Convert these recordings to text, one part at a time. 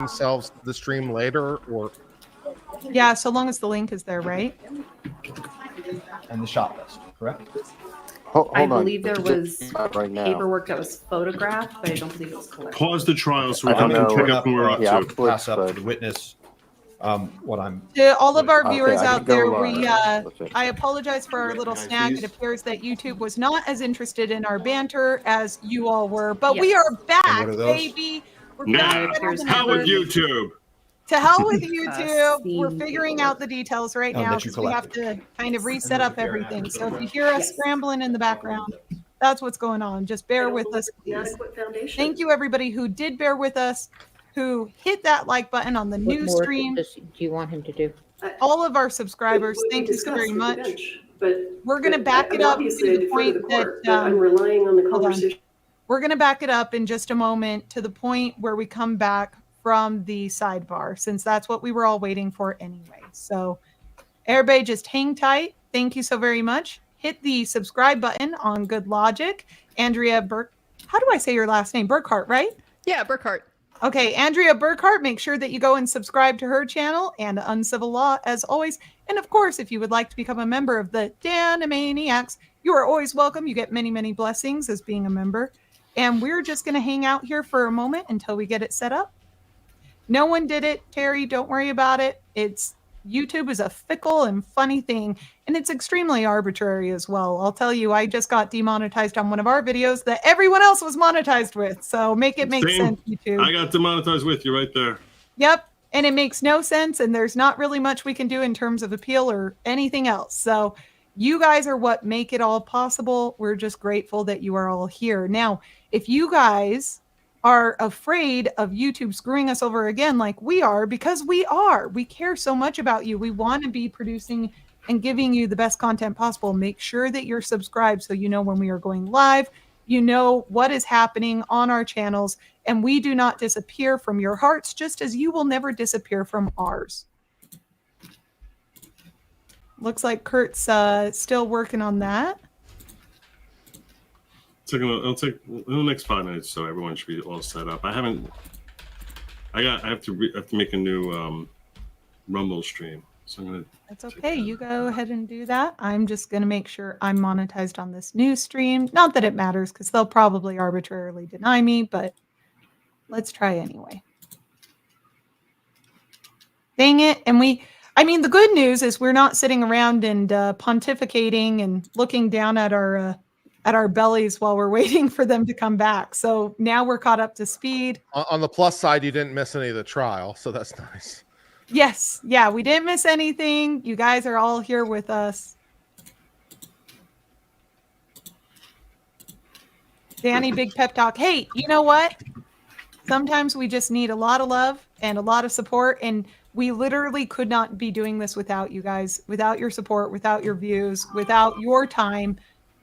themselves the stream later, or yeah, so long as the link is there, right? And the shot list, correct? I believe there was paperwork that was photographed, but I don't believe it was collected. Pause the trial so we I don't can know. pick up where we're up to. Pass up to the witness. What I'm To all of our viewers out there, Let's I apologize for our little snag. It appears that YouTube was not as interested in our banter as you all were, but we are back, baby. We're back. Hell with YouTube. To hell with YouTube. We're figuring out the details right now because we have to kind of reset up everything. So if you hear us scrambling in the background, that's what's going on. Just bear with us, please. Thank you, everybody who did bear with us, who hit that like button on the new stream. Do you want him to do? All of our subscribers, thank you so very much. We're going to back it up to the point that I'm relying on the conversation. We're going to back it up in just a moment to the point where we come back from the sidebar, since that's what we were all waiting for anyway. So everybody just hang tight. Thank you so very much. Hit the subscribe button on Good Logic. Andrea how do I say your last name? Burkhart, right? Yeah, Burkhart. Okay, Andrea Burkhart, make sure that you go and subscribe to her channel, and Uncivil Law as always. And of course, if you would like to become a member of the Danimaniacs, you are always welcome. You get many, many blessings as being a member. And we're just going to hang out here for a moment until we get it set up. No one did it, Terry. Don't worry about it. YouTube is a fickle and funny thing, and it's extremely arbitrary as well. I'll tell you, I just got demonetized on one of our videos that everyone else was monetized with. So make it make sense, YouTube. I got demonetized with you right there. Yep. And it makes no sense, and there's not really much we can do in terms of appeal or anything else. So you guys are what make it all possible. We're just grateful that you are all here. Now, if you guys are afraid of YouTube screwing us over again like we are, because we care so much about you. We want to be producing and giving you the best content possible. Make sure that you're subscribed so you know when we are going live, you know what is happening on our channels, and we do not disappear from your hearts, just as you will never disappear from ours. Looks like Kurt's still working on that. It'll take the next 5 minutes, so everyone should be all set up. I have to make a new Rumble stream, so I'm gonna. That's okay. You go ahead and do that. I'm just gonna make sure I'm monetized on this new stream. Not that it matters, because they'll probably arbitrarily deny me, but let's try anyway. Dang it! And the good news is we're not sitting around and pontificating and looking down at our bellies while we're waiting for them to come back. So now we're caught up to speed. On the plus side, you didn't miss any of the trial, so that's nice. Yes. Yeah, we didn't miss anything. You guys are all here with us. Danny, big pep talk. Hey, you know what? Sometimes we just need a lot of love and a lot of support. And we literally could not be doing this without you guys, without your support, without your views, without your time.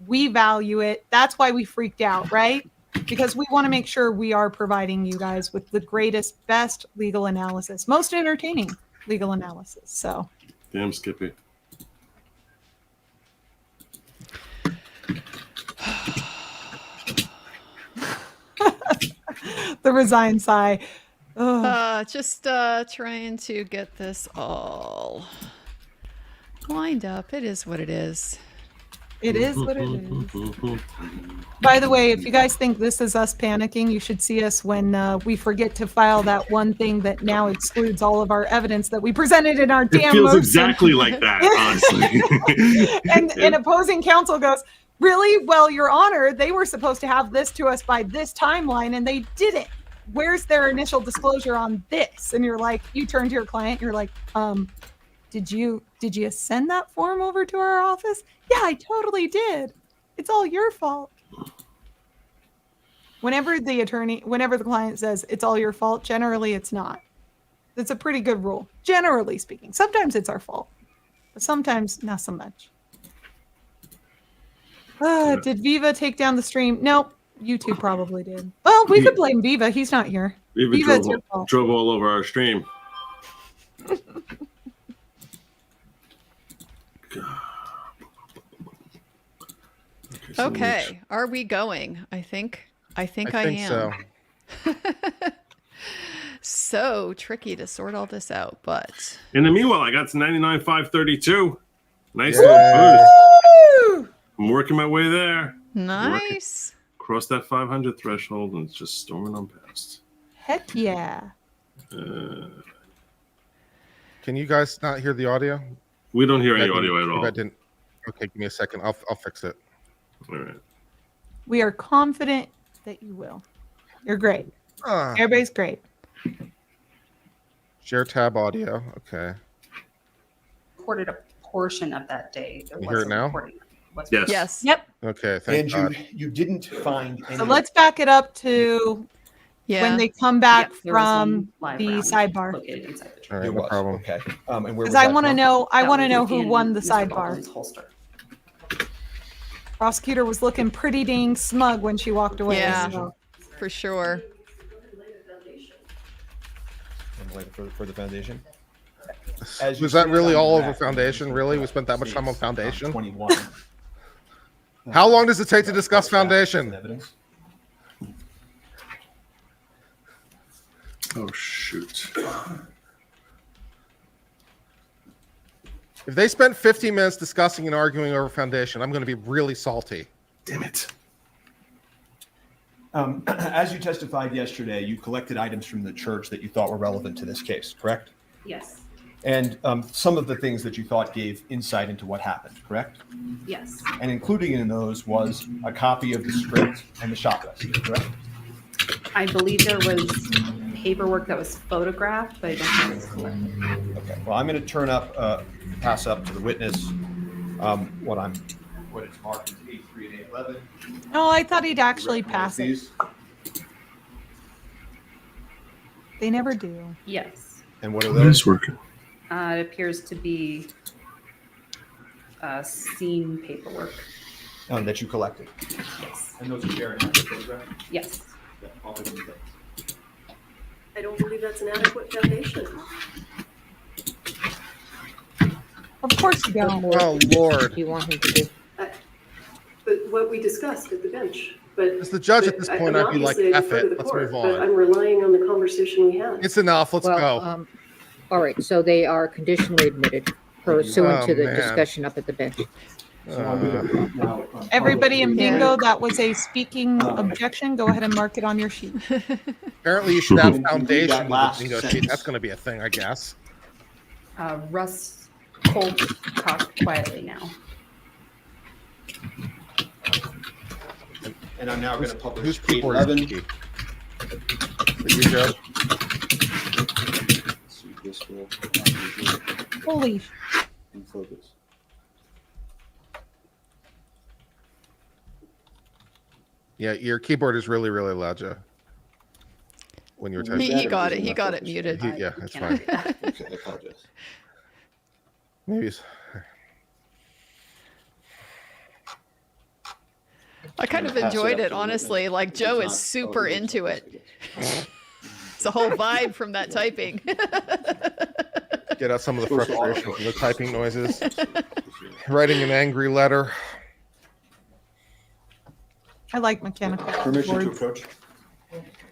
We value it. That's why we freaked out, right? Because we want to make sure we are providing you guys with the greatest, best legal analysis, most entertaining legal analysis. So, damn, Skippy. The resigned sigh. Just trying to get this all lined up. It is what it is. It is what it is. By the way, if you guys think this is us panicking, you should see us when we forget to file that one thing that now excludes all of our evidence that we presented in our damn motion. It feels exactly like that, honestly. and opposing counsel goes, really? Well, Your Honor, they were supposed to have this to us by this timeline, and they didn't. Where's their initial disclosure on this? And you're like, you turn to your client, you're like, did you send that form over to our office? Yeah, I totally did. It's all your fault. Whenever the client says it's all your fault, generally it's not. It's a pretty good rule, generally speaking. Sometimes it's our fault, but sometimes not so much. Did Viva take down the stream? Nope. YouTube probably did. Well, we could blame Viva. He's not here. Viva drove all over our stream. Okay, are we going? I think I am. So. so tricky to sort all this out, but In the meanwhile, I got to 99,532. Nice Yay. little boost. I'm working my way there. nice. Cross that 500 threshold and it's just storming on past. Heck yeah. Can you guys not hear the audio? We don't hear any Maybe- audio at maybe all. I didn't. Okay, give me a second. I'll fix it. All right. We are confident that you will. You're great. Ah, Everybody's great. share tab audio. Okay. Recorded a portion of that day. There You hear it wasn't now? recording. Was- Yes. Yes. Yep. Okay. Thank And God. you didn't find any. So let's back it up to Yeah. when they come back Yes, there was one from live the round sidebar. located inside the All truck. right, It no was. problem. Okay. And where Because was I that want to from? know. I That want to was know who in won the Mr. sidebar. Baldwin's holster. Prosecutor was looking pretty dang smug when she walked away. Yeah. So. For sure. I'm waiting for the foundation. Was that really all over foundation? Really? We spent that much time on foundation? 21. How long does it take to discuss foundation? Evidence. Oh, shoot. If they spent 15 minutes discussing and arguing over foundation, I'm going to be really salty. Damn it. As you testified yesterday, you collected items from the church that you thought were relevant to this case, correct? Yes. And some of the things that you thought gave insight into what happened, correct? Yes. And including in those was a copy of the script and the shot list, correct? I believe there was paperwork that was photographed, but I don't think it's correct. Okay. Well, I'm going to pass up to the witness what it's marked as A3 and A11. No, I thought he'd actually pass it. These. They never do. Yes. And what are It those? is working. It appears to be scene paperwork. That you collected. Yes. And those are shared in the photograph? Yes. Yeah, I'll give them that. I don't believe that's an adequate foundation. Of course you don't. Oh, Lord. You want him to do? But what we discussed at the bench, but. Does the judge at but this I- point I'm not be like, obviously I F defer to it, the let's court, move But on? I'm relying on the conversation we had. It's enough. Let's Well, go. all right, so they are conditionally admitted pursuant Oh, to the man. discussion up at the bench. Now, Everybody in Yeah. bingo, that was a speaking objection. Go ahead and mark it on your sheet. Apparently, you should have Read that foundation with last the bingo sheet. sentence. That's going to be a thing, I guess. Russ Colt talk quietly now. And I'm now going to publish Whose keyboard is A11. key? Is it you, Joe? See, this will Holy. in focus. Yeah, your keyboard is really, really loud, Joe. When you were typing. He got it. He got it muted. Yeah, that's Cannot fine. do that. Okay, I apologize. Maybe it's... I kind of enjoyed it, honestly. Like, Joe is super into it. It's a whole vibe from that typing. Get out some of the frustration from the typing noises. Writing an angry letter. I like mechanical Permission to keyboards. approach.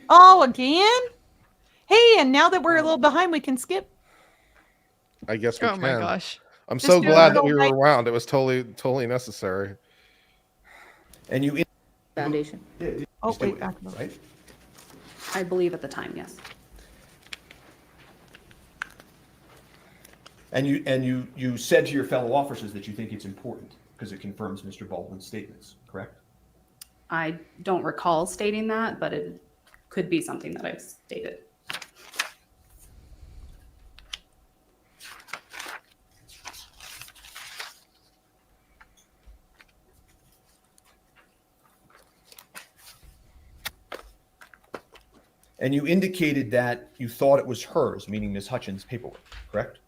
Oh, again? Hey, and now that we're a little behind, we can skip. I guess we Oh can. my gosh. I'm Just so do a glad that little we were like- around. It was totally necessary. And you Foundation. Oh, stay wait, with back it, up. right? I believe at the time, yes. And you said to your fellow officers that you think it's important because it confirms Mr. Baldwin's statements, correct? I don't recall stating that, but it could be something that I've stated. And you indicated that you thought it was hers, meaning Ms. Hutchins' paperwork, correct?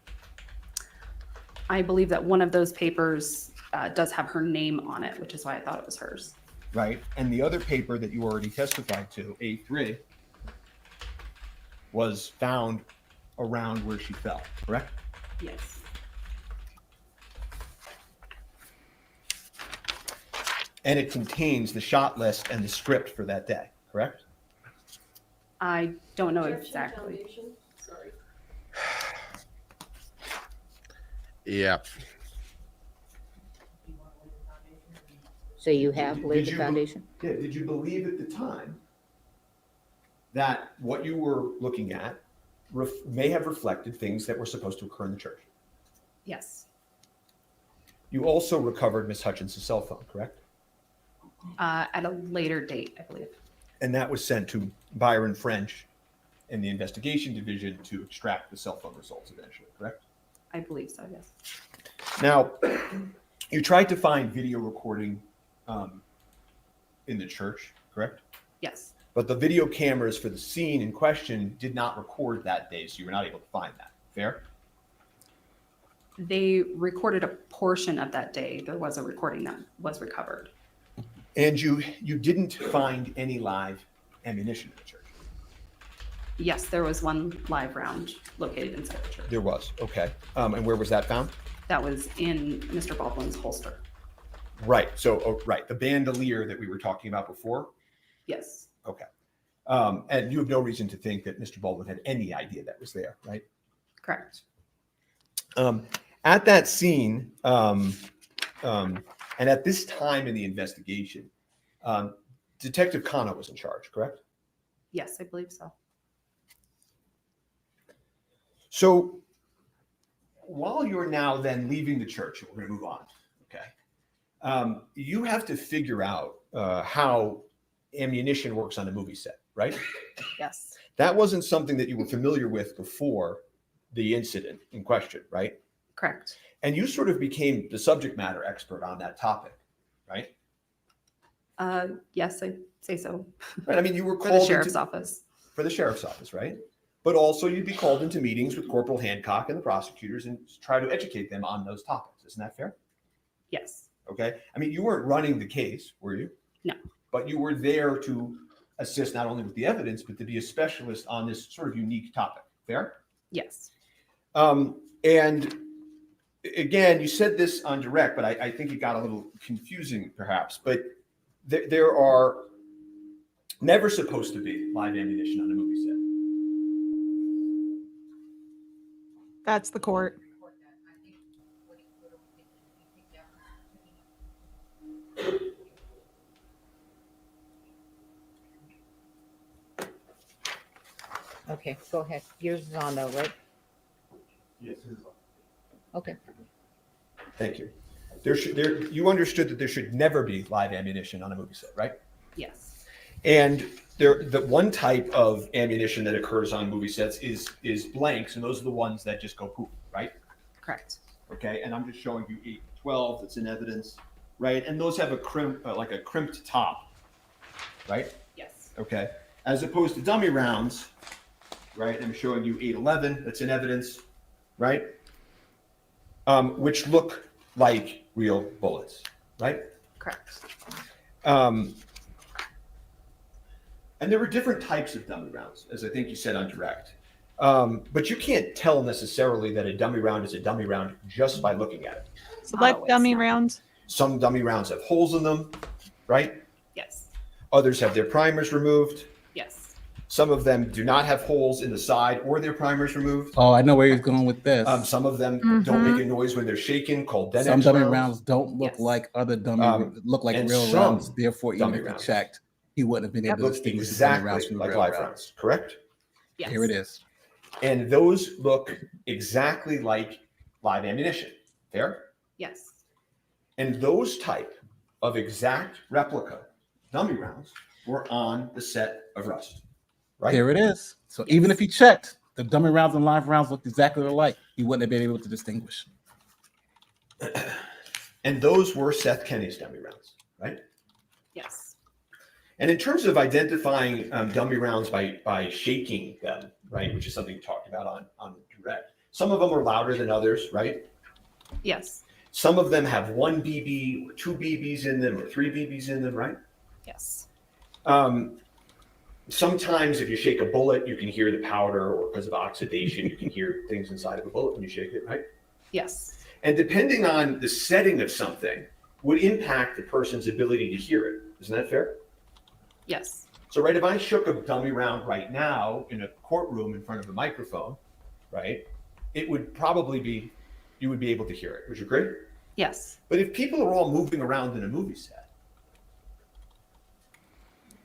I believe that one of those papers does have her name on it, which is why I thought it was hers. Right. And the other paper that you already testified to, A3, was found around where she fell, correct? Yes. And it contains the shot list and the script for that day, correct? I don't know Jefferson exactly. Foundation? Sorry. Yeah. So you have laid Did the you- foundation? Yeah, did you believe at the time that what you were looking at may have reflected things that were supposed to occur in the church? Yes. You also recovered Miss Hutchins' cell phone, correct? At a later date, I believe. And that was sent to Byron French in the investigation division to extract the cell phone results eventually, correct? I believe so, yes. Now, you tried to find video recording in the church, correct? Yes. But the video cameras for the scene in question did not record that day, so you were not able to find that. Fair? They recorded a portion of that day. There was a recording that was recovered. And you didn't find any live ammunition in the church? Yes, there was one live round located inside the church. There was, okay. And where was that found? That was in Mr. Baldwin's holster. Right, so, right, the bandolier that we were talking about before? Yes. Okay. And you have no reason to think that Mr. Baldwin had any idea that was there, right? Correct. At that scene, and at this time in the investigation, Detective Kano was in charge, correct? Yes, I believe so. So while you're now then leaving the church, we're going to move on, okay? You have to figure out how ammunition works on a movie set, right? Yes. That wasn't something that you were familiar with before the incident in question, right? Correct. And you sort of became the subject matter expert on that topic, right? Yes, I'd say so. Right. I mean, you were For called the sheriff's into, office. for the sheriff's office, right? But also you'd be called into meetings with Corporal Hancock and the prosecutors and try to educate them on those topics. Isn't that fair? Yes. Okay. I mean, you weren't running the case, were you? No. But you were there to assist not only with the evidence, but to be a specialist on this sort of unique topic. Fair? Yes. And again, you said this on direct, but I think it got a little confusing perhaps. But there are never supposed to be live ammunition on a movie set. That's the court. Okay, go ahead. Yours is on though, right? Yes. Okay. Thank you. You understood that there should never be live ammunition on a movie set, right? Yes. And the one type of ammunition that occurs on movie sets is blanks, and those are the ones that just go poof, right? Correct. Okay, and I'm just showing you 812 that's in evidence, right? And those have a crimped top, right? Yes. Okay, as opposed to dummy rounds, right? I'm showing you 811 that's in evidence, right? Which look like real bullets, right? Correct. And there were different types of dummy rounds, as I think you said on direct. But you can't tell necessarily that a dummy round is a dummy round just by looking at it. Select Always. dummy rounds. Some dummy rounds have holes in them, right? Yes. Others have their primers removed. Yes. Some of them do not have holes in the side or their primers removed. Oh, I know where he's going with this. Some of them don't make a noise when they're shaken, called Denex Some dummy rounds. rounds don't look Yes. like other dummy, look like and real some rounds. Therefore, even dummy if he rounds checked, he wouldn't have been able to Look distinguish the dummy rounds exactly from the like real live rounds. rounds, correct? Yes. Here it is. And those look exactly like live ammunition. Fair? Yes. And those type of exact replica dummy rounds were on the set of Rust, right? Here it is. So even if he checked, the dummy rounds and live rounds looked exactly alike. He wouldn't have been able to distinguish. And those were Seth Kenny's dummy rounds, right? Yes. And in terms of identifying dummy rounds by shaking them, right, which is something you talked about on direct, some of them are louder than others, right? Yes. Some of them have one BB, or two BBs in them, or three BBs in them, right? Yes. Sometimes if you shake a bullet, you can hear the powder, or because of oxidation, you can hear things inside of a bullet when you shake it, right? Yes. And depending on the setting of something would impact the person's ability to hear it. Isn't that fair? Yes. So, right, if I shook a dummy round right now in a courtroom in front of a microphone, right, it would probably be, you would be able to hear it. Would you agree? Yes. But if people are all moving around in a movie set,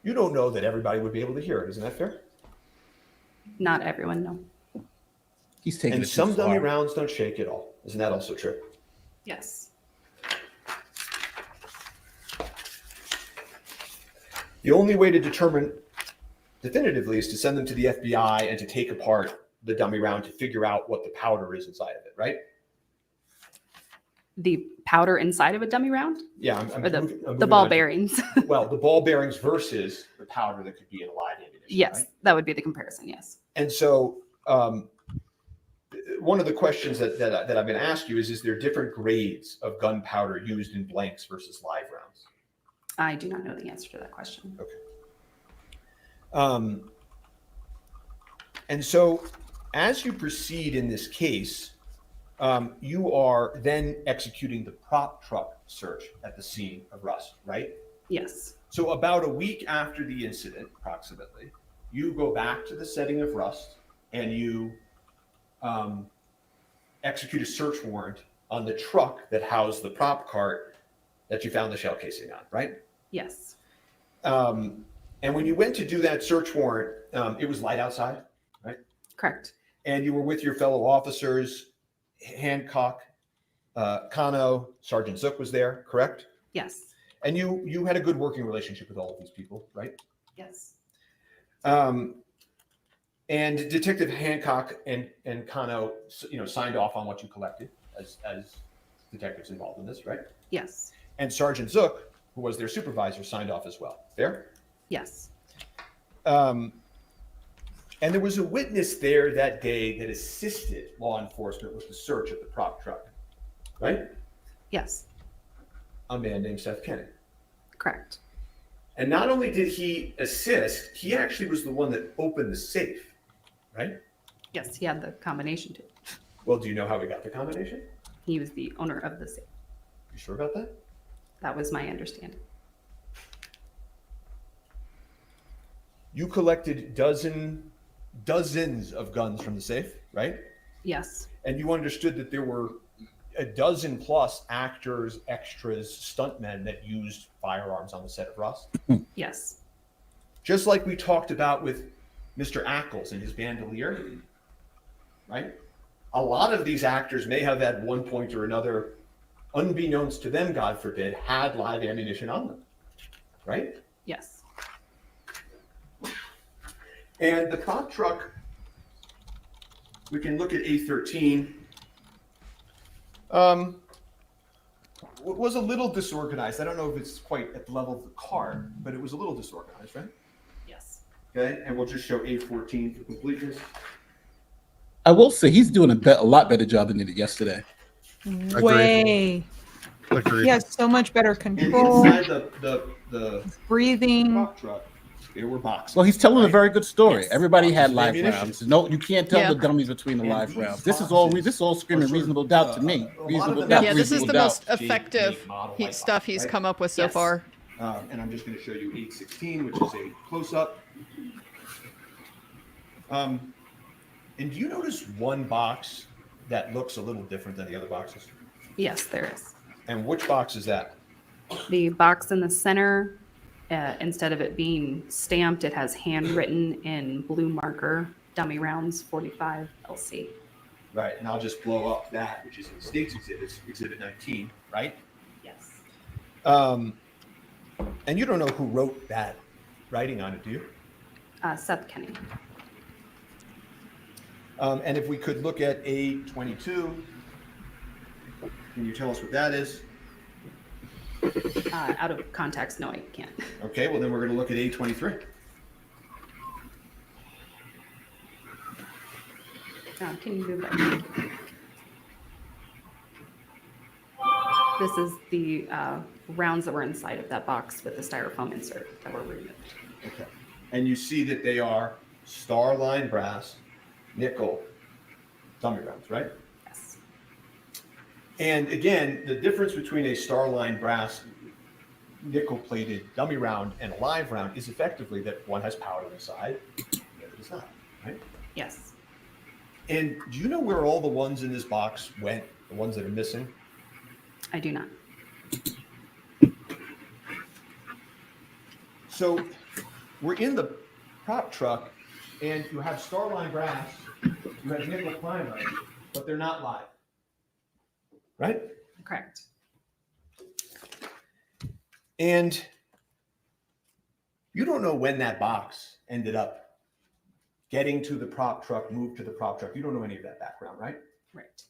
you don't know that everybody would be able to hear it. Isn't that fair? Not everyone, no. He's taking And it too some dummy far. rounds don't shake at all. Isn't that also true? Yes. The only way to determine definitively is to send them to the FBI and to take apart the dummy round to figure out what the powder is inside of it, right? The powder inside of a dummy round, Yeah, I'm or moving the ball on to- bearings. Well, the ball bearings versus the powder that could be in a live ammunition. Yes, right? that would be the comparison. Yes. And so, one of the questions that I'm going to ask you is there different grades of gunpowder used in blanks versus live rounds? I do not know the answer to that question. And so, as you proceed in this case, you are then executing the prop truck search at the scene of Rust, right? Yes. So about a week after the incident, approximately, you go back to the setting of Rust and you execute a search warrant on the truck that housed the prop cart that you found the shell casing on, right? Yes. And when you went to do that search warrant, it was light outside, right? Correct. And you were with your fellow officers, Hancock, Kano, Sergeant Zook was there, correct? Yes. And you had a good working relationship with all of these people, right? Yes. And Detective Hancock and Kano, signed off on what you collected as detectives involved in this, right? Yes. And Sergeant Zook, who was their supervisor, signed off as well. Fair? Yes. And there was a witness there that day that assisted law enforcement with the search of the prop truck, right? Yes. A man named Seth Kenny. Correct. And not only did he assist, he actually was the one that opened the safe, right? Yes. He had the combination too. Well, do you know how he got the combination? He was the owner of the safe. You sure about that? That was my understanding. You collected dozens of guns from the safe, right? Yes. And you understood that there were a dozen plus actors, extras, stuntmen that used firearms on the set of Rust. Yes. Just like we talked about with Mr. Ackles and his bandolier, right? A lot of these actors may have at one point or another, unbeknownst to them, God forbid, had live ammunition on them, right? Yes. And the prop truck, we can look at A13, was a little disorganized. I don't know if it's quite at the level of the car, but it was a little disorganized, right? Yes. Okay, and we'll just show A14 for completeness. I will say he's doing a lot better job than he did yesterday. Way. Agreed. He has so much better And control, inside the breathing. prop truck, there were boxes. Well, he's telling a very good story. Yes. Everybody had live Ammunition. rounds. No, you can't tell Yeah. the dummies between the And live these rounds. This is all boxes screaming are sort of, reasonable doubt to me. a lot of Reasonable them doubt. Yeah, this is reasonable the doubt. most Make, effective model, he- white stuff box, he's right? come up with so Yes. far. And I'm just going to show you 816, which is a close-up. And do you notice one box that looks a little different than the other boxes? Yes, there is. And which box is that? The box in the center, instead of it being stamped, it has handwritten in blue marker, dummy rounds 45 LC. Right, and I'll just blow up that, which is in the state's exhibits, exhibit 19, right? Yes. And you don't know who wrote that writing on it, do you? Seth Kenny. And if we could look at A22, can you tell us what that is? Out of context, no, I can't. Okay, well then we're going to look at A23. Can you move that? This is the rounds that were inside of that box with the styrofoam insert that were removed. Okay. And you see that they are Starline brass, nickel, dummy rounds, right? Yes. And again, the difference between a Starline brass nickel-plated dummy round and a live round is effectively that one has powder inside, the other does not, right? Yes. And do you know where all the ones in this box went, the ones that are missing? I do not. So we're in the prop truck, and you have Starline brass, you have nickel primer, but they're not live, right? Correct. And you don't know when that box ended up getting to the prop truck, moved to the prop truck. You don't know any of that background, right? Right.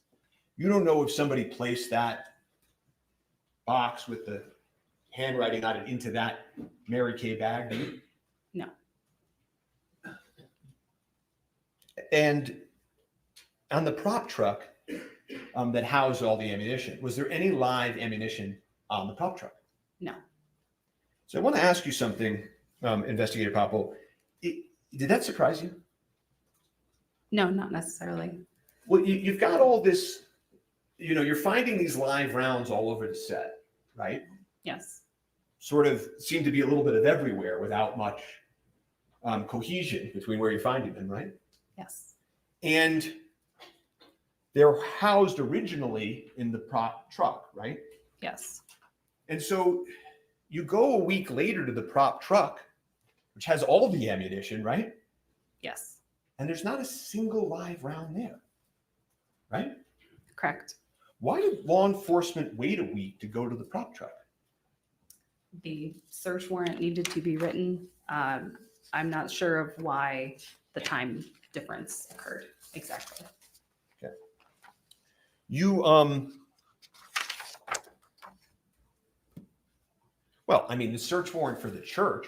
You don't know if somebody placed that box with the handwriting on it into that Mary Kay bag, do you? No. And on the prop truck that housed all the ammunition, was there any live ammunition on the prop truck? No. So I want to ask you something, Investigator Popple. Did that surprise you? No, not necessarily. Well, you've got all this, you're finding these live rounds all over the set, right? Yes. Sort of seem to be a little bit of everywhere without much cohesion between where you're finding them, right? Yes. And they're housed originally in the prop truck, right? Yes. And so you go a week later to the prop truck, which has all the ammunition, right? Yes. And there's not a single live round there, right? Correct. Why did law enforcement wait a week to go to the prop truck? The search warrant needed to be written. I'm not sure of why the time difference occurred exactly. Okay. You, well, I mean, the search warrant for the church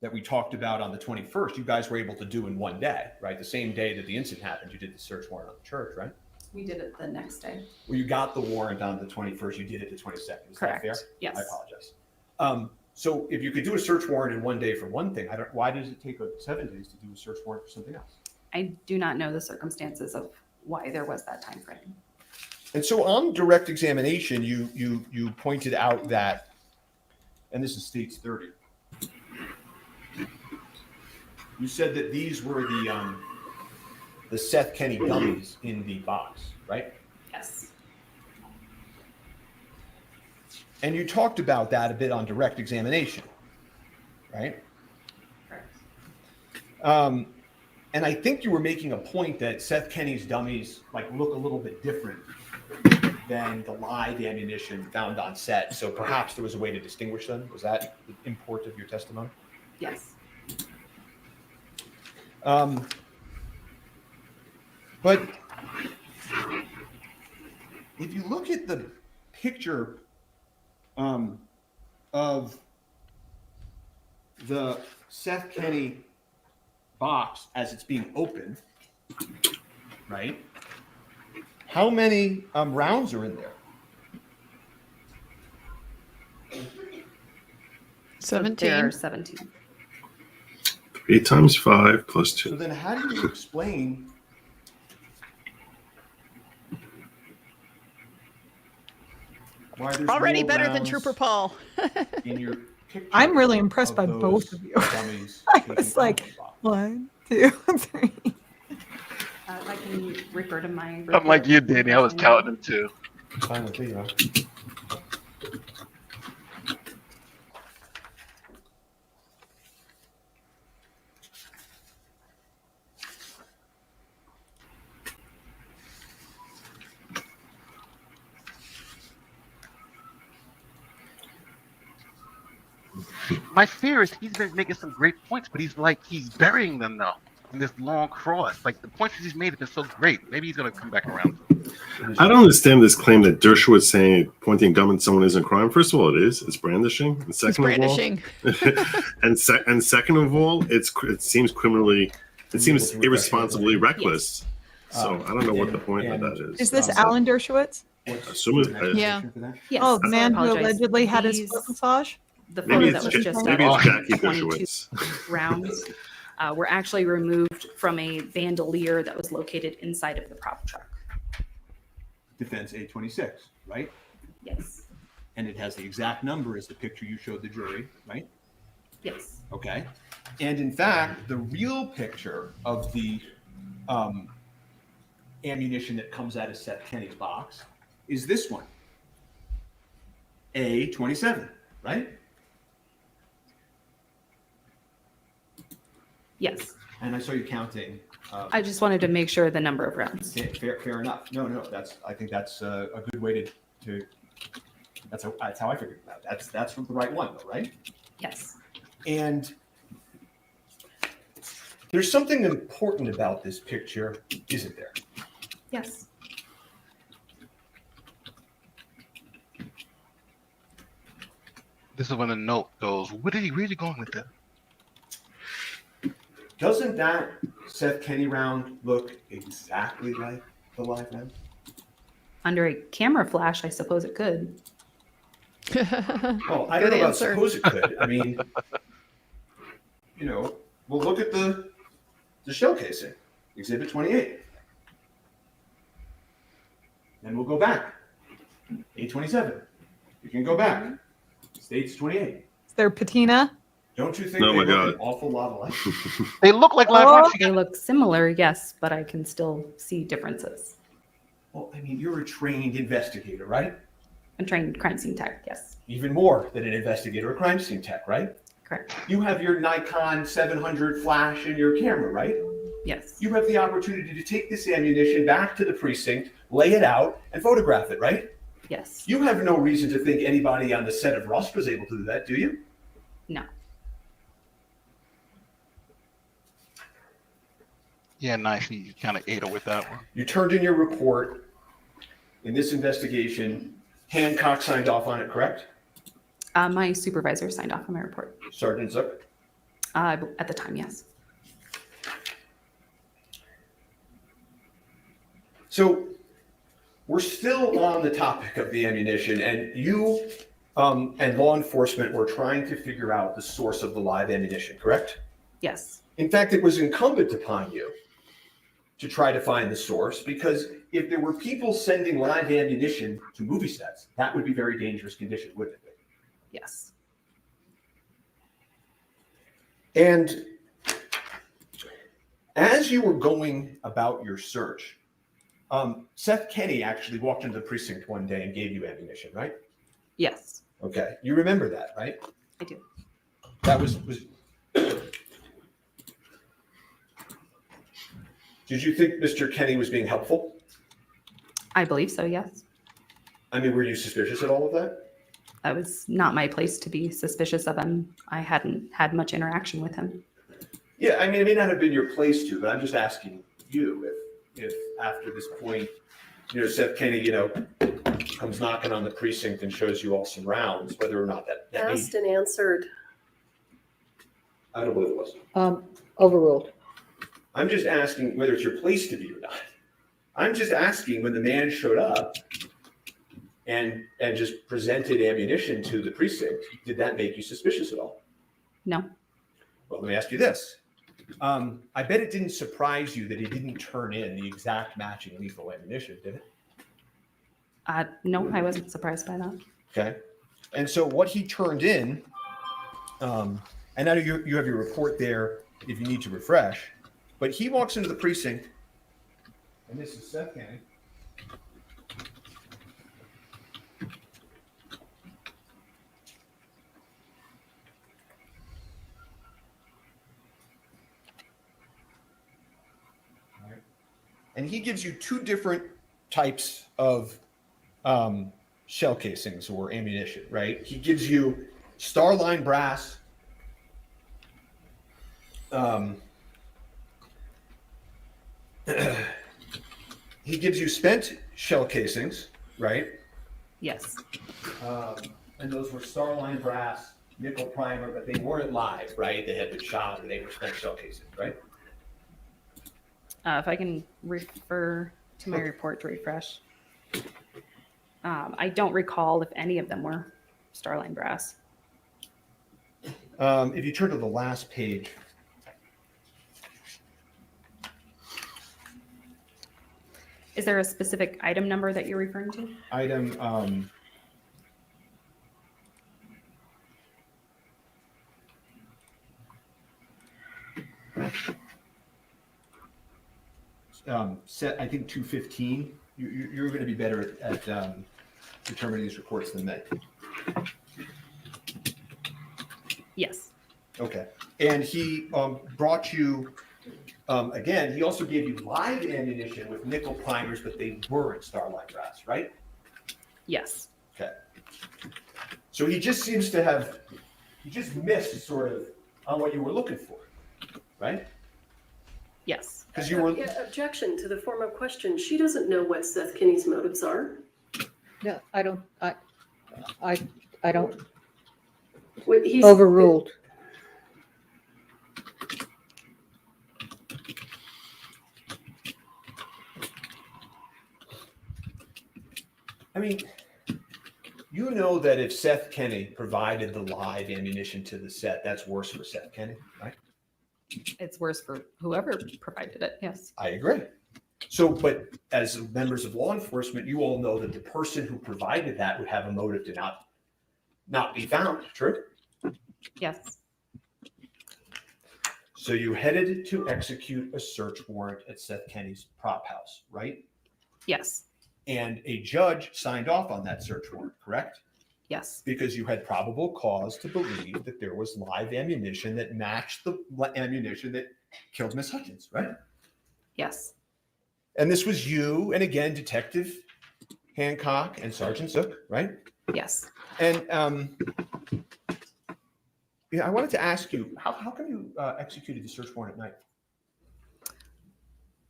that we talked about on the 21st, you guys were able to do in one day, right? The same day that the incident happened, you did the search warrant on the church, right? We did it the next day. Well, you got the warrant on the 21st, you did it the 22nd. Is Correct. that fair? Yes. I apologize. So if you could do a search warrant in one day for one thing, why does it take 7 days to do a search warrant for something else? I do not know the circumstances of why there was that time frame. And so on direct examination, you pointed out that, and this is States 30. You said that these were the Seth Kenny dummies in the box, right? Yes. And you talked about that a bit on direct examination, right? Correct. And I think you were making a point that Seth Kenny's dummies look a little bit different than the live ammunition found on set. So perhaps there was a way to distinguish them. Was that the import of your testimony? Yes. But if you look at the picture of the Seth Kenny box as it's being opened, right? How many rounds are in there? 17. There are 17. 8 times 5 plus So 2. then how do you explain why there's Already more better than rounds Trooper Paul. in your picture? I'm really impressed by those both of you. dummies I taking was like, rounds off? 1, 2, 3. If I can refer to my. I'm like you, Danny. I was counting them too. Fine with me, huh? My fear is he's been making some great points, but he's burying them though in this long cross. Like the points that he's made have been so great. Maybe he's gonna come back around. I don't understand this claim that Dershowitz saying pointing a gun at someone isn't crime. First of all, it is. It's brandishing. And He's second brandishing. of all, and second of all, it seems criminally, it seems irresponsibly reckless. So I don't know what the point of that is. Is this Alan Dershowitz? Assuming, Yeah. Yes. Oh, the man who apologize. allegedly had his These- foot massage? The maybe photo that was it's just maybe of it's Jackie 22 Dershowitz. rounds were actually removed from a bandolier that was located inside of the prop truck. Defense 826, right? Yes. and it has the exact number as the picture you showed the jury, right? Yes. Okay. And in fact, the real picture of the ammunition that comes out of Seth Kenny's box is this one, A27, right? Yes. And I saw you counting. I just wanted to make sure the number of rounds. Fair enough. No, I think that's a good way to that's how I figured it out. That's from the right one, though, right? Yes. And there's something important about this picture, isn't there? Yes. This is when the note goes, where are you going with that? Doesn't that Seth Kenny round look exactly like the live round? Under a camera flash, I suppose it could. Well, I Good don't know about answer. suppose it could. I mean, we'll look at the shell casing, Exhibit 28. Then we'll go back. 827. You can go back. States 28. Is there patina? Don't you think Oh they my look God. an awful lot alike? They look like live Oh. rounds. They look similar, yes, but I can still see differences. Well, I mean, you're a trained investigator, right? I'm trained crime scene tech, yes, Even more than an investigator or crime scene tech, right? correct. You have your Nikon 700 flash in your camera, right? Yes, You have the opportunity to take this ammunition back to the precinct, lay it out, and photograph it, right? yes, You have no reason to think anybody on the set of Rust was able to do that, do you? no, Yeah, nice. You kind of ate her with that one. You turned in your report in this investigation. Hancock signed off on it, correct? my supervisor signed off on my report, Sergeant Zuck? at the time, yes. So we're still on the topic of the ammunition, and you and law enforcement were trying to figure out the source of the live ammunition, correct? Yes, In fact, it was incumbent upon you to try to find the source, because if there were people sending live ammunition to movie sets, that would be very dangerous condition, wouldn't it be? yes. And as you were going about your search, Seth Kenny actually walked into the precinct one day and gave you ammunition, right? Yes, Okay, you remember that, right? I do. That was. Did you think Mr. Kenny was being helpful? I believe so, yes. I mean, were you suspicious at all of that? That was not my place to be suspicious of him. I hadn't had much interaction with him. Yeah, I mean, it may not have been your place to, but I'm just asking you if after this point, Seth Kenny, comes knocking on the precinct and shows you all some rounds, whether or not that Asked and answered. I don't believe it was. Overruled. I'm just asking whether it's your place to be or not. I'm just asking when the man showed up and just presented ammunition to the precinct, did that make you suspicious at all? No, Well, let me ask you this. I bet it didn't surprise you that he didn't turn in the exact matching lethal ammunition, did it? no, I wasn't surprised by that. Okay. And so what he turned in, and now you have your report there if you need to refresh, but he walks into the precinct, and this is Seth Kenny. And he gives you two different types of shell casings or ammunition, right? He gives you Starline brass. He gives you spent shell casings, right? Yes, And those were Starline brass, nickel primer, but they weren't live, right? They had been shot or they were spent shell casings, right? if I can refer to my report to refresh. I don't recall if any of them were Starline brass. If you turn to the last page, Is there a specific item number that you're referring to? item set, I think 215. You're going to be better at determining these reports than me. Yes. Okay. And he brought you, again, he also gave you live ammunition with nickel primers, but they weren't Starlight Brass, right? Yes. Okay. So he just seems to have, he just missed sort of on what you were looking for, right? Yes. Because you were. Yeah, objection to the form of question. She doesn't know what Seth Kenny's motives are. No, I don't, I don't, What he's overruled. I mean, you know that if Seth Kenny provided the live ammunition to the set, that's worse for Seth Kenny, right? It's worse for whoever provided it. Yes. I agree. So, but as members of law enforcement, you all know that the person who provided that would have a motive to not be found. True? Yes. So you headed to execute a search warrant at Seth Kenny's prop house, right? Yes. And a judge signed off on that search warrant, correct? Yes. Because you had probable cause to believe that there was live ammunition that matched the ammunition that killed Miss Hutchins, right? Yes. And this was you and again, Detective Hancock and Sergeant Zook, right? Yes. And yeah, I wanted to ask you, how come you executed the search warrant at night?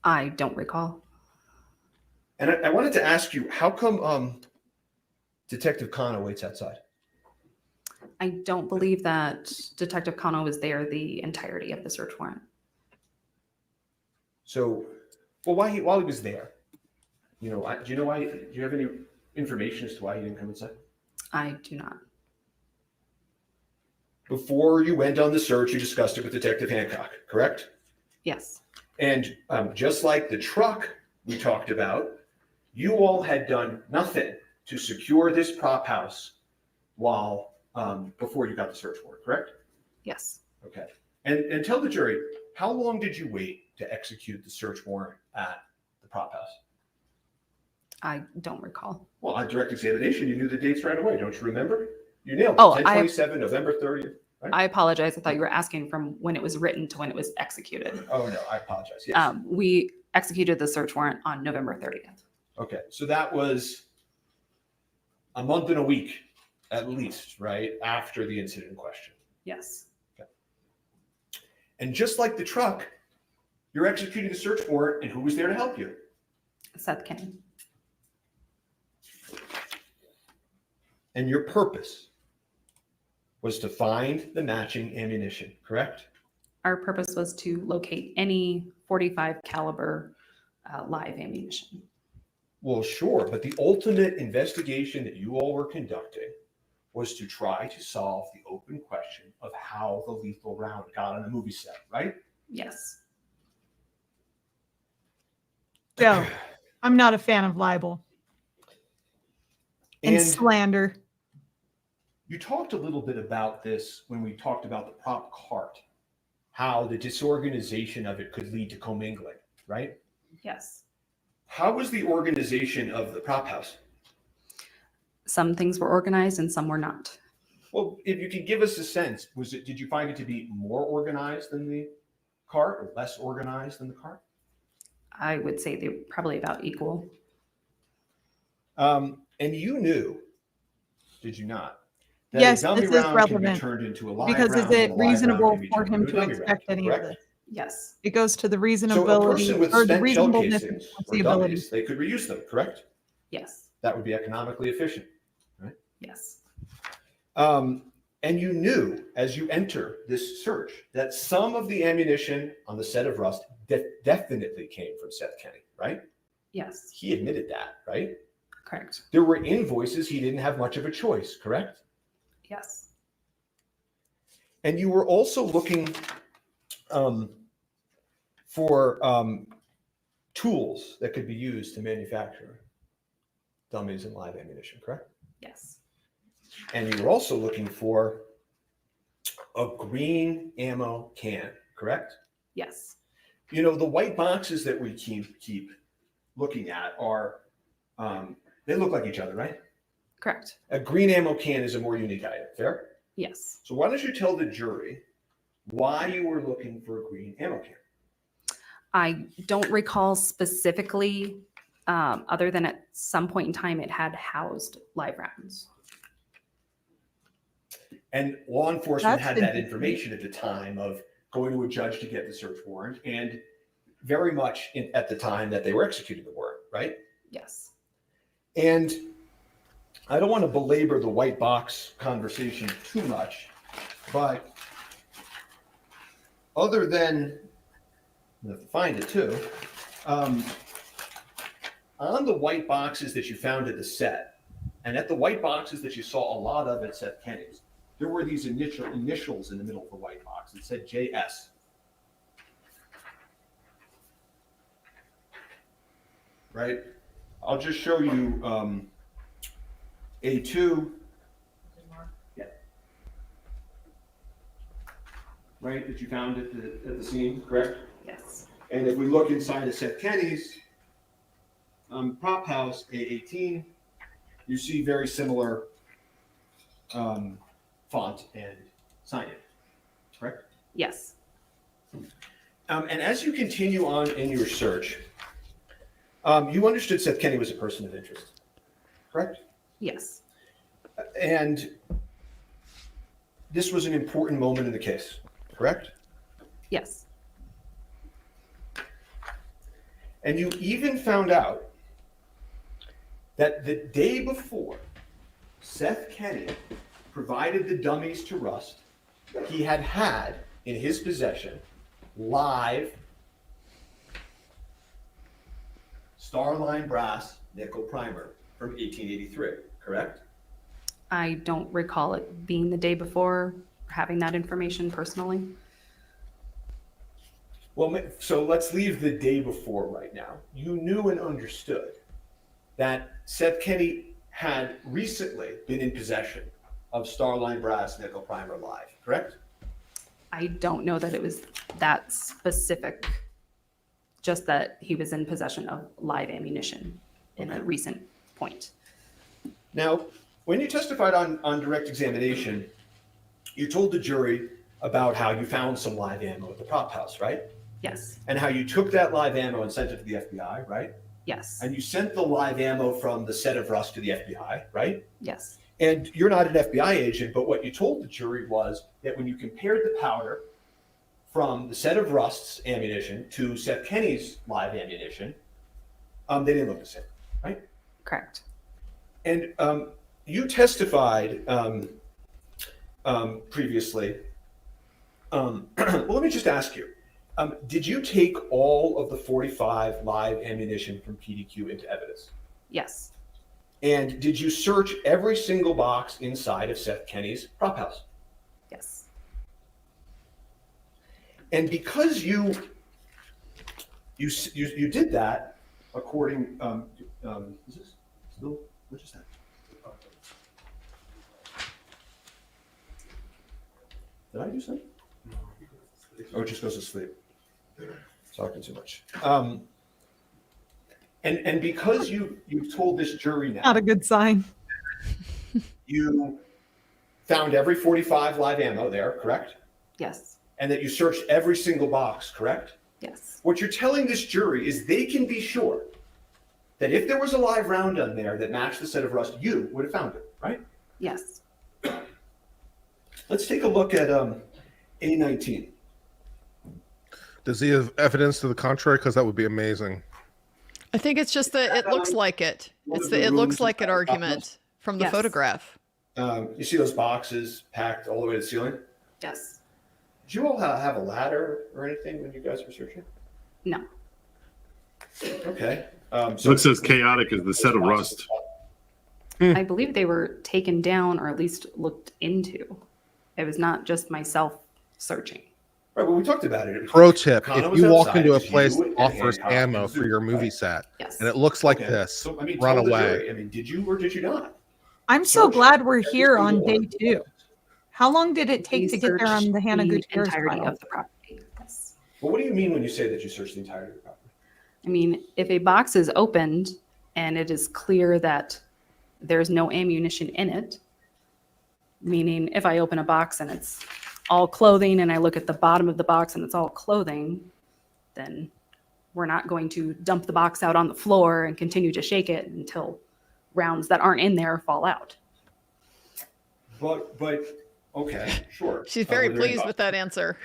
I don't recall. And I wanted to ask you, how come Detective Kano waits outside? I don't believe that Detective Kano was there the entirety of the search warrant. So, well, while he was there, you know, do you know why? Do you have any information as to why he didn't come inside? I do not. Before you went on the search, you discussed it with Detective Hancock, correct? Yes. And just like the truck we talked about, you all had done nothing to secure this prop house while before you got the search warrant, correct? Yes. Okay. And tell the jury, how long did you wait to execute the search warrant at the prop house? I don't recall. Well, on direct examination, you knew the dates right away. Don't you remember? You nailed it. Oh, 10/27, November 30th. Right? I apologize. I thought you were asking from when it was written to when it was executed. Oh, no, I apologize. Yes. We executed the search warrant on November 30th. Okay. So that was a month and a week at least, right? After the incident in question. Yes. Okay. And just like the truck, you're executing the search warrant, and who was there to help you? Seth Kenny. And your purpose was to find the matching ammunition, correct? Our purpose was to locate any .45 caliber live ammunition. Well, sure, but the ultimate investigation that you all were conducting was to try to solve the open question of how the lethal round got on a movie set, right? Yes. So, I'm not a fan of libel and slander. You talked a little bit about this when we talked about the prop cart, how the disorganization of it could lead to commingling, right? Yes. How was the organization of the prop house? Some things were organized and some were not. Well, if you could give us a sense, did you find it to be more organized than the cart or less organized than the cart? I would say they're probably about equal. And you knew, did you not? That Yes, a dummy this is round can be relevant, turned into a live because round, is and a it live round reasonable can be for turned him into a to dummy round, expect any of correct? this? Yes. It goes to the So a reasonability person with or the spent shell reasonableness and casings or foreseeability. dummies, they could reuse them, correct? Yes. That would be economically efficient. Yes. And you knew as you enter this search that some of the ammunition on the set of Rust definitely came from Seth Kenny, right? Yes. He admitted that, right? Correct. There were invoices he didn't have much of a choice, correct? Yes. And you were also looking for tools that could be used to manufacture dummies and live ammunition, correct? Yes. And you were also looking for a green ammo can, correct? Yes. the white boxes that we keep looking at are, they look like each other, right? Correct. A green ammo can is a more unique item, fair? Yes. So why don't you tell the jury why you were looking for a green ammo can? I don't recall specifically, other than at some point in time it had housed live rounds. And law enforcement That's had been- that information at the time of going to a judge to get the search warrant, and very much at the time that they were executing the warrant, right? Yes. And I don't want to belabor the white box conversation too much, but other than, I have to find it too, on the white boxes that you found at the set, and at the white boxes that you saw a lot of at Seth Kenny's, there were these initials in the middle of the white box. It said JS. Right? I'll just show you A2. Yeah. Right, that you found at the scene, correct? Yes. And if we look inside of Seth Kenny's prop house, A18, you see very similar font and signage, correct? Yes. And as you continue on in your search, you understood Seth Kenny was a person of interest, correct? Yes. And this was an important moment in the case, correct? Yes. And you even found out that the day before Seth Kenny provided the dummies to Rust, he had in his possession live Starline brass nickel primer from 1883, correct? I don't recall it being the day before, having that information personally. Well, so let's leave the day before right now. You knew and understood that Seth Kenny had recently been in possession of Starline brass nickel primer live, correct? I don't know that it was that specific, just that he was in possession of live ammunition in a recent point. Now, when you testified on direct examination, you told the jury about how you found some live ammo at the prop house, right? Yes. And how you took that live ammo and sent it to the FBI, right? Yes. And you sent the live ammo from the set of Rust to the FBI, right? Yes. And you're not an FBI agent, but what you told the jury was that when you compared the powder from the set of Rust's ammunition to Seth Kenny's live ammunition, they didn't look the same, right? Correct. And you testified previously. Well, let me just ask you, did you take all of the 45 live ammunition from PDQ into evidence? Yes. And did you search every single box inside of Seth Kenny's prop house? Yes. And because you did that, according, is this still, what is that? Did I do something? Oh, it just goes to sleep. Talking too much. And because you've told this jury now, Not a good sign. you found every 45 live ammo there, correct? Yes. And that you searched every single box, correct? Yes. What you're telling this jury is they can be sure that if there was a live round on there that matched the set of Rust, you would have found it, right? Yes. Let's take a look at A19. Does he have evidence to the contrary? Because that would be amazing. I think it's just that it looks like it. It's the it looks like it argument from the Yes. photograph. You see those boxes packed all the way to the ceiling? Yes. Did you all have a ladder or anything when you guys were searching? No. Okay. Looks as chaotic as the set of Rust. I believe they were taken down or at least looked into. It was not just myself searching. Right, well, we talked about it. Pro tip: Connor if was you walk outside, into a it was place you that and offers Hancock ammo and for your Zoom, movie right? set, Yes. and it looks like Okay. this, So, I mean, run tell the away. jury, I mean, did you or did you not? I'm so Search glad we're every here on single day one. 2. How long did it We take to get there on searched the Hannah Gutierrez entirety file? of the property. Yes. But what do you mean when you say that you searched the entirety of the property? I mean, if a box is opened and it is clear that there's no ammunition in it, meaning if I open a box and it's all clothing and I look at the bottom of the box and it's all clothing, then we're not going to dump the box out on the floor and continue to shake it until rounds that aren't in there fall out. But okay, sure. She's very Were there any pleased with that answer.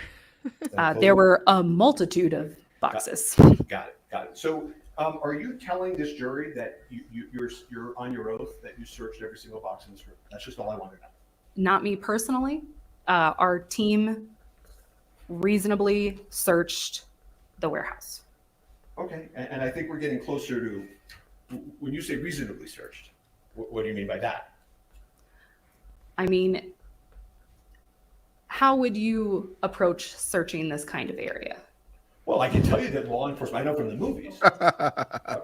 There were a multitude of boxes. Got it. So, are you telling this jury that you're on your oath that you searched every single box in this room? That's just all I want to know. Not me personally. Our team reasonably searched the warehouse. Okay, and I think we're getting closer to, when you say reasonably searched, what do you mean by that? I mean, how would you approach searching this kind of area? Well, I can tell you that law enforcement, I know from the movies.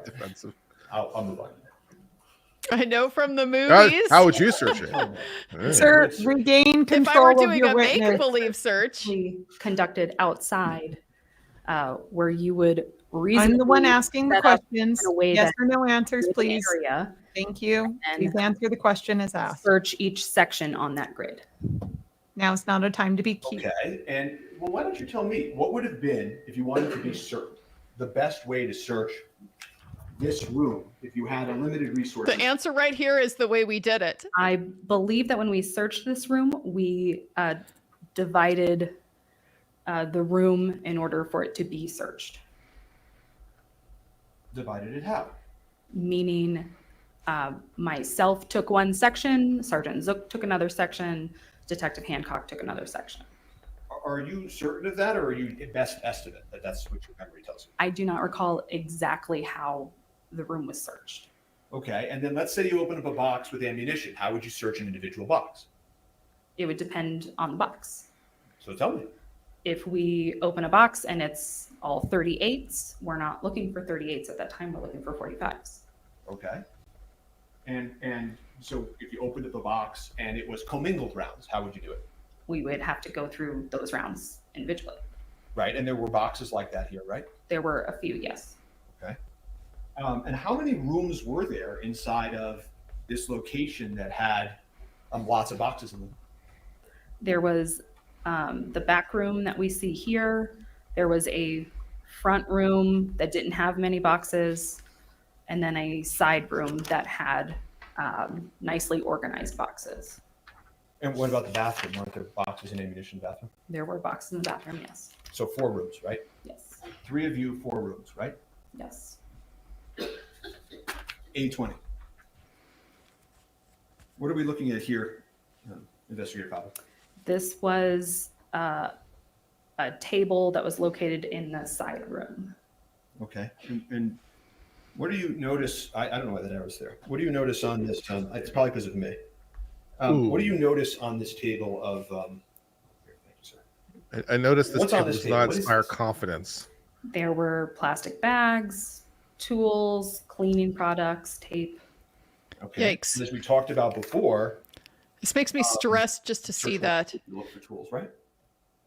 Defensive. I'll move on. I know from the movies. How would you search it? Sir, regain If I were control of doing your a witness. make-believe search, We conducted outside, where you would I'm reasonably the one asking the set up questions. in a way Yes that or no answers, the please. area Thank you. And- Please answer the question as asked. search each section on that grid. Now's not a time to be cute. Okay, and well, why don't you tell me, what would have been, if you wanted to be certain, the best way to search this room if you had a limited resource? the answer right here is the way we did it. I believe that when we searched this room, we divided the room in order for it to be searched. Divided it how? Meaning myself took one section, Sergeant Zook took another section, Detective Hancock took another section. Are you certain of that, or are you at best estimate that that's what your memory tells you? I do not recall exactly how the room was searched. Okay, and then let's say you open up a box with ammunition. How would you search an individual box? It would depend on the box. So tell me. If we open a box and it's all 38s, we're not looking for 38s at that time, we're looking for 45s. Okay. And so if you opened up a box and it was commingled rounds, how would you do it? We would have to go through those rounds individually. Right, and there were boxes like that here, right? There were a few, yes. Okay. And how many rooms were there inside of this location that had lots of boxes in them? There was the back room that we see here. There was a front room that didn't have many boxes, and then a side room that had nicely organized boxes. And what about the bathroom? Weren't there boxes and ammunition in the bathroom? There were boxes in the bathroom, yes. So 4 rooms, right? Yes. 3 of you, 4 rooms, right? Yes. 820. What are we looking at here, Investigator Papa? This was a table that was located in the side room. Okay. And what do you notice? I don't know why that arrow's there. What do you notice on this? It's probably because of me. What do you notice on this table of? Thank you, sir. I noticed this What's on table this does table? not What is inspire this? confidence. There were plastic bags, tools, cleaning products, tape. Okay. Yikes. And as we talked about before, This makes me stressed just to see search that. warrant, look for tools, right?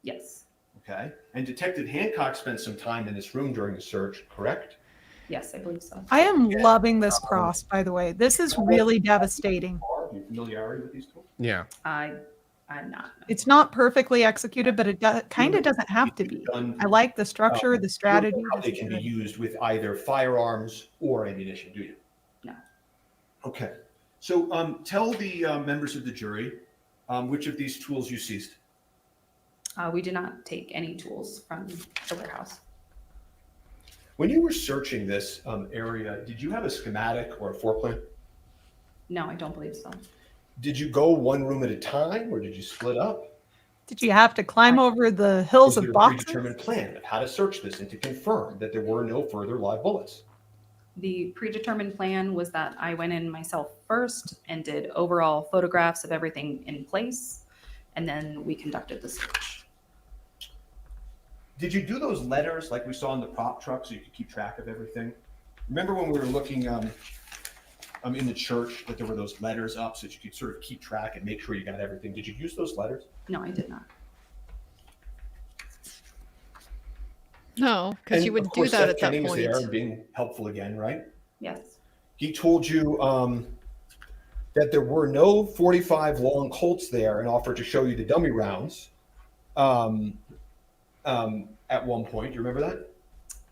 Yes. Okay. And Detective Hancock spent some time in this room during the search, correct? Yes, I believe so. I am loving this cross, by the way. This is really devastating. Are you familiarity with these tools? Yeah. I'm not. It's not perfectly executed, but it kind of doesn't have to be. I like the structure, the strategy. How they can be used with either firearms or ammunition, do you? No. Okay. So tell the members of the jury which of these tools you seized. We did not take any tools from the warehouse. When you were searching this area, did you have a schematic or a floor plan? No, I don't believe so. Did you go one room at a time, or did you split up? Did you have to climb over the hills Was of there a boxes? predetermined plan of how to search this and to confirm that there were no further live bullets? The predetermined plan was that I went in myself first and did overall photographs of everything in place, and then we conducted the search. Did you do those letters like we saw in the prop truck so you could keep track of everything? Remember when we were looking in the church that there were those letters up so that you could sort of keep track and make sure you got everything? Did you use those letters? No, I did not. No, because you And, wouldn't of do course, that Seth at that Kenny was point. there and being helpful again, right? Yes. He told you that there were no 45 long Colts there and offered to show you the dummy rounds at one point. Do you remember that?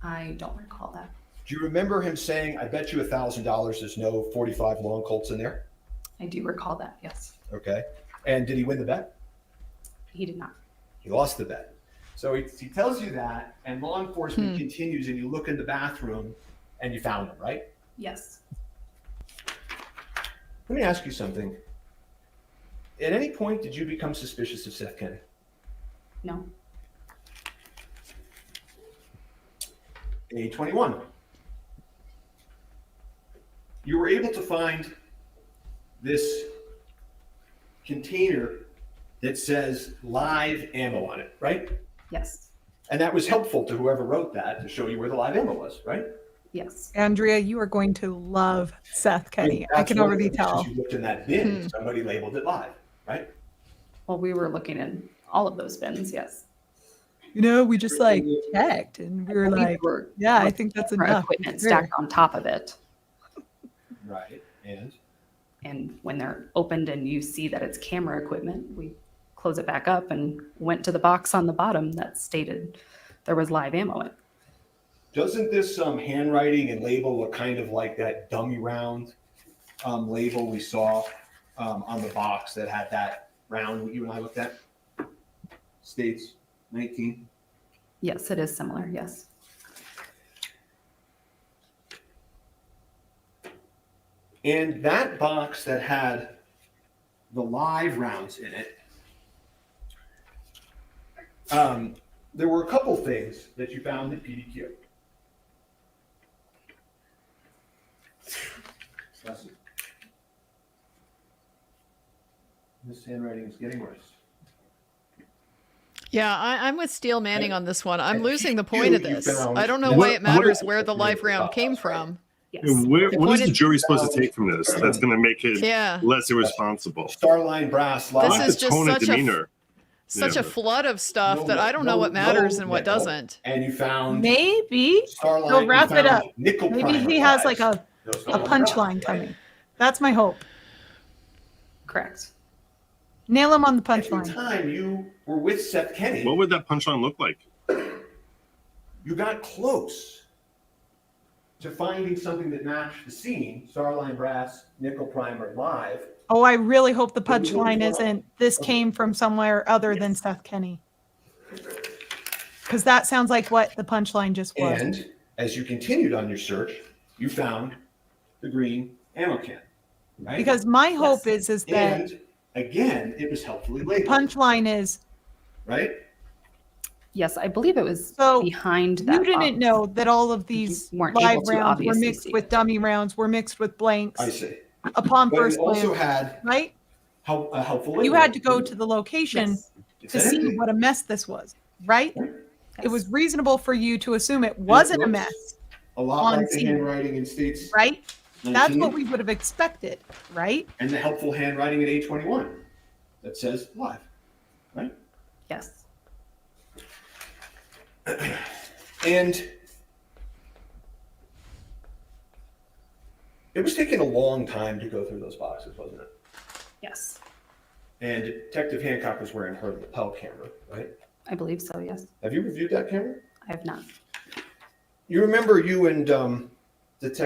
I don't recall that. Do you remember him saying, I bet you $1,000 there's no 45 long Colts in there? I do recall that, yes. Okay. And did he win the bet? He did not. He lost the bet. So he tells you that, and law enforcement continues, and you look in the bathroom and you found him, right? Yes. Let me ask you something. At any point, did you become suspicious of Seth Kenny? No. A21. You were able to find this container that says live ammo on it, right? Yes. And that was helpful to whoever wrote that to show you where the live ammo was, right? Yes. Andrea, you are going to love Seth Kenny. I That's can one of already the reasons tell. You looked in that bin, somebody labeled it live, right? Well, we were looking in all of those bins, yes. You know, we just like checked and we were like, yeah, I think that's Camera enough. equipment It's there. stacked on top of it. Right. And when they're opened and you see that it's camera equipment, we close it back up and went to the box on the bottom that stated there was live ammo in it. Doesn't this handwriting and label look kind of like that dummy round label we saw on the box that had that round you and I looked at? States 19. Yes, it is similar, yes. And that box that had the live rounds in it, there were a couple things that you found in PDQ. This handwriting is getting worse. Yeah, I'm with Steele Manning on this one. I'm And losing the you point of this. found I don't know that- why it matters What- where the live round came from. Yes. What point is the is- jury supposed to take from this? That's going to make it Yeah. less irresponsible. Starline brass live. This Not is the just tone and such a demeanor. such Yeah, a but- flood of stuff that I don't know what matters and what nickel. doesn't. And you found Maybe Starline. he'll wrap you it found up. Nickel Maybe primer he has lives. like a Starline punchline brass, right? coming. That's my hope. Correct. Nail him on the Every punchline. time you were with Seth Kenny, What would that punchline look like? you got close to finding something that matched the scene, Starline brass, nickel primer live. Oh, I really hope the punchline isn't this came from somewhere other than Seth Kenny. Because that sounds like what the punchline just was. And as you continued on your search, you found the green ammo can. Right? Because my hope is that and again, it was helpfully the labeled. punchline is Right? Yes, I believe it was So, behind that you didn't box. know that all of these You weren't live able to rounds were obviously mixed see with it. dummy rounds, were mixed with blanks I see. upon But first it also glance, had right? a helpful You label. had to go to the location Yes. It to said see empty. what a mess this was, right? It Yes. was reasonable for you to assume it wasn't a looks mess, a lot on like the scene. handwriting in states right? That's 19 what we would have expected, right? and the helpful handwriting at A21 that says live. Right? Yes. And it was taking a long time to go through those boxes, wasn't it? Yes. And Detective Hancock was wearing her lapel camera, right? I believe so, yes. Have you reviewed that camera? I have not. You remember you and you said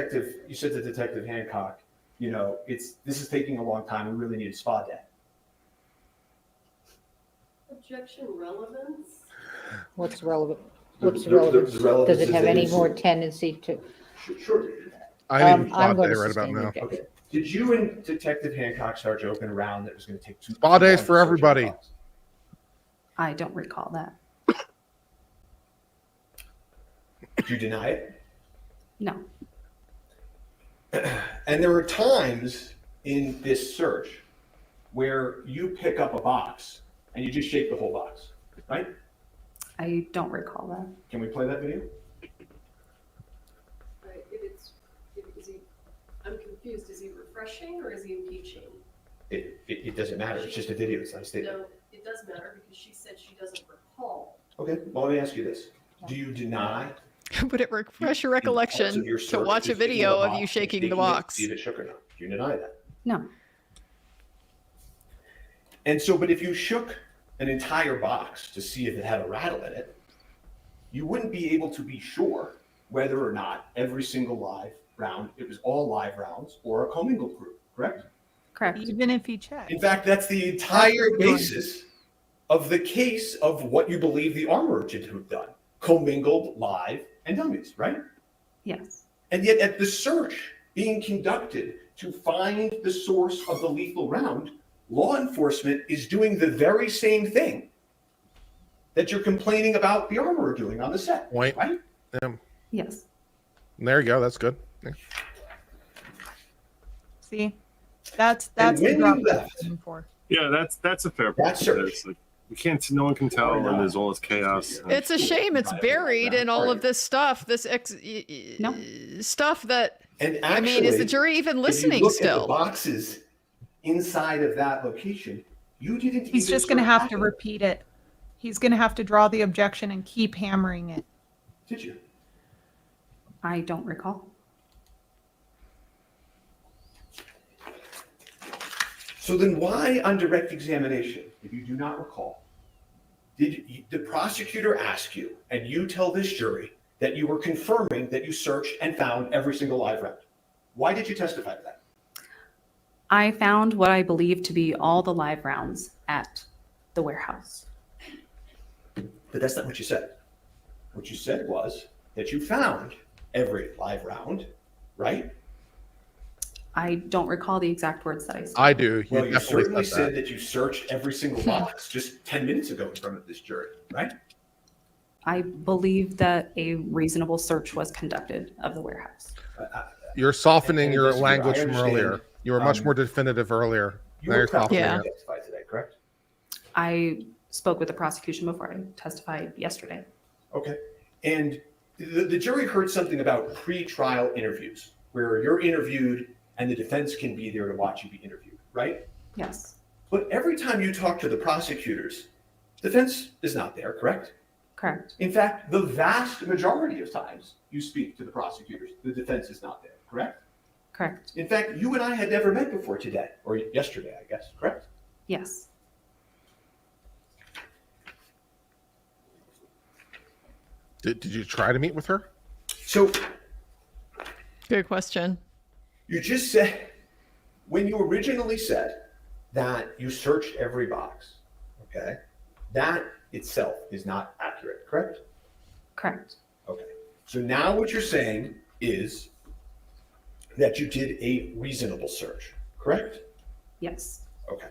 to Detective Hancock, this is taking a long time. We really need a spa day. Objection relevance? What's relevant? The- What's the- relevant? the relevance Does it is have that any it's- more tendency to? Sure. I need a I'm spa going day to right about sustain the now. objection. Okay. Did you and Detective Hancock start joking around that it was going to take too Spa too days long for to search everybody. the box? I don't recall that. Did you deny it? No. And there are times in this search where you pick up a box and you just shake the whole box, right? I don't recall that. Can we play that video? Right, I'm confused. Is he refreshing or is he impeaching? It doesn't matter. It's just a video. It's not a statement. No, it does matter because she said she doesn't recall. Okay, well, let me ask you this. Do you deny? Would it refresh your in parts recollection of your to search watch a is picking video the of you box, shaking the taking it, box? See if it shook or not. Do you deny that? No. And so, but if you shook an entire box to see if it had a rattle in it, you wouldn't be able to be sure whether or not every single live round, it was all live rounds or a commingled group, correct? Correct. Even if he checked. In fact, that's the entire basis of the case of what you believe the armorer should have done. Commingled, live, and dummies, right? Yes. And yet at the search being conducted to find the source of the lethal round, law enforcement is doing the very same thing that you're complaining about the armorer doing on the set, Point. right? Yes. There you go. That's good. Yeah. See, that's And the when drop you we're left, looking for. Yeah, that's a fair point. That's search. There's, like, you can't. No one can tell, and there's all this chaos. It's a shame it's buried in all of this stuff, this No. stuff that, and I actually, mean, is the jury even if you listening look at the still? boxes inside of that location, you didn't. He's even just going to search have to that. repeat it. He's going to have to draw the objection and keep hammering it. Did you? I don't recall. So then why on direct examination, if you do not recall, did the prosecutor ask you and you tell this jury that you were confirming that you searched and found every single live round? Why did you testify to that? I found what I believe to be all the live rounds at the warehouse. But that's not what you said. What you said was that you found every live round, right? I don't recall the exact words that I said. I do. Well, you definitely certainly said said that you searched every single box just 10 minutes ago in front of this jury, right? I believe that a reasonable search was conducted of the warehouse. You're softening And your investigator, language I from understand, earlier. You were much um, more definitive earlier. You Now were you're softening Yeah. it. testified today, correct? I spoke with the prosecution before I testified yesterday. Okay. And the jury heard something about pre-trial interviews where you're interviewed and the defense can be there to watch you be interviewed, right? Yes. But every time you talk to the prosecutors, defense is not there, correct? Correct. In fact, the vast majority of times you speak to the prosecutors, the defense is not there, correct? Correct. In fact, you and I had never met before today, or yesterday, I guess, correct? Yes. Did you try to meet with her? So Good question. you just said, when you originally said that you searched every box, okay, that itself is not accurate, correct? Correct. Okay. So now what you're saying is that you did a reasonable search, correct? Yes. Okay.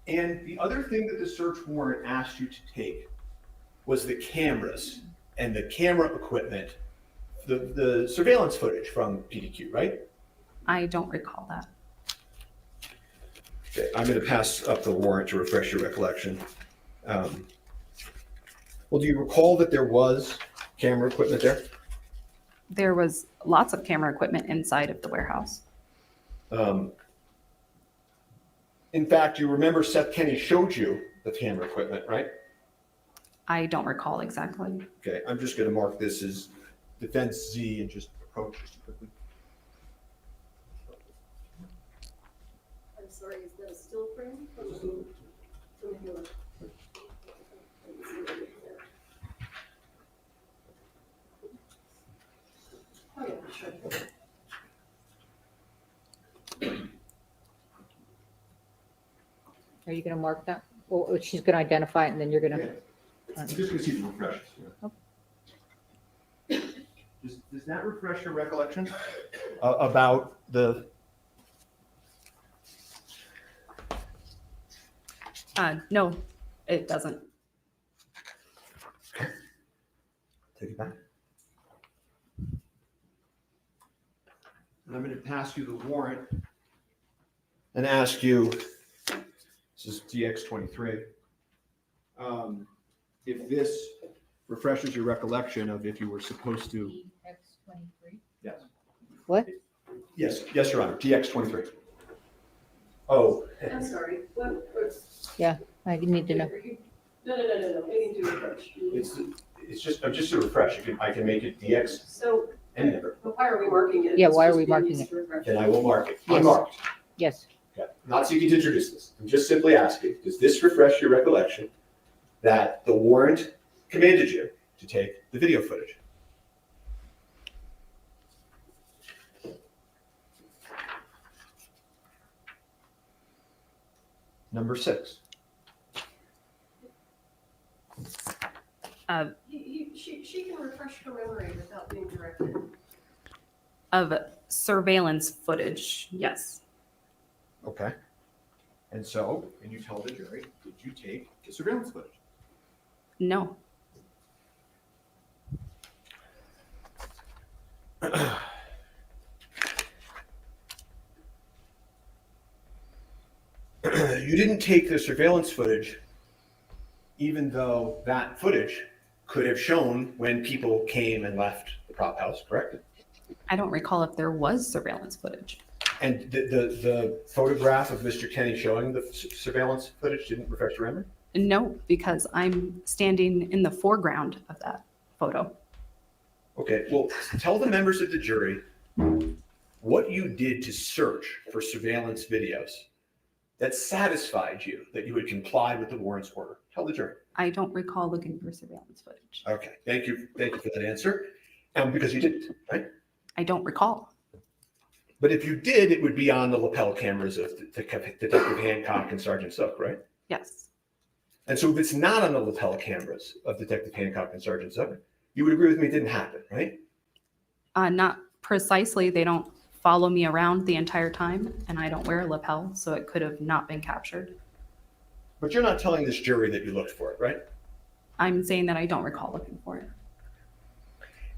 And the other thing that the search warrant asked you to take was the cameras and the camera equipment, the surveillance footage from PDQ, right? I don't recall that. Okay, I'm going to pass up the warrant to refresh your recollection. Well, do you recall that there was camera equipment there? There was lots of camera equipment inside of the warehouse. In fact, you remember Seth Kenny showed you the camera equipment, right? I don't recall exactly. Okay, I'm just going to mark this as defense Z and just approach this quickly. I'm sorry, is that a still frame? From your- Oh, yeah, sure. Are you going to mark that? Or she's going to identify it and then you're going to, I'm just going to see if it refreshes. Does that refresh your recollection about the? No, it doesn't. Take it back. And I'm going to pass you the warrant and ask you, this is DX23, if this refreshes your recollection of if you were supposed to. Yes. what? Yes, Your Honor, DX23. Oh. I'm sorry, what? I need to know. No, I need to approach. It's it's just, just to refresh, I can make it DX So, any number, but why are we marking it? Yeah, It's why are just we being marking used it? to refresh. then I will mark it, Yes. unmarked. Yes, Okay. I'm not seeking to introduce this. I'm just simply asking, does this refresh your recollection that the warrant commanded you to take the video footage? Number 6. She can refresh her memory without being directed. Of surveillance footage, yes. Okay. And so, and you tell the jury, did you take the surveillance footage? No. You didn't take the surveillance footage, even though that footage could have shown when people came and left the prop house, correct? I don't recall if there was surveillance footage. And the photograph of Mr. Kenny showing the surveillance footage didn't refresh your memory? No, because I'm standing in the foreground of that photo. Okay, well, tell the members of the jury what you did to search for surveillance videos that satisfied you that you had complied with the warrant's order. Tell the jury. I don't recall looking for surveillance footage. Okay, thank you for that answer. Because you didn't, right? I don't recall. But if you did, it would be on the lapel cameras of Detective Hancock and Sergeant Zook, right? Yes. And so if it's not on the lapel cameras of Detective Hancock and Sergeant Zook, you would agree with me it didn't happen, right? Not precisely. They don't follow me around the entire time, and I don't wear a lapel, so it could have not been captured. But you're not telling this jury that you looked for it, right? I'm saying that I don't recall looking for it.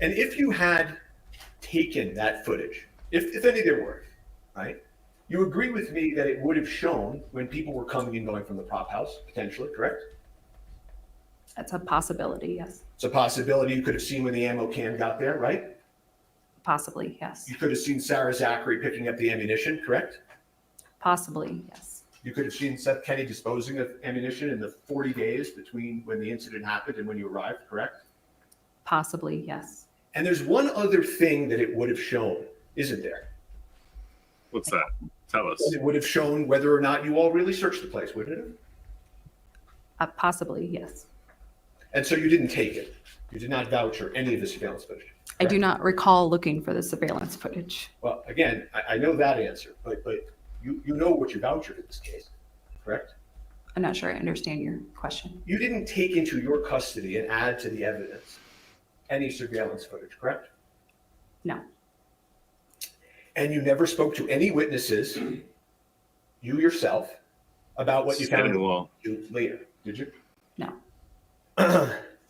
And if you had taken that footage, if any there were, right, you agree with me that it would have shown when people were coming and going from the prop house, potentially, correct? That's a possibility, yes. It's a possibility you could have seen when the ammo can got there, right? Possibly, yes. You could have seen Sarah Zachary picking up the ammunition, correct? Possibly, yes. You could have seen Seth Kenny disposing of ammunition in the 40 days between when the incident happened and when you arrived, correct? Possibly, yes. And there's one other thing that it would have shown, isn't there? What's that? Tell us. It would have shown whether or not you all really searched the place, wouldn't it? Possibly, yes. And so you didn't take it. You did not voucher any of the surveillance footage. I do correct? not recall looking for the surveillance footage. Well, again, I know that answer, but you know what you vouchered in this case, correct? I'm not sure I understand your question. You didn't take into your custody and add to the evidence any surveillance footage, correct? No. And you never spoke to any witnesses, you yourself, about what you Standing found wall. later, did you? No.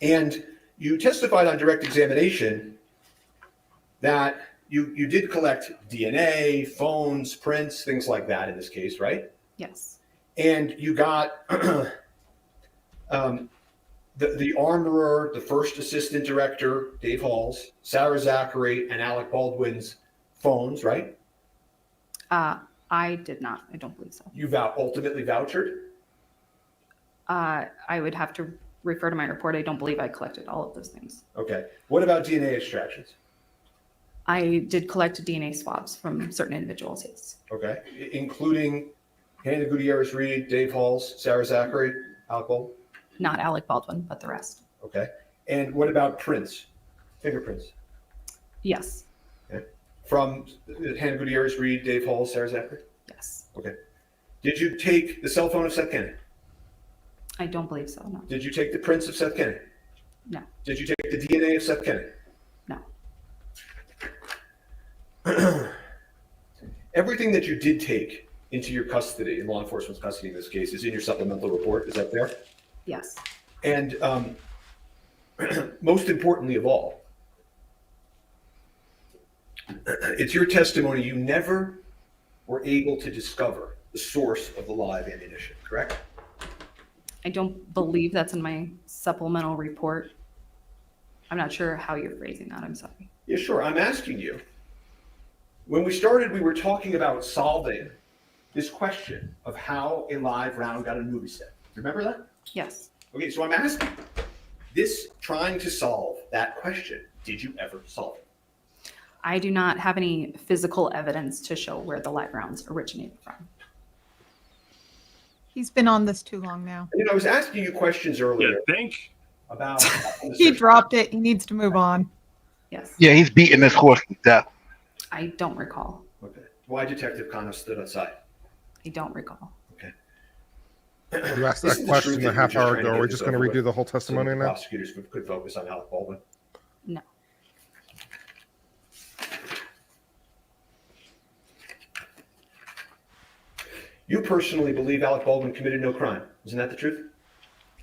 And you testified on direct examination that you did collect DNA, phones, prints, things like that in this case, right? Yes. And you got the armorer, the first assistant director, Dave Hall's, Sarah Zachary, and Alec Baldwin's phones, right? I did not. I don't believe so. You ultimately vouchered? I would have to refer to my report. I don't believe I collected all of those things. Okay. What about DNA extractions? I did collect DNA swabs from certain individuals, yes. Okay. Including Hannah Gutierrez-Reed, Dave Halls, Sarah Zachary, Alec Baldwin? Not Alec Baldwin, but the rest. Okay. And what about prints, fingerprints? Yes. Okay. From Hannah Gutierrez-Reed, Dave Halls, Sarah Zachary? Yes. Okay. Did you take the cell phone of Seth Kenny? I don't believe so, no. Did you take the prints of Seth Kenny? No. Did you take the DNA of Seth Kenny? No. Everything that you did take into your custody, in law enforcement's custody in this case, is in your supplemental report. Is that fair? Yes. And most importantly of all, it's your testimony you never were able to discover the source of the live ammunition, correct? I don't believe that's in my supplemental report. I'm not sure how you're phrasing that. I'm sorry. Yeah, sure. I'm asking you. When we started, we were talking about solving this question of how a live round got in a movie set. Remember that? Yes. Okay, so I'm asking, this trying to solve that question, did you ever solve it? I do not have any physical evidence to show where the live rounds originated from. He's been on this too long now. You know, I was asking you questions Yeah, earlier think. about. He dropped it. He needs to move on. Yes. Yeah, he's beating this horse to death. I don't recall. Okay. Why Detective Cano stood outside? I don't recall. Okay. You asked This that is the question truth a that we're half just hour trying to ago. get We're this just going to over redo with the whole so testimony the now. prosecutors could focus on Alec Baldwin. No. You personally believe Alec Baldwin committed no crime. Isn't that the truth?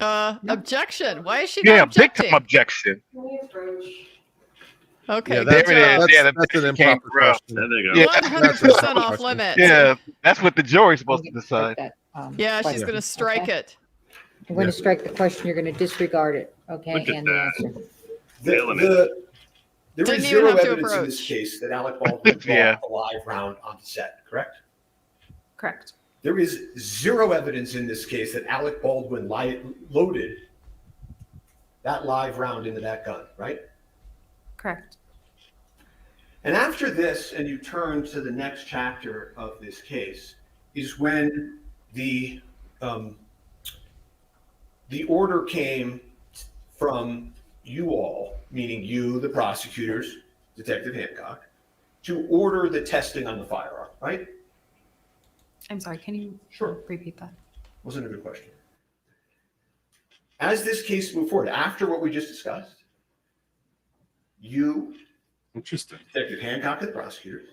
Objection. Why is she Yeah, not big time objecting? objection. Can we approach? Okay, Yeah, good there it job. is. Yeah, that's an the came improper through. question. There they go. Yeah. 100% off Question. limits. Yeah, that's what the jury's supposed to I'm gonna strike decide. that, Yeah, she's question, going to strike okay? it. I'm going to strike the question, you're going to disregard it, okay, Look at and the that. answer. Nailing There Didn't is even zero have to evidence in this approach. case that Alec Baldwin brought Yeah. a live round onto set, correct? Correct. There is zero evidence in this case that Alec Baldwin loaded that live round into that gun, right? Correct. And after this, and you turn to the next chapter of this case, is when the order came from you all, meaning you, the prosecutors, Detective Hancock, to order the testing on the firearm, right? I'm sorry, can you Sure. repeat that? Wasn't a good question. As this case moved forward, after what we just discussed, you, Interesting. Detective Hancock and the prosecutors,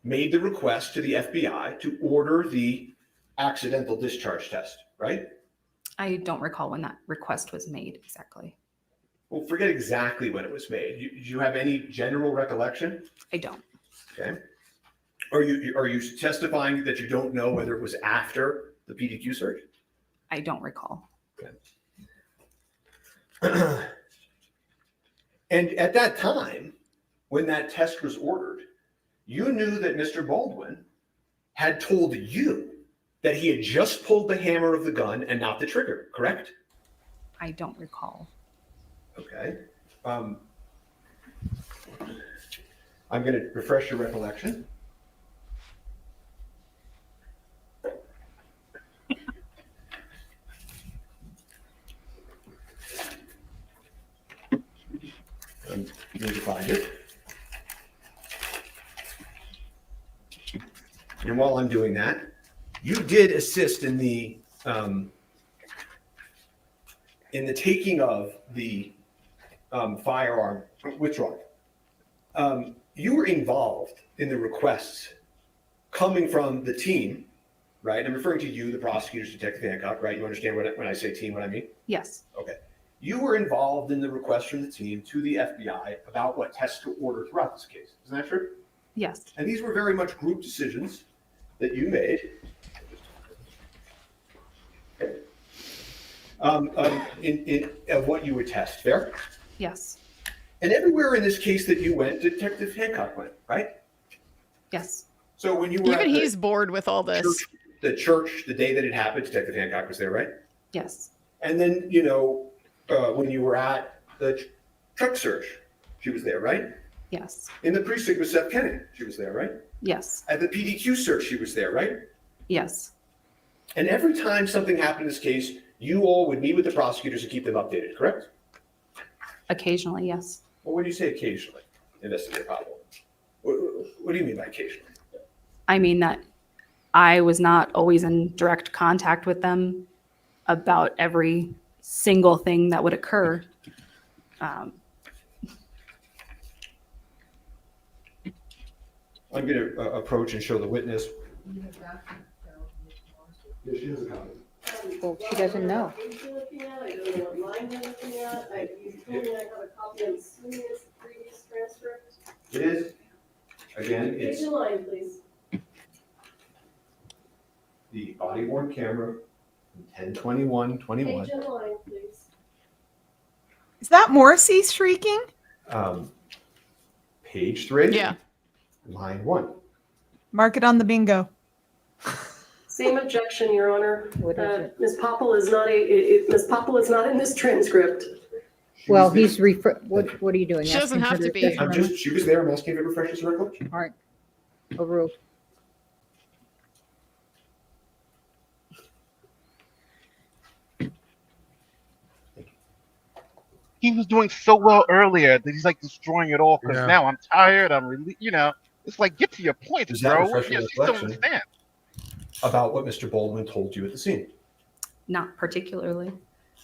made the request to the FBI to order the accidental discharge test, right? I don't recall when that request was made exactly. Well, forget exactly when it was made. Do you have any general recollection? I don't. Okay. Are you testifying that you don't know whether it was after the PDQ search? I don't recall. And at that time, when that test was ordered, you knew that Mr. Baldwin had told you that he had just pulled the hammer of the gun and not the trigger, correct? I don't recall. Okay. I'm going to refresh your recollection. I'm going to find it. And while I'm doing that, you did assist in the taking of the firearm withdrawal. You were involved in the requests coming from the team, right? I'm referring to you, the prosecutors, Detective Hancock, right? You understand when I say team, what I mean? Yes. Okay. You were involved in the request from the team to the FBI about what tests to order throughout this case. Isn't that true? Yes. And these were very much group decisions that you made. Of what you would test, fair? Yes. And everywhere in this case that you went, Detective Hancock went, right? Yes. So when you were Even at he's bored with all this. the church, the day that it happened, Detective Hancock was there, right? Yes. And then, when you were at the truck search, she was there, right? Yes. In the precinct with Seth Kenny, she was there, right? Yes. At the PDQ search, she was there, right? Yes. And every time something happened in this case, you all would meet with the prosecutors and keep them updated, correct? Occasionally, yes. Well, when you say occasionally, investigate problem, what do you mean by occasionally? I mean that I was not always in direct contact with them about every single thing that would occur. I'm going to approach and show the witness. Yeah, she has a copy. Well, she doesn't know. What page you're looking at, I don't know what line you're looking at. You told me I have a copy. I'm assuming it's the previous transcript. It is. Again, Page it's and line, please. the body worn camera, 10/21/21. Page and line, please. Is that Morrissey shrieking? Page 3. Yeah. Line 1. Mark it on the bingo. Same objection, Your Honor. What is it? Ms. Popple is not Ms. Popple is not in this transcript. Well, he's what are you doing? She doesn't Asking have for to the be. Fifth Amendment? She was there. I'm asking if it refreshes her recollection. All right. Overruled. He was doing so well earlier that he's like destroying it all because Yeah. now I'm tired. It's like, get to your point, Does that bro. refresh your Yes, you don't recollection? understand. About what Mr. Baldwin told you at the scene. Not particularly.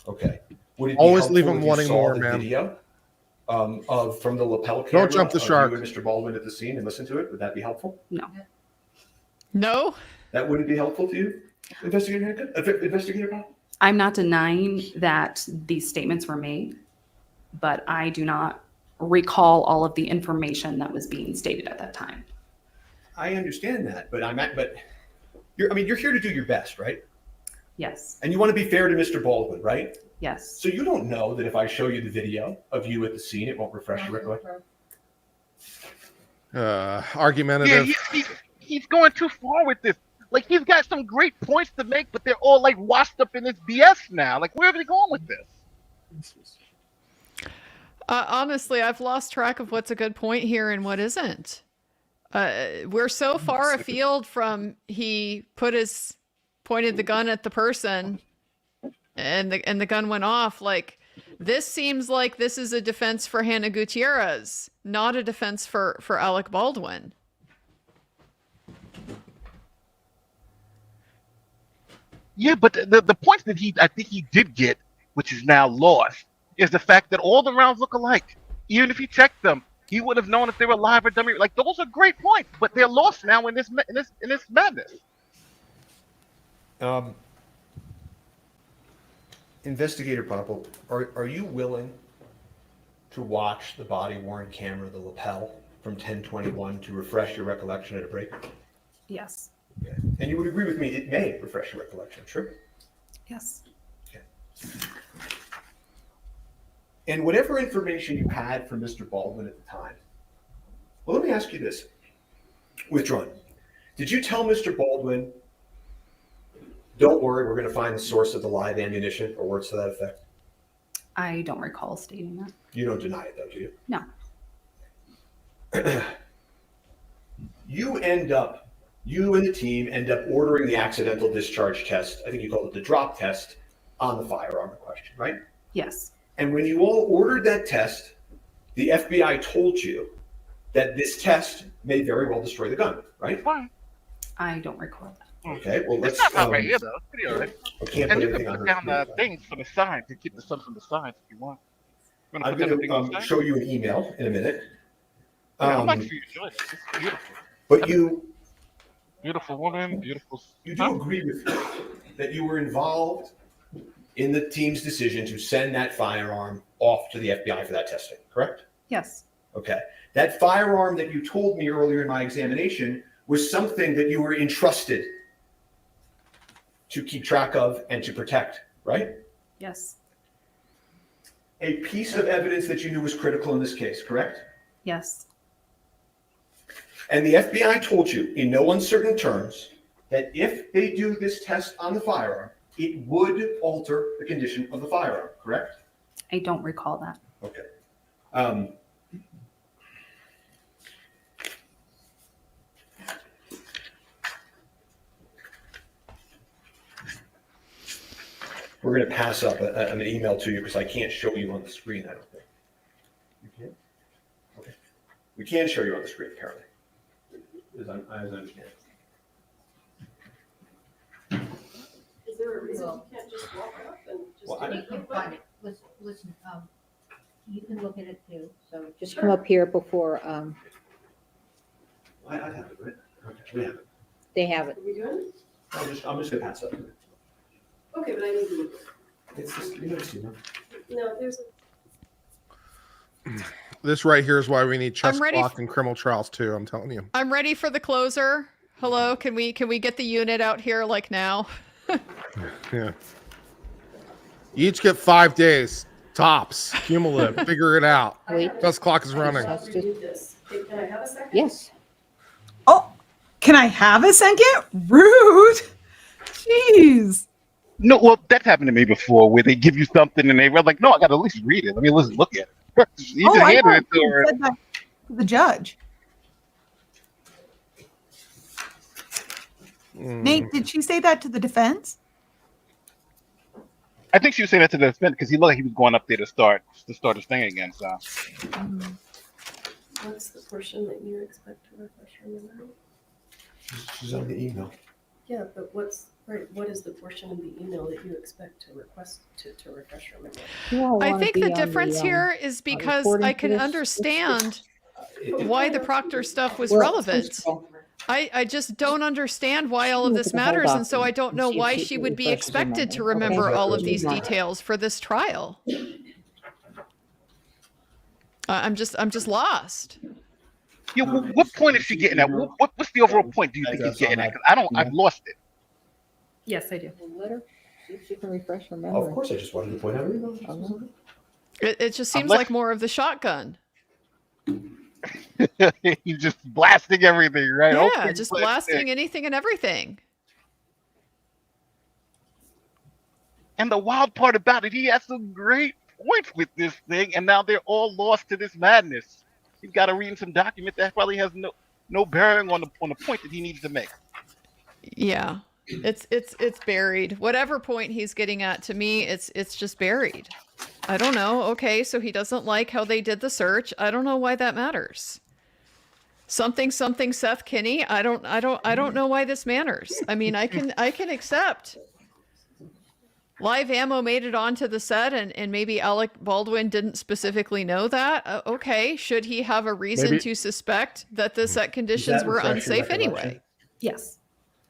Okay. Would it be Always helpful leave 'em if you wanting saw more, the man. Video from the lapel camera jump the of shark. you and Mr. Baldwin at the scene and listen to it? Would that be helpful? No. No? That wouldn't be helpful to you, Investigator Hancock? Investigator Bob? I'm not denying that these statements were made, but I do not recall all of the information that was being stated at that time. I understand that, but you're here to do your best, right? Yes. And you want to be fair to Mr. Baldwin, right? Yes. So you don't know that if I show you the video of you at the scene, it won't refresh your recollection? Argumentative. Yeah, he's going too far with this. Like, he's got some great points to make, but they're all like washed up in this BS now. Like, where are they going with this? Honestly, I've lost track of what's a good point here and what isn't. We're so far afield from he pointed the gun at the person and the gun went off. Like, this seems like this is a defense for Hannah Gutierrez, not a defense for Alec Baldwin. Yeah, but the point that I think he did get, which is now lost, is the fact that all the rounds look alike. Even if he checked them, he would have known if they were live or dummy. Like, those are great points, but they're lost now in this madness. Investigator Popple, are you willing to watch the body worn camera, the lapel, from 1021 to refresh your recollection at a break? Yes. Okay. And you would agree with me, it may refresh your recollection, sure? Yes. Okay. And whatever information you had from Mr. Baldwin at the time, well, let me ask you this. Withdrawn. Did you tell Mr. Baldwin, don't worry, we're going to find the source of the live ammunition, or words to that effect? I don't recall stating that. You don't deny it, though, do you? No. You and the team end up ordering the accidental discharge test, I think you called it the drop test, on the firearm in question, right? Yes. And when you all ordered that test, the FBI told you that this test may very well destroy the gun, right? Fine. I don't recall that. Okay, well, let's. It's not right here, though. It's pretty all right. I can't And put you can anything on put her down screen. the things for the signs to keep the sun from the signs if you want. You wanna I'm put down the going thing on the to sign? show you an email in a minute. Yeah, I'm like for you to join. It's beautiful. But you Beautiful woman, beautiful. do agree with me that you were involved in the team's decision to send that firearm off to the FBI for that testing, correct? Yes. Okay. That firearm that you told me earlier in my examination was something that you were entrusted to keep track of and to protect, right? Yes. A piece of evidence that you knew was critical in this case, correct? Yes. And the FBI told you in no uncertain terms that if they do this test on the firearm, it would alter the condition of the firearm, correct? I don't recall that. Okay. We're going to pass up an email to you because I can't show you on the screen, I don't think. You can? Okay. We can show you on the screen, apparently. As I understand. Is there a reason you can't just walk up and just? Well, I- You can find it. Listen, you can look at it too. So just come up here before I have it, right? Okay, we have it. they have it. Are we doing it? I'm just going to pass up. Okay, but I need to. It's just, you know, see, No, there's a. This right here is why we need chess I'm ready clock and criminal trials too. I'm telling you. I'm ready for the closer. Hello, can we get the unit out here like now? Yeah. You each get 5 days tops, cumulative. Figure it out. Wait. Chess clock is running. That's just- Redo this. Okay, can I have a second? Yes. Oh, can I have a second? Rude. Jeez. No, well, that's happened to me before, where they give you something and they were like, "No, I got to at least read it. Let me look at it." You just I handed thought it to you her. said that to the judge. Nate, did she say that to the defense? I think she was saying that to the defense because he looked like he was going up there to start his thing again. So What's the portion that you expect to refresh your memory? She's on the email. Yeah, but what is the portion of the email that you expect to request to refresh your memory? I think the difference here is because I can understand why the Proctor stuff was relevant. I just don't understand why all of this matters, and so I don't know why she would be expected to remember all of these details for this trial. I'm just lost. yeah, what point is she getting at? What's the overall point? Do you think he's getting at? 'Cause I've lost it. Yes, I do. Let her, see if she can refresh her Oh, memory. of course, I just wanted to point out. It just seems Unless- like more of the shotgun. He's just blasting everything, right? Yeah, Okay, just but- blasting anything and everything. And the wild part about it, he has some great points with this thing, and now they're all lost to this madness. He's got to read some document that probably has no bearing on the point that he needs to make. Yeah. It's buried. Whatever point he's getting at, to me, it's just buried. I don't know. Okay, so he doesn't like how they did the search. I don't know why that matters. Something Seth Kenny. I don't know why this matters. I mean, I can accept live ammo made it onto the set, and maybe Alec Baldwin didn't specifically know that. Okay, should he have a reason Maybe- to suspect that the set conditions were refresh your unsafe anyway? recollection? Yes.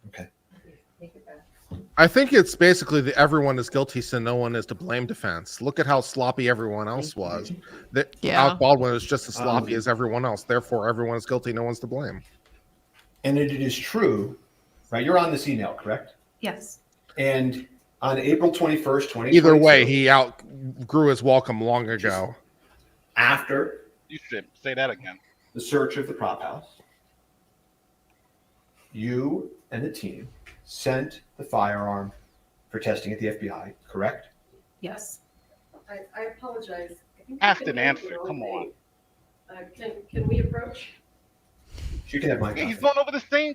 Okay. Take it back. I think it's basically the everyone is guilty, so no one is to blame defense. Look at how sloppy everyone else was. That Yeah. Alec Baldwin is just as sloppy as everyone else. Therefore, everyone is guilty. No one's to blame. And it is true, right? You're on this email, correct? Yes. And on April 21st, 2022. Either way, he outgrew his welcome long ago. After You should say that again. the search of the prop house, you and the team sent the firearm for testing at the FBI, correct? Yes. I apologize. I think Asked you and can hear answered, the wrong come on. thing. Can we approach? You can have my Yeah, he's copy. going over the same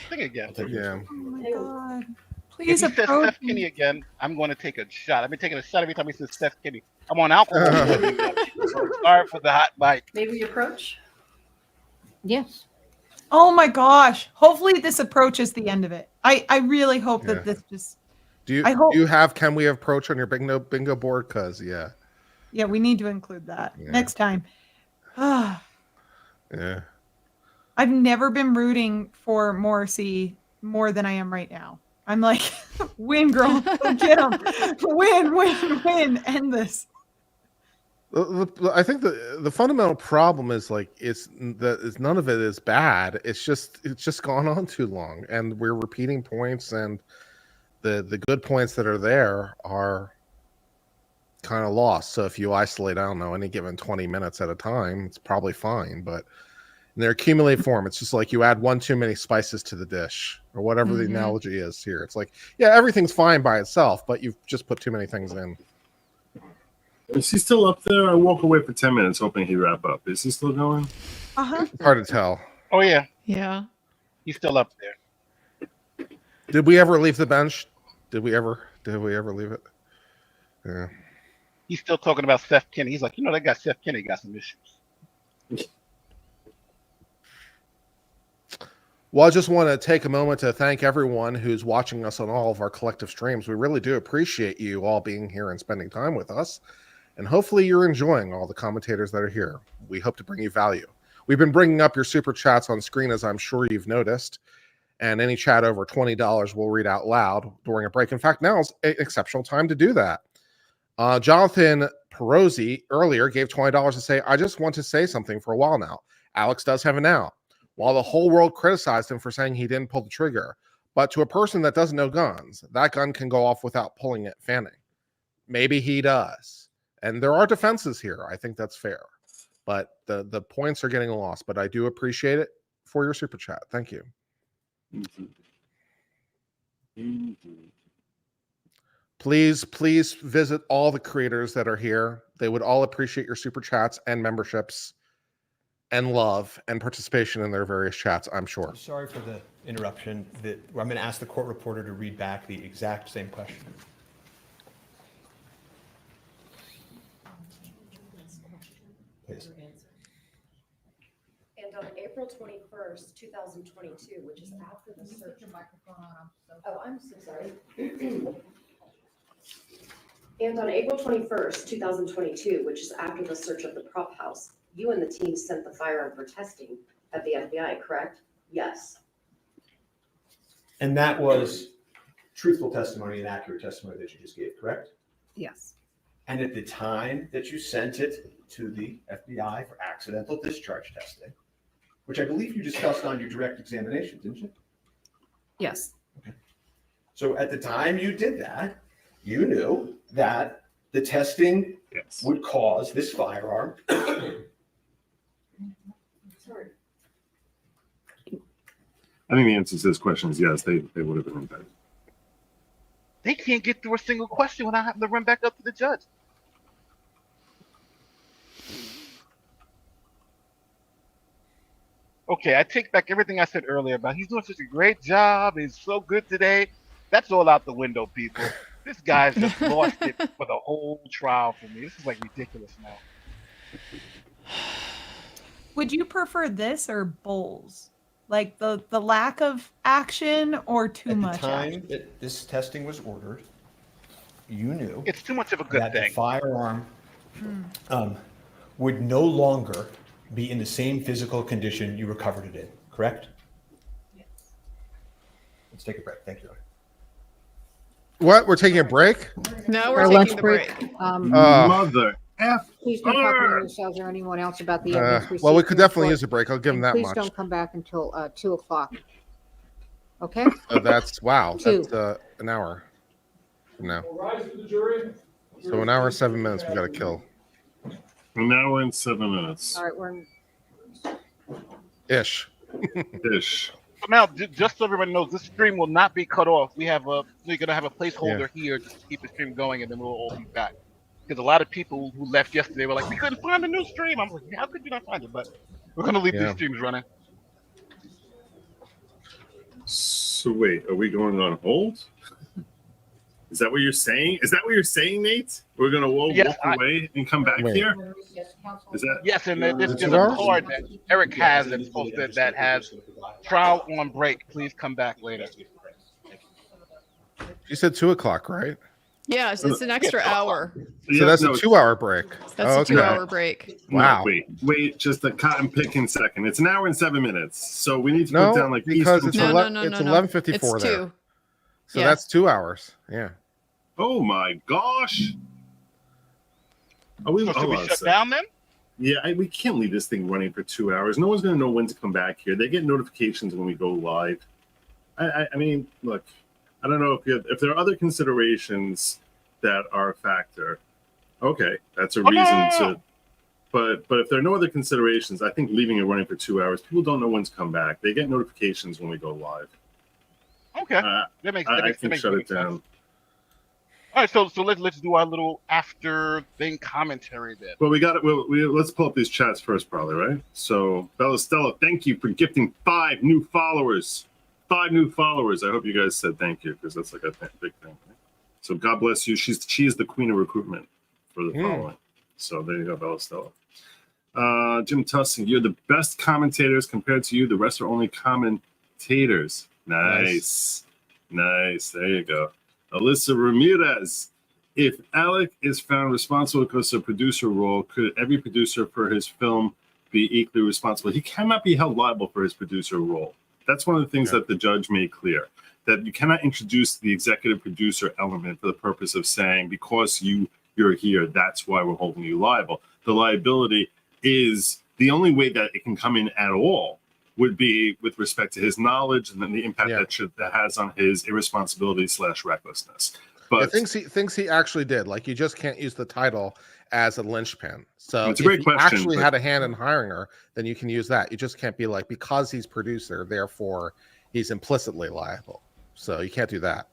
thing again. I'll take yours. Yeah. Oh my Hang on. God. If Please he says approach Seth Kenny me. again, I'm going to take a shot. I've been taking a shot every time he says Seth Kenny. I'm on alcohol. Sorry for the hot mic. May we approach? Yes. Oh my gosh. Hopefully this approaches the end of it. I really hope Yeah. that this just, Do you I hope- can we approach on your bingo board? Cause yeah. we need to include that Yeah. next time. Ah, Yeah. I've never been rooting for Morrissey more than I am right now. I'm like, win, girl, go get him. Win, end this. I think the fundamental problem is like none of it is bad. It's just gone on too long, and we're repeating points, and the good points that are there are kind of lost. So if you isolate, I don't know, any given 20 minutes at a time, it's probably fine. But in their accumulated form, it's just like you add one too many spices to the dish, or whatever the analogy is here. It's like, yeah, everything's fine by itself, but you've just put too many things in. Is he still up there? I walk away for 10 minutes hoping he'd wrap up. Is he still going? Uh-huh. It's hard to tell. Oh, yeah. Yeah. He's still up there. Did we ever leave the bench? Did we ever leave it? Yeah. He's still talking about Seth Kenny. He's like, that guy Seth Kenny got some issues. Well, I just want to take a moment to thank everyone who's watching us on all of our collective streams. We really do appreciate you all being here and spending time with us. And hopefully you're enjoying all the commentators that are here. We hope to bring you value. We've been bringing up your super chats on screen, as I'm sure you've noticed. And any chat over $20 we'll read out loud during a break. In fact, now is an exceptional time to do that. Jonathan Perozzi earlier gave $20 to say, I just want to say something for a while now. Alex does have an out. While the whole world criticized him for saying he didn't pull the trigger, but to a person that doesn't know guns, that gun can go off without pulling it, fanning. Maybe he does. And there are defenses here. I think that's fair. But the points are getting lost. But I do appreciate it for your super chat. Thank you. Please visit all the creators that are here. They would all appreciate your super chats and memberships and love and participation in their various chats, I'm sure. I'm sorry for the interruption. I'm going to ask the court reporter to read back the exact same question. Please. And on April 21st, 2022, which is after the search. Oh, I'm so sorry. And on April 21st, 2022, which is after the search of the prop house, you and the team sent the firearm for testing at the FBI, correct? Yes. And that was truthful testimony and accurate testimony that you just gave, correct? Yes. And at the time that you sent it to the FBI for accidental discharge testing, which I believe you discussed on your direct examination, didn't you? Yes. Okay. So at the time you did that, you knew that the testing would cause this firearm. Sorry. I think the answer to this question is yes, they would have been indicted. They can't get through a single question without having to run back up to the judge. Okay, I take back everything I said earlier about he's doing such a great job. He's so good today. That's all out the window, people. This guy's just lost it for the whole trial for me. This is like ridiculous now. Would you prefer this or bowls? Like the lack of action or too much At the time action? that this testing was ordered, you knew It's too much of a good that thing. the firearm would no longer be in the same physical condition you recovered it in, correct? Yes. Let's take a break. Thank you. What? We're taking a break? No, we're Our taking lunch the break. break. Mother F. Please don't talk among yourselves or anyone else about the evidence. Well, we received could from the definitely court. use a break. I'll give them And that please much. don't come back until 2 o'clock. Okay? So that's wow. Two. That's an hour from now. So an hour and 7 minutes we got to kill. And now we're in 7 minutes. All right, we're in. Ish. Ish. Now, just so everyone knows, this stream will not be cut off. We're gonna have a placeholder here just to keep the stream going, and then we'll all be back. Because a lot of people who left yesterday were like, "We couldn't find a new stream." I'm like, "How could you not find it?" But we're gonna leave these streams running. So wait, are we going on hold? Is that what you're saying? Is that what you're saying, Nate? We're gonna walk away and come back here? Is that? Yes, and there's Is it a ours? card that Eric has that's posted that has trial on break. Please come back later. You said 2 o'clock, right? Yeah, it's an extra hour. So that's a 2-hour break. That's a 2-hour break. Wow. No, wait, just a cotton picking second. It's an hour and 7 minutes. So we need to No, put down like because Eastern it's time. No. it's It's 11:54 there. 2. So Yeah. that's 2 hours. Yeah. Oh my gosh. Are we, So should hold we on a shut sec. down then? Yeah, we can't leave this thing running for 2 hours. No one's going to know when to come back here. They get notifications when we go live. I mean, look, I don't know if there are other considerations that are a factor. Okay, that's a reason to. But if there are no other considerations, I think leaving it running for 2 hours, people don't know when to come back. They get notifications when we go live. Okay, that makes shut it sense. down. All right, so let's do our little after thing commentary then. Well, let's pull up these chats first, probably, right? So, Bella Stella, thank you for gifting 5 new followers. 5 new followers. I hope you guys said thank you because that's like a big thing. Right? So, God bless you. She is the queen of recruitment for the following. So, there you go, Bella Stella. Jim Tussing, you're the best commentators. Compared to you, the rest are only commentators. Nice. There you go. Alyssa Ramirez. If Alec is found responsible because of producer role, could every producer for his film be equally responsible? He cannot be held liable for his producer role. That's one of the things that the judge made clear, that you cannot introduce the executive producer element for the purpose of saying, because you're here, that's why we're holding you liable. The liability is the only way that it can come in at all would be with respect to his knowledge and then the impact that has on his irresponsibility / recklessness. But things he actually did. Like, you just can't use the title as a linchpin. So it's a if great he question, actually but- had a hand in hiring her, then you can use that. You just can't be like, because he's producer, therefore he's implicitly liable. So you can't do that.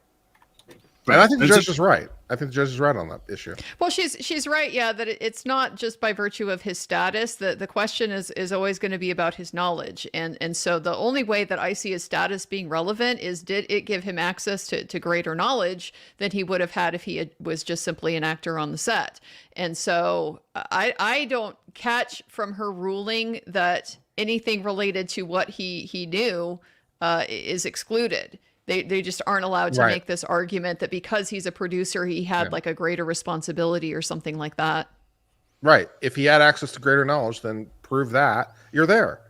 Right. And I think the It's judge a- is right. I think the judge is right on that issue. Well, she's right, yeah, that it's not just by virtue of his status. The question is always going to be about his knowledge. And so the only way that I see his status being relevant is, did it give him access to greater knowledge than he would have had if he was just simply an actor on the set. And so I don't catch from her ruling that anything related to what he knew is excluded. They just aren't allowed to Right. make this argument that because he's a producer, he had like a greater responsibility or something like that. Right. If he had access to greater knowledge, then prove that. You're there.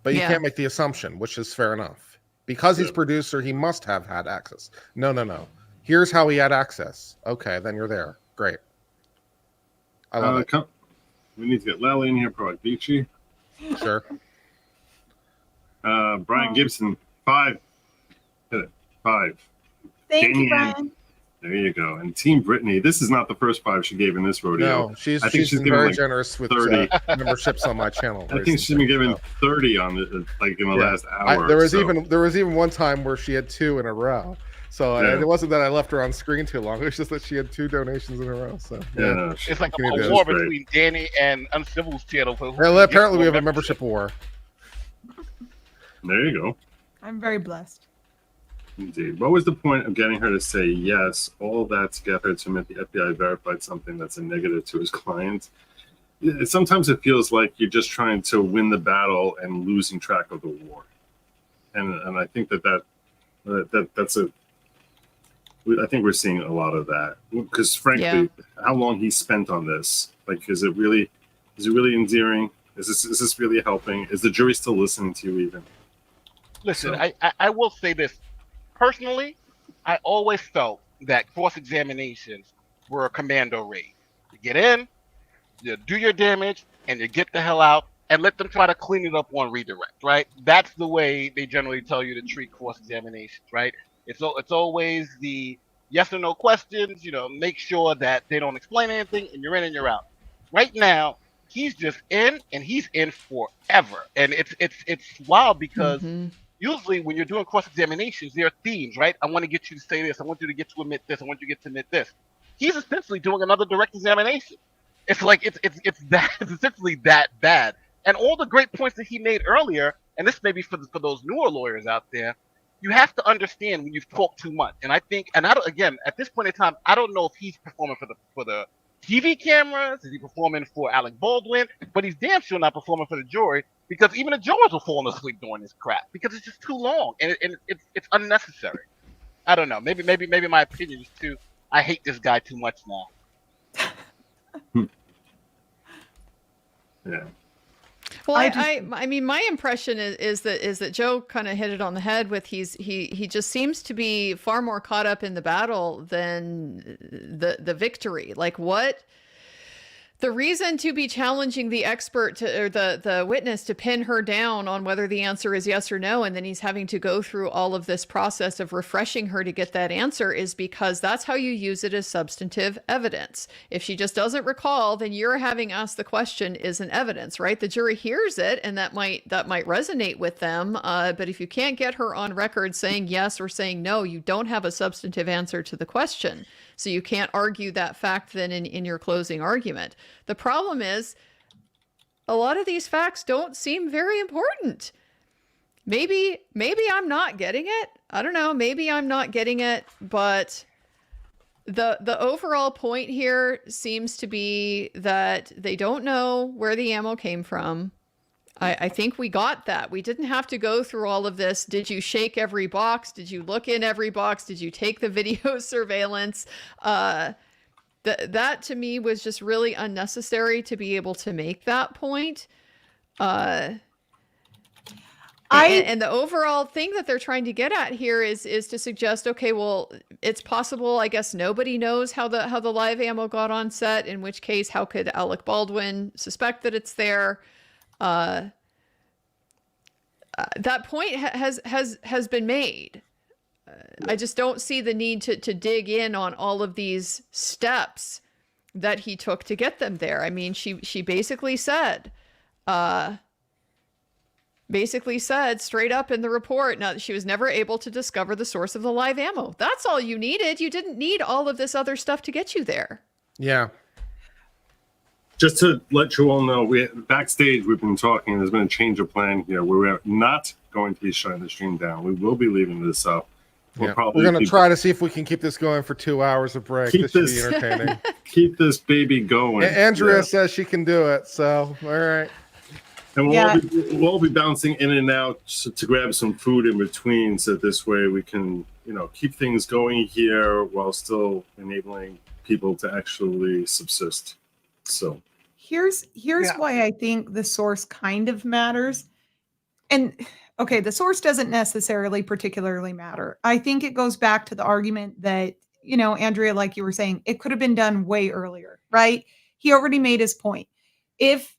But you Yeah. can't make the assumption, which is fair enough. Because he's producer, he must have had access. No. Here's how he had access. Okay, then you're there. Great. I love it. We need to get Lally in here, Proaglici. Sure. Brian Gibson, 5. Hit it. 5. Thank you, Damien. Brian. There you go. And Team Brittany, this is not the first 5 she gave in this rodeo. No, she's I think she's been given very like generous with 30. memberships on my channel. I think she's been given 30 on the like in the Yeah. last hour. There was so. even one time where she had 2 in a row. So Yeah. and it wasn't that I left her on screen too long. It was just that she had 2 donations in a row. So Yeah, no, It's like Can you do a it? war Great. between Danny and Uncivil's channel. For who Well, can get apparently we more have a membership war. There you go. I'm very blessed. Indeed. What was the point of getting her to say yes, all that to get her to admit the FBI verified something that's a negative to his client? Sometimes it feels like you're just trying to win the battle and losing track of the war. And I think that's a. I think we're seeing a lot of that because, frankly, how long he spent on this, like, is it really endearing? Is this really helping? Is the jury still listening to you even? Listen, So- I will say this. Personally, I always felt that cross-examinations were a commando raid. You get in, you do your damage, and you get the hell out, and let them try to clean it up on redirect, right? That's the way they generally tell you to treat cross-examinations, right? It's always the yes or no questions, make sure that they don't explain anything, and you're in and you're out. Right now, he's just in, and he's in forever. And it's wild because usually when you're doing cross-examinations, there are themes, right? I want to get you to say this. I want you to get to admit this. I want you to get to admit this. He's essentially doing another direct examination. It's like it's essentially that bad. And all the great points that he made earlier, and this may be for those newer lawyers out there, you have to understand when you've talked too much. And I think, again, at this point in time, I don't know if he's performing for the TV cameras, is he performing for Alec Baldwin, but he's damn sure not performing for the jury, because even the jurors are falling asleep doing this crap because it's just too long and it's unnecessary. I don't know. Maybe my opinion is too. I hate this guy too much now. Yeah. Well, I I mean, my impression is that Joe kind of hit it on the head with he just seems to be far more caught up in the battle than the victory. Like, what the reason to be challenging the expert or the witness to pin her down on whether the answer is yes or no, and then he's having to go through all of this process of refreshing her to get that answer, is because that's how you use it as substantive evidence. If she just doesn't recall, then you're having asked the question isn't evidence, right? The jury hears it, and that might resonate with them. But if you can't get her on record saying yes or saying no, you don't have a substantive answer to the question. So you can't argue that fact then in your closing argument. The problem is a lot of these facts don't seem very important. Maybe I'm not getting it. I don't know. Maybe I'm not getting it, but the overall point here seems to be that they don't know where the ammo came from. I think we got that. We didn't have to go through all of this. Did you shake every box? Did you look in every box? Did you take the video surveillance? That to me was just really unnecessary to be able to make that point. And the overall thing that they're trying to get at here is to suggest, okay, well, it's possible, I guess nobody knows how the live ammo got on set, in which case, how could Alec Baldwin suspect that it's there? That point has been made. I just don't see the need to dig in on all of these steps that he took to get them there. I mean, she basically said, basically said straight up in the report, now she was never able to discover the source of the live ammo. That's all you needed. You didn't need all of this other stuff to get you there. Yeah. Just to let you all know, backstage we've been talking. There's been a change of plan here. We're not going to be shutting the stream down. We will be leaving this up. We're going to try to see if we can keep this going for 2 hours of break. This should be entertaining. Keep this baby going. Andrea says she can do it. So, all right. And we'll all be bouncing in and out to grab some food in between, so this way we can, keep things going here while still enabling people to actually subsist. So here's why I think the source kind of matters. And okay, the source doesn't necessarily particularly matter. I think it goes back to the argument that, Andrea, like you were saying, it could have been done way earlier, right? He already made his point. If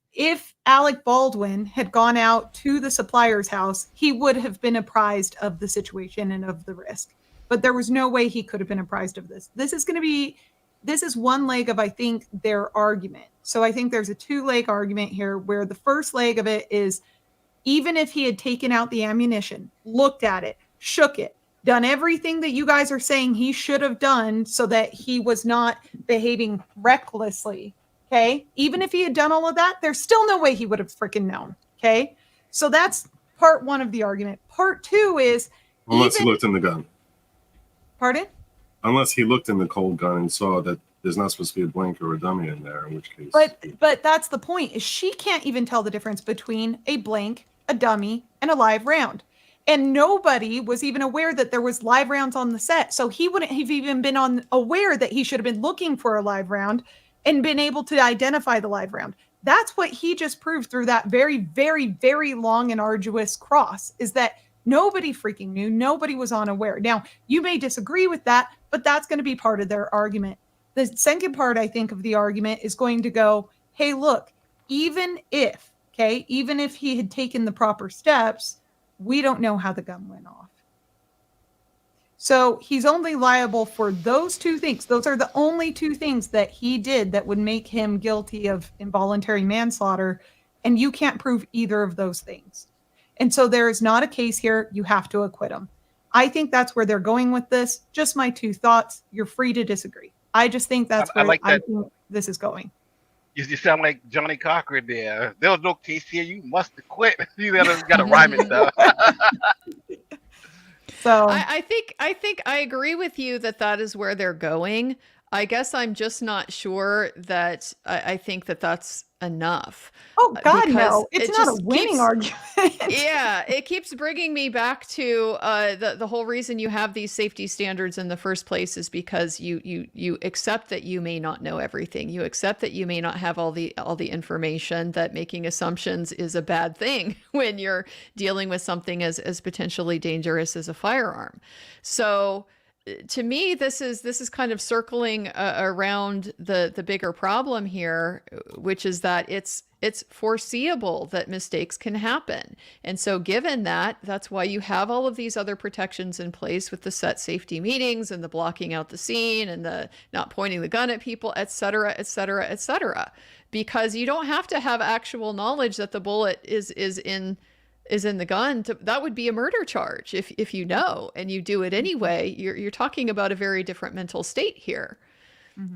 Alec Baldwin had gone out to the supplier's house, he would have been apprised of the situation and of the risk. But there was no way he could have been apprised of this. This is one leg of, I think, their argument. So I think there's a 2-leg argument here where the first leg of it is, even if he had taken out the ammunition, looked at it, shook it, done everything that you guys are saying he should have done so that he was not behaving recklessly, okay? Even if he had done all of that, there's still no way he would have freaking known, okay? So that's part 1 of the argument. Part 2 is... Unless he looked in the gun. Pardon? Unless he looked in the cold gun and saw that there's not supposed to be a blank or a dummy in there, in which case... But that's the point, is she can't even tell the difference between a blank, a dummy, and a live round. And nobody was even aware that there was live rounds on the set. So he wouldn't have even been aware that he should have been looking for a live round and been able to identify the live round. That's what he just proved through that very, very, very long and arduous cross, is that nobody freaking knew. Nobody was unaware. Now, you may disagree with that, but that's going to be part of their argument. The second part, I think, of the argument is going to go, hey, look, even if he had taken the proper steps, we don't know how the gun went off. So he's only liable for those 2 things. Those are the only 2 things that he did that would make him guilty of involuntary manslaughter. And you can't prove either of those things. And so there is not a case here. You have to acquit him. I think that's where they're going with this. Just my 2 thoughts. You're free to disagree. I just think that's where I think this is going. You sound like Johnny Cochran there. There was no case here. You must have quit. You gotta rhyme it though. So I think I agree with you that is where they're going. I guess I'm just not sure that I think that's enough. Oh God, no! It's not a winning argument. Yeah, it keeps bringing me back to the whole reason you have these safety standards in the first place is because you accept that you may not know everything. You accept that you may not have all the information. That making assumptions is a bad thing when you're dealing with something as potentially dangerous as a firearm. So, to me, this is kind of circling around the bigger problem here, which is that it's foreseeable that mistakes can happen. And so given that, that's why you have all of these other protections in place with the set safety meetings and the blocking out the scene and the not pointing the gun at people, et cetera, et cetera, et cetera. Because you don't have to have actual knowledge that the bullet is in the gun. That would be a murder charge if you know and you do it anyway. You're talking about a very different mental state here. Mm-hmm.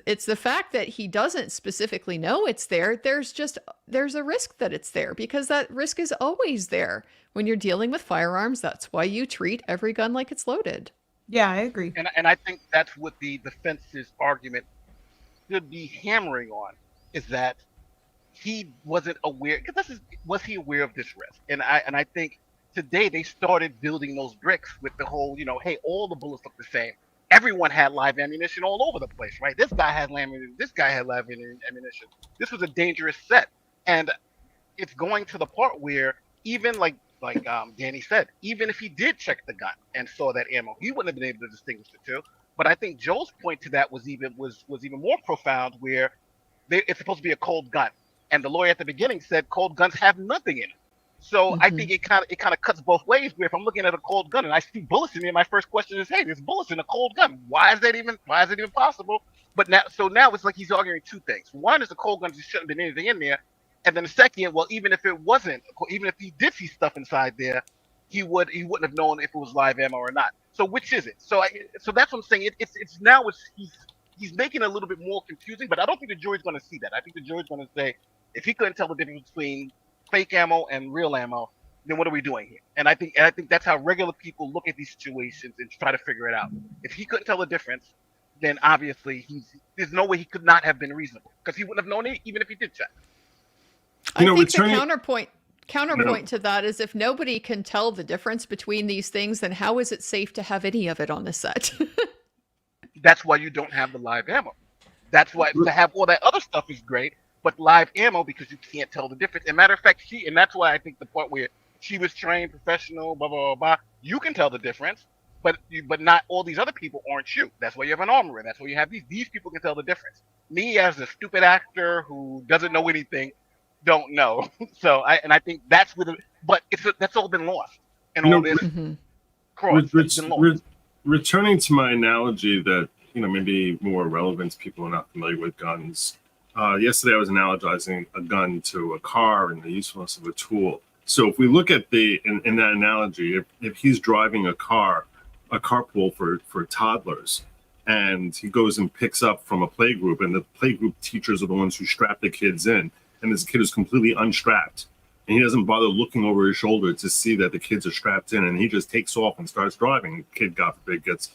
It's the fact that he doesn't specifically know it's there. There's a risk that it's there because that risk is always there when you're dealing with firearms. That's why you treat every gun like it's loaded. Yeah, I agree. And I think that's what the defense's argument should be hammering on, is that he wasn't aware, because was he aware of this risk? And I think today they started building those bricks with the whole, hey, all the bullets look the same. Everyone had live ammunition all over the place, right? This guy had ammunition. This guy had live ammunition. This was a dangerous set, and it's going to the part where even like Danny said, even if he did check the gun and saw that ammo, he wouldn't have been able to distinguish the two. But I think Joe's point to that was even more profound, where it's supposed to be a cold gun. And the lawyer at the beginning said cold guns have nothing in it. So I think it kind of cuts both ways. Where if I'm looking at a cold gun and I see bullets in it, my first question is, hey, there's bullets in a cold gun. Why is it even possible? But now it's like he's arguing 2 things. One is the cold gun just shouldn't have been anything in there, And then the second, well, even if it wasn't, even if he did see stuff inside there, he wouldn't have known if it was live ammo or not. So which is it? So that's what I'm saying. It's now he's making it a little bit more confusing, but I don't think the jury's going to see that. I think the jury's going to say, if he couldn't tell the difference between fake ammo and real ammo, then what are we doing here? And I think that's how regular people look at these situations and try to figure it out. If he couldn't tell the difference, then obviously there's no way he could not have been reasonable, because he wouldn't have known it even if he did check. I think the counterpoint to that is, if nobody can tell the difference between these things, then how is it safe to have any of it on the set? That's why you don't have the live ammo. That's why to have all that other stuff is great, but live ammo, because you can't tell the difference. And matter of fact, and that's why I think the part where she was trained, professional, blah, blah, blah, blah, you can tell the difference, but not all these other people aren't you. That's why you have an armorer. That's why you have these people can tell the difference. Me, as a stupid actor who doesn't know anything, don't know. So I think that's that's all been lost. And all this cross has been lost. Returning to my analogy that, maybe more relevant to people who are not familiar with guns. Yesterday I was analogizing a gun to a car and the usefulness of a tool. So if we look at in that analogy, if he's driving a carpool for toddlers, and he goes and picks up from a playgroup, and the playgroup teachers are the ones who strap the kids in, and this kid is completely unstrapped, and he doesn't bother looking over his shoulder to see that the kids are strapped in, and he just takes off and starts driving. The kid, God forbid, gets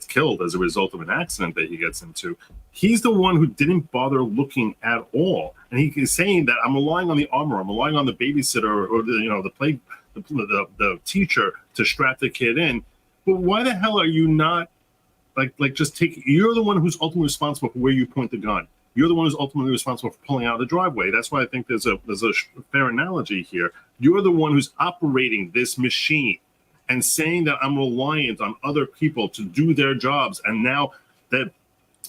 killed as a result of an accident that he gets into. He's the one who didn't bother looking at all, and he is saying that I'm relying on the armor, I'm relying on the babysitter or the teacher to strap the kid in. But why the hell are you not you're the one who's ultimately responsible for where you point the gun. You're the one who's ultimately responsible for pulling out of the driveway. That's why I think there's a fair analogy here. You're the one who's operating this machine and saying that I'm reliant on other people to do their jobs. And now that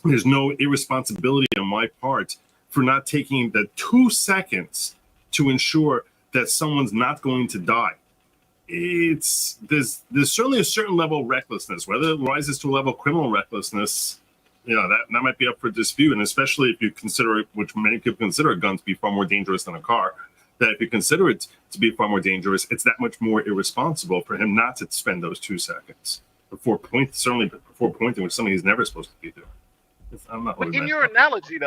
there's no irresponsibility on my part for not taking the 2 seconds to ensure that someone's not going to die. There's certainly a certain level of recklessness. Whether it rises to a level of criminal recklessness, that might be up for dispute. And especially if you consider it, which many people consider a gun to be far more dangerous than a car, that if you consider it to be far more dangerous, it's that much more irresponsible for him not to spend those 2 seconds before pointing, which is something he's never supposed to be doing. But in your analogy,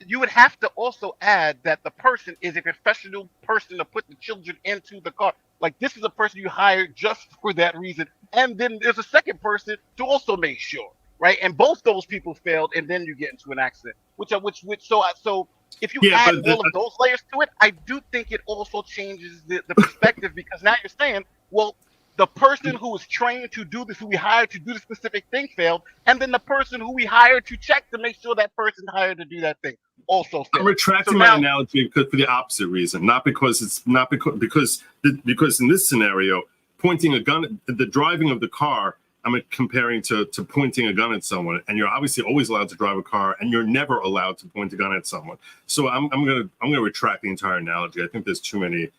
you would have to also add that the person is a professional person to put the children into the car. Like, this is a person you hired just for that reason. And then there's a second person to also make sure, right? And both those people failed, and then you get into an accident. So if you add all of those layers to it, I do think it also changes the perspective, because now you're saying, well, the person who was trained to do this, who we hired to do the specific thing, failed, and then the person who we hired to check to make sure that person hired to do that thing also failed. I'm retracting my analogy for the opposite reason, because in this scenario, pointing a gun, the driving of the car, I'm comparing to pointing a gun at someone, and you're obviously always allowed to drive a car, and you're never allowed to point a gun at someone. So I'm gonna retract the entire analogy. I think there's too many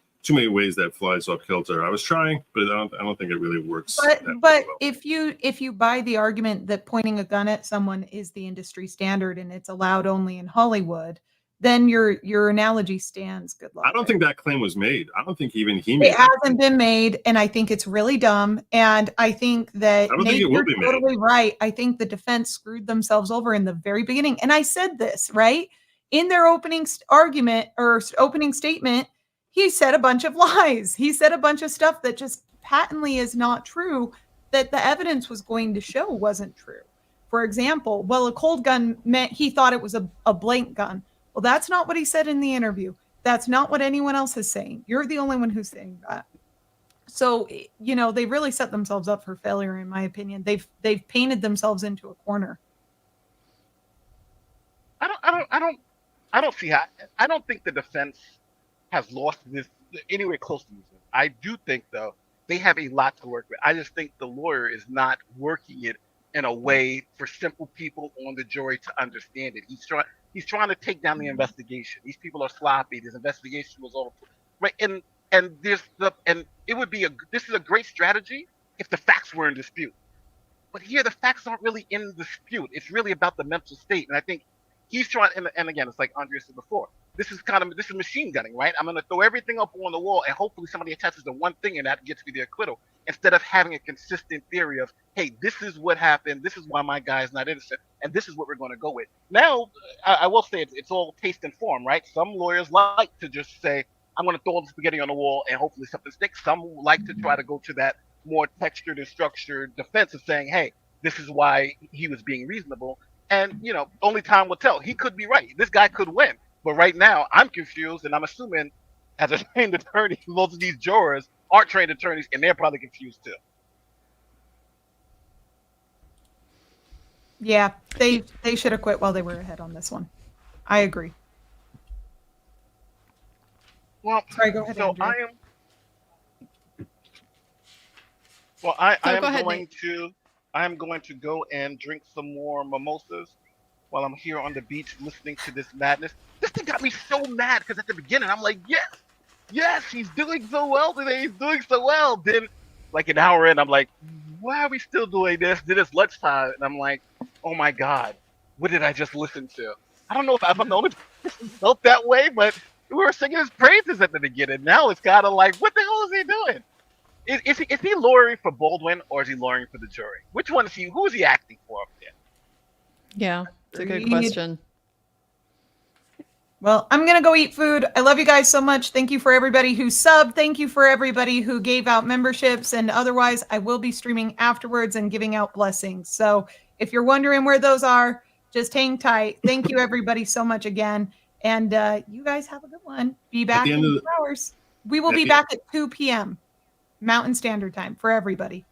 ways that flies off kilter. I was trying, but I don't think it really works. But well. if you buy the argument that pointing a gun at someone is the industry standard and it's allowed only in Hollywood, then your analogy stands. Good luck. I don't think that claim was made. I don't think even he made it. Hasn't been made, and I think it's really dumb. And I think that you're totally right. I think the defense screwed themselves over in the very beginning. And I said this, right? In their opening argument or opening statement, he said a bunch of lies. He said a bunch of stuff that just patently is not true, that the evidence was going to show wasn't true. For example, well, a cold gun meant he thought it was a blank gun. Well, that's not what he said in the interview. That's not what anyone else is saying. You're the only one who's saying that. So, they really set themselves up for failure, in my opinion. They've painted themselves into a corner. I don't see how. I don't think the defense has lost this anywhere close to this. I do think, though, they have a lot to work with. I just think the lawyer is not working it in a way for simple people on the jury to understand it. He's trying to take down the investigation. These people are sloppy. This investigation was all right, and this is a great strategy if the facts were in dispute. But here, the facts aren't really in dispute. It's really about the mental state, and I think he's trying. And again, it's like Andrea said before. this is machine gunning, right? I'm going to throw everything up on the wall and hopefully somebody attaches to one thing and that gets me the acquittal, instead of having a consistent theory of, hey, this is what happened, this is why my guy is not innocent, and this is what we're going to go with. Now, I will say it's all taste and form, right? Some lawyers like to just say, I'm going to throw the spaghetti on the wall and hopefully something sticks. Some like to try to go to that more textured and structured defense of saying, hey, this is why he was being reasonable. And, only time will tell. He could be right. This guy could win. But right now, I'm confused, and I'm assuming, as a trained attorney, most of these jurors aren't trained attorneys, and they're probably confused too. Yeah, they should have quit while they were ahead on this one. I agree. Well, Sorry, go ahead, so Andrew. I am going to go and drink some more mimosas while I'm here on the beach listening to this madness. This thing got me so mad because at the beginning I'm like, yes, he's doing so well today. He's doing so well. Then, like an hour in, I'm like, why are we still doing this? Then it's lunchtime, and I'm like, oh my God, what did I just listen to? I don't know if I'm the only person who felt that way, but we were singing his praises at the beginning. Now it's kind of like, what the hell is he doing? Is he lawyering for Baldwin, or is he lawyering for the jury? Which one is he? Who is he acting for up there? Yeah, it's a good Agreed. question. Well, I'm going to go eat food. I love you guys so much. Thank you for everybody who subbed. Thank you for everybody who gave out memberships. And otherwise, I will be streaming afterwards and giving out blessings. So if you're wondering where those are, just hang tight. Thank you, everybody, so much again. And you guys have a good one. Be back in 2 hours. We will be back at 2 p.m. Mountain Standard Time for everybody.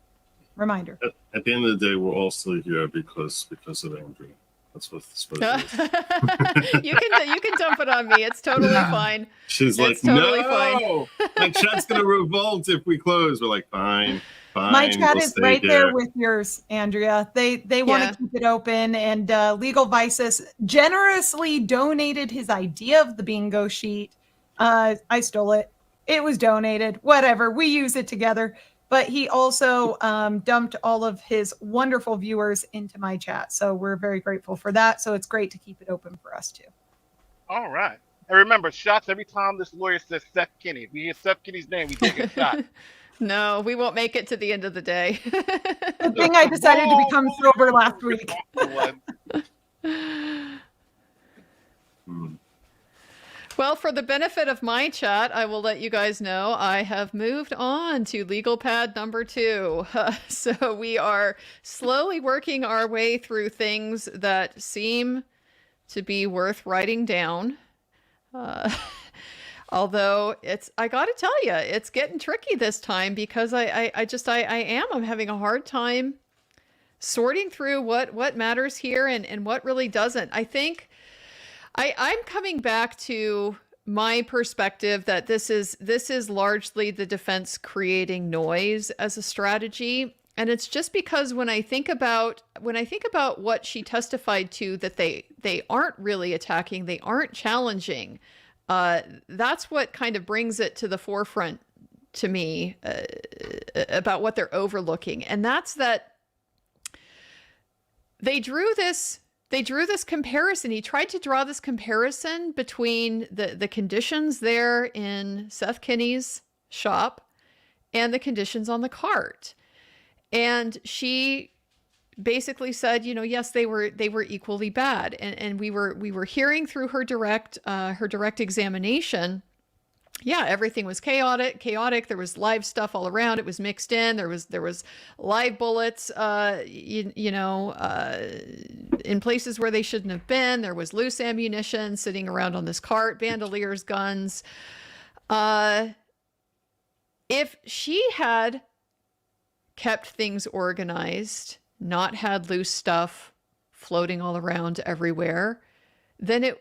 Reminder. At the end of the day, we're all still here because of Andrew. That's what it is. You can dump it on me. It's totally fine. She's like, totally no, my chat's gonna revolt if we close. We're like, fine. My chat we'll is stay right here. there with yours, Andrea. They want to keep it open, and Legal Vices generously donated his idea of the bingo sheet. I stole it. It was donated. Whatever. We use it together. But he also dumped all of his wonderful viewers into my chat. So we're very grateful for that. So it's great to keep it open for us too. All right. And remember, shots every time this lawyer says Seth Kenny. If we hear Seth Kenny's name, we take a shot. No, we won't make it to the end of the day. Good thing I decided to become sober last week. Well, for the benefit of my chat, I will let you guys know I have moved on to legal pad number 2. So we are slowly working our way through things that seem to be worth writing down. Although I got to tell you, it's getting tricky this time because I'm having a hard time sorting through what matters here and what really doesn't. I think I'm coming back to my perspective that this is largely the defense creating noise as a strategy. And it's just because when I think about what she testified to, that they aren't really attacking, they aren't challenging. That's what kind of brings it to the forefront to me about what they're overlooking. And that's that they drew this comparison. He tried to draw this comparison between the conditions there in Seth Kenny's shop and the conditions on the cart. And she basically said, yes, they were equally bad. And we were hearing through her direct examination. Yeah, everything was chaotic. There was live stuff all around. It was mixed in. There was live bullets, in places where they shouldn't have been. There was loose ammunition sitting around on this cart, bandoliers, guns. If she had kept things organized, not had loose stuff floating all around everywhere, then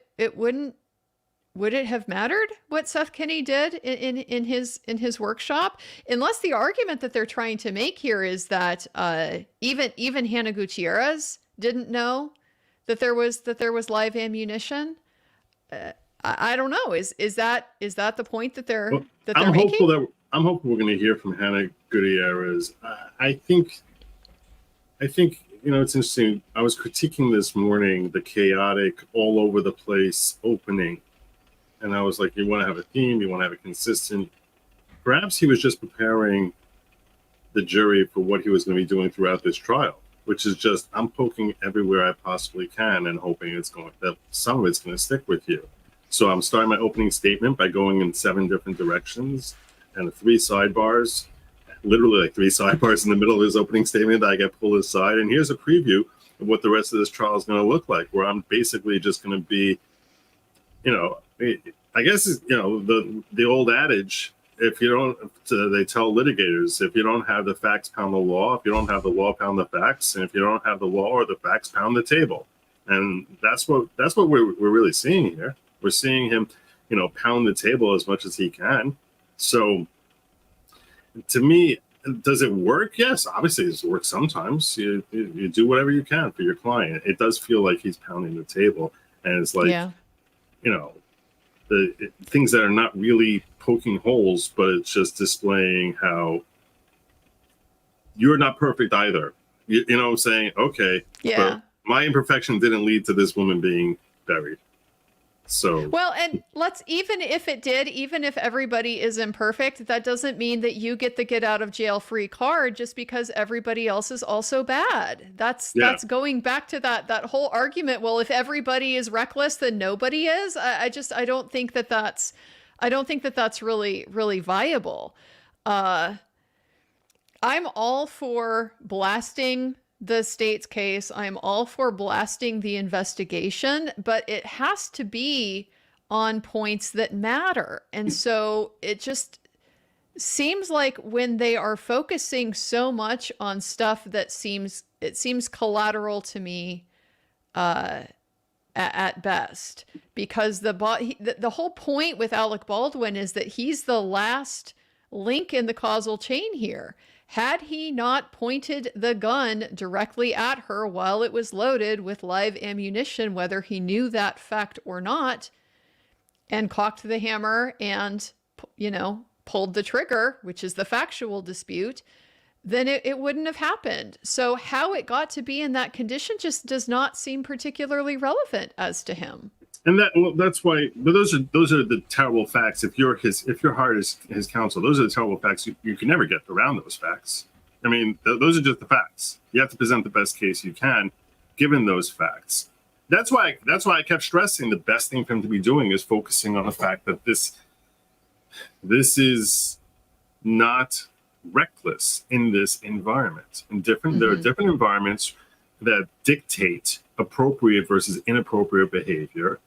would it have mattered what Seth Kenny did in his workshop? Unless the argument that they're trying to make here is that even Hannah Gutierrez didn't know that there was live ammunition. I don't know. Is that the point that they're making? I'm hopeful we're going to hear from Hannah Gutierrez. I think it's interesting. I was critiquing this morning the chaotic, all over the place opening. And I was like, you want to have a theme, you want to have a consistent. Perhaps he was just preparing the jury for what he was going to be doing throughout this trial, which is just, I'm poking everywhere I possibly can and hoping that some of it's going to stick with you. So I'm starting my opening statement by going in 7 different directions and 3 sidebars, literally like 3 sidebars in the middle of his opening statement that I get pulled aside. And here's a preview of what the rest of this trial is going to look like, where I'm basically just going to be, I guess, the old adage, if you don't, they tell litigators, if you don't have the facts, pound the law. If you don't have the law, pound the facts. And if you don't have the law or the facts, pound the table. And that's what we're really seeing here. We're seeing him, pound the table as much as he can. So to me, does it work? Yes, obviously it works sometimes. You do whatever you can for your client. It does feel like he's pounding the table. And it's like, things that are not really poking holes, but it's just displaying how you're not perfect either. You know what I'm saying? Okay. Yeah. But my imperfection didn't lead to this woman being buried. So well, and even if everybody is imperfect, that doesn't mean that you get the get out of jail free card just because everybody else is also bad. That's going back to that whole argument. Well, if everybody is reckless, then nobody is. I don't think that's really, really viable. I'm all for blasting the state's case. I'm all for blasting the investigation, but it has to be on points that matter. And so it just seems like when they are focusing so much on stuff that seems collateral to me at best, because the whole point with Alec Baldwin is that he's the last link in the causal chain here. Had he not pointed the gun directly at her while it was loaded with live ammunition, whether he knew that fact or not, and cocked the hammer and, pulled the trigger, which is the factual dispute, then it wouldn't have happened. So how it got to be in that condition just does not seem particularly relevant as to him. And that's why. But those are the terrible facts. If you're hired as his counsel, those are the terrible facts. You can never get around those facts. I mean, those are just the facts. You have to present the best case you can, given those facts. That's why I kept stressing the best thing for him to be doing is focusing on the fact that this is not reckless in this environment. And there are different environments that dictate appropriate versus inappropriate behavior.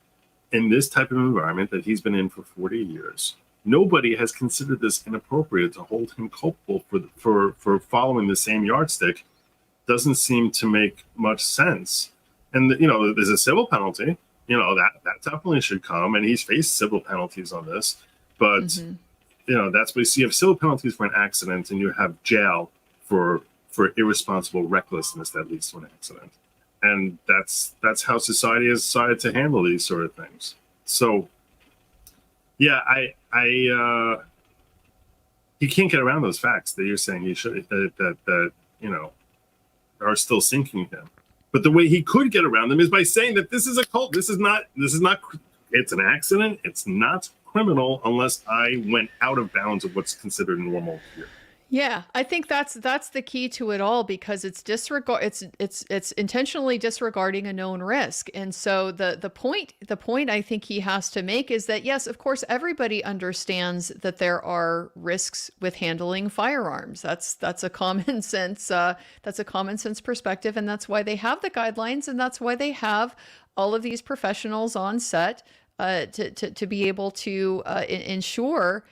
In this type of environment that he's been in for 40 years, nobody has considered this inappropriate. To hold him culpable for following the same yardstick doesn't seem to make much sense. And there's a civil penalty. That definitely should come, and he's faced civil penalties on this. But that's what you have civil penalties for an accident, and you have jail for irresponsible recklessness that leads to an accident. And that's how society has decided to handle these sort of things. So, yeah, he can't get around those facts that you're saying he should that are still sinking him. But the way he could get around them is by saying that this is a cult. This is not. It's an accident. It's not criminal unless I went out of bounds of what's considered normal here. Yeah, I think that's the key to it all, because it's intentionally disregarding a known risk. And so the point I think he has to make is that, yes, of course, everybody understands that there are risks with handling firearms. That's a common sense perspective, and that's why they have the guidelines, and that's why they have all of these professionals on set to be able to ensure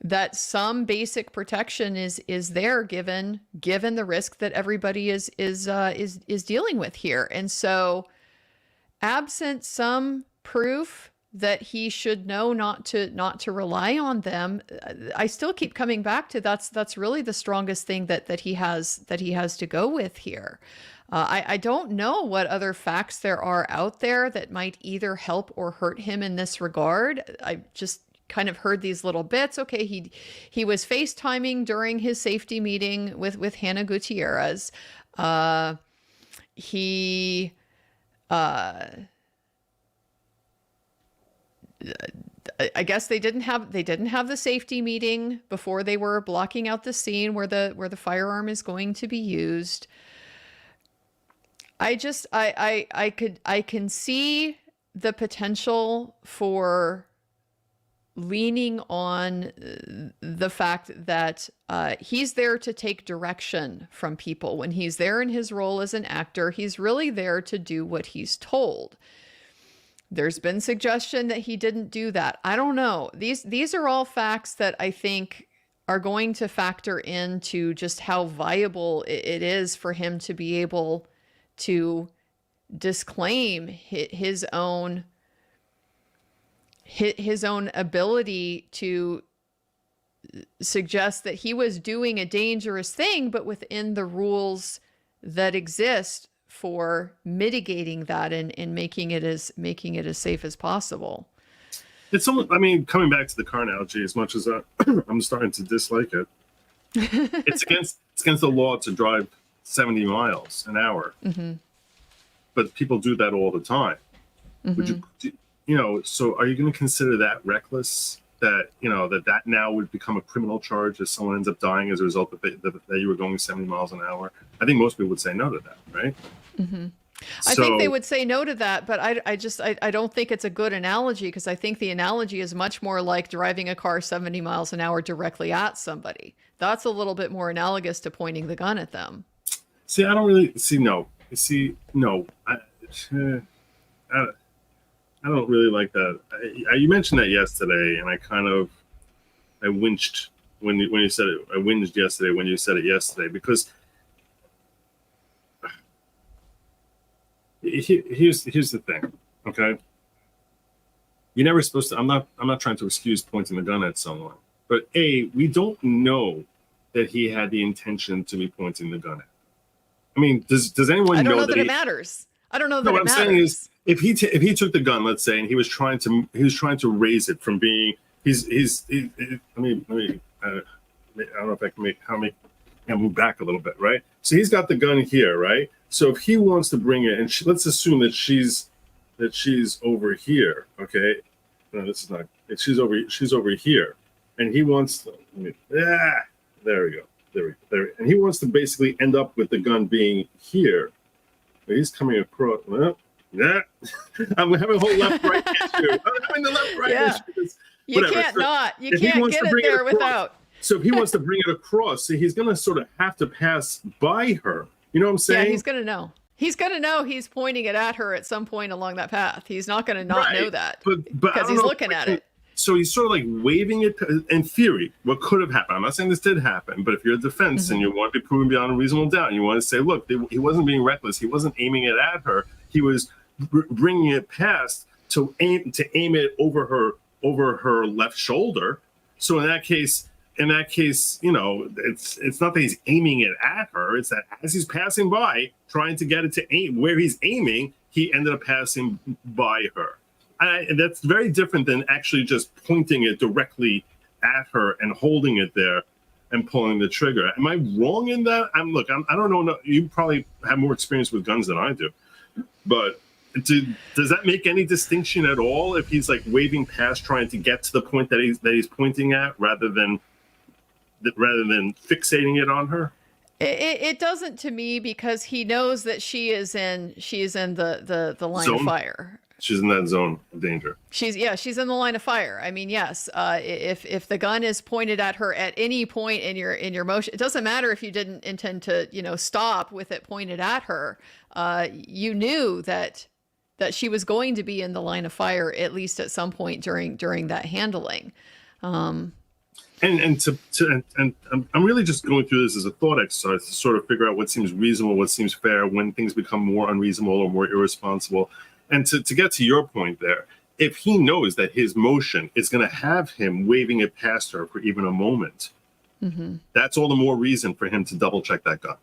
that some basic protection is there given the risk that everybody is dealing with here. And so, absent some proof that he should know not to rely on them, I still keep coming back to that's really the strongest thing that he has to go with here. I don't know what other facts there are out there that might either help or hurt him in this regard. I just kind of heard these little bits. Okay, he was FaceTiming during his safety meeting with Hannah Gutierrez. I guess they didn't have the safety meeting before they were blocking out the scene where the firearm is going to be used. I can see the potential for leaning on the fact that he's there to take direction from people. When he's there in his role as an actor, he's really there to do what he's told. There's been suggestion that he didn't do that. I don't know. These are all facts that I think are going to factor into just how viable it is for him to be able to disclaim his own ability to suggest that he was doing a dangerous thing, but within the rules that exist for mitigating that and making it as safe as possible. It's almost, I mean, coming back to the car analogy, as much as I'm starting to dislike it, it's against the law to drive 70 miles an hour. Mm-hmm. But people do that all the time. Mm-hmm. Would you, so are you going to consider that reckless? That, that now would become a criminal charge if someone ends up dying as a result of that you were going 70 miles an hour? I think most people would say no to that, right? Mm-hmm. I think they would say no to that, but I don't think it's a good analogy, because I think the analogy is much more like driving a car 70 miles an hour directly at somebody. That's a little bit more analogous to pointing the gun at them. See, I don't really see. No, no. I don't really like that. You mentioned that yesterday, and I winched when you said it. I whinged yesterday when you said it yesterday, because here's the thing, okay? You're never supposed to. I'm not trying to excuse pointing the gun at someone, but we don't know that he had the intention to be pointing the gun at. I mean, does anyone know? I don't know that it matters. I don't know that it matters. What I'm saying is, if he took the gun, let's say, and he was trying to raise it from being, I don't know if I can move back a little bit, right? So he's got the gun here, right? So if he wants to bring it, and let's assume that she's over here, okay? No, this is not. She's over here, and he wants to. There we go. There. And he wants to basically end up with the gun being here. He's coming across. Well, yeah, I'm having a whole left-right issue. I'm having the left-right issue. You can't get it there without. So if he wants to bring it across, see, he's going to sort of have to pass by her. You know what I'm saying? Yeah, he's going to know. He's going to know he's pointing it at her at some point along that path. He's not going to not know that, because he's looking at it. So he's sort of like waving it. In theory, what could have happened? I'm not saying this did happen, but if you're a defense and you want to be proven beyond a reasonable doubt, and you want to say, look, he wasn't being reckless. He wasn't aiming it at her. He was bringing it past to aim it over her left shoulder. So in that case, it's not that he's aiming it at her. It's that as he's passing by, trying to get it to aim where he's aiming, he ended up passing by her. And that's very different than actually just pointing it directly at her and holding it there and pulling the trigger. Am I wrong in that? I don't know. You probably have more experience with guns than I do, but does that make any distinction at all if he's like waving past, trying to get to the point that he's pointing at, rather than fixating it on her? It doesn't to me, because he knows that she is in the line of fire. She's in that zone of danger. She's in the line of fire. I mean, yes. If the gun is pointed at her at any point in your motion, it doesn't matter if you didn't intend to stop with it pointed at her. You knew that she was going to be in the line of fire at least at some point during that handling. And I'm really just going through this as a thought exercise to sort of figure out what seems reasonable, what seems fair, when things become more unreasonable or more irresponsible. And to get to your point there, if he knows that his motion is going to have him waving it past her for even a moment, that's all the more reason for him to double check that gun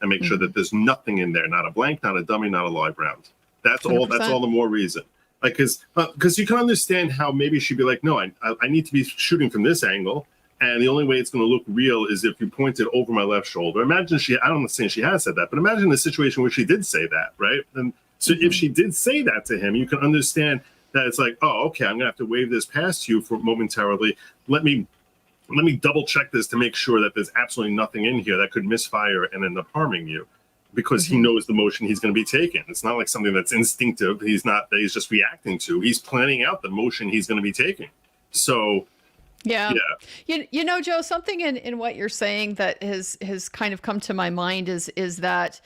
and make sure that there's nothing in there, not a blank, not a dummy, not a live round. That's 100%. That's all the more reason. Like, because you can understand how maybe she'd be like, no, I need to be shooting from this angle, and the only way it's going to look real is if you point it over my left shoulder. Imagine I'm not saying she has said that, but imagine a situation where she did say that, right? And so if she did say that to him, you can understand that it's like, oh, okay, I'm gonna have to wave this past you for momentarily. Let me double check this to make sure that there's absolutely nothing in here that could misfire and end up harming you, because he knows the motion he's going to be taking. It's not like something that's instinctive. He's just reacting to. He's planning out the motion he's going to be taking. So yeah. You know, Joe, something in what you're saying that has kind of come to my mind is that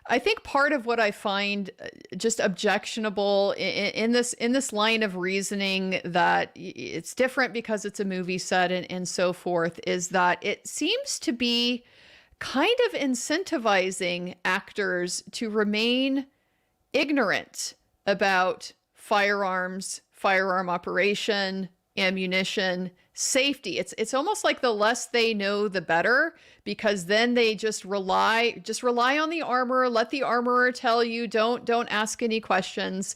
I think part of what I find just objectionable in this line of reasoning, that it's different because it's a movie set and so forth, is that it seems to be kind of incentivizing actors to remain ignorant about firearms, firearm operation, ammunition, safety. It's almost like the less they know, the better, because then they just rely on the armorer. Let the armorer tell you. Don't ask any questions.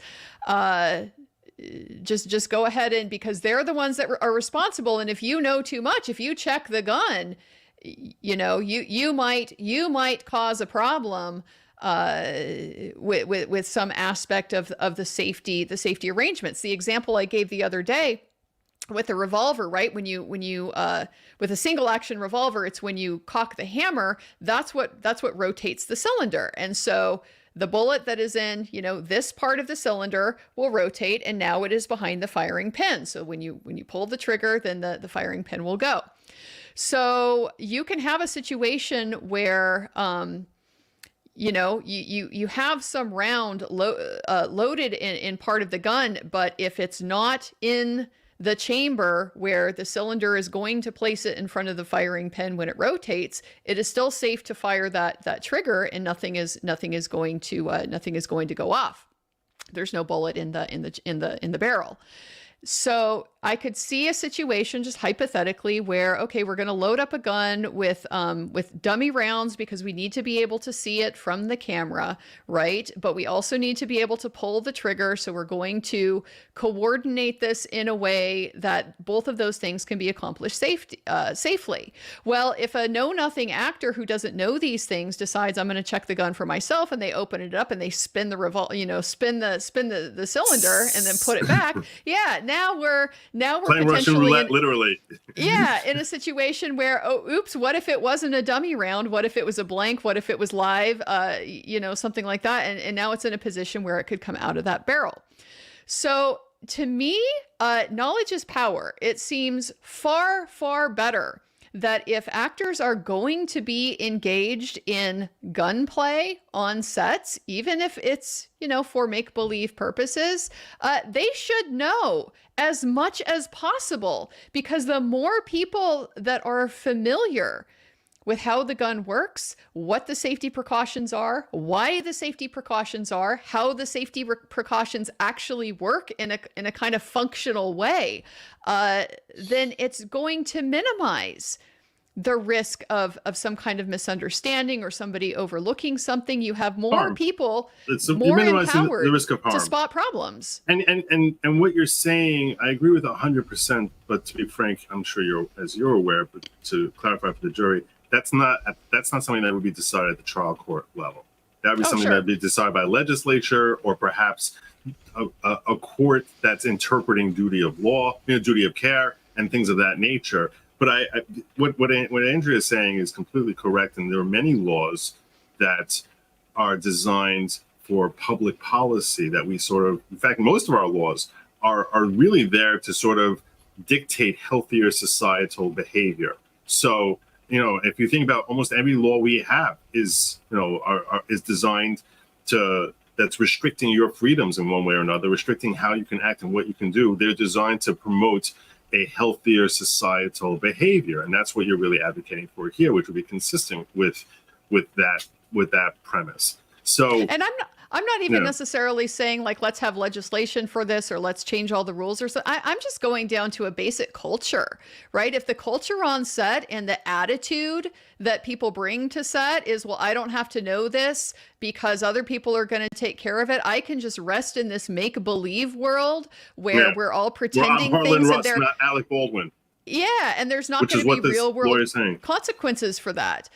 Just go ahead, and because they're the ones that are responsible. And if you know too much, if you check the gun, you know, you might cause a problem with some aspect of the safety arrangements. The example I gave the other day with a revolver, right? When you with a single action revolver, it's when you cock the hammer, that's what rotates the cylinder. And so the bullet that is in, you know, this part of the cylinder will rotate, and now it is behind the firing pin. So when you pull the trigger, then the firing pin will go. So you can have a situation where, you know, you have some round loaded in part of the gun, but if it's not in the chamber where the cylinder is going to place it in front of the firing pin when it rotates, it is still safe to fire that trigger, and nothing is going to go off. There's no bullet in the barrel. So I could see a situation, just hypothetically, where, okay, we're going to load up a gun with dummy rounds because we need to be able to see it from the camera, right? But we also need to be able to pull the trigger. So we're going to coordinate this in a way that both of those things can be accomplished safely. Well, if a know-nothing actor who doesn't know these things decides, I'm going to check the gun for myself, and they open it up and they spin the spin the cylinder and then put it back, yeah, now we're playing Russian roulette, literally. Yeah, in a situation where, oh, oops, what if it wasn't a dummy round? What if it was a blank? What if it was live? Something like that. And now it's in a position where it could come out of that barrel. So to me, knowledge is power. It seems far, far better that if actors are going to be engaged in gunplay on sets, even if it's, for make-believe purposes, they should know as much as possible, because the more people that are familiar with how the gun works, what the safety precautions are, why the safety precautions are, how the safety precautions actually work in a kind of functional way, then it's going to minimize the risk of some kind of misunderstanding or somebody overlooking something. You have more people more empowered the risk of harm to spot problems. And what you're saying, I agree with 100%. But to be frank, I'm sure you're aware, but to clarify for the jury, that's not something that would be decided at the trial court level. That would be something that would be decided by legislature, or perhaps a court that's interpreting duty of law, duty of care, and things of that nature. But what Andrea is saying is completely correct, and there are many laws that are designed for public policy that we in fact, most of our laws are really there to sort of dictate healthier societal behavior. So, if you think about almost every law we have is designed that's restricting your freedoms in one way or another, restricting how you can act and what you can do. They're designed to promote a healthier societal behavior, and that's what you're really advocating for here, which would be consistent with that premise. So, and I'm not even necessarily saying, like, let's have legislation for this or let's change all the rules or so. I'm just going down to a basic culture, right? If the culture on set and the attitude that people bring to set is, well, I don't have to know this because other people are going to take care of it. I can just rest in this make-believe world where we're all pretending things. Rust, and not Alec Baldwin. Yeah, and there's not going to be real world consequences for that.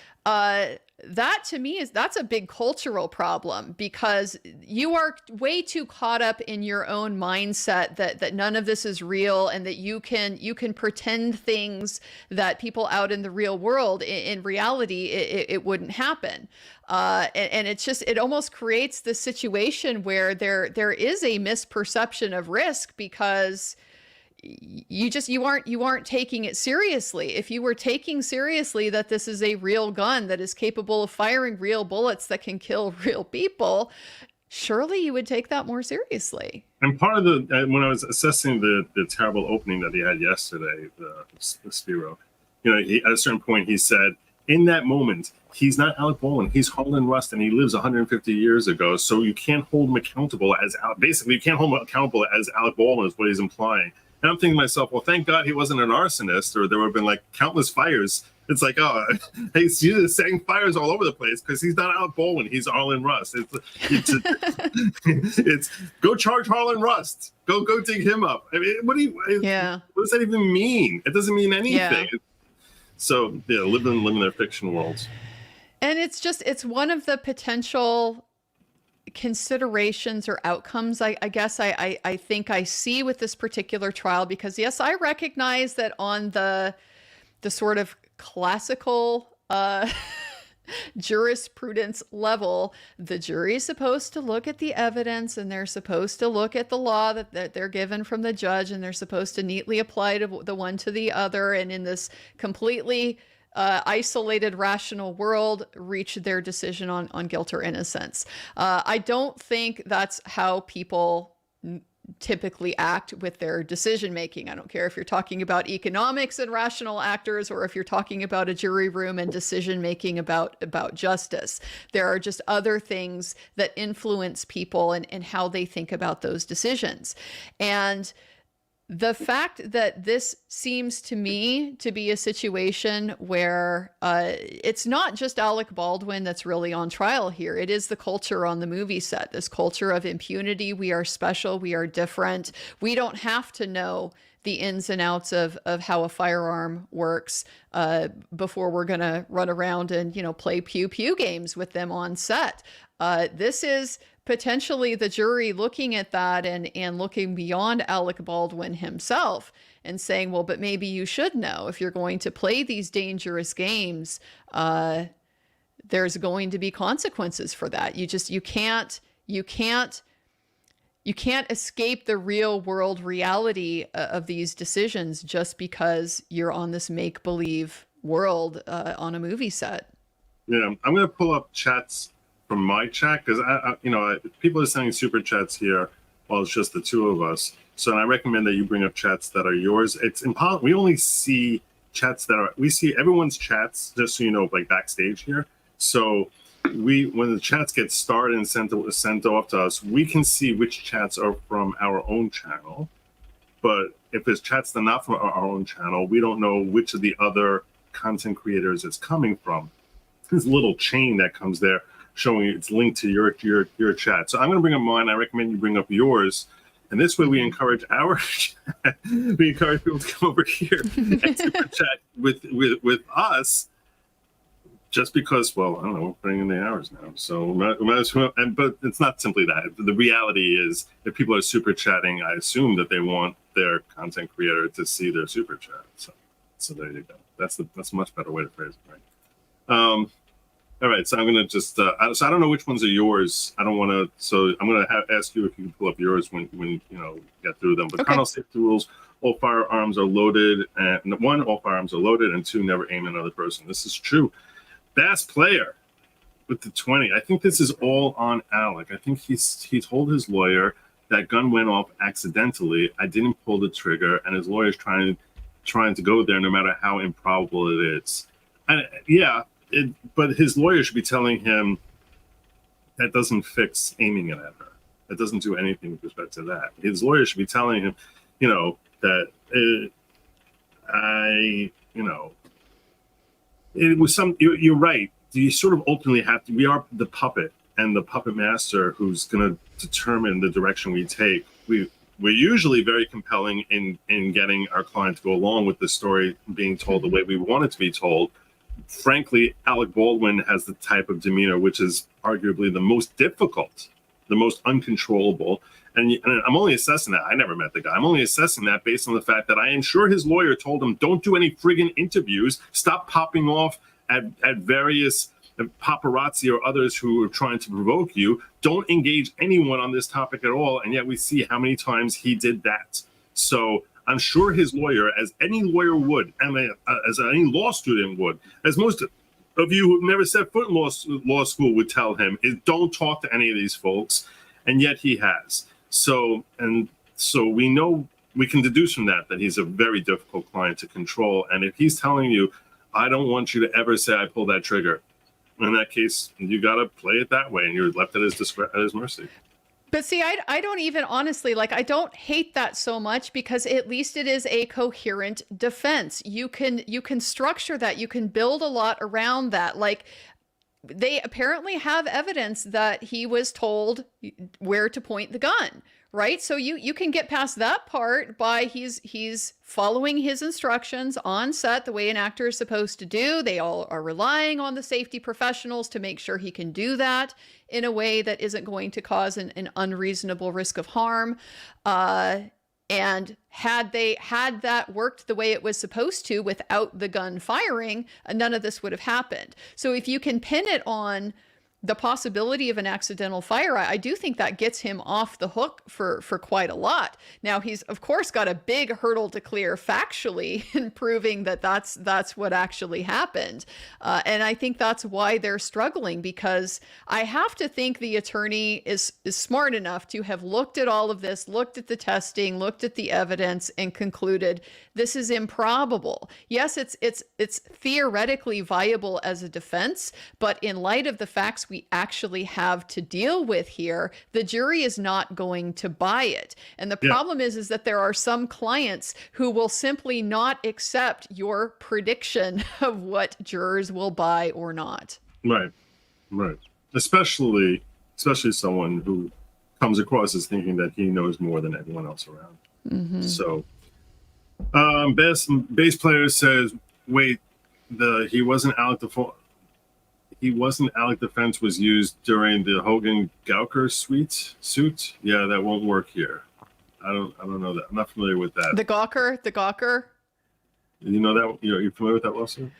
that to me that's a big cultural problem, because you are way too caught up in your own mindset that none of this is real, and that you can pretend things that people out in the real world, in reality, it wouldn't happen. And it's just, it almost creates this situation where there is a misperception of risk, because you aren't taking it seriously. If you were taking seriously that this is a real gun that is capable of firing real bullets that can kill real people, surely you would take that more seriously. And part of when I was assessing the terrible opening that he had yesterday, the Spiro, at a certain point he said, in that moment, he's not Alec Baldwin, he's Harlan Rust, and he lives 150 years ago. So you can't hold him accountable basically you can't hold him accountable as Alec Baldwin, is what he's implying. And I'm thinking to myself, well, thank God he wasn't an arsonist, or there would have been like countless fires. It's like, oh, he's setting fires all over the place because he's not Alec Baldwin. He's Harlan Rust. It's go charge Harlan Rust. Go dig him up. I mean, what does that even mean? It doesn't mean anything. Yeah. So yeah, living their fiction worlds. And it's one of the potential considerations or outcomes, I guess I think I see with this particular trial, because yes, I recognize that on the sort of classical jurisprudence level, the jury is supposed to look at the evidence, and they're supposed to look at the law that they're given from the judge, and they're supposed to neatly apply to the one to the other, and in this completely isolated rational world, reach their decision on guilt or innocence. I don't think that's how people typically act with their decision making. I don't care if you're talking about economics and rational actors, or if you're talking about a jury room and decision making about justice. There are just other things that influence people and how they think about those decisions. And the fact that this seems to me to be a situation where it's not just Alec Baldwin that's really on trial here. It is the culture on the movie set, this culture of impunity. We are special. We are different. We don't have to know the ins and outs of how a firearm works before we're going to run around and, play pew-pew games with them on set. This is potentially the jury looking at that and looking beyond Alec Baldwin himself and saying, well, but maybe you should know, if you're going to play these dangerous games, there's going to be consequences for that. You can't escape the real world reality of these decisions just because you're on this make-believe world on a movie set. Yeah, I'm going to pull up chats from my chat, because people are sending super chats here while it's just the two of us. So I recommend that you bring up chats that are yours. It's impossible. We only see chats we see everyone's chats, just so you know, like backstage here. So when the chats get started and sent off to us, we can see which chats are from our own channel. But if there's chats that are not from our own channel, we don't know which of the other content creators it's coming from. There's a little chain that comes there showing it's linked to your chat. So I'm going to bring up mine. I recommend you bring up yours. And this way we encourage our chat. We encourage people to come over here and super chat with us, just because, well, I don't know, we're putting in the hours now. So we might as well, but it's not simply that. The reality is, if people are super chatting, I assume that they want their content creator to see their super chat. So there you go. That's a much better way to phrase it, right? All right, so I'm gonna just so I don't know which ones are yours. I don't want to. So I'm gonna ask you if you can pull up yours when get through them. But Okay. Colonel safety rules: all firearms are loaded, and one, all firearms are loaded, and two, never aim at another person. This is true. Bass player with the 20. I think this is all on Alec. I think he told his lawyer that gun went off accidentally. I didn't pull the trigger, and his lawyer's trying to go there, no matter how improbable it is. And yeah. But his lawyer should be telling him that doesn't fix aiming it at her. That doesn't do anything with respect to that. His lawyer should be telling him, that it was some. You're right. You sort of ultimately have to. We are the puppet and the puppet master who's going to determine the direction we take. We're usually very compelling in getting our client to go along with the story being told the way we want it to be told. frankly, Alec Baldwin has the type of demeanor which is arguably the most difficult, the most uncontrollable. And I'm only assessing that. I never met the guy. I'm only assessing that based on the fact that I am sure his lawyer told him, don't do any friggin' interviews. Stop popping off at various paparazzi or others who are trying to provoke you. Don't engage anyone on this topic at all. And yet we see how many times he did that. So I'm sure his lawyer, as any lawyer would, and as any law student would, as most of you who've never set foot in law school would tell him, is don't talk to any of these folks. And yet he has. So we know, we can deduce from that he's a very difficult client to control. And if he's telling you, I don't want you to ever say I pulled that trigger, in that case, you got to play it that way, and you're left at his mercy. But see, I don't even honestly, like, I don't hate that so much, because at least it is a coherent defense. You can structure that. You can build a lot around that. Like, they apparently have evidence that he was told where to point the gun, right? So you can get past that part by he's following his instructions on set the way an actor is supposed to do. They all are relying on the safety professionals to make sure he can do that in a way that isn't going to cause an unreasonable risk of harm. And had that worked the way it was supposed to without the gun firing, none of this would have happened. So if you can pin it on the possibility of an accidental fire, I do think that gets him off the hook for quite a lot. Now, he's of course got a big hurdle to clear factually in proving that that's what actually happened. And I think that's why they're struggling, because I have to think the attorney is smart enough to have looked at all of this, looked at the testing, looked at the evidence, and concluded this is improbable. Yes, it's theoretically viable as a defense, but in light of the facts we actually have to deal with here, the jury is not going to buy it. And the problem is that there are some clients who will simply not accept your prediction of what jurors will buy or not. Right. Especially someone who comes across as thinking that he knows more than everyone else around. Mm-hmm. So, bass player says, wait, he wasn't Alec Defense was used during the Hogan Gawker suit. Yeah, that won't work here. I don't know that. I'm not familiar with that. The Gawker. You know that? You're familiar with that lawsuit?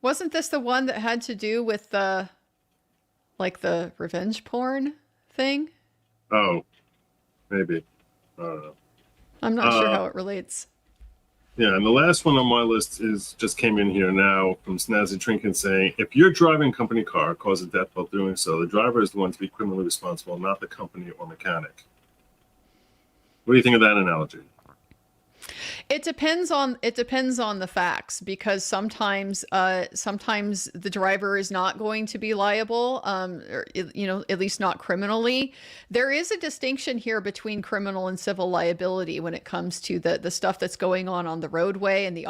Wasn't this the one that had to do with the revenge porn thing? Oh, maybe. I don't know. I'm not sure how it relates. Yeah, and the last one on my list just came in here now from Snazzy Trinket saying, if your driving company car causes death while doing so, the driver is the one to be criminally responsible, not the company or mechanic. What do you think of that analogy? It depends on the facts, because sometimes the driver is not going to be liable, or, at least not criminally. There is a distinction here between criminal and civil liability when it comes to the stuff that's going on the roadway, and the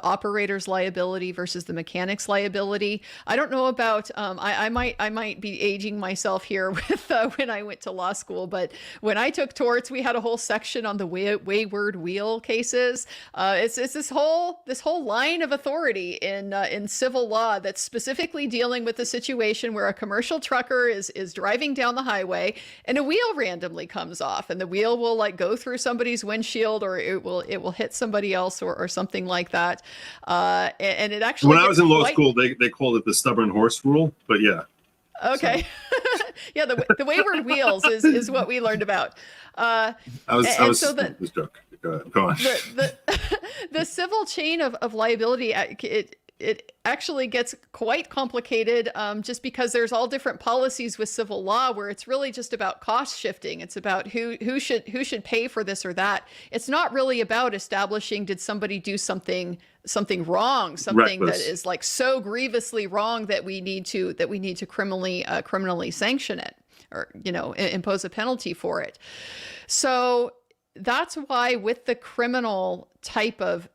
operator's liability versus the mechanic's liability. I don't know about I might be aging myself here with when I went to law school, but when I took torts, we had a whole section on the wayward wheel cases. It's this whole line of authority in civil law that's specifically dealing with the situation where a commercial trucker is driving down the highway and a wheel randomly comes off, and the wheel will go through somebody's windshield, or it will hit somebody else or something like that. And it actually, when I was in law school, they called it the stubborn horse rule, but yeah. Okay. So. Yeah, the wayward wheels is what we learned about. This joke. Go on. The civil chain of liability, it actually gets quite complicated, just because there's all different policies with civil law where it's really just about cost shifting. It's about who should pay for this or that. It's not really about establishing, did somebody do something wrong, something reckless, that is so grievously wrong that we need to criminally sanction it, or impose a penalty for it. So that's why with the criminal type of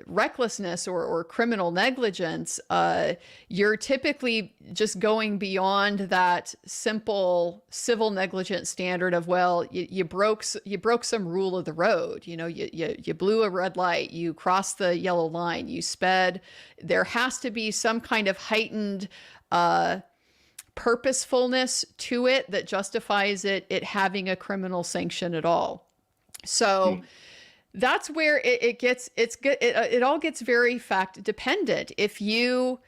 recklessness or criminal negligence, you're typically just going beyond that simple civil negligence standard of, well, you broke some rule of the road. You know, you blew a red light, you crossed the yellow line, you sped. There has to be some kind of heightened purposefulness to it that justifies it having a criminal sanction at all. So that's where it all gets very fact dependent. If you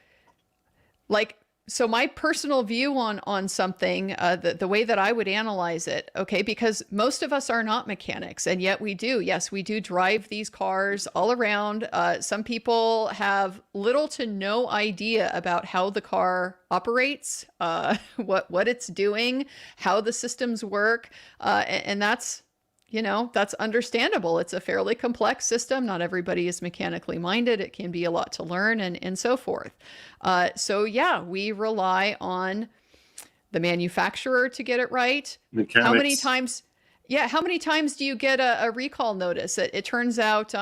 like, so my personal view on something, the way that I would analyze it, okay, because most of us are not mechanics, and yet we do drive these cars all around. Some people have little to no idea about how the car operates, what it's doing, how the systems work, and that's, you know, that's understandable. It's a fairly complex system. Not everybody is mechanically minded. It can be a lot to learn and so forth. So yeah, we rely on the manufacturer to get it right. Mechanics. How many times do you get a recall notice? It turns out,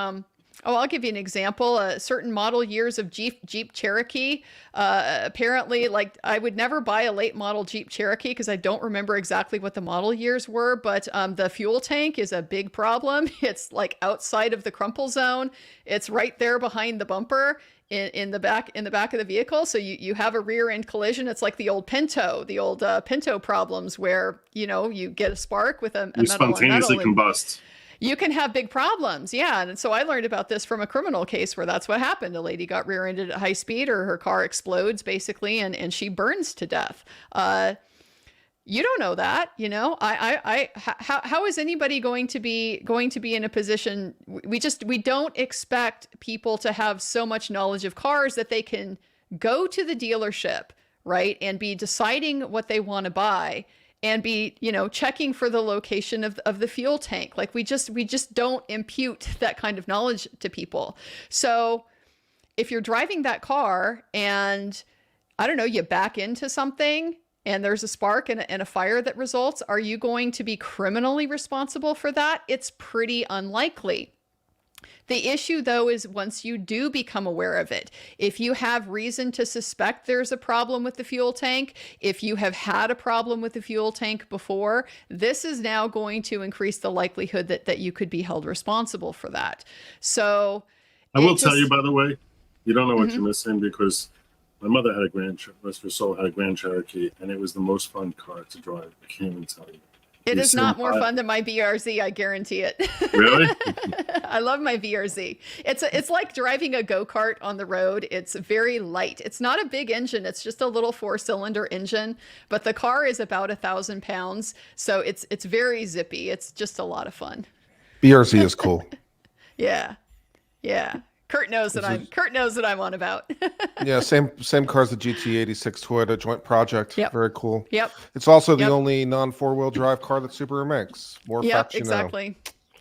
I'll give you an example. Certain model years of Jeep Cherokee, apparently, like, I would never buy a late model Jeep Cherokee because I don't remember exactly what the model years were, but the fuel tank is a big problem. It's like outside of the crumple zone. It's right there behind the bumper in the back of the vehicle. So you have a rear end collision. It's like the old Pinto problems where, you know, you get a spark with a You metal on spontaneously metal. combust. You can have big problems. Yeah. And so I learned about this from a criminal case where that's what happened. A lady got rear-ended at high speed, or her car explodes basically, and she burns to death. You don't know that, you know. How is anybody going to be in a position? We don't expect people to have so much knowledge of cars that they can go to the dealership, right, and be deciding what they want to buy, and be, you know, checking for the location of the fuel tank. Like, we just don't impute that kind of knowledge to people. So if you're driving that car and, I don't know, you back into something and there's a spark and a fire that results, are you going to be criminally responsible for that? It's pretty unlikely. The issue, though, is once you do become aware of it, if you have reason to suspect there's a problem with the fuel tank, if you have had a problem with the fuel tank before, this is now going to increase the likelihood that you could be held responsible for that. So I will tell you, by the way, you don't know what you're missing, because my mother had a Grand Cherokee, and it was the most fun car to drive. I can't even tell you. It is not more fun than my VRZ, I guarantee it. Really? I love my VRZ. It's like driving a go-kart on the road. It's very light. It's not a big engine. It's just a little 4-cylinder engine, but the car is about 1,000 pounds. So it's very zippy. It's just a lot of fun. BRZ is cool. Yeah. Yeah. Kurt knows that I'm on about. Yeah, same car as the GT86 Toyota joint project. Yep. Very cool. Yep. It's also the only non-4-wheel drive car that Subaru makes. More facts you know.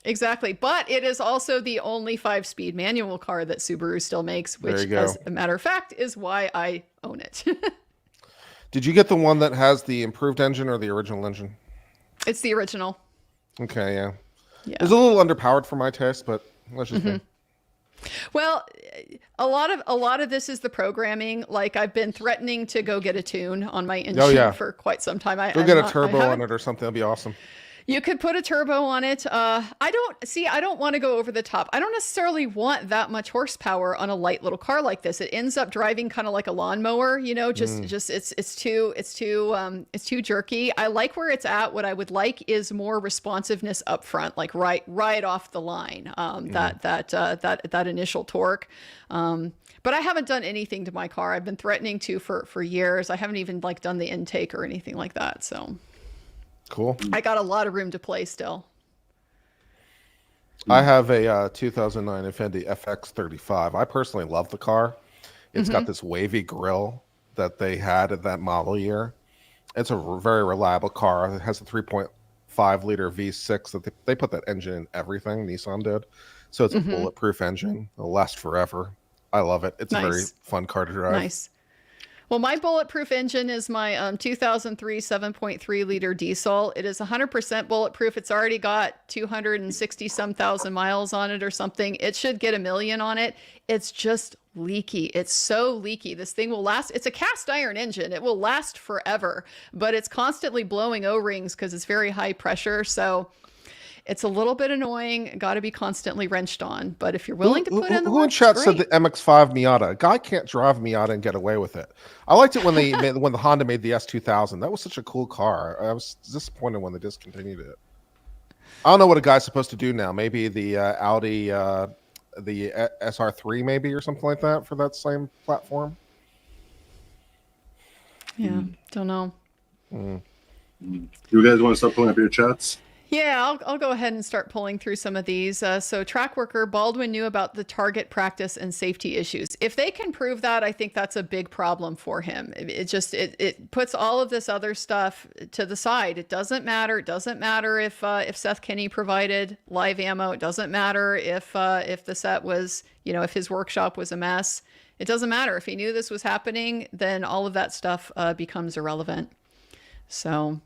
Exactly. But it is also the only 5-speed manual car that Subaru still makes, which, as a matter of fact, is why I own it. Did you get the one that has the improved engine or the original engine? It's the original. Okay, yeah. Yeah. It's a little underpowered for my taste, but let's just say. Well, a lot of this is the programming. Like, I've been threatening to go get a tune on my engine for quite some time. Go get a turbo on it or something. That'd be awesome. You could put a turbo on it. I don't want to go over the top. I don't necessarily want that much horsepower on a light little car like this. It ends up driving kind of like a lawnmower, you know, it's too jerky. I like where it's at. What I would like is more responsiveness up front, like right off the line. That initial torque. But I haven't done anything to my car. I've been threatening to for years. I haven't even like done the intake or anything like that. So cool. I got a lot of room to play still. I have a 2009 Infiniti FX35. I personally love the car. It's got this wavy grille that they had at that model year. It's a very reliable car. It has a 3.5 liter V6 that they put that engine in everything. Nissan did. So it's a bulletproof engine. It'll last forever. I love it. It's a very fun car to drive. Nice. Well, my bulletproof engine is my 2003 7.3 liter diesel. It is 100% bulletproof. It's already got 260 some thousand miles on it or something. It should get 1 million on it. It's just leaky. It's so leaky. This thing will last. It's a cast iron engine. It will last forever, but it's constantly blowing O-rings because it's very high pressure. So it's a little bit annoying. Got to be constantly wrenched on. But if you're willing to put in the who in work, chat it's said the great. MX-5 Miata? A guy can't drive a Miata and get away with it. I liked it when they when the Honda made the S2000. That was such a cool car. I was disappointed when they discontinued it. I don't know what a guy's supposed to do now. Maybe the Audi, the SR3, maybe, or something like that for that same platform. Yeah, don't know. You guys want to start pulling up your chats? Yeah, I'll go ahead and start pulling through some of these. So track worker, Baldwin knew about the target practice and safety issues. If they can prove that, I think that's a big problem for him. It puts all of this other stuff to the side. It doesn't matter. It doesn't matter if Seth Kenny provided live ammo. It doesn't matter if the set was, if his workshop was a mess. It doesn't matter. If he knew this was happening, then all of that stuff becomes irrelevant. So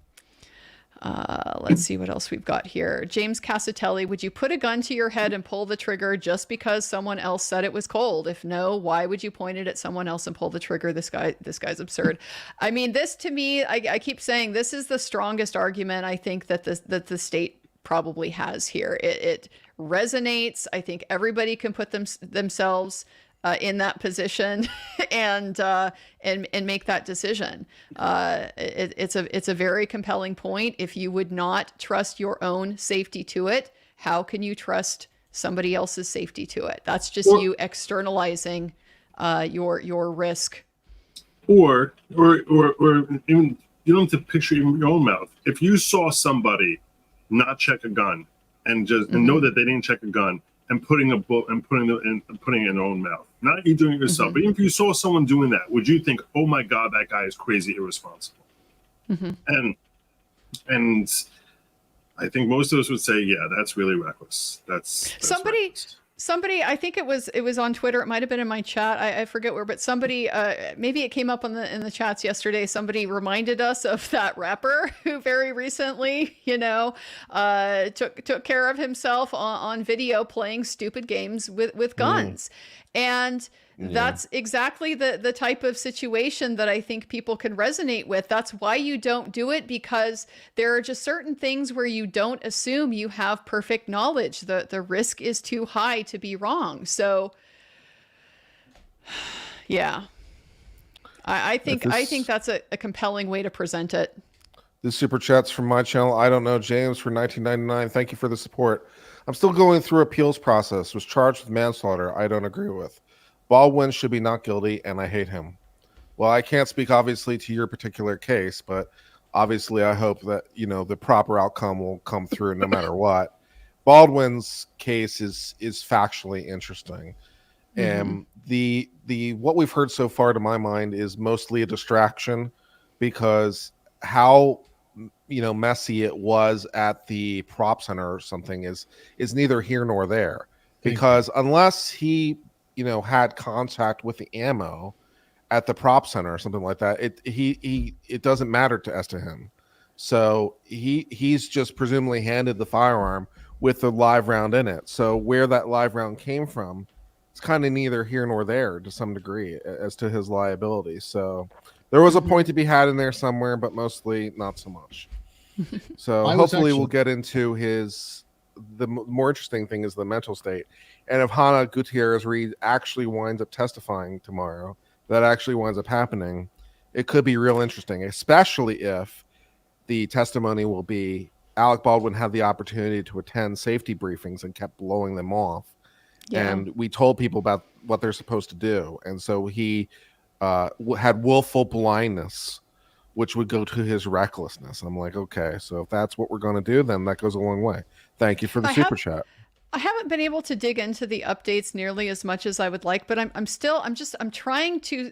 let's see what else we've got here. James Cassatelli, would you put a gun to your head and pull the trigger just because someone else said it was cold? If no, why would you point it at someone else and pull the trigger? This guy's absurd. I mean, this to me, I keep saying this is the strongest argument I think that the state probably has here. It resonates. I think everybody can put themselves in that position and make that decision. It's a very compelling point. If you would not trust your own safety to it, how can you trust somebody else's safety to it? That's just you externalizing your risk. Or even you don't have to picture even your own mouth. If you saw somebody not check a gun and know that they didn't check a gun, and putting a book and putting it in their own mouth. Not you doing it yourself, but even if you saw someone doing that, would you think, "Oh my God, that guy is crazy irresponsible"? And I think most of us would say, "Yeah, that's really reckless." That's Somebody, I think it was on Twitter. It might have been in my chat. I forget where, but somebody, maybe it came up in the chats yesterday. Somebody reminded us of that rapper who very recently, took care of himself on video playing stupid games with guns. And that's exactly the type of situation that I think people can resonate with. That's why you don't do it, because there are just certain things where you don't assume you have perfect knowledge. The risk is too high to be wrong. So yeah, I think that's a compelling way to present it. This super chat's from my channel. I don't know, James, for 1999. Thank you for the support. I'm still going through appeals process. Was charged with manslaughter. I don't agree with. Baldwin should be not guilty, and I hate him. Well, I can't speak obviously to your particular case, but obviously I hope that the proper outcome will come through no matter what. Baldwin's case is factually interesting, and the what we've heard so far, to my mind, is mostly a distraction, because how messy it was at the prop center or something is neither here nor there, because unless he had contact with the ammo at the prop center or something like that, it doesn't matter to him. So he's just presumably handed the firearm with the live round in it. So where that live round came from, it's kind of neither here nor there to some degree as to his liability. So there was a point to be had in there somewhere, but mostly not so much. So hopefully we'll get into the more interesting thing is the mental state. And if Hannah Gutierrez Reed actually winds up testifying tomorrow, that actually winds up happening, it could be real interesting, especially if the testimony will be Alec Baldwin had the opportunity to attend safety briefings and kept blowing them off. Yeah. And we told people about what they're supposed to do. And so he had willful blindness, which would go to his recklessness. I'm like, okay, so if that's what we're going to do, then that goes a long way. Thank you for the super chat. I haven't been able to dig into the updates nearly as much as I would like, but I'm trying to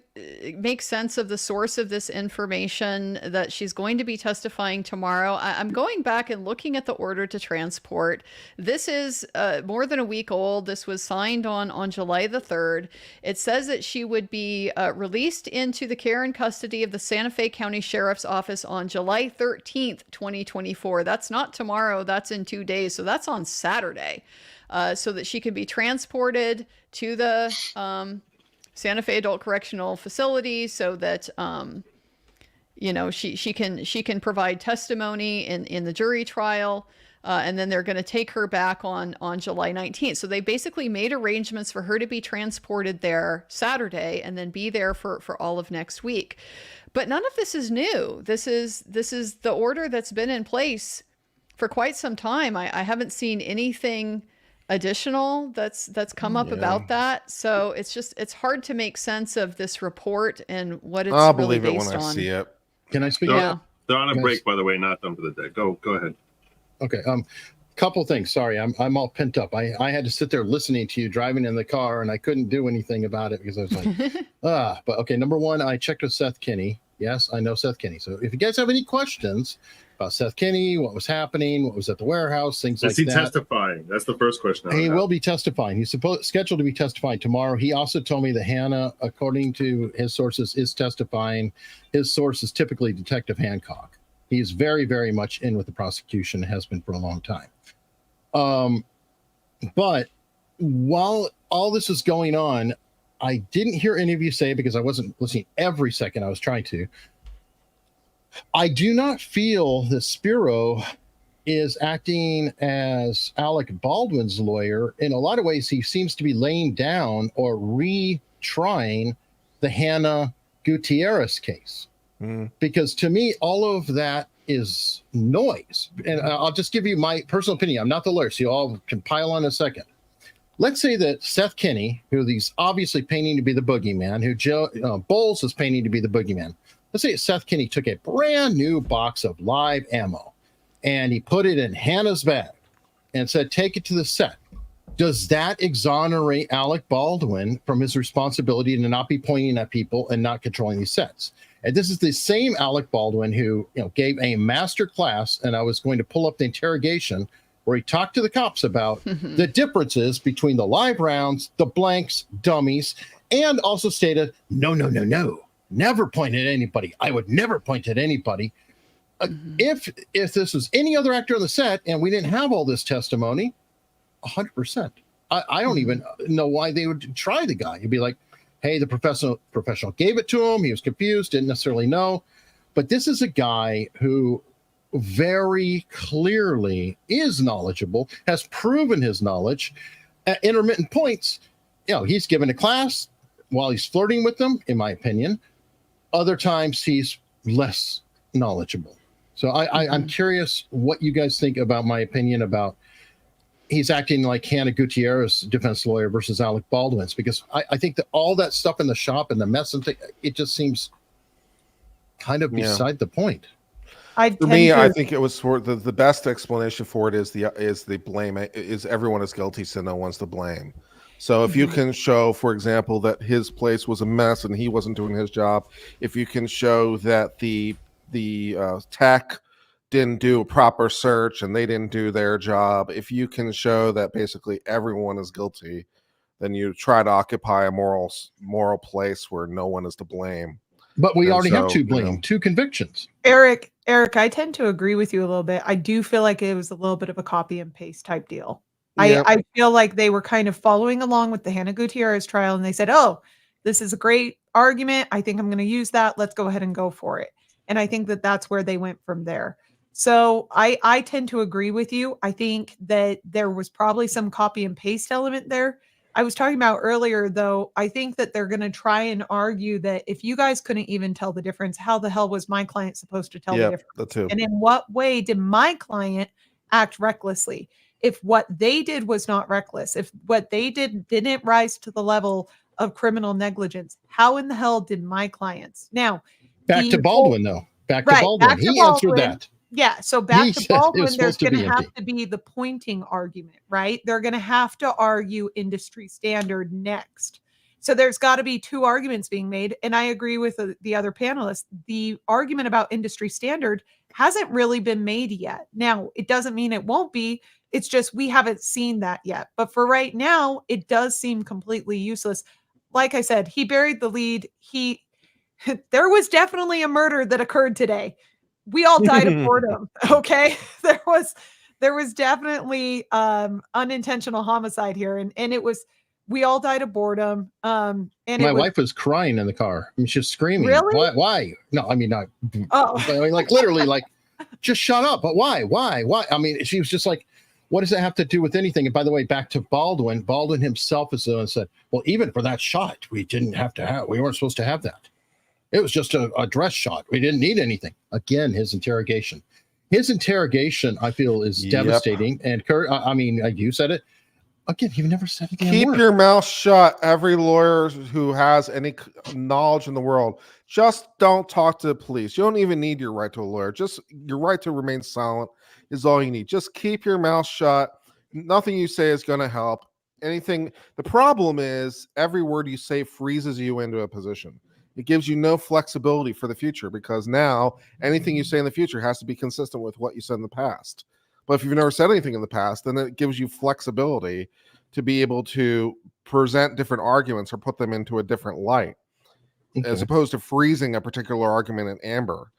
make sense of the source of this information that she's going to be testifying tomorrow. I'm going back and looking at the order to transport. This is more than a week old. This was signed on July the 3rd. It says that she would be released into the care and custody of the Santa Fe County Sheriff's Office on July 13th, 2024. That's not tomorrow. That's in 2 days. So that's on Saturday. So that she can be transported to the Santa Fe Adult Correctional Facility, so that she can provide testimony in the jury trial, and then they're going to take her back on July 19th. So they basically made arrangements for her to be transported there Saturday and then be there for all of next week. But none of this is new. This is the order that's been in place for quite some time. I haven't seen anything additional that's come up about that. So it's hard to make sense of this report and what it's I'll really believe it based when I on. see it. Can I speak? Yeah. They're on a break, by the way, not done for the day. Go ahead. Okay. Couple things. Sorry, I'm all pent up. I had to sit there listening to you driving in the car, and I couldn't do anything about it because I was like, But okay. Number one, I checked with Seth Kenny. Yes, I know Seth Kenny. So if you guys have any questions about Seth Kenny, what was happening, what was at the warehouse, things like that. Is he testifying? That's the first question. He will be testifying. He's scheduled to be testifying tomorrow. He also told me that Hannah, according to his sources, is testifying. His source is typically Detective Hancock. He's very, very much in with the prosecution, has been for a long time. But while all this is going on, I didn't hear any of you say, because I wasn't listening every second I was trying to, I do not feel that Spiro is acting as Alec Baldwin's lawyer. In a lot of ways, he seems to be laying down or retrying the Hannah Gutierrez case. Because to me, all of that is noise. And I'll just give you my personal opinion. I'm not the lawyer, so you all can pile on a second. Let's say that Seth Kenny, who he's obviously painting to be the boogeyman, who Joe Bowles is painting to be the boogeyman. Let's say Seth Kenny took a brand new box of live ammo and he put it in Hannah's bag and said, take it to the set. Does that exonerate Alec Baldwin from his responsibility to not be pointing at people and not controlling these sets? And this is the same Alec Baldwin who gave a master class, and I was going to pull up the interrogation where he talked to the cops about the differences between the live rounds, the blanks, dummies, and also stated, no, never point at anybody. I would never point at anybody. If this was any other actor on the set and we didn't have all this testimony, 100%. I don't even know why they would try the guy. You'd be like, hey, the professional gave it to him. He was confused, didn't necessarily know. But this is a guy who very clearly is knowledgeable, has proven his knowledge at intermittent points. He's given a class while he's flirting with them, in my opinion. Other times he's less knowledgeable. So I'm curious what you guys think about my opinion about he's acting like Hannah Gutierrez, defense lawyer, versus Alec Baldwin's, because I think that all that stuff in the shop and the mess and it just seems kind of beside the point. For me, I think it was for the best explanation for it is the blame is everyone is guilty, so no one's to blame. So if you can show, for example, that his place was a mess and he wasn't doing his job, if you can show that the tech didn't do a proper search and they didn't do their job, if you can show that basically everyone is guilty, then you try to occupy a moral place where no one is to blame. But we already have two convictions. Eric, I tend to agree with you a little bit. I do feel like it was a little bit of a copy and paste type deal. Yeah. I feel like they were kind of following along with the Hannah Gutierrez trial, and they said, oh, this is a great argument. I think I'm going to use that. Let's go ahead and go for it. And I think that that's where they went from there. So I tend to agree with you. I think that there was probably some copy and paste element there. I was talking about earlier, though, I think that they're going to try and argue that if you guys couldn't even tell the difference, how the hell was my client supposed to tell the difference? That too. And in what way did my client act recklessly? If what they did was not reckless, if what they did didn't rise to the level of criminal negligence, how in the hell did my clients? Now, back to Baldwin, though. Back to Baldwin. He answered that. Yeah. So back He to said it was Baldwin, there's supposed to going be to have empty. to be the pointing argument, right? They're going to have to argue industry standard next. So there's got to be two arguments being made. And I agree with the other panelists. The argument about industry standard hasn't really been made yet. Now, it doesn't mean it won't be. It's just we haven't seen that yet. But for right now, it does seem completely useless. Like I said, he buried the lead. There was definitely a murder that occurred today. We all died of boredom. Okay. There was definitely unintentional homicide here. And it was, we all died of boredom. And My wife was crying in the car. I mean, she was screaming. Really? Why? No, I mean, not. Oh. I mean, like literally, like, just shut up. But why? I mean, she was just like, what does that have to do with anything? And by the way, back to Baldwin. Baldwin himself is the one who said, well, even for that shot, we weren't supposed to have that. It was just a dress shot. We didn't need anything. Again, his interrogation, I feel, is devastating. And Kurt, I mean, you said it. Again, you've never said it. Keep your mouth shut. Every lawyer who has any knowledge in the world, just don't talk to the police. You don't even need your right to a lawyer. Just your right to remain silent is all you need. Just keep your mouth shut. Nothing you say is going to help. Anything. The problem is every word you say freezes you into a position. It gives you no flexibility for the future because now anything you say in the future has to be consistent with what you said in the past. But if you've never said anything in the past, then it gives you flexibility to be able to present different arguments or put them into a different light, as opposed to freezing a particular argument in amber.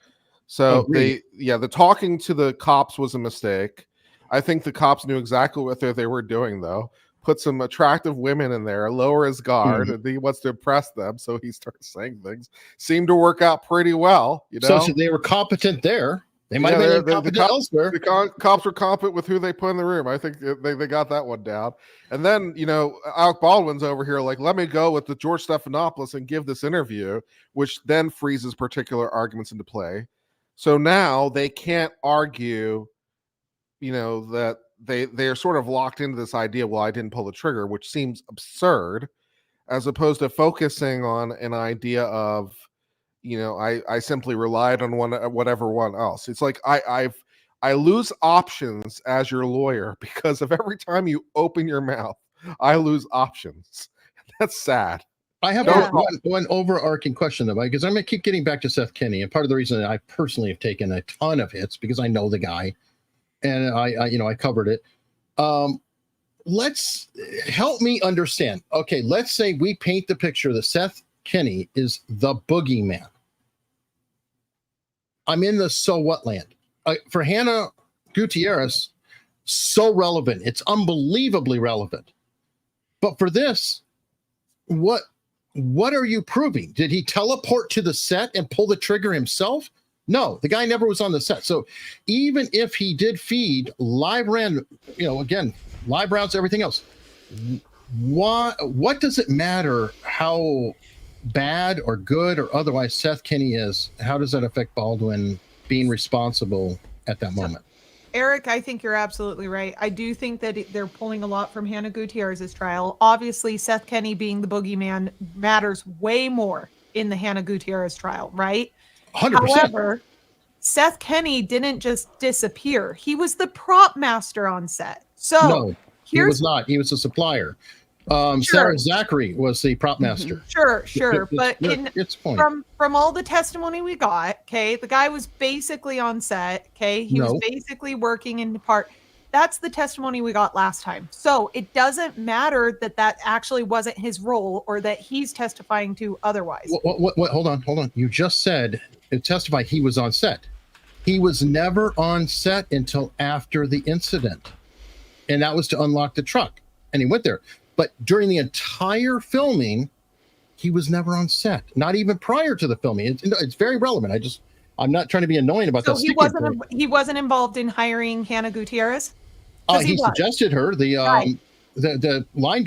So the talking to the cops was a mistake. I think the cops knew exactly what they were doing, though. Put some attractive women in there, lower his guard, and he wants to impress them, so he starts saying things. Seemed to work out pretty well, you know. So they were competent there. They might have been competent elsewhere. The cops were competent with who they put in the room. I think they got that one down. And then, you know, Alec Baldwin's over here like, let me go with the George Stephanopoulos and give this interview, which then freezes particular arguments into play. So now they can't argue, you know, that they are sort of locked into this idea, well, I didn't pull the trigger, which seems absurd, as opposed to focusing on an idea of, you know, I simply relied on whatever one else. It's like I lose options as your lawyer because of every time you open your mouth, I lose options. That's sad. I have one overarching question though, because I'm gonna keep getting back to Seth Kenny, and part of the reason that I personally have taken a ton of hits because I know the guy, and I covered it. Let's help me understand. Okay, let's say we paint the picture that Seth Kenny is the boogeyman. I'm in the so what land. For Hannah Gutierrez, so relevant. It's unbelievably relevant. But for this, what are you proving? Did he teleport to the set and pull the trigger himself? No, the guy never was on the set. So even if he did feed live round, again, live rounds, everything else, what does it matter how bad or good or otherwise Seth Kenny is? How does that affect Baldwin being responsible at that moment? Eric, I think you're absolutely right. I do think that they're pulling a lot from Hannah Gutierrez's trial. Obviously, Seth Kenny being the boogeyman matters way more in the Hannah Gutierrez trial, right? 100%. However, Seth Kenny didn't just disappear. He was the prop master on set. So no, he was not. He was a supplier. Sarah Zachary was the prop master. Sure. But it's from all the testimony we got, okay, the guy was basically on set, okay? He was basically working in part. That's the testimony we got last time. So it doesn't matter that actually wasn't his role or that he's testifying to otherwise. What, hold on. You just said it testified he was on set. He was never on set until after the incident. And that was to unlock the truck. And he went there. But during the entire filming, he was never on set. Not even prior to the filming. It's very relevant. I'm not trying to be annoying about that. So he wasn't involved in hiring Hannah Gutierrez? He suggested her, the line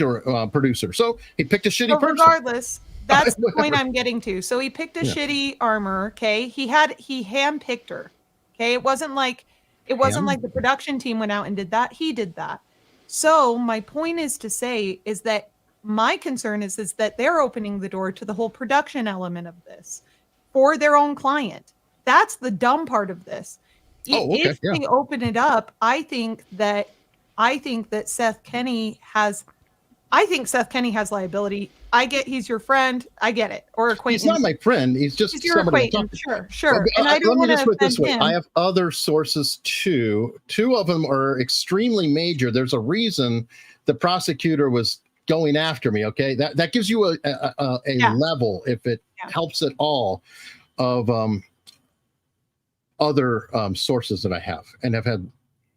producer. So he picked a shitty person. Regardless, that's the point I'm getting to. So he picked a shitty armor. Okay, he handpicked her. Okay, it wasn't like the production team went out and did that. He did that. So my point is that my concern is that they're opening the door to the whole production element of this for their own client. That's the dumb part of this. okay, if they open it up, I think that Seth Kenny has liability. I get he's your friend. I get it. Or acquaintance. He's not my friend. He's just He's your somebody I'm acquaintance. talking. Sure. And I don't Let me want just to put it this offend way. him. I have other sources too. Two of them are extremely major. There's a reason the prosecutor was going after me. Okay, that gives you a level, if it helps at all, of other sources that I have and have had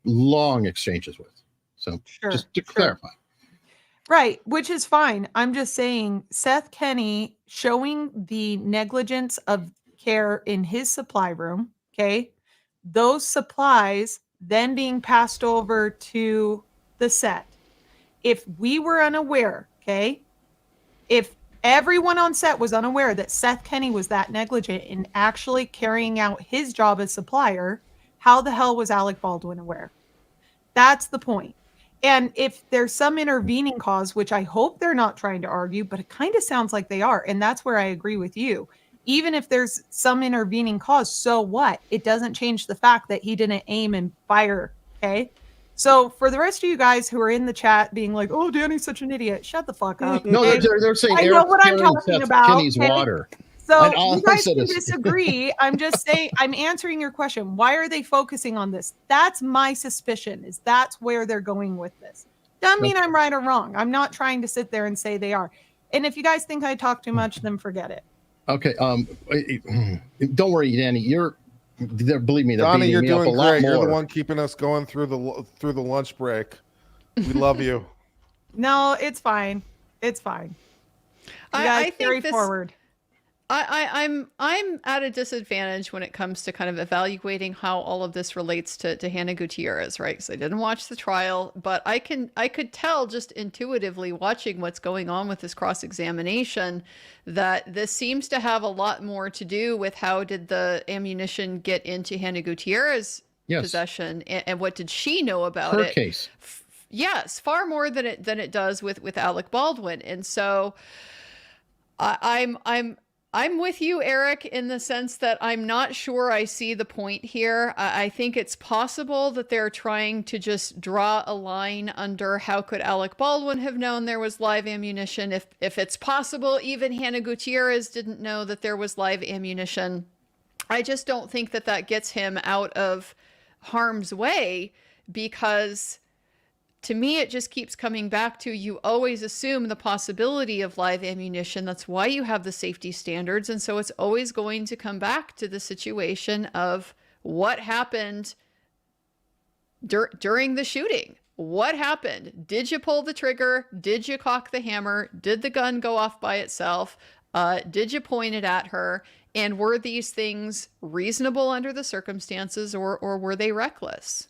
long exchanges with. So just to clarify. Right, which is fine. I'm just saying Seth Kenny showing the negligence of care in his supply room, okay? Those supplies then being passed over to the set. If we were unaware, okay? If everyone on set was unaware that Seth Kenny was that negligent in actually carrying out his job as supplier, how the hell was Alec Baldwin aware? That's the point. And if there's some intervening cause, which I hope they're not trying to argue, but it kind of sounds like they are. And that's where I agree with you. Even if there's some intervening cause, so what? It doesn't change the fact that he didn't aim and fire. Okay. So for the rest of you guys who are in the chat being like, oh, Danny's such an idiot, shut the fuck up. No, okay? they're saying I know what I'm talking about. Kenny's okay? water. So And all you I guys said can is- disagree. I'm just saying, I'm answering your question. Why are they focusing on this? That's my suspicion, is that's where they're going with this. Doesn't mean I'm right or wrong. I'm not trying to sit there and say they are. And if you guys think I talk too much, then forget it. Okay. Don't worry, Danny. Believe me, they're Donnie, beating you're me up a doing lot great. more. You're the one keeping us going through the lunch break. We love you. No, it's fine. It's fine. You guys I carry think this, forward. I'm at a disadvantage when it comes to kind of evaluating how all of this relates to Hannah Gutierrez, right? Because I didn't watch the trial, but I could tell just intuitively watching what's going on with this cross-examination that this seems to have a lot more to do with how did the ammunition get into Hannah Gutierrez's possession, and what did she know about Her it? case. Yes, far more than it does with Alec Baldwin, and so I'm with you, Eric, in the sense that I'm not sure I see the point here. I think it's possible that they're trying to just draw a line under how could Alec Baldwin have known there was live ammunition. If it's possible, even Hannah Gutierrez didn't know that there was live ammunition. I just don't think that gets him out of harm's way, because to me, it just keeps coming back to, you always assume the possibility of live ammunition. That's why you have the safety standards. And so it's always going to come back to the situation of what happened during the shooting. What happened? Did you pull the trigger? Did you cock the hammer? Did the gun go off by itself? Did you point it at her? And were these things reasonable under the circumstances, or were they reckless?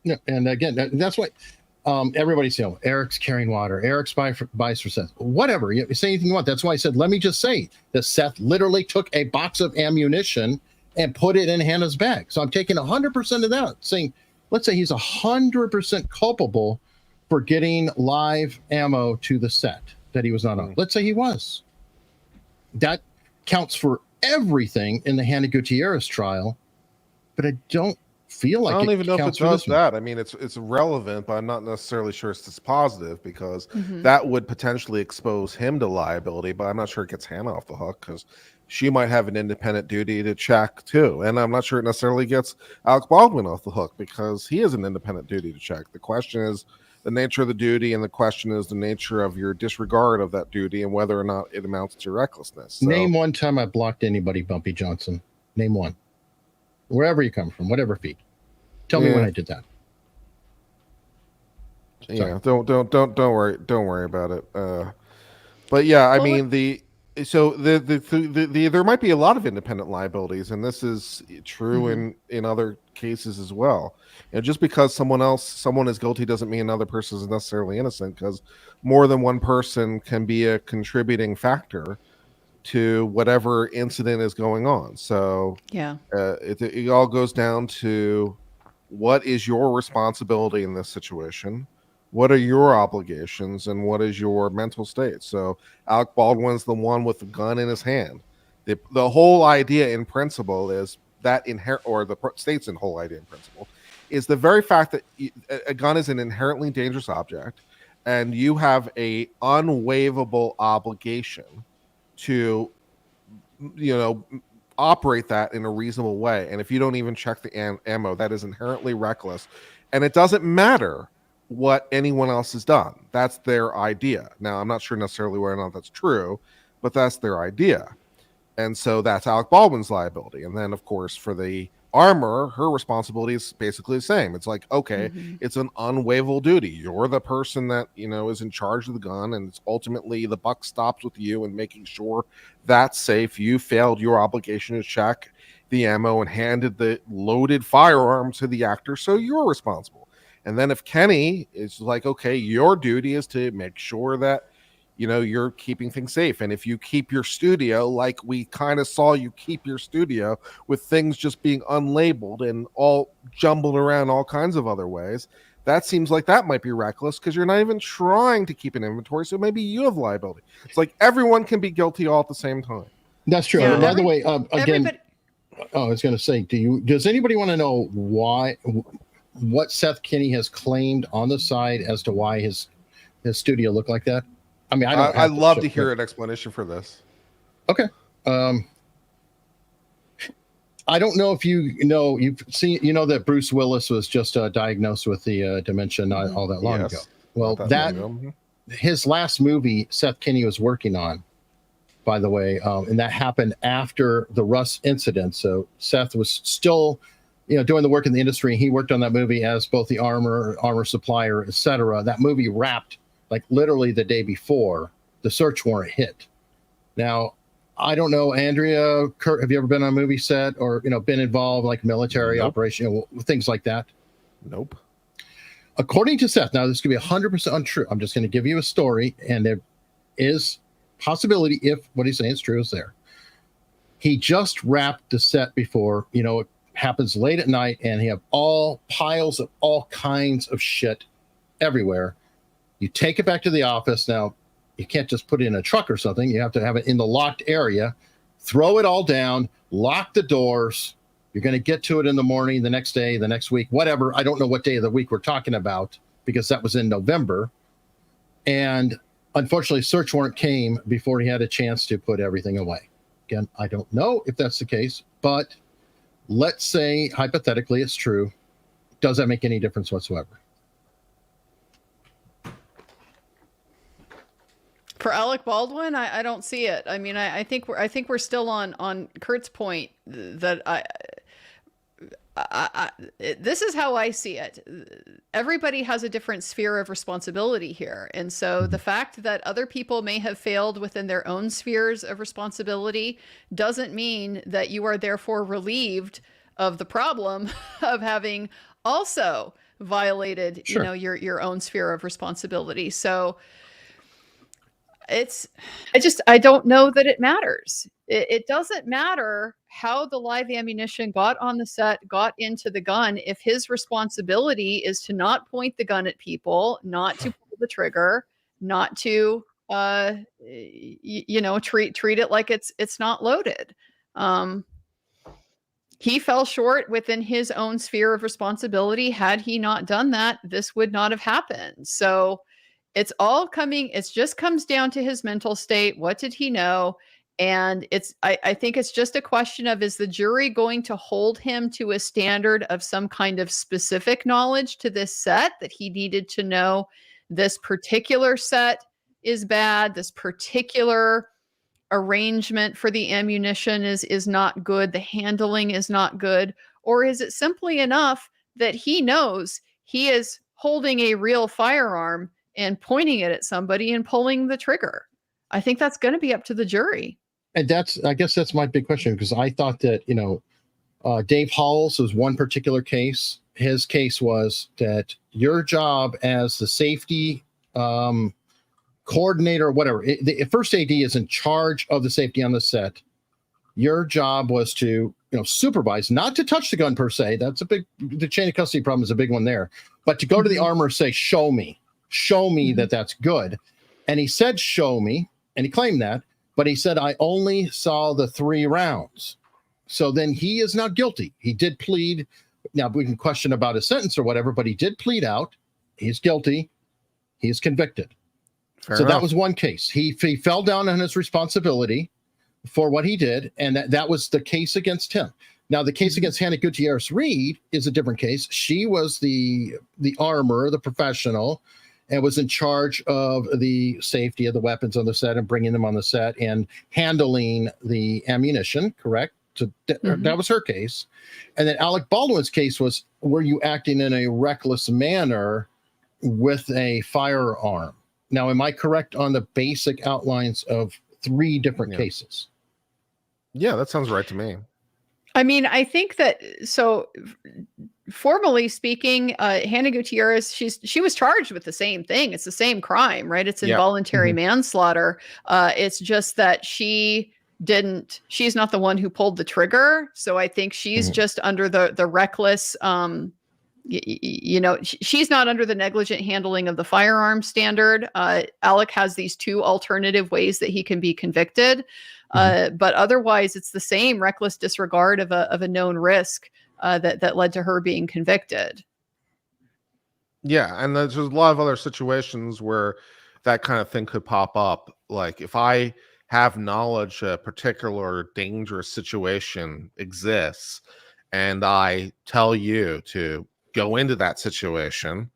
Yeah, and again, that's why everybody's saying, Eric's carrying water, Eric's buys for Seth, whatever. You say anything you want. That's why I said, let me just say that Seth literally took a box of ammunition and put it in Hannah's bag. So I'm taking 100% of that, saying, let's say he's 100% culpable for getting live ammo to the set that he was not on. Let's say he was. That counts for everything in the Hannah Gutierrez trial, but I don't feel like I don't even know if it counts for does this one. that. I mean, it's relevant, but I'm not necessarily sure it's positive, because that would potentially expose him to liability. But I'm not sure it gets Hannah off the hook, because she might have an independent duty to check too. And I'm not sure it necessarily gets Alec Baldwin off the hook, because he has an independent duty to check. The question is the nature of the duty, and the question is the nature of your disregard of that duty, and whether or not it amounts to recklessness. So, Name one time I blocked anybody, Bumpy Johnson. Name one. Wherever you come from, whatever feed. Tell me when I did that. Yeah, don't worry about it. But yeah, I mean there might be a lot of independent liabilities, and this is true in other cases as well. And just because someone is guilty doesn't mean another person is necessarily innocent, because more than one person can be a contributing factor to whatever incident is going on. So yeah, it all goes down to, what is your responsibility in this situation? What are your obligations, and what is your mental state? So Alec Baldwin's the one with the gun in his hand. The whole idea in principle is that state's in whole idea in principle, is the very fact that a gun is an inherently dangerous object, and you have a unwaivable obligation to, operate that in a reasonable way. And if you don't even check the ammo, that is inherently reckless. And it doesn't matter what anyone else has done. That's their idea. Now, I'm not sure necessarily whether or not that's true, but that's their idea. And so that's Alec Baldwin's liability. And then, of course, for the armorer, her responsibility is basically the same. It's like, okay, it's an unwaivable duty. You're the person that, is in charge of the gun, and it's ultimately the buck stops with you and making sure that's safe. You failed your obligation to check the ammo and handed the loaded firearm to the actor, so you're responsible. And then if Kenny is like, okay, your duty is to make sure that you're keeping things safe. And if you keep your studio, like we kind of saw you keep your studio with things just being unlabeled and all jumbled around all kinds of other ways, that seems like that might be reckless because you're not even trying to keep an inventory. So maybe you have liability. It's like everyone can be guilty all at the same time. That's true. Yeah. By the way, again, Everybody, I was going to say, does anybody want to know what Seth Kenny has claimed on the side as to why his studio looked like that? I mean, I'd love to hear an explanation for this. Okay. I don't know if you've seen, that Bruce Willis was just diagnosed with the dementia not all that long ago. Well, his last movie, Seth Kenny was working on, by the way, and that happened after the Rust incident. So Seth was still, doing the work in the industry. He worked on that movie as both the armor supplier, etc. That movie wrapped like literally the day before the search warrant hit. Now, I don't know, Andrea, Kurt, have you ever been on a movie set or, been involved like military operation, things like that? Nope. According to Seth, now this could be 100% untrue. I'm just going to give you a story, and there is possibility if what he's saying is true is there. He just wrapped the set before, it happens late at night, and he have all piles of all kinds of shit everywhere. You take it back to the office. Now, you can't just put it in a truck or something. You have to have it in the locked area, throw it all down, lock the doors. You're going to get to it in the morning, the next day, the next week, whatever. I don't know what day of the week we're talking about because that was in November. And unfortunately, search warrant came before he had a chance to put everything away. Again, I don't know if that's the case, but let's say hypothetically it's true. Does that make any difference whatsoever? for Alec Baldwin, I don't see it. I mean, I think we're still on Kurt's point that this is how I see it. Everybody has a different sphere of responsibility here. And so the fact that other people may have failed within their own spheres of responsibility doesn't mean that you are therefore relieved of the problem of having also violated, Sure, your own sphere of responsibility. So I don't know that it matters. It doesn't matter how the live ammunition got on the set, got into the gun, if his responsibility is to not point the gun at people, not to pull the trigger, not to treat it like it's not loaded. He fell short within his own sphere of responsibility. Had he not done that, this would not have happened. So it just comes down to his mental state. What did he know? And I think it's just a question of, is the jury going to hold him to a standard of some kind of specific knowledge to this set, that he needed to know this particular set is bad, this particular arrangement for the ammunition is not good, the handling is not good? Or is it simply enough that he knows he is holding a real firearm and pointing it at somebody and pulling the trigger? I think that's going to be up to the jury. and I guess that's my big question, because I thought that Dave Halls was one particular case. His case was that your job as the safety coordinator, or whatever, the first AD is in charge of the safety on the set. Your job was to supervise, not to touch the gun per se. That's the chain of custody problem is a big one there, but to go to the armorer and say, show me that that's good. And he said, show me. And he claimed that, but he said, I only saw the 3 rounds. So then he is not guilty. He did plead. Now we can question about his sentence or whatever, but he did plead out. He's guilty. He is convicted. Fair So enough. that was one case. He fell down on his responsibility for what he did, and that was the case against him. Now, the case against Hannah Gutierrez-Reed is a different case. She was the armorer, the professional, and was in charge of the safety of the weapons on the set and bringing them on the set and handling the ammunition, correct? So that was her case. And then Alec Baldwin's case was, were you acting in a reckless manner with a firearm? Now, am I correct on the basic outlines of 3 different cases? Yeah, that sounds right to me. I mean, I think that, so formally speaking, Hannah Gutierrez, she was charged with the same thing. It's the same crime, right? It's involuntary manslaughter. It's just that she's not the one who pulled the trigger. So I think she's just under the reckless, she's not under the negligent handling of the firearm standard. Alec has these 2 alternative ways that he can be convicted. But otherwise it's the same reckless disregard of a known risk that led to her being convicted. Yeah, and there's a lot of other situations where that kind of thing could pop up. Like if I have knowledge a particular dangerous situation exists and I tell you to go into that situation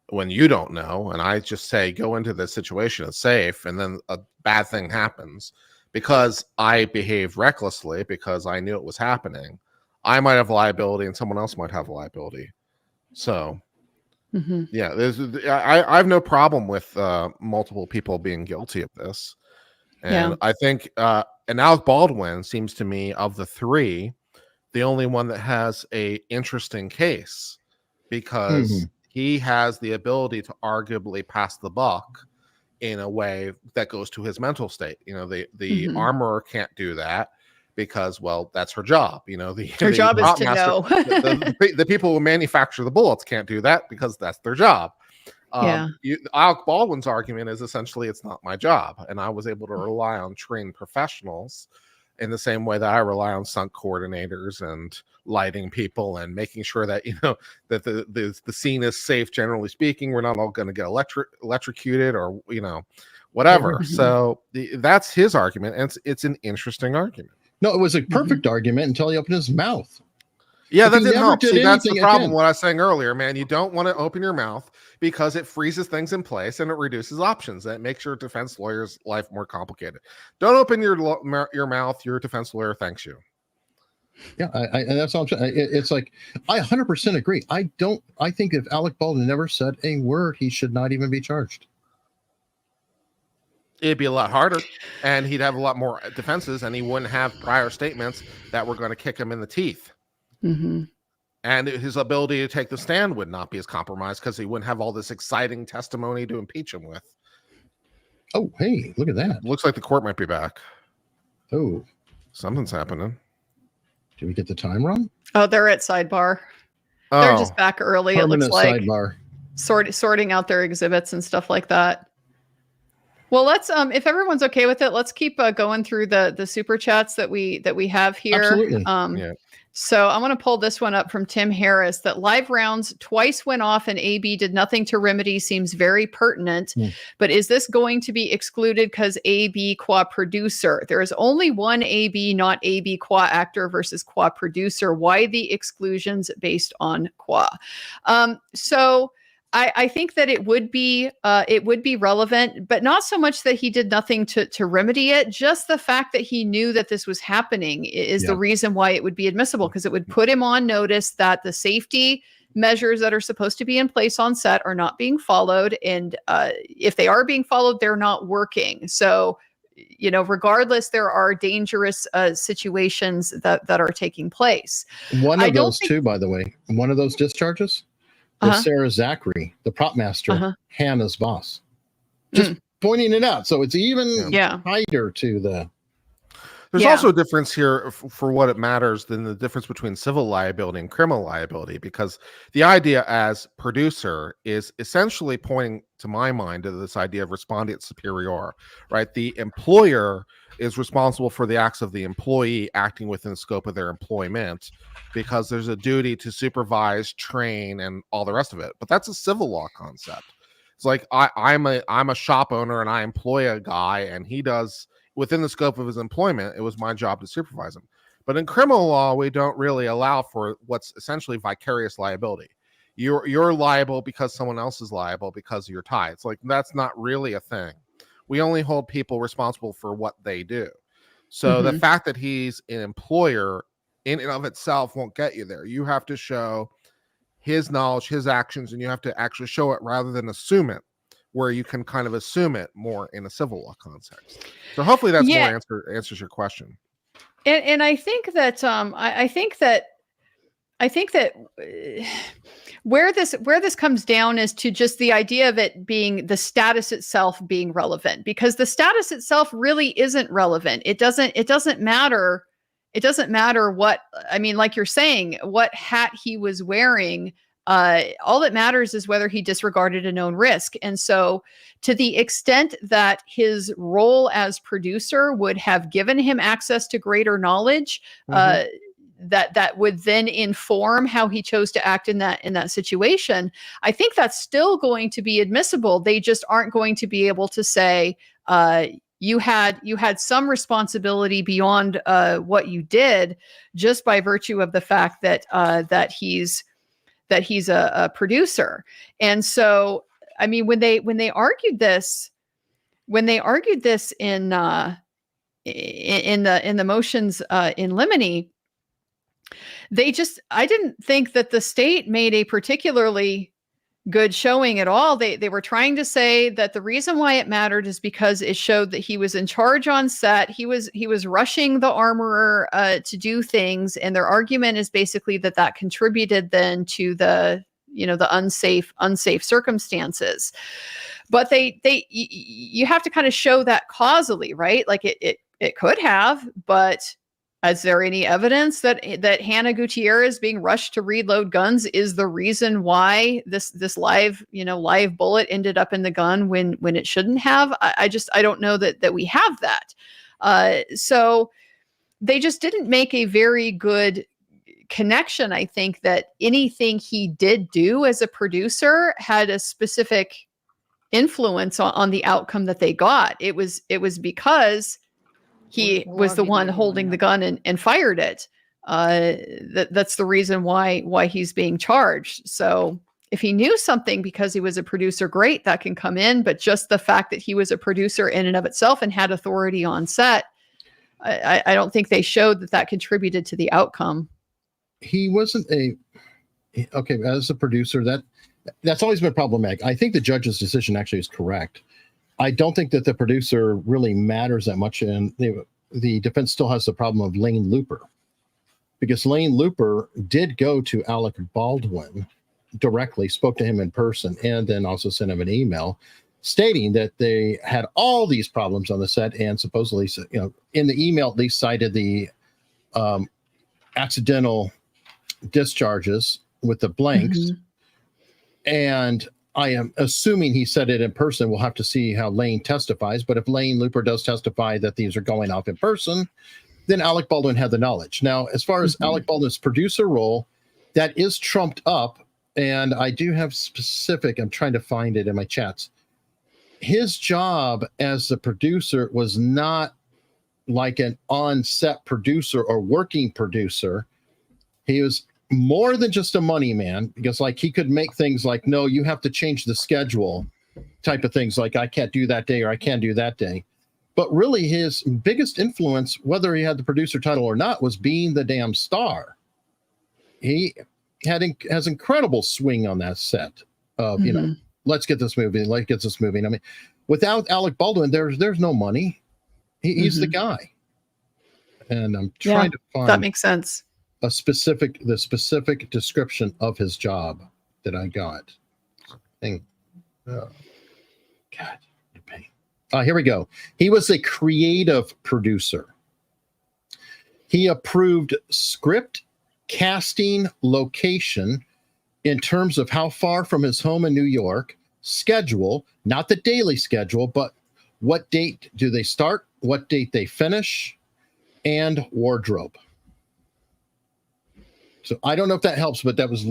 when you don't know, and I just say, go into this situation, it's safe, and then a bad thing happens because I behaved recklessly because I knew it was happening, I might have liability and someone else might have liability. So yeah, I have no problem with multiple people being guilty of this. And I think and Alec Baldwin seems to me, of the 3, the only one that has a interesting case, because he has the ability to arguably pass the buck in a way that goes to his mental state. The armorer can't do that because, well, that's her job. Her job is to know. the people who manufacture the bullets can't do that because that's their job. Alec Baldwin's argument is essentially, it's not my job, and I was able to rely on trained professionals in the same way that I rely on stunt coordinators and lighting people and making sure that that the scene is safe. Generally speaking, we're not all going to get electrocuted or whatever. So that's his argument, and it's an interesting argument. No, it was a perfect argument until he opened his mouth. Yeah, If that he didn't never help. did See, that's the anything problem. again. What I was saying earlier, man, you don't want to open your mouth because it freezes things in place and it reduces options. That makes your defense lawyer's life more complicated. Don't open your mouth. Your defense lawyer thanks you. Yeah, and that's all I'm saying. It's like, I 100% agree. I think if Alec Baldwin never said a word, he should not even be charged. It'd be a lot harder, and he'd have a lot more defenses, and he wouldn't have prior statements that were going to kick him in the teeth. And his ability to take the stand would not be as compromised because he wouldn't have all this exciting testimony to impeach him with. Oh, hey, look at that. Looks like the court might be back. Oh, something's happening. Did we get the time wrong? Oh, they're at Sidebar. They're just back early. Permanent It looks like Sidebar. sorting out their exhibits and stuff like that. Well, let's if everyone's okay with it, let's keep going through the super chats that we have here. Absolutely. So I want to pull this one up from Tim Harris, that live rounds twice went off and AB did nothing to remedy seems very pertinent. But is this going to be excluded because AB qua producer? There is only one AB, not AB qua actor versus qua producer. Why the exclusions based on qua? So I think that it would be relevant, but not so much that he did nothing to remedy it. Just the fact that he knew that this was happening is the reason why it would be admissible, because it would put him on notice that the safety measures that are supposed to be in place on set are not being followed. And if they are being followed, they're not working. So, regardless, there are dangerous situations that are taking place. One of those too, by the way, one of those discharges was Sarah Zachary, the prop master, Hannah's boss. Just pointing it out. So it's even tighter to the... There's also a difference here for what it matters than the difference between civil liability and criminal liability, because the idea as producer is essentially pointing, to my mind, to this idea of respondeat superior, right? The employer is responsible for the acts of the employee acting within the scope of their employment, because there's a duty to supervise, train, and all the rest of it. But that's a civil law concept. It's like I'm a shop owner and I employ a guy and he does within the scope of his employment. It was my job to supervise him. But in criminal law, we don't really allow for what's essentially vicarious liability. You're liable because someone else is liable because of your tie. It's like that's not really a thing. We only hold people responsible for what they do. So the fact that he's an employer in and of itself won't get you there. You have to show his knowledge, his actions, and you have to actually show it rather than assume it, where you can kind of assume it more in a civil law context. So hopefully that's more answers your question. And I think that I think that where this comes down is to just the idea of it being the status itself being relevant, because the status itself really isn't relevant. It doesn't matter. It doesn't matter what, I mean, like you're saying, what hat he was wearing. All that matters is whether he disregarded a known risk. And so to the extent that his role as producer would have given him access to greater knowledge, that would then inform how he chose to act in that situation, I think that's still going to be admissible. They just aren't going to be able to say, you had some responsibility beyond what you did, just by virtue of the fact that he's a producer. And so, I mean, when they argued this in the motions in limine, I didn't think that the state made a particularly good showing at all. They were trying to say that the reason why it mattered is because it showed that he was in charge on set. He was rushing the armorer to do things, and their argument is basically that contributed then to the unsafe circumstances. But you have to kind of show that causally, right? Like it could have, but is there any evidence that Hannah Gutierrez being rushed to reload guns is the reason why this live bullet ended up in the gun when it shouldn't have? I don't know that we have that. So they just didn't make a very good connection. I think that anything he did do as a producer had a specific influence on the outcome that they got. It was because he was the one holding the gun and fired it. That's the reason why he's being charged. So if he knew something because he was a producer, great, that can come in. But just the fact that he was a producer in and of itself and had authority on set, I don't think they showed that contributed to the outcome. He wasn't okay as a producer. That's always been problematic. I think the judge's decision actually is correct. I don't think that the producer really matters that much, and the defense still has the problem of Lane Looper, because Lane Looper did go to Alec Baldwin directly, spoke to him in person, and then also sent him an email stating that they had all these problems on the set, and supposedly, in the email at least cited the accidental discharges with the blanks, and I am assuming he said it in person. We'll have to see how Lane testifies. But if Lane Looper does testify that these are going off in person, then Alec Baldwin had the knowledge. Now, as far as Alec Baldwin's producer role, that is trumped up. And I do have specific, I'm trying to find it in my chats. His job as the producer was not like an on-set producer or working producer. He was more than just a money man, because like he could make things like, no, you have to change the schedule type of things, like I can't do that day or I can't do that day. But really his biggest influence, whether he had the producer title or not, was being the damn star. He has incredible swing on that set of, let's get this moving. I mean, without Alec Baldwin, there's no money. He's the guy. And I'm trying to find that makes sense. the specific description of his job that I got. God, you pain. Here we go. He was a creative producer. He approved script, casting, location in terms of how far from his home in New York, schedule, not the daily schedule, but what date do they start, what date they finish, and wardrobe. So I don't know if that helps, but that was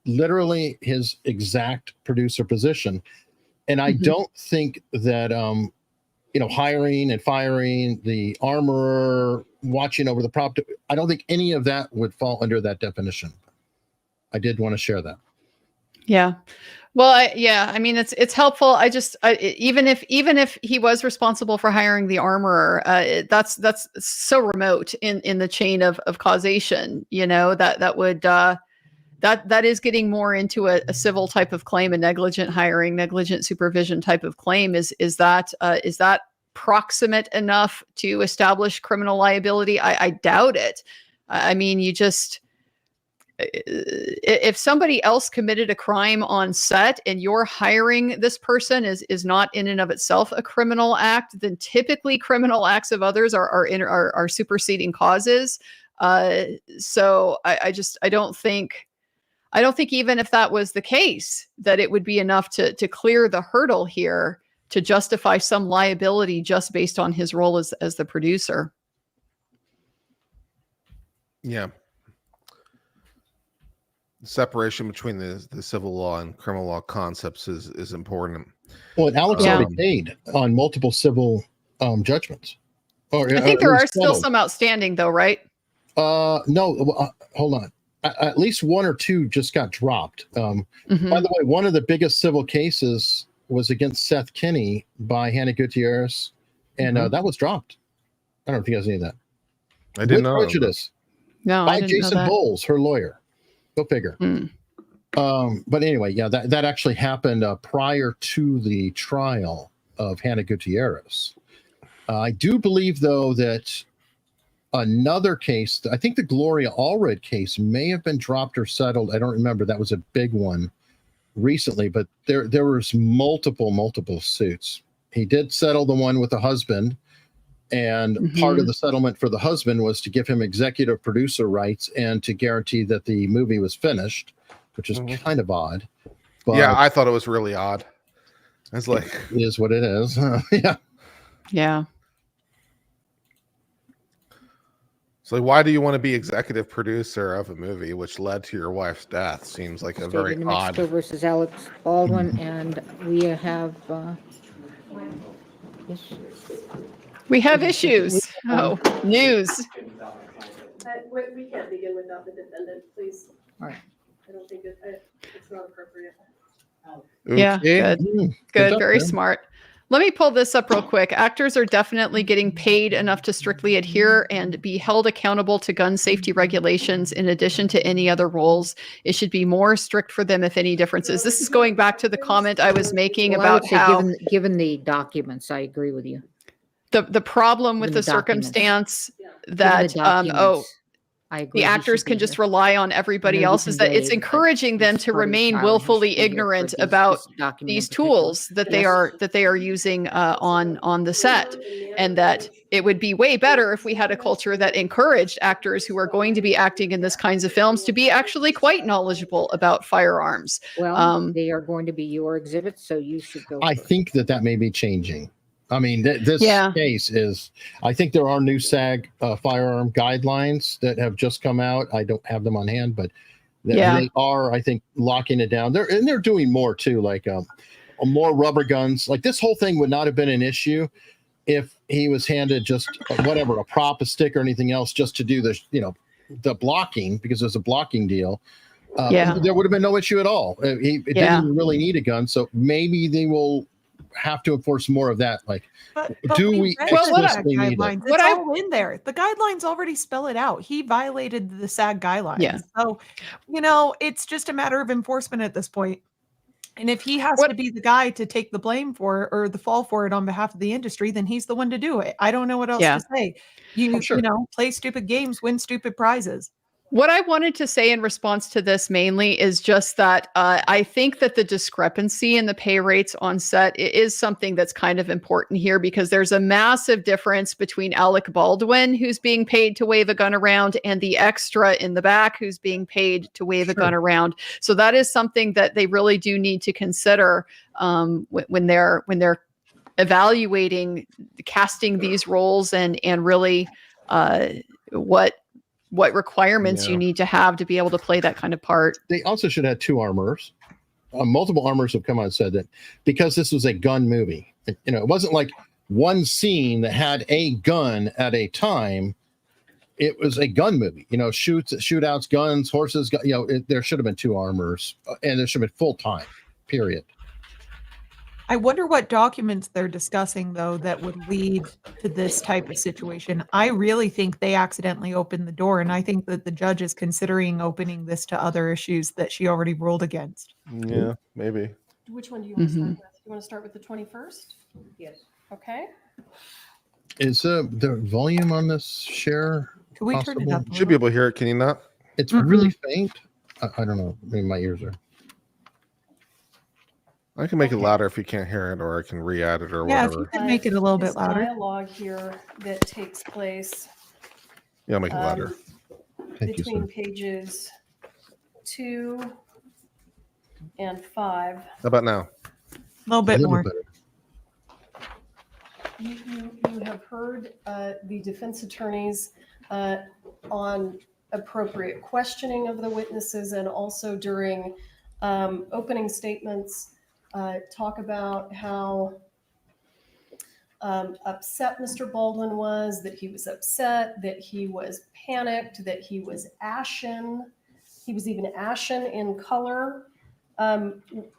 literally his exact producer position. And I don't think that, hiring and firing, the armorer, watching over the prop, I don't think any of that would fall under that definition. I did want to share that. Yeah. Well, I mean, it's helpful. Even if he was responsible for hiring the armorer, that's so remote in the chain of causation, that is getting more into a civil type of claim, a negligent hiring, negligent supervision type of claim. Is that proximate enough to establish criminal liability? I doubt it. I mean, if somebody else committed a crime on set and you're hiring this person is not in and of itself a criminal act, then typically criminal acts of others are superseding causes. So I don't think even if that was the case, that it would be enough to clear the hurdle here to justify some liability just based on his role as the producer. Yeah. Separation between the civil law and criminal law concepts is important. Well, and Alex already paid on multiple civil judgments. I think there are still some outstanding, though, right? No, hold on. At least one or two just got dropped. By the way, one of the biggest civil cases was against Seth Kenny by Hannah Gutierrez, and that was dropped. I don't know if you guys knew that. I didn't know. Prejudice. No, by I didn't Jason know that. Bowles, her lawyer. Go figure. But anyway, yeah, that actually happened prior to the trial of Hannah Gutierrez. I do believe, though, that another case, I think the Gloria Allred case may have been dropped or settled. I don't remember. That was a big one recently, but there was multiple suits. He did settle the one with the husband, and part of the settlement for the husband was to give him executive producer rights and to guarantee that the movie was finished, which is kind of odd. But yeah, I thought it was really odd. It's like, it is what it is. Yeah. Yeah. So why do you want to be executive producer of a movie which led to your wife's death? Seems like a very New odd. Mexico versus Alec Baldwin, and we have We have issues. Oh, news. We can't begin without the defendant, please. All right. I don't think it's not appropriate. Yeah, Oopsie. good, very smart. Let me pull this up real quick. Actors are definitely getting paid enough to strictly adhere and be held accountable to gun safety regulations in addition to any other roles. It should be more strict for them, if any differences. This is going back to the comment I was making about how, given the documents, I agree with you. the problem with Given the the documents. circumstance Given that the documents, I agree. the he actors should can be just here. rely on everybody I know you else, is that it's conveyed, but encouraging them he's to part of the remain trial, and he willfully should be here for ignorant this about document these in particular. tools that they are using on the set, and that it would be way better if we had a culture that encouraged actors who are going to be acting in this kinds of films to be actually quite knowledgeable about firearms. Well, they are going to be your exhibits, so you should go. I first. think that may be changing. I mean, this case is, I think there are new SAG firearm guidelines that have just come out. I don't have them on hand, but they are, I think, locking it down. They're doing more too, like more rubber guns. Like this whole thing would not have been an issue if he was handed just whatever, a prop, a stick, or anything else, just to do the blocking, because there's a blocking deal. There would have been no issue at all. It didn't really need a gun, so maybe they will have to enforce more of that. Like, But do we explicitly need it? guidelines? It's all in there. The guidelines already spell it out. He violated the SAG guidelines. Yeah. So, it's just a matter of enforcement at this point. And if he has to be the guy to take the blame for it or the fall for it on behalf of the industry, then he's the one to do it. I don't know what else to say. Play stupid games, win stupid prizes. What I wanted to say in response to this mainly is just that I think that the discrepancy in the pay rates on set is something that's kind of important here, because there's a massive difference between Alec Baldwin, who's being paid to wave a gun around, and the extra in the back who's being paid to wave a gun around. So that is something that they really do need to consider when they're evaluating, casting these roles and really what requirements you Yeah. need to have to be able to play that kind of part. They also should have two armors. Multiple armors have come out and said that because this was a gun movie, it wasn't like one scene that had a gun at a time. It was a gun movie, shootouts, guns, horses, there should have been two armors, and there should have been full time, period. I wonder what documents they're discussing, though, that would lead to this type of situation. I really think they accidentally opened the door, and I think that the judge is considering opening this to other issues that she already ruled against. Yeah, maybe. Which one do you want to start with? You want to start with the 21st? Yes. Okay. Is the volume on this share? Can we turn it possible? up? You should be able to hear it. Can you not? It's really faint. I don't know. Maybe my ears are. I can make it louder if you can't hear it, or I can re-add it or Yeah, if you whatever. could make it a little bit This louder. dialogue here that takes place Yeah, I'll make it louder. Thank you, between sir. pages 2 and 5. How about now? A little bit A little more. better. You have heard the defense attorneys on appropriate questioning of the witnesses, and also during opening statements talk about how upset Mr. Baldwin was, that he was upset, that he was panicked, that he was ashen. He was even ashen in color.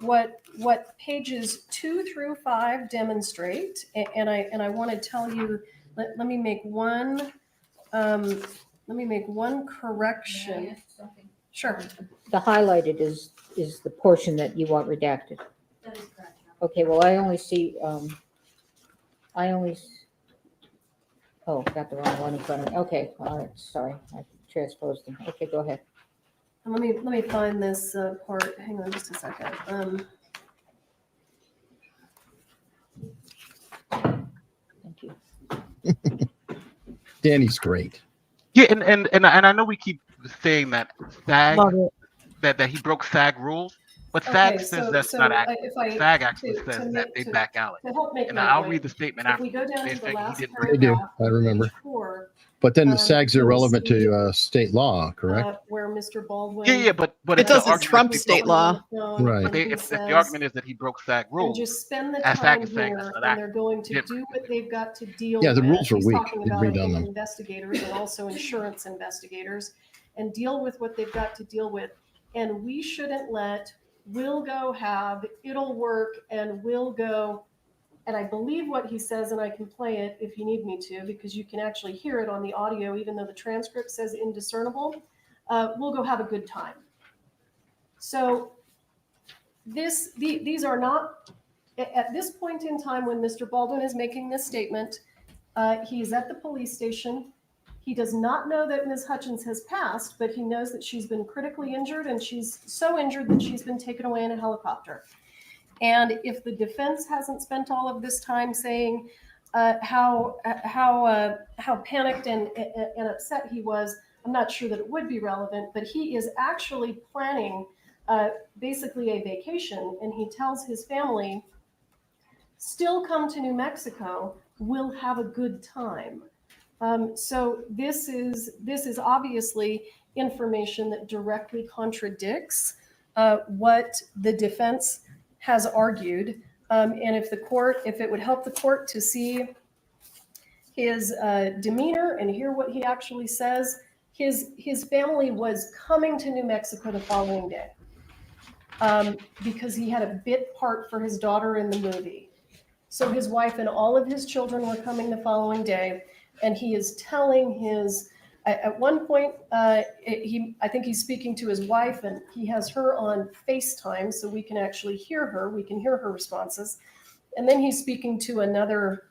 What pages 2 through 5 demonstrate, and I want to tell you, let me make one correction. Sure. The highlighted is the portion that you want redacted. That is correct. Okay, well, I only see, oh, got the wrong one in front of me. Okay, all right, sorry, I transposed them. Okay, go ahead. Let me find this part. Hang on just a second. Thank you. Danny's great. Yeah, and I know we keep saying that SAG Love it. that he broke SAG rules, but Okay, SAG says that's so not I- accurate. if I- SAG actually to says make- that they to- back Alec. To help make And my I'll point, read the statement if after. we go down They to the say he last didn't They do. paragraph. I remember. page 4, But then the Um, SAGs are you'll relevant see, to state law, correct? where Mr. Baldwin. Yeah, but It if the doesn't argument trump is state law. Right. if the argument is that he broke SAG And rules, just spend the as time SAG is saying, here, that's not and they're accurate. going to Different. do what they've got to deal Yeah, with. the rules are He's weak. talking You've about, I redone think, them. investigators and also insurance investigators, and deal with what they've got to deal with. And we shouldn't we'll go have, it'll work, and we'll go. And I believe what he says, and I can play it if you need me to, because you can actually hear it on the audio, even though the transcript says indiscernible. We'll go have a good time. So these are not, at this point in time when Mr. Baldwin is making this statement, he is at the police station. He does not know that Ms. Hutchins has passed, but he knows that she's been critically injured, and she's so injured that she's been taken away in a helicopter. And if the defense hasn't spent all of this time saying how panicked and upset he was, I'm not sure that it would be relevant. But he is actually planning basically a vacation, and he tells his family, "Still come to New Mexico. We'll have a good time." So this is obviously information that directly contradicts what the defense has argued. And if it would help the court to see his demeanor and hear what he actually says, his family was coming to New Mexico the following day because he had a bit part for his daughter in the movie. So his wife and all of his children were coming the following day, and he is telling at one point, I think he's speaking to his wife, and he has her on FaceTime so we can actually hear her. We can hear her responses. And then he's speaking to another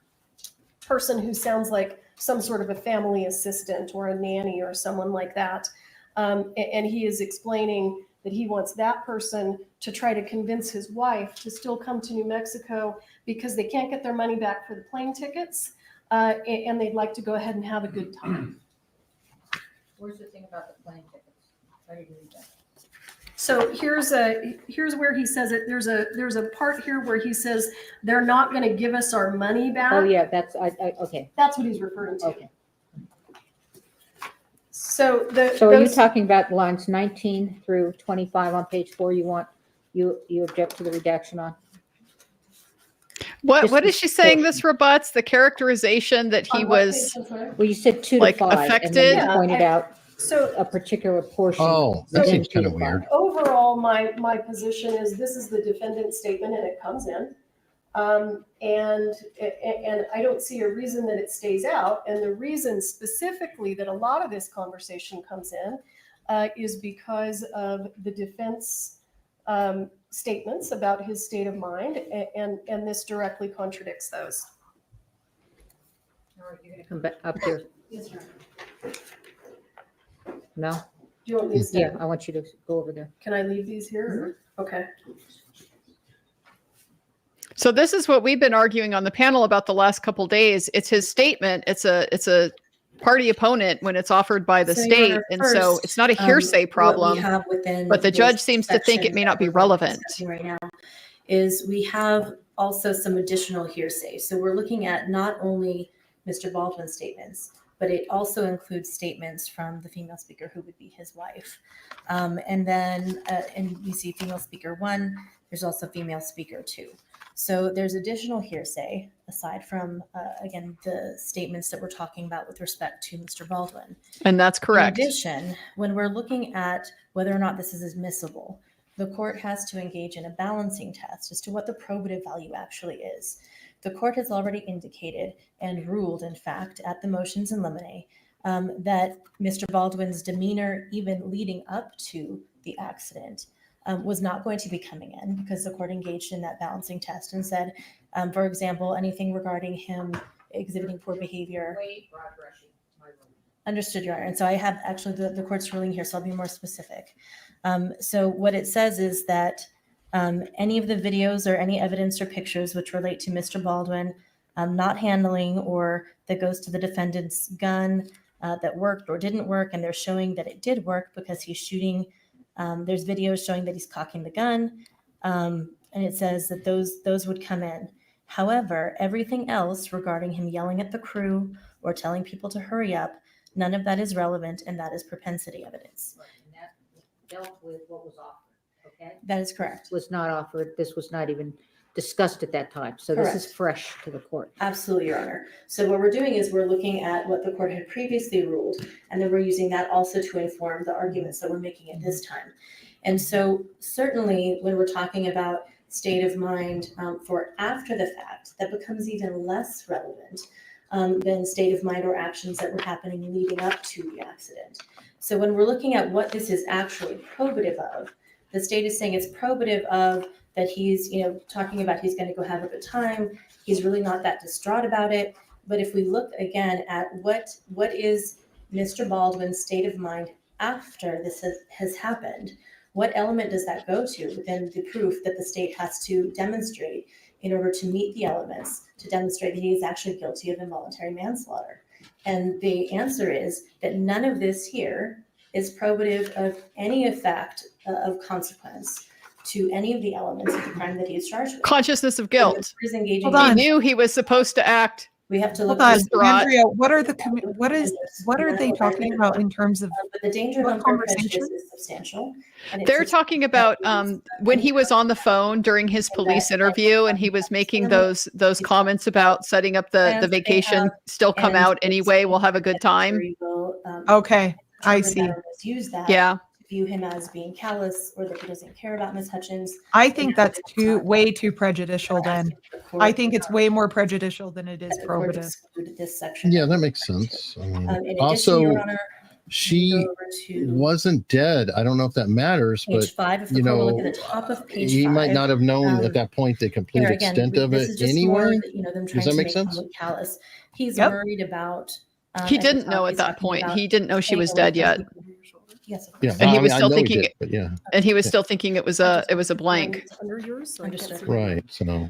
person who sounds like some sort of a family assistant or a nanny or someone like that. And he is explaining that he wants that person to try to convince his wife to still come to New Mexico because they can't get their money back for the plane tickets, and they'd like to go ahead and have a good time. Where's the thing about the plane tickets? I didn't read that. So here's where he says it. There's a part here where he says they're not going to give us our money back. Oh, yeah, that's, okay, That's what he's referring to. okay. So So are you talking about lines 19 through 25 on page 4 you object to the redaction on? What is she saying? This rebuts the characterization that he was Well, you said 2 like to 5, and then affected. you pointed out So a particular portion. Oh, that within seems 2 kind to of 5. weird. overall, my position is this is the defendant's statement and it comes in. And I don't see a reason that it stays out. And the reason specifically that a lot of this conversation comes in is because of the defense statements about his state of mind, and this directly contradicts those. All right, you're going to come back up here. Yes, sir. No? Do you want me to stay? Yeah, I want you to go over there. Can I leave these here? Or? Okay. So this is what we've been arguing on the panel about the last couple days. It's his statement. It's a party opponent when it's offered by the So, Your state, Honor, and so first, it's not a hearsay what problem. we have within but the this judge seems to think it section may not be that we're relevant. discussing right now is we have also some additional hearsay. So we're looking at not only Mr. Baldwin's statements, but it also includes statements from the female speaker who would be his wife. And then and we see female speaker 1, there's also female speaker 2. So there's additional hearsay aside from, again, the statements that we're talking about with respect to Mr. Baldwin. And that's correct. In addition, when we're looking at whether or not this is admissible, the court has to engage in a balancing test as to what the probative value actually is. The court has already indicated and ruled, in fact, at the motions in limine, that Mr. Baldwin's demeanor, even leading up to the accident, was not going to be coming in because the court engaged in that balancing test and said, for example, anything regarding him exhibiting poor behavior. Understood, Your Honor. And so I have actually the court's ruling here, so I'll be more specific. So what it says is that any of the videos or any evidence or pictures which relate to Mr. Baldwin not handling or that goes to the defendant's gun that worked or didn't work, and they're showing that it did work because he's shooting. There's videos showing that he's cocking the gun, and it says that those would come in. However, everything else regarding him yelling at the crew or telling people to hurry up, none of that is relevant, and that is propensity evidence. Right, and that dealt with what was offered, okay? That is correct. Was not offered, this was not even discussed at that time. So this is Correct. fresh to the court. Absolutely, Your Honor. So what we're doing is we're looking at what the court had previously ruled, and then we're using that also to inform the arguments that we're making at this time. And so certainly when we're talking about state of mind for after the fact, that becomes even less relevant than state of mind or actions that were happening leading up to the accident. So when we're looking at what this is actually probative of, the state is saying it's probative of that he's, talking about he's going to go have a good time. He's really not that distraught about it. But if we look again at what is Mr. Baldwin's state of mind after this has happened, what element does that go to within the proof that the state has to demonstrate in order to meet the elements to demonstrate that he is actually guilty of involuntary manslaughter? And the answer is that none of this here is probative of any effect of consequence to any of the elements of the crime that he is charged with. Consciousness of guilt. He's engaging Hold He on. knew he was supposed to act. We have to Hold look on, distraught. Andrea, what are they talking about in terms of but the danger of what unfair conversation? prejudice is substantial. And it's They're talking about when he was on the phone during his police interview, and he was making those comments about setting up the vacation. Still come out anyway. We'll have a good time. Okay, I see. Use that. Yeah. To view him as being callous or that he doesn't care about Ms. Hutchins. I think that's way too prejudicial then. I think it's way more prejudicial than it is The court probative. excluded this section. Yeah, that makes sense. I mean, In addition, also, Your Honor, she go over to wasn't dead. I don't know if that matters, but page 5. If the you court will know, look at the top of page he 5. might not have known um, at that point the complete Here again, extent of this it is just more, anyway. them Does trying that to make make sense? him look callous. He's Yep. worried about. He at the didn't top, know at he's that talking point. about He didn't know she was staying away dead yet. from people. Yes, of Yeah, course. And he I was mean, I still know he thinking did, but yeah, And he was Yeah. still thinking it was a blank. It's under yours, so I can't Understood. see. right. So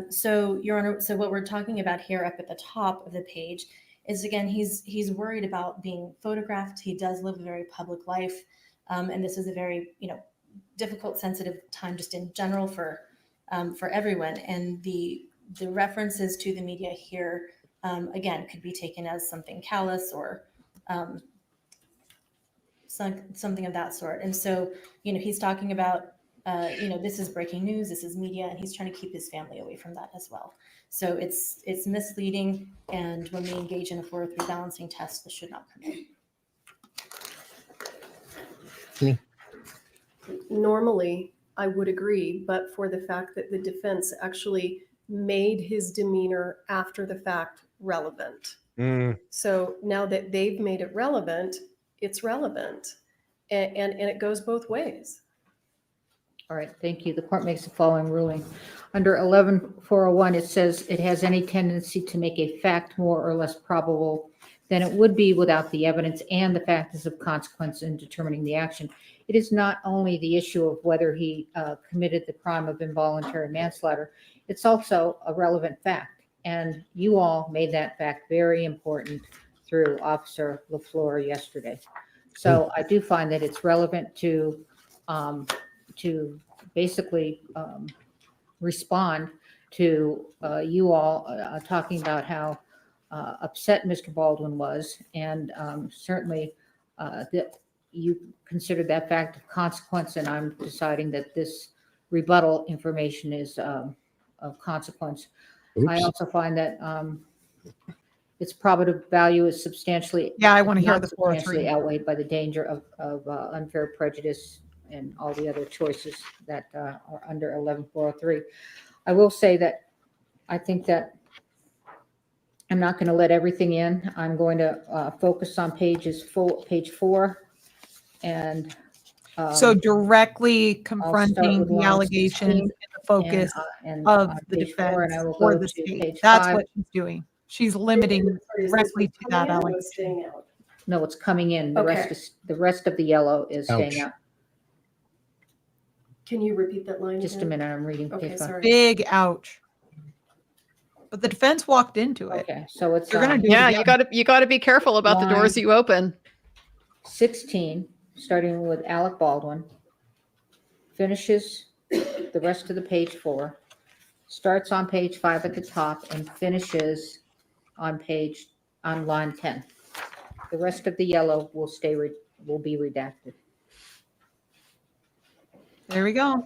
So, Your Honor, so what we're talking about here up at the top of the page is, again, he's worried about being photographed. He does live a very public life, and this is a very, difficult, sensitive time just in general for everyone. And the references to the media here, again, could be taken as something callous or something of that sort. And so, he's talking about, this is breaking news, this is media, and he's trying to keep his family away from that as well. So it's misleading. And when we engage in a 403 balancing test, this should not come in. Normally, I would agree, but for the fact that the defense actually made his demeanor after the fact relevant. So now that they've made it relevant, it's relevant. And it goes both ways. All right, thank you. The court makes the following ruling. Under 11401, it says it has any tendency to make a fact more or less probable than it would be without the evidence and the factors of consequence in determining the action. It is not only the issue of whether he committed the crime of involuntary manslaughter, it's also a relevant fact. And you all made that fact very important through Officer LaFleur yesterday. So I do find that it's relevant to basically respond to you all talking about how upset Mr. Baldwin was, and certainly that you considered that fact of consequence, and I'm deciding that this rebuttal information is of consequence. Oops. I also find that its probative value is substantially Yeah, I want to hear not the substantially 403. outweighed by the danger of unfair prejudice and all the other choices that are under 11403. I will say that I think that I'm not going to let everything in. I'm going to focus on page 4 and So directly with confronting the line allegations 16 and the focus and of on the page 4, and I defense will or go the to state. page That's 5. what she's doing. She's limiting Is this directly what's to that coming in or allegation. what's staying out? No, it's coming in. The Okay. rest of the yellow is staying Ouch. out. Can you repeat that line Just a again? minute, I'm reading Okay, page 5. sorry. Big ouch. But the defense walked into it. Okay, so it's You're gonna do it Yeah, again. you got to be careful about the doors Line- you open. 16, starting with Alec Baldwin, finishes the rest of the page 4, starts on page 5 at the top, and finishes on line 10. The rest of the yellow will be redacted. There we go.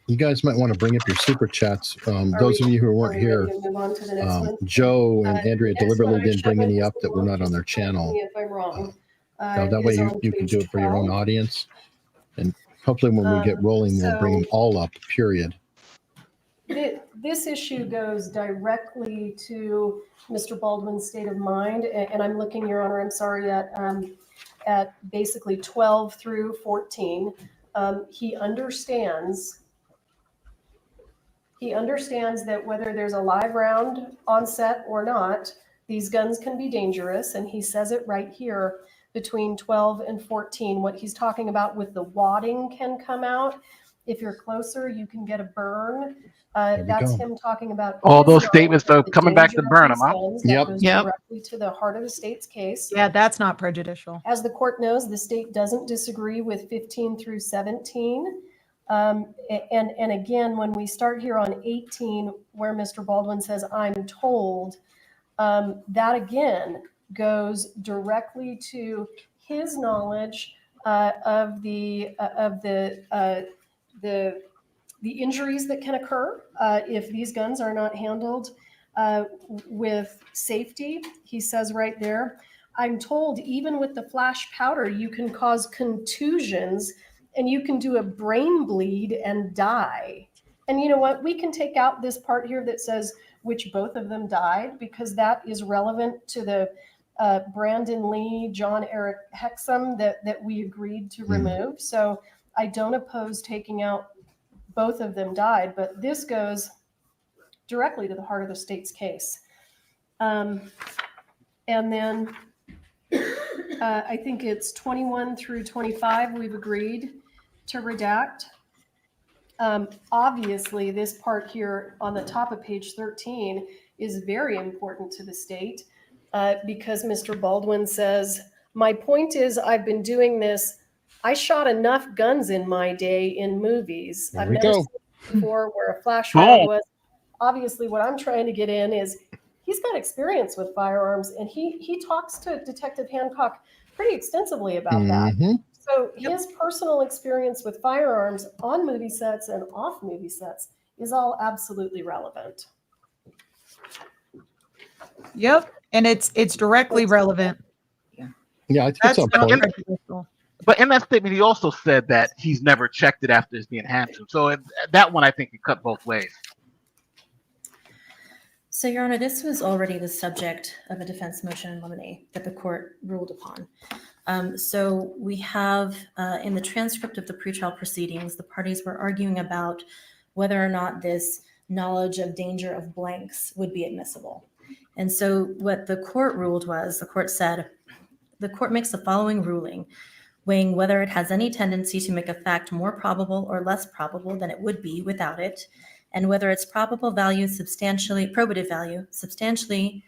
You guys might want to bring up your super chats. Are Those we- of you who are weren't we here, ready to move on to the next one? Joe and Andrea Next one deliberately I didn't bring showed any was up the that were one not on their just correct channel. me if I'm wrong. So that way is you, on you can page do it for your own 12. audience. And hopefully when we get rolling, we'll bring them all up, period. This issue goes directly to Mr. Baldwin's state of mind, and I'm looking, Your Honor, I'm sorry, at basically 12 through 14. He understands that whether there's a live round on set or not, these guns can be dangerous, and he says it right here between 12 and 14. What he's talking about with the wadding can come out. If you're closer, you can get a burn. That's go. him talking about All his those knowledge statements of are the coming back to danger of burn these him, huh? guns. That Yep. goes Yep. directly to the heart of the state's case. Yeah, that's not prejudicial. As the court knows, the state doesn't disagree with 15 through 17. And again, when we start here on 18, where Mr. Baldwin says, "I'm told," that again goes directly to his knowledge of the injuries that can occur if these guns are not handled with safety. He says right there, "I'm told even with the flash powder, you can cause contusions and you can do a brain bleed and die." And you know what? We can take out this part here that says which both of them died, because that is relevant to the Brandon Lee, John Eric Hexum that we agreed to remove. So I don't oppose taking out both of them died, but this goes directly to the heart of the state's case. And then I think it's 21 through 25 we've agreed to redact. Obviously, this part here on the top of page 13 is very important to the state because Mr. Baldwin says, "My point is I've been doing this I shot enough guns in my day in movies. There I've we never go. seen before where a flash Boom. round was. Obviously, what I'm trying to get in is he's got experience with firearms, and he talks to Detective Hancock pretty extensively about that. Mhm. So his personal experience with firearms on movie sets and off movie sets is all absolutely relevant. Yep. And it's directly relevant. Yeah, I think That's it's on not point. prejudicial. But in that statement, he also said that he's never checked it after it's being handed to him. So that one, I think, can cut both ways. So, Your Honor, this was already the subject of a defense motion in limine that the court ruled upon. So we have in the transcript of the pretrial proceedings, the parties were arguing about whether or not this knowledge of danger of blanks would be admissible. And so what the court ruled was, the court said, the court makes the following ruling, weighing whether it has any tendency to make a fact more probable or less probable than it would be without it, and whether its probative value substantially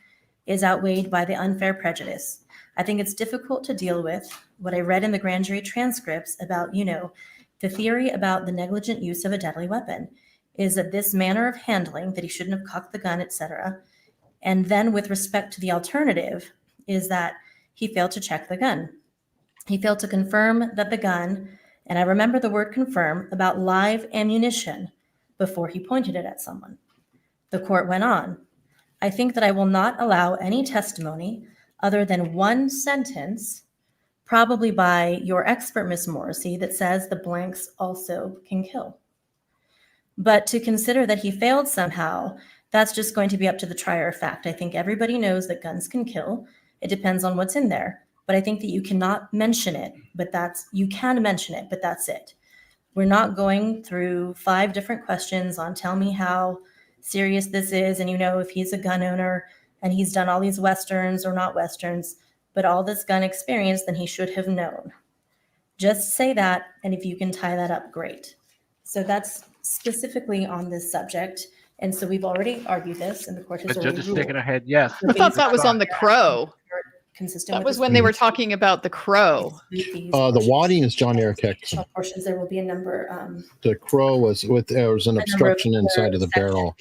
is outweighed by the unfair prejudice. I think it's difficult to deal with what I read in the grand jury transcripts about, the theory about the negligent use of a deadly weapon is that this manner of handling, that he shouldn't have cocked the gun, etc. And then with respect to the alternative is that he failed to check the gun. He failed to confirm that the gun, and I remember the word confirm, about live ammunition before he pointed it at someone. The court went on. I think that I will not allow any testimony other than one sentence, probably by your expert, Ms. Morrissey, that says the blanks also can kill. But to consider that he failed somehow, that's just going to be up to the trier of fact. I think everybody knows that guns can kill. It depends on what's in there. But I think that you cannot mention it, you can mention it, but that's it. We're not going through 5 different questions on tell me how serious this is, and if he's a gun owner and he's done all these Westerns or not Westerns, but all this gun experience, then he should have known. Just say that, and if you can tie that up, great. So that's specifically on this subject. And so we've already argued this, and the court has The already judge is ruled. shaking her head, yes. I thought that was on the crow. Consistent That with was the when they were talking about the crow. The wadding is John Eric Hex. portions. There will be a number. The crow was there was an obstruction inside of the barrel.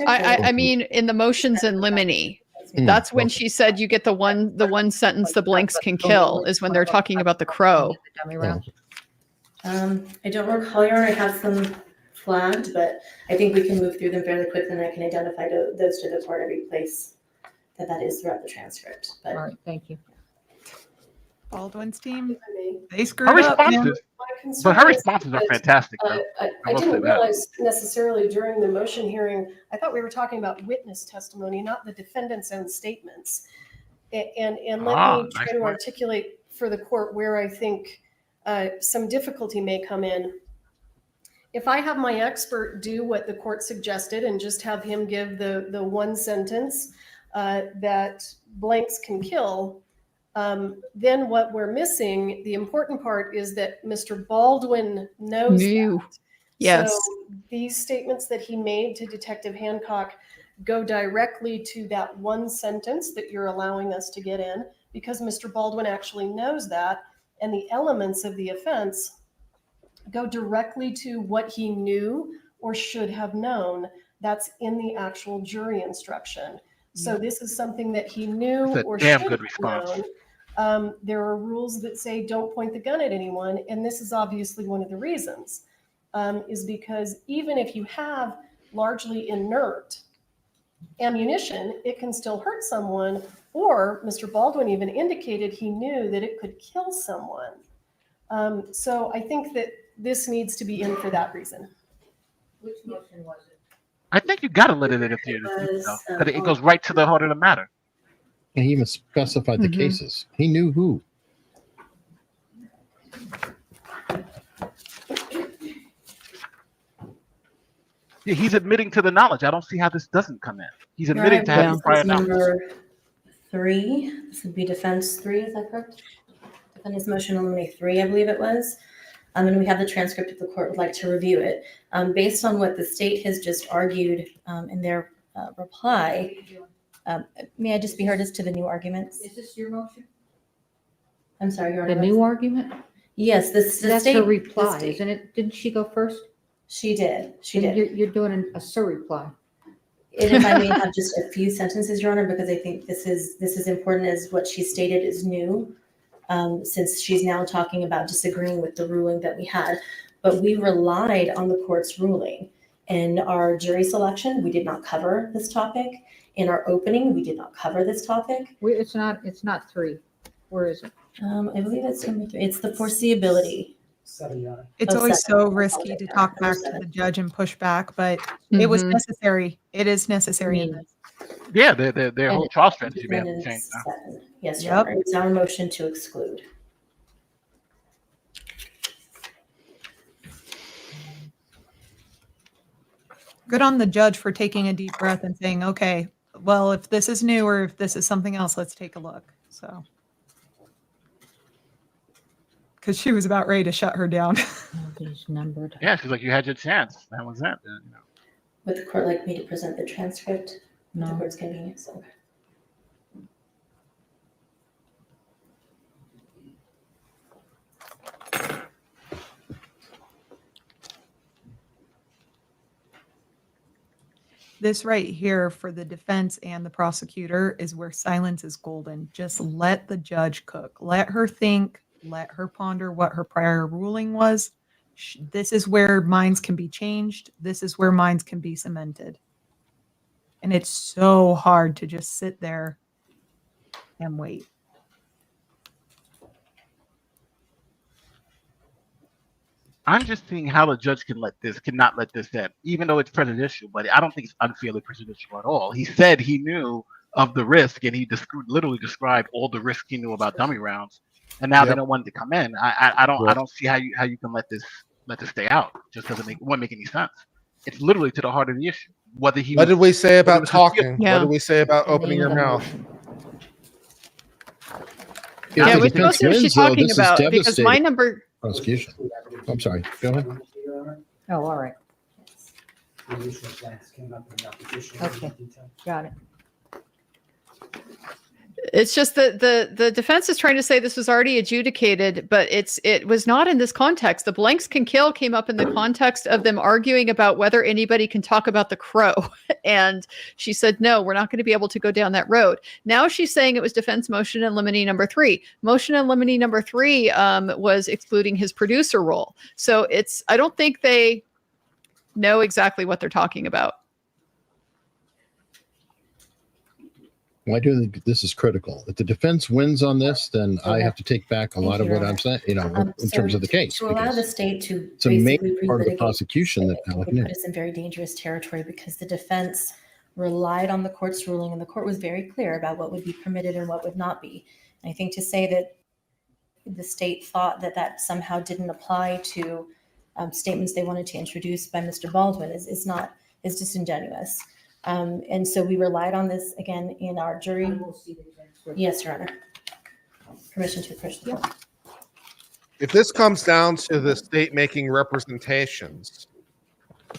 I mean, in the motions in limine, that's when she said you get the one sentence the blanks can kill is when they're talking about the crow. I don't recall, Your Honor, I have some flagged, but I think we can move through them fairly quickly, and I can identify those to the court every place that is throughout the transcript. But All right, thank you. Baldwin's team, they Her screwed up. Man. responses, My concern but her is responses are that, fantastic. Though. I will say didn't that. realize necessarily during the motion hearing, I thought we were talking about witness testimony, not the defendant's own statements. And let me try nice to point. articulate for the court where I think some difficulty may come in. If I have my expert do what the court suggested and just have him give the one sentence that blanks can kill, then what we're missing, the important part is that Mr. Baldwin knows that. Yes. So these statements that he made to Detective Hancock go directly to that one sentence that you're allowing us to get in, because Mr. Baldwin actually knows that, and the elements of the offense go directly to what he knew or should have known. That's in the actual jury instruction. So this is something that he knew That's a or damn should good have response. known. There are rules that say don't point the gun at anyone, and this is obviously one of the reasons, is because even if you have largely inert ammunition, it can still hurt someone, or Mr. Baldwin even indicated he knew that it could kill someone. So I think that this needs to be in for that reason. Which motion was it? I think you got to let it in because it goes right to the heart of the matter. And he even specified the cases. He knew who. Yeah, he's admitting to the knowledge. I don't see how this doesn't come in. He's admitting to having prior knowledge. Number 3. This would be defense 3. Is that correct? Defendant's motion only 3, I believe it was. And we have the transcript if the court would like to review it. Based on what the state has just argued in their reply, may I just be heard as to the new arguments? Is this your motion? I'm sorry, Your Honor. The new argument? Yes, the That's state. her the reply, state- isn't it? Didn't she go first? She did. She And did. You're doing a sir reply. And if I may have just a few sentences, Your Honor, because I think this is important, as what she stated is new, since she's now talking about disagreeing with the ruling that we had. But we relied on the court's ruling. In our jury selection, we did not cover this topic. In our opening, we did not cover this topic. It's not 3. Where is it? I believe it's number 3. It's the foreseeability. It's Oh, always seven. so risky to talk back to the judge and push back, but it was Mhm. necessary. It is necessary in Mm. this. Yeah, their whole trial strategy may have to change now. 7. Yes, Your Yep. Honor. It's our motion to exclude. Good on the judge for taking a deep breath and saying, okay, well, if this is new or if this is something else, let's take a look. So, because she was about ready to shut her down. Oh, these numbered. Yeah, she's like, you had your chance. That was that. You know. Would the court like me to present the transcript? At the No. court's convenience. Okay. This right here for the defense and the prosecutor is where silence is golden. Just let the judge cook. Let her think. Let her ponder what her prior ruling was. This is where minds can be changed. This is where minds can be cemented. And it's so hard to just sit there and wait. I'm just seeing how the judge cannot let this in, even though it's prejudicial. But I don't think it's unfairly prejudicial at all. He said he knew of the risk, and he literally described all the risk he knew about dummy rounds. And now they don't want it to come in. I don't see how you can let this stay out. It just won't make any sense. It's literally to the heart of the issue. What did we say about talking? Yeah. What did we say about The opening name your of the mouth? motion. Yeah, If we're the defense supposed to be wins, though, talking this is about because my devastating number. prosecution. I'm sorry. Go ahead. Oh, all right. Okay. Got it. It's just that the defense is trying to say this was already adjudicated, but it was not in this context. The blanks can kill came up in the context of them arguing about whether anybody can talk about the crow. And she said, no, we're not going to be able to go down that road. Now she's saying it was defense motion in limine number 3. Motion in limine number 3 was excluding his producer role. So I don't think they know exactly what they're talking about. Well, I do think this is critical. If the defense wins on this, then I have to take back a lot of what I'm saying, in So terms of the case. To allow the Because state to it's a main basically part of the relitigate prosecution that it Alec would knew. put us in very dangerous territory, because the defense relied on the court's ruling, and the court was very clear about what would be permitted and what would not be. And I think to say that the state thought that somehow didn't apply to statements they wanted to introduce by Mr. Baldwin is disingenuous. And so we relied on this again in our jury. Yes, Your Honor. Permission to approach the court. If this comes down to the state making representations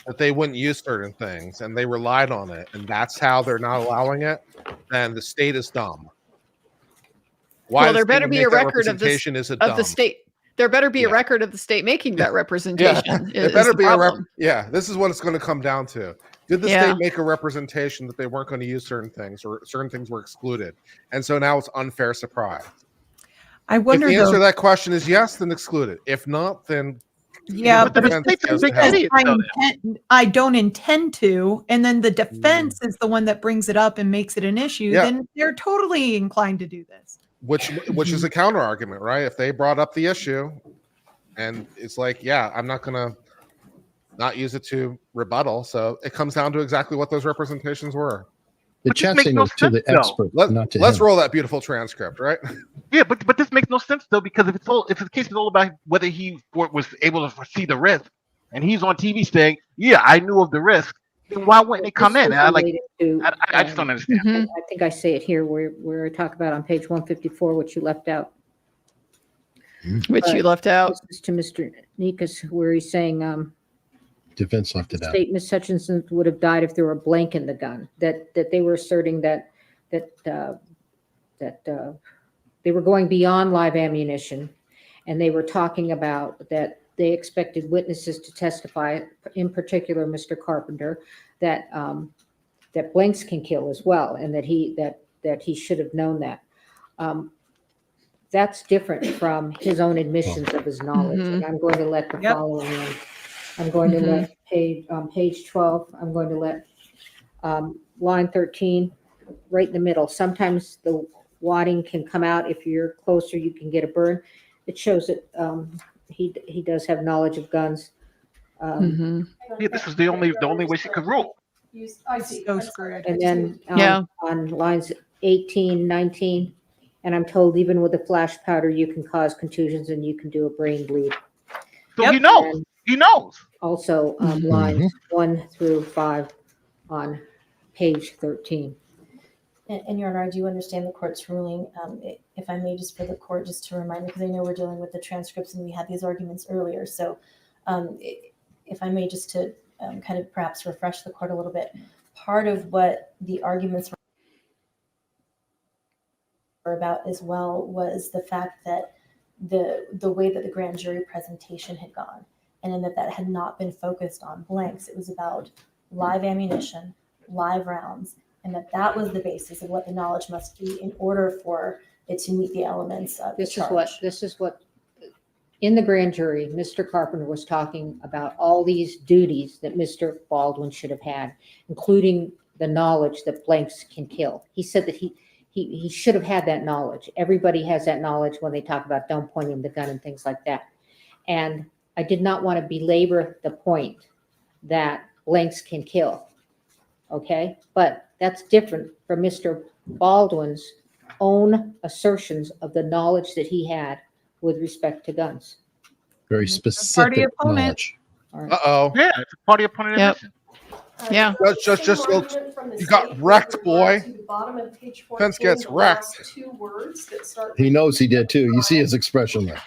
that they wouldn't use certain things and they relied on it, and that's how they're not allowing it, then the state is dumb. Why Well, the there state better would be make a that record of representation is of the state. There better be a Yeah. record of the state making that representation. It is better the be problem. this is what it's going to come down to. Did the Yeah. state make a representation that they weren't going to use certain things, or certain things were excluded? And so now it's unfair surprise. I If wonder the answer to though. that question is yes, then exclude it. If not, then Yeah, But the but state's a goes big to hell. idiot. I don't intend to, and then the defense is the one that brings it up and makes it an issue, Yeah. then they're totally inclined to do this. Which is a counter argument, right? If they brought up the issue and it's like, yeah, I'm not gonna not use it to rebuttal. So it comes down to exactly what those representations were. The But this chat makes saying no was to the sense, though. expert, not to Let's him. roll that beautiful transcript, right? Yeah, but this makes no sense though, because if the case is all about whether he was able to foresee the risk, and he's on TV saying, "Yeah, I knew of the risk," then why wouldn't they come This in? is I related to, just don't understand. Mhm. I think I say it here where I talk about on page 154, which you left out. Which you left out. This is to Mr. Nikas, where he's saying, Defense left it out. state Miss Hutchinson would have died if there were a blank in the gun. That they were asserting that they were going beyond live ammunition, And they were talking about that they expected witnesses to testify, in particular, Mr. Carpenter, that that blanks can kill as well, and that he should have known that. That's different from his own admissions of his knowledge. And I'm going to let the Yep. following in. I'm going to let page 12, I'm going to let line 13, right in the middle. Sometimes the wadding can come out. If you're closer, you can get a burn. It shows that he does have knowledge of guns. Yeah, this was the only way she could rule. I see. So I'm screwed. sorry. And then Yeah. on lines 18, 19, and I'm told even with the flash powder, you can cause contusions and you can do a brain bleed. So Yep. he knows. And He knows. also lines 1 through 5 on page 13. And Your Honor, I do understand the court's ruling. If I may, just for the court, just to remind me, because I know we're dealing with the transcripts and we had these arguments earlier. So if I may, just to kind of perhaps refresh the court a little bit, part of what the arguments were about as well was the fact that the way that the grand jury presentation had gone, and in that had not been focused on blanks. It was about live ammunition, live rounds, and that was the basis of what the knowledge must be in order for it to meet the elements of the charge. This is what in the grand jury, Mr. Carpenter was talking about all these duties that Mr. Baldwin should have had, including the knowledge that blanks can kill. He said that he should have had that knowledge. Everybody has that knowledge when they talk about don't point him the gun and things like that. And I did not want to belabor the point that blanks can kill. Okay, but that's different from Mr. Baldwin's own assertions of the knowledge that he had with respect to guns. Very specific opponent. knowledge. All right. Uh-oh. Yeah, it's a party opponent Yep. admission. Yeah. Just Same look. argument from the You got state wrecked, with regard boy. to the bottom of page Pence 14, gets the wrecked. last two words that start He knows he did too. You see his expression there.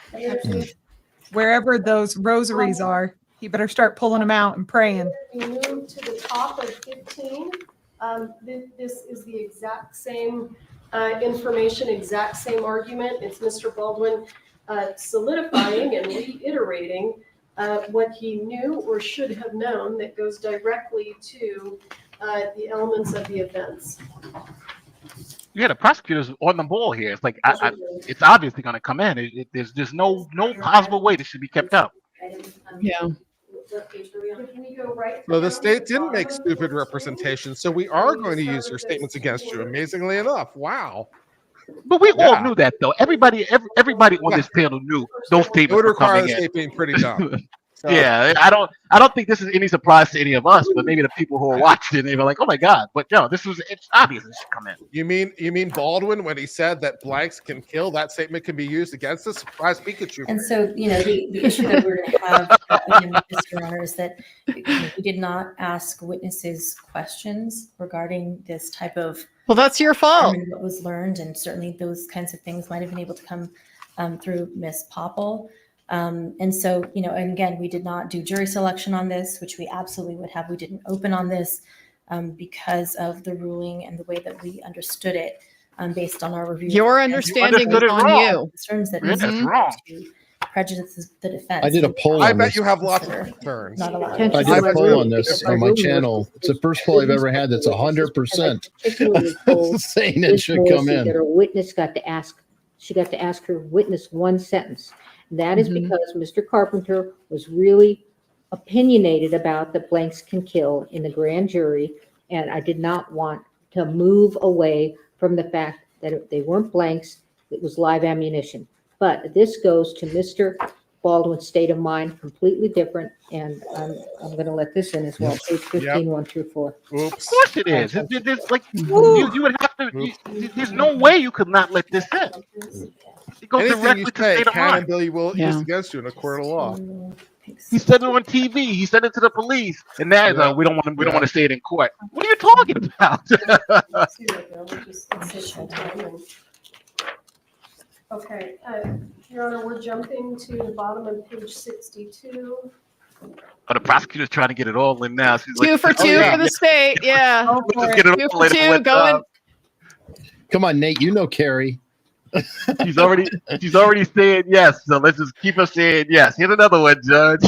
Wherever those rosaries are, you better start pulling them out and praying. We move to the top of 15. This is the exact same information, exact same argument. It's Mr. Baldwin solidifying and reiterating what he knew or should have known that goes directly to the elements of the offense. Yeah, the prosecutor's on the ball here. It's like it's obviously going to come in. There's no possible way this should be kept up. Yeah. If we go right So the down to state didn't make bottom of stupid 14, representation, so we are going to use your statements against you, amazingly enough. Wow. But we all Yeah. knew that, though. Everybody on this panel knew those It statements would were require coming the in. state being pretty dumb. So, Yeah, I don't think this is any surprise to any of us, but maybe the people who are watching, they were like, "Oh my god!" But no, it's obvious this should come in. You mean Baldwin when he said that blanks can kill? That statement can be used against us. Surprise Pikachu. And so, the issue that we're going to have, again, with this, Your Honor, is that we did not ask witnesses questions regarding this type of Well, that's your fault. what was learned, and certainly those kinds of things might have been able to come through Ms. Popple. And so, and again, we did not do jury selection on this, which we absolutely would have. We didn't open on this because of the ruling and the way that we understood it based on our review. Your and understanding understood is it on wrong. you. concerns that Yeah, that's may wrong. to prejudice the defense. I did a poll I on bet this. you have lots of Consider concerns. Not allowed. Attention I to did my a poll ruling, on this because my on my ruling channel. was- It's the first poll I've ever had that's 100% Particularly told saying it this should come Melissa in. that her witness got to ask her witness one sentence. That is because Mr. Carpenter was really opinionated about that blanks can kill in the grand jury, and I did not want to move away from the fact that if they weren't blanks, it was live ammunition. But this goes to Mr. Baldwin's state of mind, completely different, and I'm going to let this in as well. Page 15, 1 through 4. Oops. Of course it is. There's like you would have to. There's no way you could not let this in. It goes Anything directly you to say state of can and mind. Billy will Yeah. use against you in a court of law. He said it on TV. He said it to the police, and now he's like, we don't want to say it in court. What are you talking about? Okay, Your Honor, we're jumping to the bottom of page 62. Oh, the prosecutor's trying to get it all in now. She's 2 for like, 2 oh, yeah, for the state. Yeah. let's just get it 2 all for in and 2 let, going. Come on, Nate. You know Carrie. She's already saying yes. So let's just keep her saying yes. Here's another one, Judge.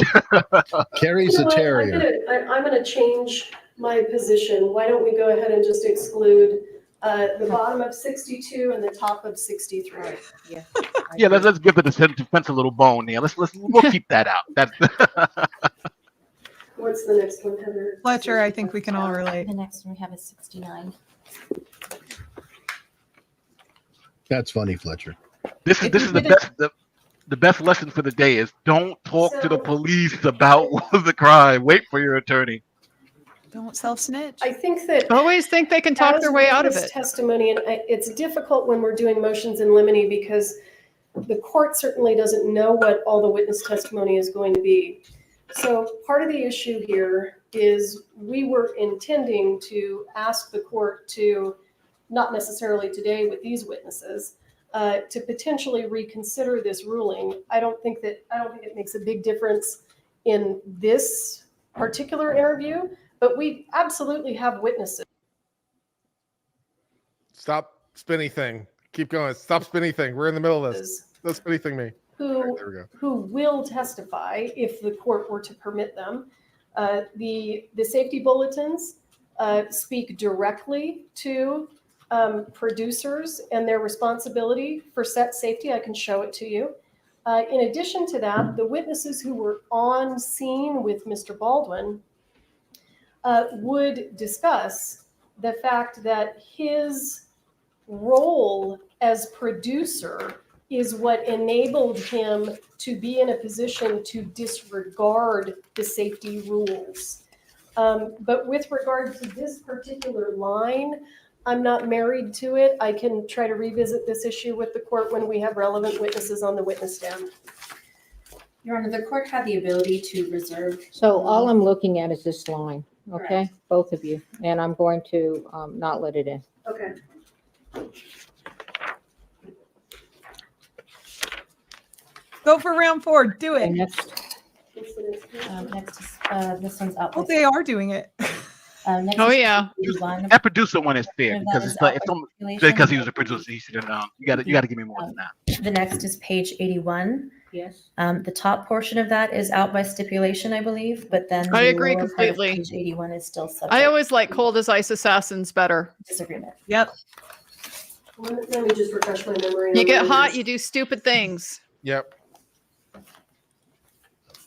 Carrie's You know a what? terrier. I'm gonna change my position. Why don't we go ahead and just exclude the bottom of 62 and the top of 63? Yeah. Yeah, let's give the defense a little bone there. We'll keep that out. That's What's the next one, Heather? Fletcher, I think we can all relate. The next one we have is 69. That's funny, Fletcher. this is the best lesson for the day is don't talk to the police about the crime. Wait for your attorney. Don't self-snitch. I think that Always think they can talk as their way out of witness it. testimony, and it's difficult when we're doing motions in limine because the court certainly doesn't know what all the witness testimony is going to be. So part of the issue here is we were intending to ask the court to, not necessarily today with these witnesses, to potentially reconsider this ruling. I don't think it makes a big difference in this particular interview, but we absolutely have witnesses. Stop spinny thing. Keep going. Stop spinny thing. We're in the middle of this. Don't spinny thing me. There we go. Who will testify if the court were to permit them. The safety bulletins speak directly to producers and their responsibility for set safety. I can show it to you. In addition to that, the witnesses who were on scene with Mr. Baldwin would discuss the fact that his role as producer is what enabled him to be in a position to disregard the safety rules. But with regard to this particular line, I'm not married to it. I can try to revisit this issue with the court when we have relevant witnesses on the witness stand. Your Honor, the court had the ability to reserve. So all I'm looking at is this line, okay? Both of you, and I'm going to not let it in. Okay. Go for round 4. Do Okay, it. next, Next is, this one's out. Oh, they are doing it. Next Oh, is yeah. 81. That producer one is fair And because that it's is like outward it's stipulation. because he was a producer. He should have known. You got to give me more than that. The next is page 81. yes. The top portion of that is out by stipulation, I believe, but then I the agree lower part of completely. Page 81 is still subject I always like cold as ice assassins better. to disagreement. Yep. Let me just refresh my memory. You on get what it hot, is. you do stupid things. Yep.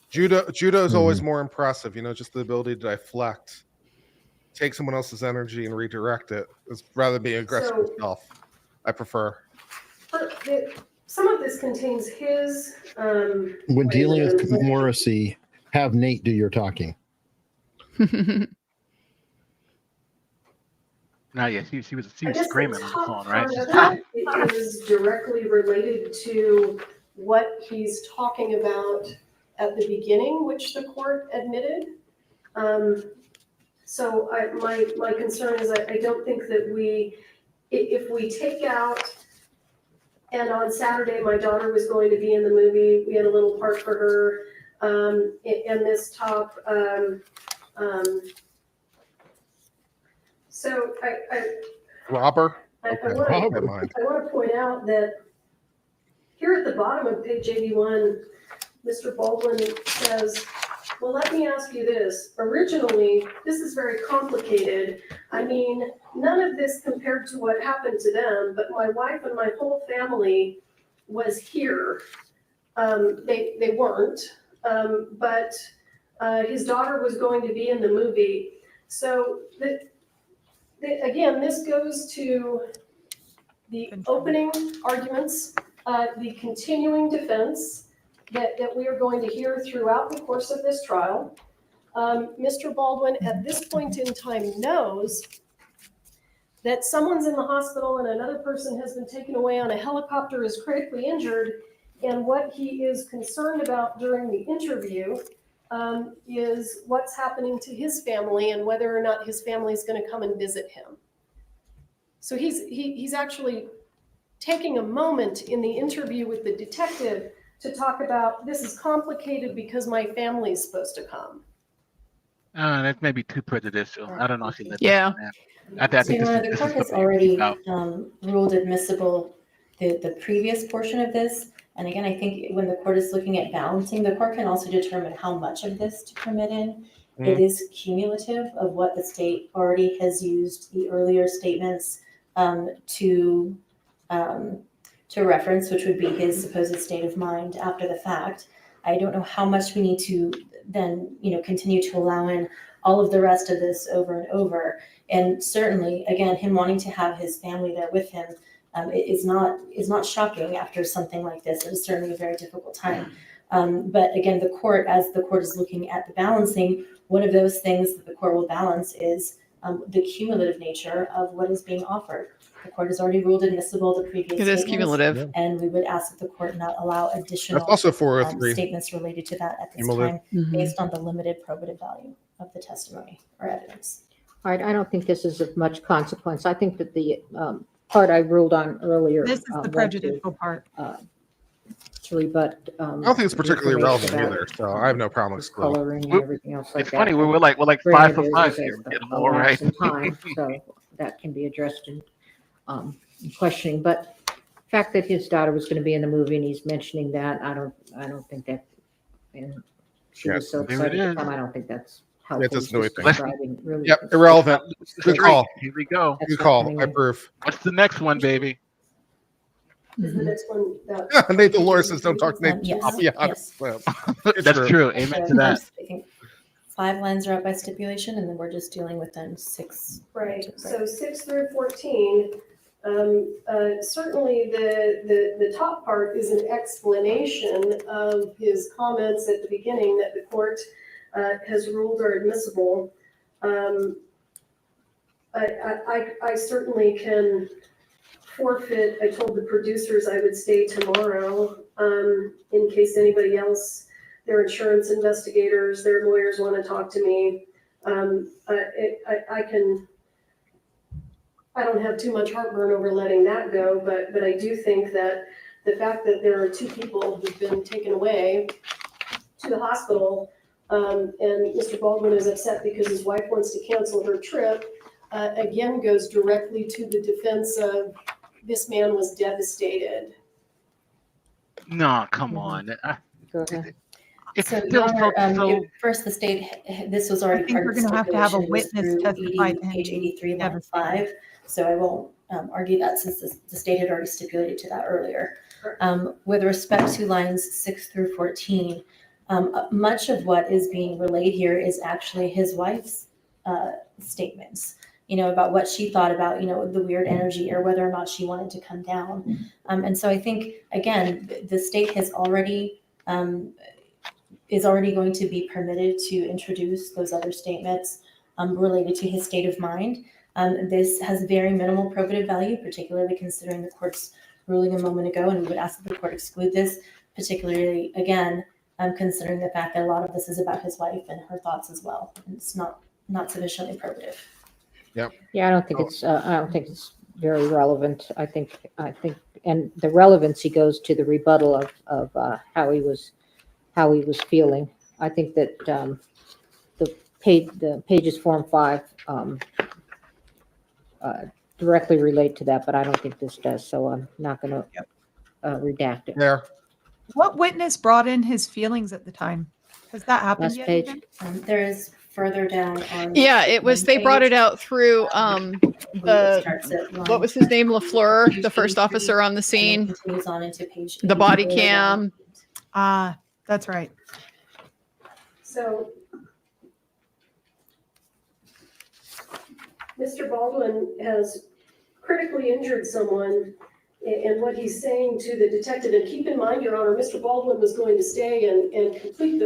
Judo is always more impressive, just the ability to deflect, take someone else's energy and redirect it, rather than being aggressive So- yourself. I prefer. Some of this contains his. When dealing with Morrissey, have Nate do your talking. No, yeah, she was I guess screaming the on the top phone, right? part of it is directly related to what he's talking about at the beginning, which the court admitted. So my concern is I don't think that if we take out, and on Saturday, my daughter was going to be in the movie, we had a little part for her, and this top, so Robber? I Okay. want Never mind. to point out that here at the bottom of page 81, Mr. Baldwin says, well, let me ask you this. Originally, this is very complicated. I mean, none of this compared to what happened to them, but my wife and my whole family was here. They weren't, but his daughter was going to be in the movie. So again, this goes to the opening arguments, the continuing defense that we are going to hear throughout the course of this trial. Mr. Baldwin, at this point in time, knows that someone's in the hospital and another person has been taken away on a helicopter, is critically injured, and what he is concerned about during the interview is what's happening to his family and whether or not his family is going to come and visit him. So he's actually taking a moment in the interview with the detective to talk about, this is complicated because my family is supposed to come. That's maybe too prejudicial. I don't know if she lived. Yeah. I So, think Your Honor, the this court is has what we already about. ruled admissible the previous portion of this. And again, I think when the court is looking at balancing, the court can also determine how much of this to permit in. It is cumulative of what the state already has used the earlier statements to reference, which would be his supposed state of mind after the fact. I don't know how much we need to then, continue to allow in all of the rest of this over and over. And certainly, again, him wanting to have his family there with him is not shocking after something like this. It is certainly a very difficult time. But again, as the court is looking at the balancing, one of those things that the court will balance is the cumulative nature of what is being offered. The court has already ruled admissible the previous It is statements, cumulative. and we would ask that the court not allow additional That's also 403. statements related to that at this Cumulative. time, based on the limited probative value of the testimony or evidence. All right, I don't think this is of much consequence. I think that the part I ruled on earlier. This is the went to, prejudicial part. to rebut. I don't think it's particularly relevant information either, so I have no problem excluding. coloring and everything else like It's that. funny, we're like Granted, 5 for there's 5 a- here. We're getting a more lapse right. in time, so that can be addressed in questioning. But the fact that his daughter was going to be in the movie and he's mentioning that, I don't think that. And she was so there excited it at is. the time. I don't think that's helpful. It doesn't do Just anything. describing really Yep, irrelevant. Good call. Here we go. That's Good not call. coming I in. approve. What's the next one, baby? Is the next one that? Nathan Laura says don't talk to Nathan. Yes, I'll be yes. honest. It's That's true. Amen to that. I think 5 lines are up by stipulation, and then we're just dealing with then 6. Right, so 6 through 14, certainly the top part is an explanation of his comments at the beginning that the court has ruled are admissible. I certainly can forfeit. I told the producers I would stay tomorrow in case anybody else, their insurance investigators, their lawyers want to talk to me. I don't have too much heartburn over letting that go, but I do think that the fact that there are 2 people who've been taken away to the hospital, and Mr. Baldwin is upset because his wife wants to cancel her trip, again goes directly to the defense of this man was devastated. No, come on. Go ahead. It's So, still Your Honor, so first, the state, this was already I think part we're of the gonna have to have a stipulation, was witness through testify to him page being 83, line devastated. 5. So I won't argue that since the state had already stipulated to that earlier. With respect to lines 6 through 14, much of what is being relayed here is actually his wife's statements, about what she thought about, the weird energy or whether or not she wanted to come down. And so I think, again, the state has already, is already going to be permitted to introduce those other statements related to his state of mind. This has very minimal probative value, particularly considering the court's ruling a moment ago, and we would ask that the court exclude this, particularly, again, considering the fact that a lot of this is about his wife and her thoughts as well. And it's not sufficiently probative. Yeah, I don't think it's very relevant. I think, and the relevancy goes to the rebuttal of how he was feeling. I think that the pages 4 and 5 directly relate to that, but I don't think this does. So I'm not going to redact it. There. What witness brought in his feelings at the time? Has that happened Last yet? page. even? There is further down on. Yeah, it was. They brought it out through what was his name, LaFleur, the first officer on the scene. Continues on into page The body 84. cam. That's right. So Mr. Baldwin has critically injured someone, and what he's saying to the detective, and keep in mind, Your Honor, Mr. Baldwin was going to stay and complete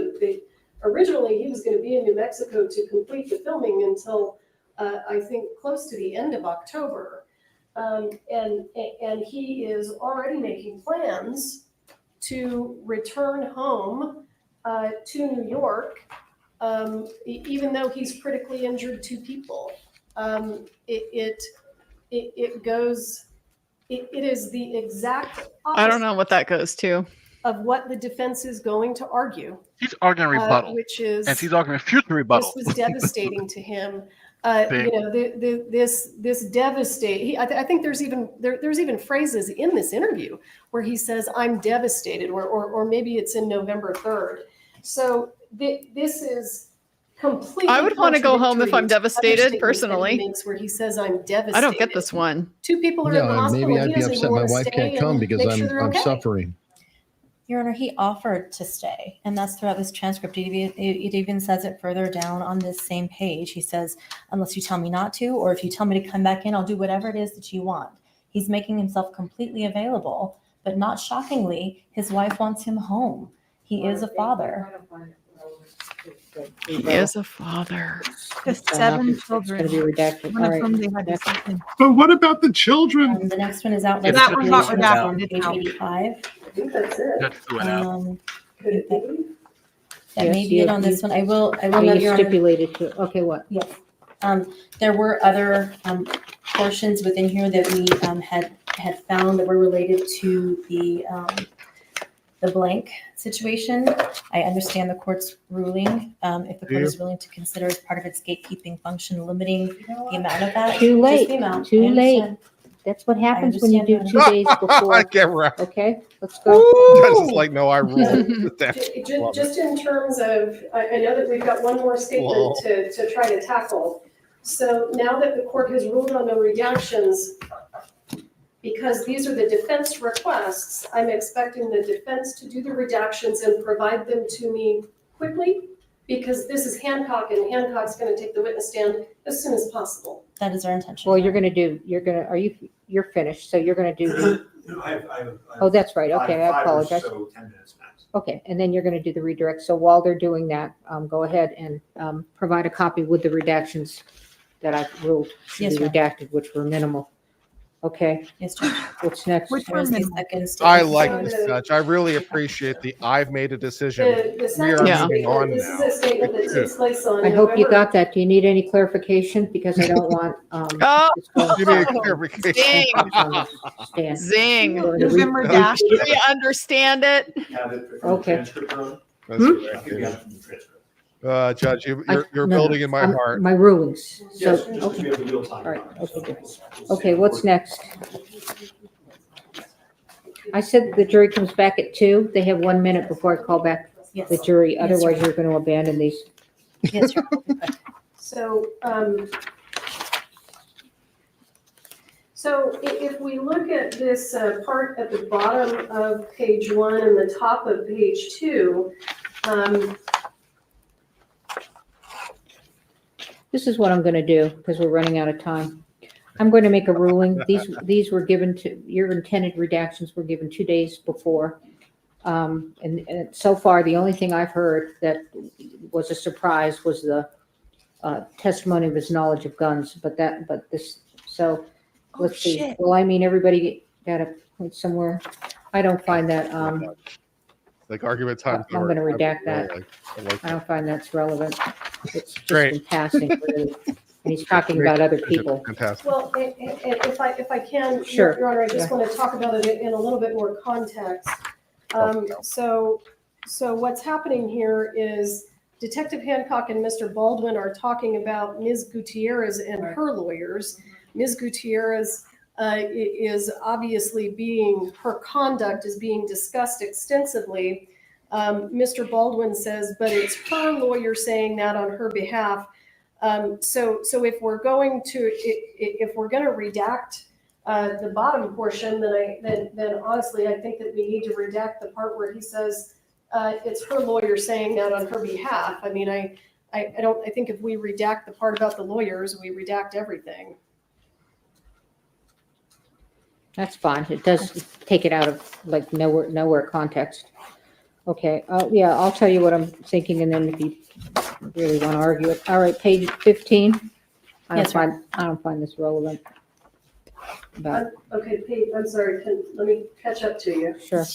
originally he was going to be in New Mexico to complete the filming until I think close to the end of October. And he is already making plans to return home to New York, even though he's critically injured 2 people. It is the exact opposite I don't know what that goes to. of what the defense is going to argue. he's arguing rebuttal, Which is, and she's arguing future rebuttal. this was devastating to him. This devastate. I think there's even phrases in this interview where he says, "I'm devastated," or maybe it's in November 3rd. So this is completely. I would want to go home if I'm contradictory to other devastated statements that he personally. makes where he says, "I'm devastated." I don't get this one. 2 people are in the Yeah, hospital. maybe and I'd he be doesn't upset even my want to wife stay can't come and because make sure they're I'm okay. suffering. Your Honor, he offered to stay, and that's throughout this transcript. It even says it further down on this same page. He says, unless you tell me not to, or if you tell me to come back in, I'll do whatever it is that you want. He's making himself completely available, but not shockingly, his wife wants him home. He is a father. He is a father. Just It's 7 It's going children. to be redacted. One All of whom right. they had to Next. sleep in. But what about the children? The next one is out. Yeah, that one got on redacted. page 85. I think that's it. Judge threw it out. Could it be? That Yes, may be you- it on this you- one. I will Oh, note, you Your Honor. stipulated to, okay, what? Yes. There were other portions within here that we had found that were related to the blank situation. I understand the court's ruling. If the court is willing to consider as part of its gatekeeping function, limiting the amount of that. Too just late, the amount. too I late. understand. That's what happens when you do understand 2 days before. Get right. Okay, let's go. Judge is like, no, I rule. Just in terms of, I know that we've got one more statement to try to tackle. So now that the court has ruled on the redactions, because these are the defense requests, I'm expecting the defense to do the redactions and provide them to me quickly, because this is Hancock, and Hancock's going to take the witness stand as soon as possible. That is our intention. Well, you're finished, so you're gonna do the, oh, that's right, okay, I apologize. 10 minutes max. Okay, and then you're gonna do the redirect. So while they're doing that, go ahead and provide a copy with the redactions that I've ruled to Yes, be ma'am. redacted, which were minimal. Okay, Yes, Judge. what's next? Which There is one? the second I statement. like So this, the- Judge. I really appreciate the I've made a decision. The We are second Yeah. moving on statement, this is now. a statement that takes place on I hope you November- got that. Do you need any clarification? Because I don't want, Oh, this going You need clarification. stand. zing. We're gonna read- November dash. Do you understand it? Have it from the Okay. transcript, Ron? That's Hmm? right. I think we have it from the transcript. Judge, you're No, building in my heart. My rulings. So, Yes, just okay, we have the real time. all right, okay, good. Okay, what's next? I said the jury comes back at 2. They have 1 minute before I call back Yes. the jury. Yes, Otherwise, sir. you're going to abandon these. Yes, Your Honor. So, if we look at this part at the bottom of page 1 and the top of page 2, This is what I'm going to do because we're running out of time. I'm going to make a ruling. These were given to, your intended redactions were given 2 days before. And so far, the only thing I've heard that was a surprise was the testimony of his knowledge of guns. So let's see. shit. Well, I mean, everybody got a point somewhere. I don't find that, Like argument time. I'm gonna redact that. I like I that. don't find that's relevant. It's just Great. in passing, really. And he's talking about other people. Fantastic. well, if I can, Sure, Your Honor, I just want to talk about it in a little bit more context. So what's happening here is Detective Hancock and Mr. Baldwin are talking about Ms. Gutierrez and her lawyers. Ms. Gutierrez is obviously her conduct is being discussed extensively. Mr. Baldwin says, but it's her lawyer saying that on her behalf. So if we're going to redact the bottom portion, then honestly, I think that we need to redact the part where he says it's her lawyer saying that on her behalf. I mean, I think if we redact the part about the lawyers, we redact everything. That's fine. It does take it out of like nowhere context. Okay, yeah, I'll tell you what I'm thinking, and then if you really want to argue it. All right, page 15. I Yes, don't find this relevant. About, Okay, Pete, I'm sorry, let me catch up to you. sure.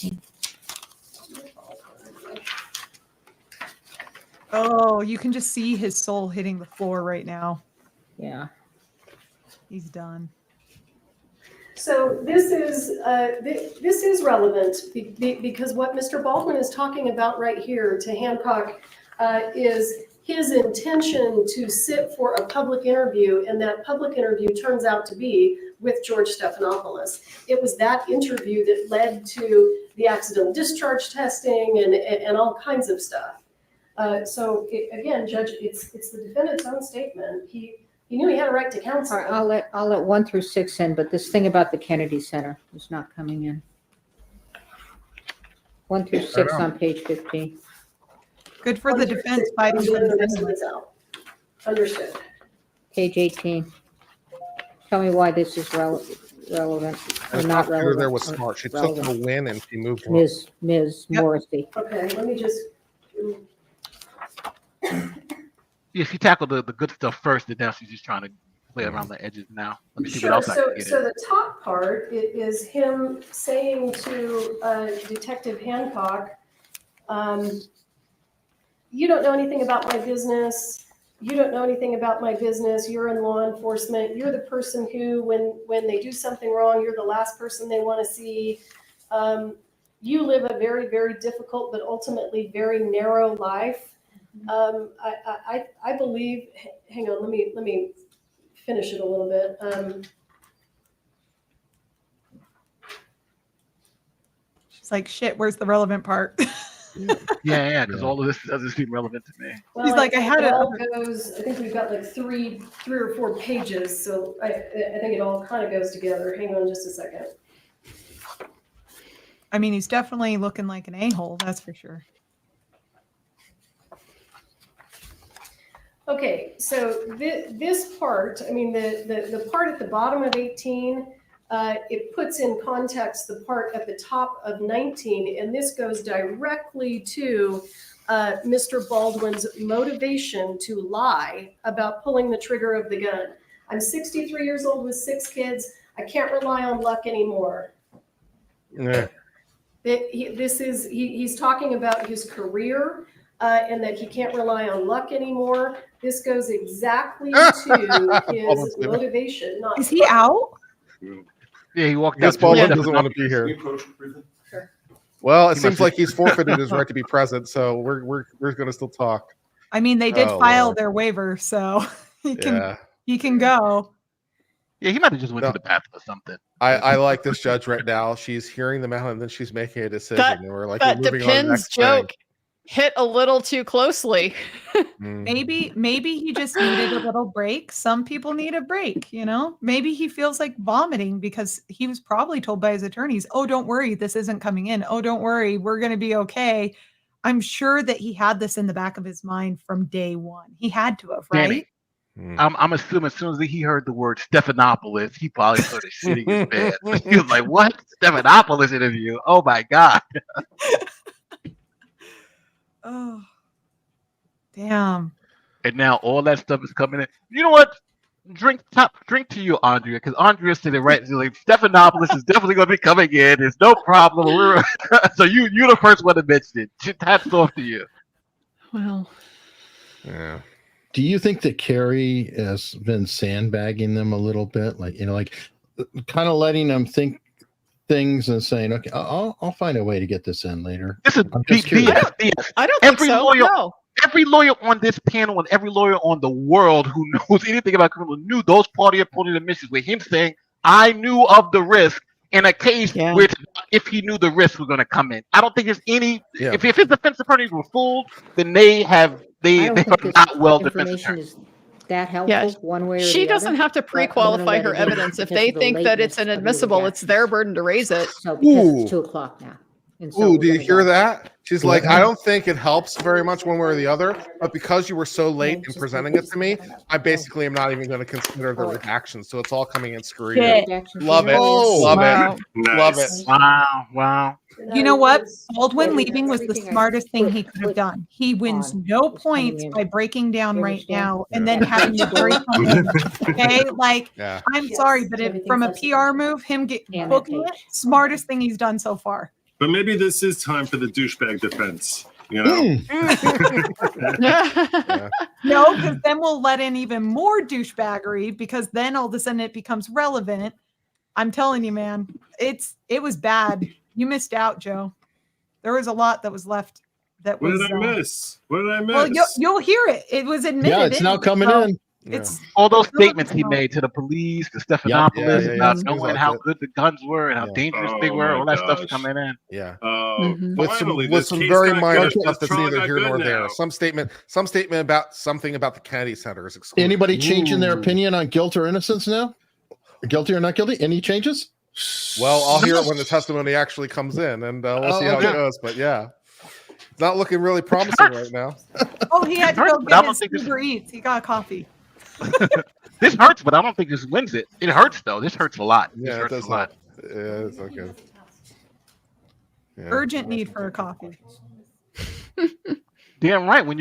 Oh, you can just see his soul hitting the floor right now. Yeah. He's done. So this is relevant because what Mr. Baldwin is talking about right here to Hancock is his intention to sit for a public interview, and that public interview turns out to be with George Stephanopoulos. It was that interview that led to the accidental discharge testing and all kinds of stuff. Again, Judge, it's the defendant's own statement. He knew he had a right to counsel. All right, I'll let 1 through 6 in, but this thing about the Kennedy Center is not coming in. 1 through 6 on page 15. Good for the defense fighting for the defense. Understood. Page 18. Tell me why this is relevant or I not thought Peter relevant. there was or smart. She took relevant. the win and she moved on. Ms. Yep. Morrissey. Okay, let me just. Yeah, she tackled the good stuff first, and now she's just trying to play around the edges now. Let me see what Sure. else I can get So in. the top part is him saying to Detective Hancock, "You don't know anything about my business. You don't know anything about my business. You're in law enforcement. You're the person who, when they do something wrong, you're the last person they want to see. You live a very, very difficult but ultimately very narrow life. I believe." Hang on, let me finish it a little bit. She's like, shit, where's the relevant part? Yeah, because all of this doesn't seem relevant to me. Well, He's like, I had it. all goes. I think we've got like three or four pages, so I think it all kind of goes together. Hang on just a second. I mean, he's definitely looking like an a-hole, that's for sure. Okay, so this part, I mean, the part at the bottom of 18, it puts in context the part at the top of 19, and this goes directly to Mr. Baldwin's motivation to lie about pulling the trigger of the gun. I'm 63 years old with 6 kids. I can't rely on luck anymore. Yeah. He's talking about his career and that he can't rely on luck anymore. This goes exactly to his motivation. Not Is he out? Yeah, he walked Yes, out. Baldwin doesn't want to be Can we here. approach briefly? Well, it He seems must like he's forfeited his right to be present, so we're going to still talk. I mean, they did Oh, file Lord. their waiver, so he Yeah. can go. Yeah, he might have just went No. to the bathroom or something. I like this judge right now. She's hearing them out and then she's making a decision. That- and we're like, That we're moving on to the depends next thing. joke hit a little too closely. Mm. Maybe he just needed a little break. Some people need a break, you know? Maybe he feels like vomiting because he was probably told by his attorneys, oh, don't worry, this isn't coming in. Oh, don't worry, we're going to be okay. I'm sure that he had this in the back of his mind from day one. He had to have, right? Danny, I'm assuming as soon as he heard the word Stephanopoulos, he probably started shitting his pants. He was like, "What? Stephanopoulos interview? Oh my god!" Oh, damn. And now all that stuff is coming in. You know what? Drink to you, Andrea, because Andrea said it right. She's like, Stephanopoulos is definitely going to be coming in. It's no problem. So you're the first one to mention it. Hats off to you. Well, Yeah. Do you think that Carrie has been sandbagging them a little bit? Like, kind of letting them think things and saying, okay, I'll find a way to get this in later. This is I'm just curious. BS. I don't think Every so. lawyer, No. every lawyer on this panel and every lawyer on the world who knows anything about criminal knew those party opponent admissions with him saying, I knew of the risk in a case which if he knew the risk was going to come in. I don't think there's any, if his defense attorneys were fooled, then they are not well defense Information attorneys. is that helpful one way or the other. She doesn't have to but I'm gonna pre-qualify let her it in evidence. If because they of the think that lateness it's of the inadmissible, it's their burden to raise it. So because Ooh. it's 2:00 now. And so Ooh, we're do you gonna hear go. that? She's What? like, I don't think it helps very much one way or the other, but because you were so late in presenting it to me, I basically am not even going to consider the redactions. So it's all coming in screwed. Redaction Love it. fee. Love Wow. it. Love it. Wow. You know what? Baldwin Yeah, leaving was the everything I smartest thing he put could have done. He wins on no is coming points in. by breaking down You right understand? now and then having the jury come in. Okay, like Yeah. I'm Yes, sorry, but from a everything's PR move, him And that booking it, page. smartest thing he's done so far. But maybe this is time for the douchebag defense. You know, No, because then we'll let in even more douchebaggery because then all of a sudden it becomes relevant. I'm telling you, man, it was bad. You missed out, Joe. There was a lot that was left that What was. did I miss? What did I miss? Well, you'll hear it. It was admitted. Yeah, it's now coming so in. It's All those some of statements it's he not. made to the police, to Yeah, Stephanopoulos, yeah, about things knowing like how that. good the guns were and how Yeah. dangerous they Oh were. my All that stuff's gosh. coming in. Yeah. Oh, With finally, some this case very got minor good. stuff This that's trial neither got here good nor now. there. Some statement about something about the Kennedy Center is excluded. Anybody changing their Ooh. opinion on guilt or innocence now? Guilty or not guilty? Any changes? Well, I'll hear it when the testimony actually comes in, and we'll see how okay. it goes. But yeah, it's not looking really promising right now. Oh, he had to hurts, go but I get don't his think this- Uber Eats. He got coffee. This hurts, but I don't think this wins it. It hurts though. This hurts a lot. This Yeah, it hurts does a lot. help. Yeah, it's okay. Yeah. Urgent need for a coffee. Damn right. When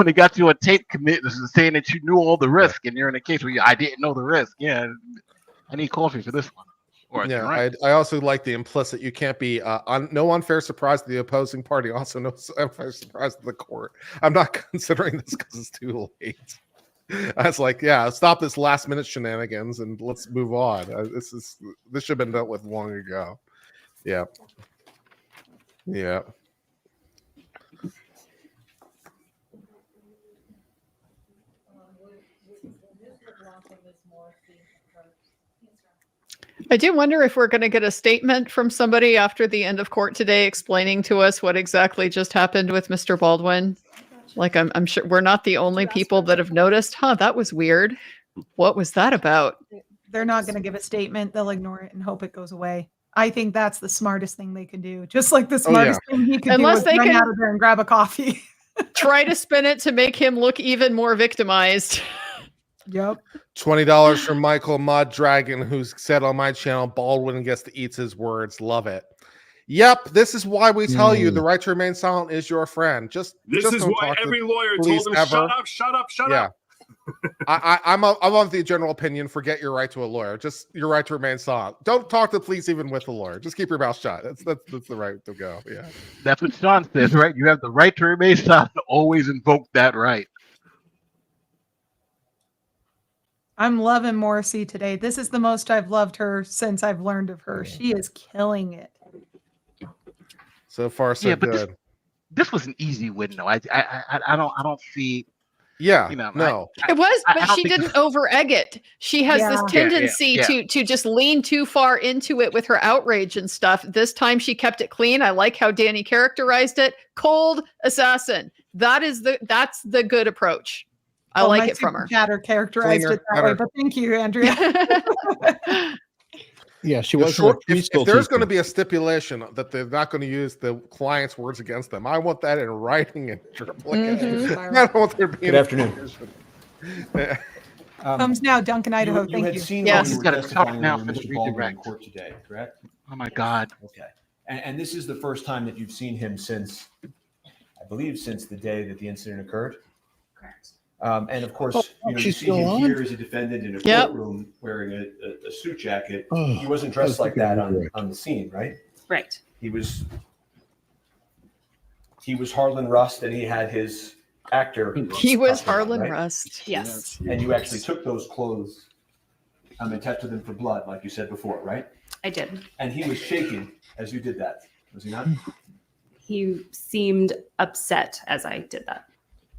they got you a tape commit saying that you knew all the risk, and you're in a case where I didn't know the risk. Yeah, I need coffee for this one. Or a Yeah, drink. I also like the implicit. You can't be no unfair surprise to the opposing party. Also, no unfair surprise to the court. I'm not considering this because it's too late. I was like, yeah, stop this last minute shenanigans and let's move on. This should have been dealt with long ago. Yeah, yeah. I do wonder if we're going to get a statement from somebody after the end of court today explaining to us what exactly just happened with Mr. Baldwin. Like, I'm sure we're not the only people that have noticed, that was weird. What was that about? They're not going to give a statement. They'll ignore it and hope it goes away. I think that's the smartest thing they can do. Just like the smartest thing he could Unless do was they run can- out of there and grab a coffee. Try to spin it to make him look even more victimized. Yep. $20 from Michael Mud Dragon, who's said on my channel, Baldwin gets to eat his words. Love it. Yep, this is why we tell you the right to remain silent is your friend. This just is don't why talk to every lawyer police told him, ever. shut up, shut up, shut up. I'm of the general opinion. Forget your right to a lawyer. Just your right to remain silent. Don't talk to the police even with a lawyer. Just keep your mouth shut. That's the right to go. Yeah. That's what Sean says, right? You have the right to remain silent. Always invoke that right. I'm loving Morrissey today. This is the most I've loved her since I've learned of her. She is killing it. So far, so Yeah, but good. This was an easy win, though. I don't see. Yeah. You know, No. It was, I but don't she think didn't over egg it. She has this tendency to just lean too far into it with her outrage and stuff. This time she kept it clean. I like how Danny characterized it. Cold assassin. That's the good approach. I Well, like my it from her. super chatter characterized Cleaner, it that way, better. but thank you, Andrea. Yeah, she If wasn't a if there's going to be a stipulation that they're not going to use the client's words against them, I want that in writing and triplicate. Mhm. I don't want there being Good afternoon. Comes now, Duncan, Idaho. You Thank had you. seen Yes. when He's you were got a testifying tough now when for the Mr. Baldwin in redirect. court today, correct? Oh my God. Okay. And this is the first time that you've seen him since, I believe, since the day that the incident occurred. Correct. And of course, you she's see him still on? here as a defendant in a Yep. courtroom wearing a suit jacket. Oh, He wasn't dressed like that Correct. on the scene, right? Right. He was Harlan Rust, and he had his actor. He was costume on, Harlan right? Rust. Yes. And you actually took those clothes and tested them for blood, like you said before, right? I did. And he was shaking as you did that, was he not? He seemed upset as I did that.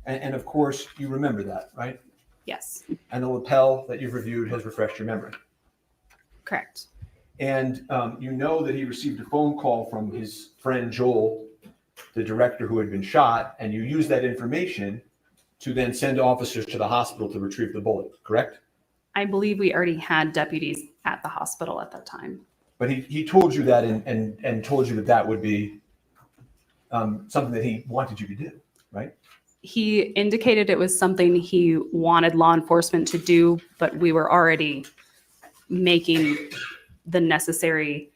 And of course, you remember that, right? Yes. And the lapel that you've reviewed has refreshed your memory. Correct. And you know that he received a phone call from his friend Joel, the director who had been shot, and you used that information to then send officers to the hospital to retrieve the bullet, correct? I believe we already had deputies at the hospital at that time. But he told you that and told you that would be something that he wanted you to do, right? He indicated it was something he wanted law enforcement to do, but we were already making the necessary,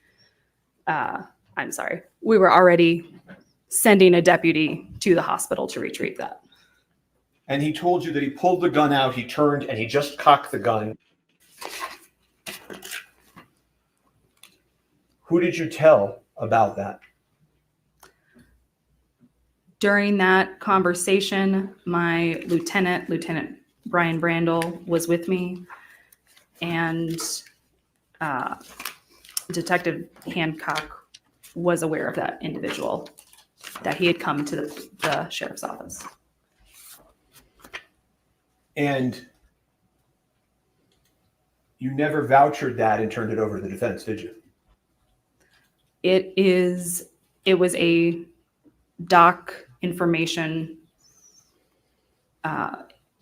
we were already sending a deputy to the hospital to retrieve that. And he told you that he pulled the gun out, he turned, and he just cocked the gun. Who did you tell about that? During that conversation, my Lieutenant Brian Brandel, was with me, and Detective Hancock was aware of that individual. that he had come to the sheriff's office. And you never vouchered that and turned it over to the defense, did you? It was a doc information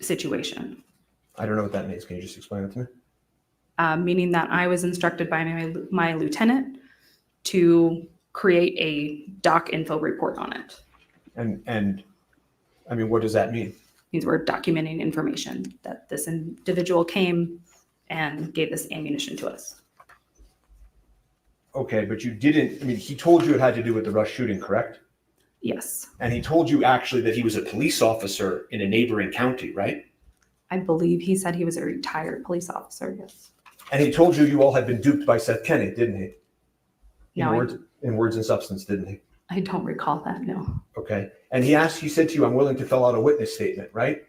situation, I don't know what that means. Can you just explain it to me? meaning that I was instructed by my lieutenant to create a doc info report on it. And I mean, what does that mean? Means we're documenting information that this individual came and gave this ammunition to us. Okay, but you didn't, I mean, he told you it had to do with the Rust shooting, correct? Yes, And he told you actually that he was a police officer in a neighboring county, right? I believe he said he was a retired police officer. Yes. And he told you you all had been duped by Seth Kenny, didn't he? No, In words and substance, didn't he? I don't recall that. No. Okay. And he said to you, I'm willing to fill out a witness statement, right?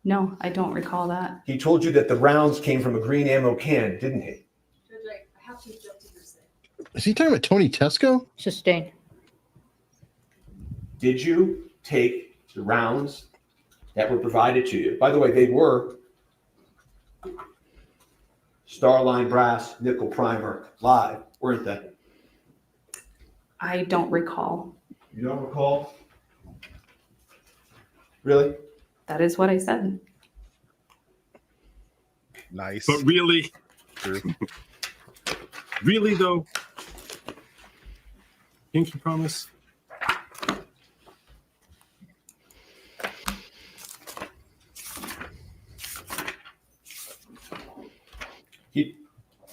No, I don't recall that. He told you that the rounds came from a green ammo can, didn't he? I have to object to your saying. Is he talking about Tony Tesco? Sustained. Did you take the rounds that were provided to you? By the way, they were Starline brass, nickel primer, live, weren't they? I don't recall. You don't recall? Really? That is what I said. Nice. But really, True. really though, pinky promise.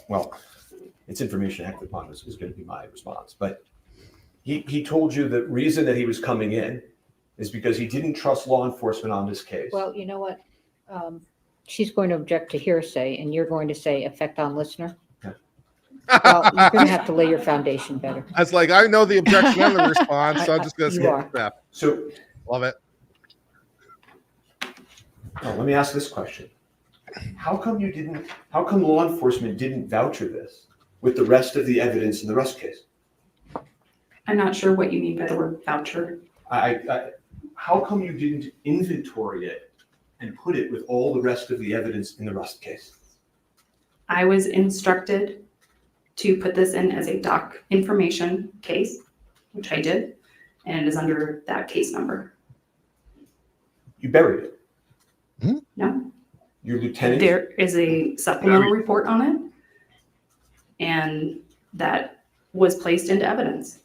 Well, it's information acted upon is going to be my response. But he told you the reason that he was coming in is because he didn't trust law enforcement on this case. Well, you know what? She's going to object to hearsay, and you're going to say effect on listener. Yeah. Well, you're going to have to lay your foundation better. I was like, I know the objection and the response, so I'm just going to You skip are. that. So Love it. let me ask this question. How come law enforcement didn't voucher this with the rest of the evidence in the Rust case? I'm not sure what you mean by the word voucher. How come you didn't inventory it and put it with all the rest of the evidence in the Rust case? I was instructed to put this in as a doc information case, which I did, and it is under that case number. You buried it. No, Your lieutenant? there is a supplemental report on it, and that was placed into evidence.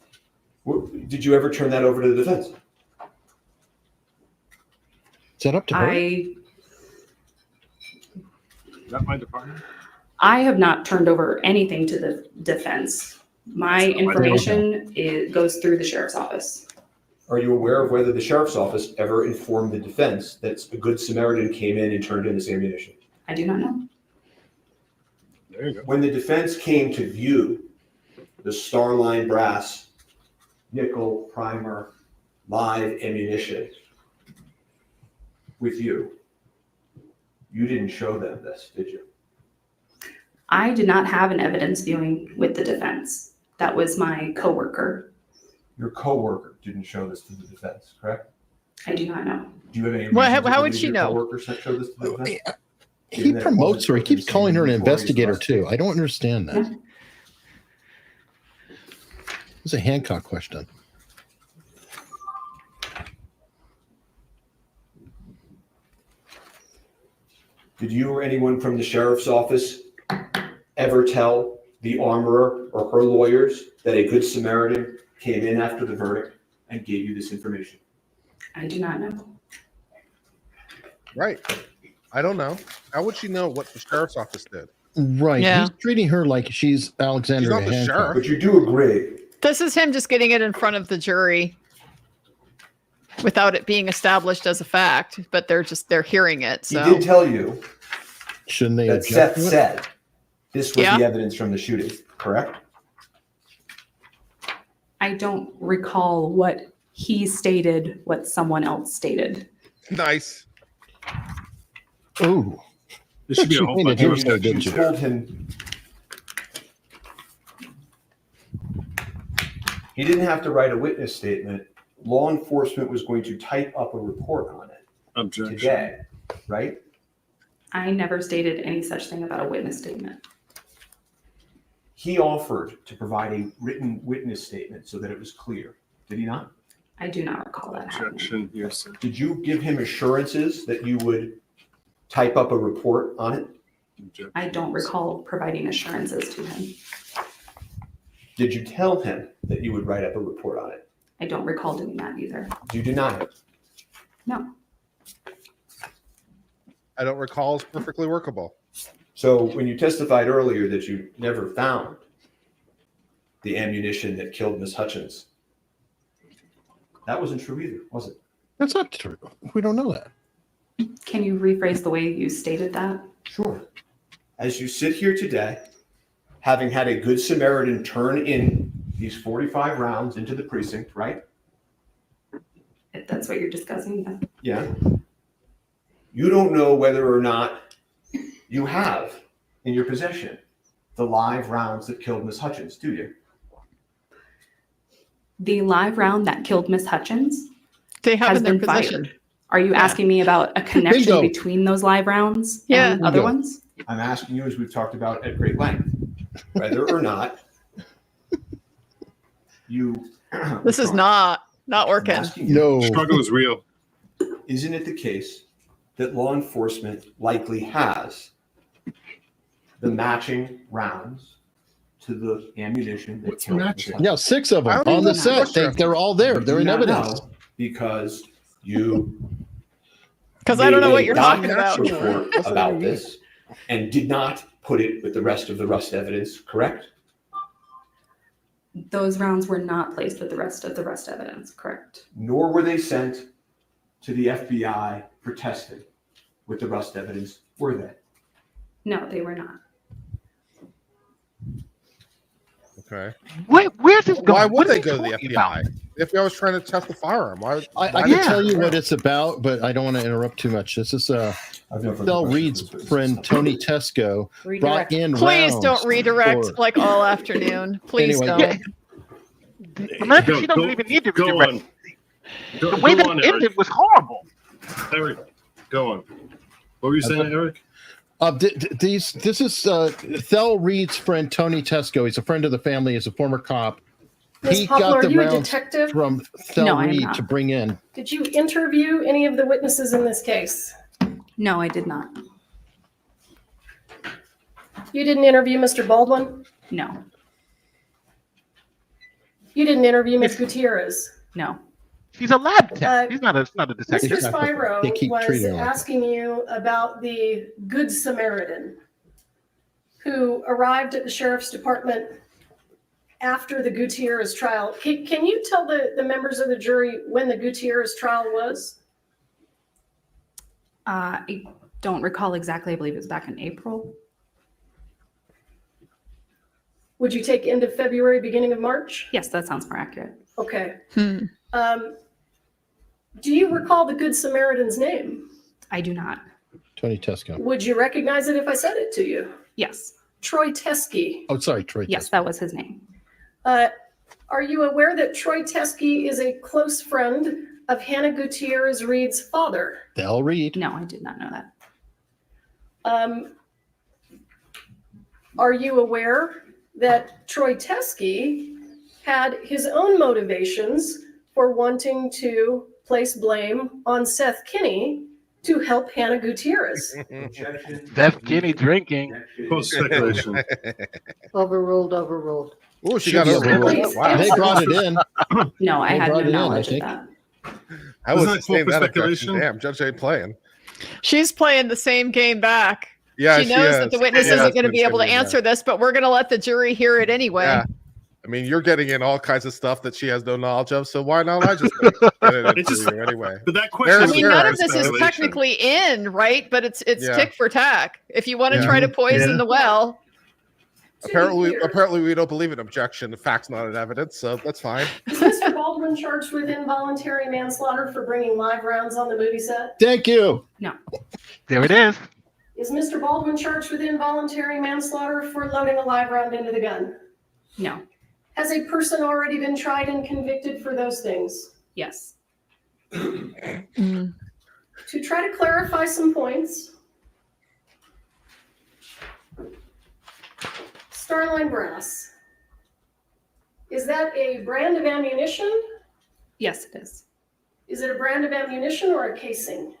Did you ever turn that over to the defense? Is that up to her? Is that my department? I have not turned over anything to the defense. My information goes through the sheriff's office. Are you aware of whether the sheriff's office ever informed the defense that a good Samaritan came in and turned in this ammunition? I do not know. There you go. When the defense came to view the Starline brass, nickel primer, live ammunition with you, you didn't show them this, did you? I did not have an evidence viewing with the defense. That was my coworker. Your coworker didn't show this to the defense, correct? I do not know. Do you have any? Well, reason to how would believe she your know? coworker showed this to the defense? He promotes her. He keeps calling her an investigator too. I don't understand that. It's a Hancock question. Did you or anyone from the sheriff's office ever tell the armorer or her lawyers that a good Samaritan came in after the verdict and gave you this information? I do not know. Right. I don't know. How would she know what the sheriff's office did? Right. Yeah. He's treating her like she's Alexandria She's not the Hancock. sheriff. But you do agree. This is him just getting it in front of the jury without it being established as a fact, but they're hearing it. He So did tell you Shouldn't they that object Seth to it? said this was Yeah. the evidence from the shooting, correct? I don't recall what he stated, what someone else stated. Nice. Ooh. There should be a She whole painted bunch of him so, didn't You you? told him. He didn't have to write a witness statement. Law enforcement was going to type up a report on it Objection. today, right? I never stated any such thing about a witness statement. He offered to provide a written witness statement so that it was clear. Did he not? I do not recall that happening. Objection. Yes, sir. Did you give him assurances that you would type up a report on it? Objection. I don't recall providing assurances to him. Did you tell him that you would write up a report on it? I don't recall doing that either. Do you deny it? No. I don't recall is perfectly workable. So when you testified earlier that you never found the ammunition that killed Miss Hutchins, that wasn't true either, was it? That's not true. We don't know that. Can you rephrase the way you stated that? Sure. As you sit here today, having had a good Samaritan turn in these 45 rounds into the precinct, right? If that's what you're discussing, yeah. Yeah. You don't know whether or not you have in your possession the live rounds that killed Miss Hutchins, do you? The live round that killed Miss Hutchins They have has in their been possession. fired. Are you asking me about a connection Bingo. between those live rounds Yeah. and other Bingo. ones? I'm asking you, as we've talked about at great length, whether or not you. This is not I'm working. asking you, No. Struggle is real. isn't it the case that law enforcement likely has the matching rounds to the ammunition that What's killed Miss matching? Hutchins? Yeah, 6 of I them don't on the even set. know. They're all there. You They're do in not evidence. know because you Because I don't know made what a you're talking document about. report That's what I about mean. this and did not put it with the rest of the Rust evidence, correct? Those rounds were not placed with the rest of the Rust evidence, correct? Nor were they sent to the FBI for testing with the Rust evidence, were they? No, they were not. Okay. Where's this going? Why What would are they you go to the talking FBI? about? The FBI was trying to test the firearm. Why? I why can did- tell you what it's about, but I don't want to interrupt too much. This is I've no further Del questions Reed's for this friend witness. Tony Tesco brought Redirect. in Please rounds don't redirect for- like all afternoon. Please Anyway, don't. Imagine Go- she doesn't go- even need to Go redirect. on. Go, The way go that on, it Eric. ended was horrible. Eric, go on. What were you saying, Eric? This is Thel Reed's friend Tony Tesco. He's a friend of the family. He's a former cop. Ms. He Poplar, got are the you a rounds detective? from Thel No, I am Reed not. to bring in. Did you interview any of the witnesses in this case? No, I did not. You didn't interview Mr. Baldwin? No, You didn't interview Ms. Gutierrez? no. She's a lab tech. Uh, She's not a detective. Mr. Spyro They keep was treating her like that. asking you about the Good Samaritan who arrived at the sheriff's department after the Gutierrez trial. Can you tell the members of the jury when the Gutierrez trial was? I don't recall exactly. I believe it was back in April. Would you take end of February, beginning of March? Yes, that sounds more accurate. Okay. Hmm. Do you recall the Good Samaritan's name? I do not. Tony Tesco. Would you recognize it if I said it to you? Yes. Troy Teskey. Oh, sorry, Troy. Yes, Tesco. that was his name. Are you aware that Troy Teskey is a close friend of Hannah Gutierrez Reed's father? Thel Reed. No, I did not know that. Are you aware that Troy Teskey had his own motivations for wanting to place blame on Seth Kenny to help Hannah Gutierrez? Seth Kenny drinking. Post speculation. Overruled, overruled. Oh, she Should got be overruled. overruled. Wow. They brought it in. No, I They had no brought it in, I knowledge of think. that. I Isn't was that saying called that speculation? objection. Damn, Judge ain't playing. She's playing the same game back. Yeah, she knows that the witness Yeah, isn't going to be able to continuing answer this, but we're going to let the jury hear it anyway. Yeah. I mean, you're getting in all kinds of stuff that she has no knowledge of, so why not I just get it into It just- you anyway? But that question I There's was mean, Sarah, none of this is speculation. technically in, right? But it's Yeah. tick for tack. If you want to Yeah. try to poison Yeah. the well, Apparently we don't believe in objection. The fact's not in evidence, so that's fine. Is Mr. Baldwin charged with involuntary manslaughter for bringing live rounds on the movie set? Thank you. There it is. Is Mr. Baldwin charged with involuntary manslaughter for loading a live round into the gun? No. Has a person already been tried and convicted for those things? Yes. Mm. To try to clarify some points, Starline Brass, is that a brand of ammunition? Yes, it is. Is it a brand of ammunition or a casing?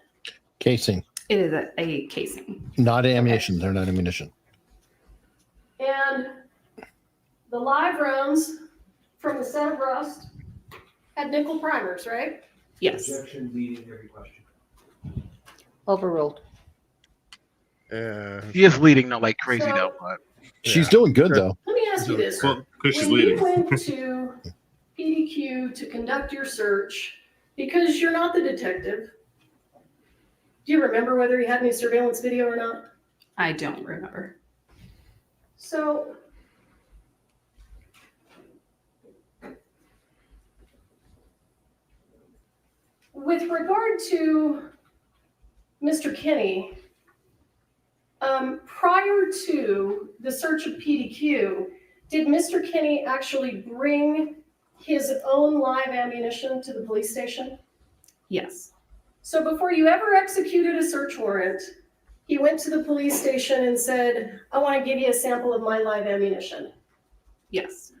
Casing, It is a casing. not ammunition. They're not ammunition. And the live rounds from the set of Rust had nickel primers, right? Yes. Objection leading every question. Overruled. Yeah. She is leading though like crazy So- though. But She's doing good though. Let me ask you this. Well, because she's When you leading. went to PDQ to conduct your search, because you're not the detective, do you remember whether he had any surveillance video or not? I don't remember. So with regard to Mr. Kenny, prior to the search of PDQ, did Mr. Kenny actually bring his own live ammunition to the police station? Yes. So before you ever executed a search warrant, he went to the police station and said, I want to give you a sample of my live ammunition. Yes.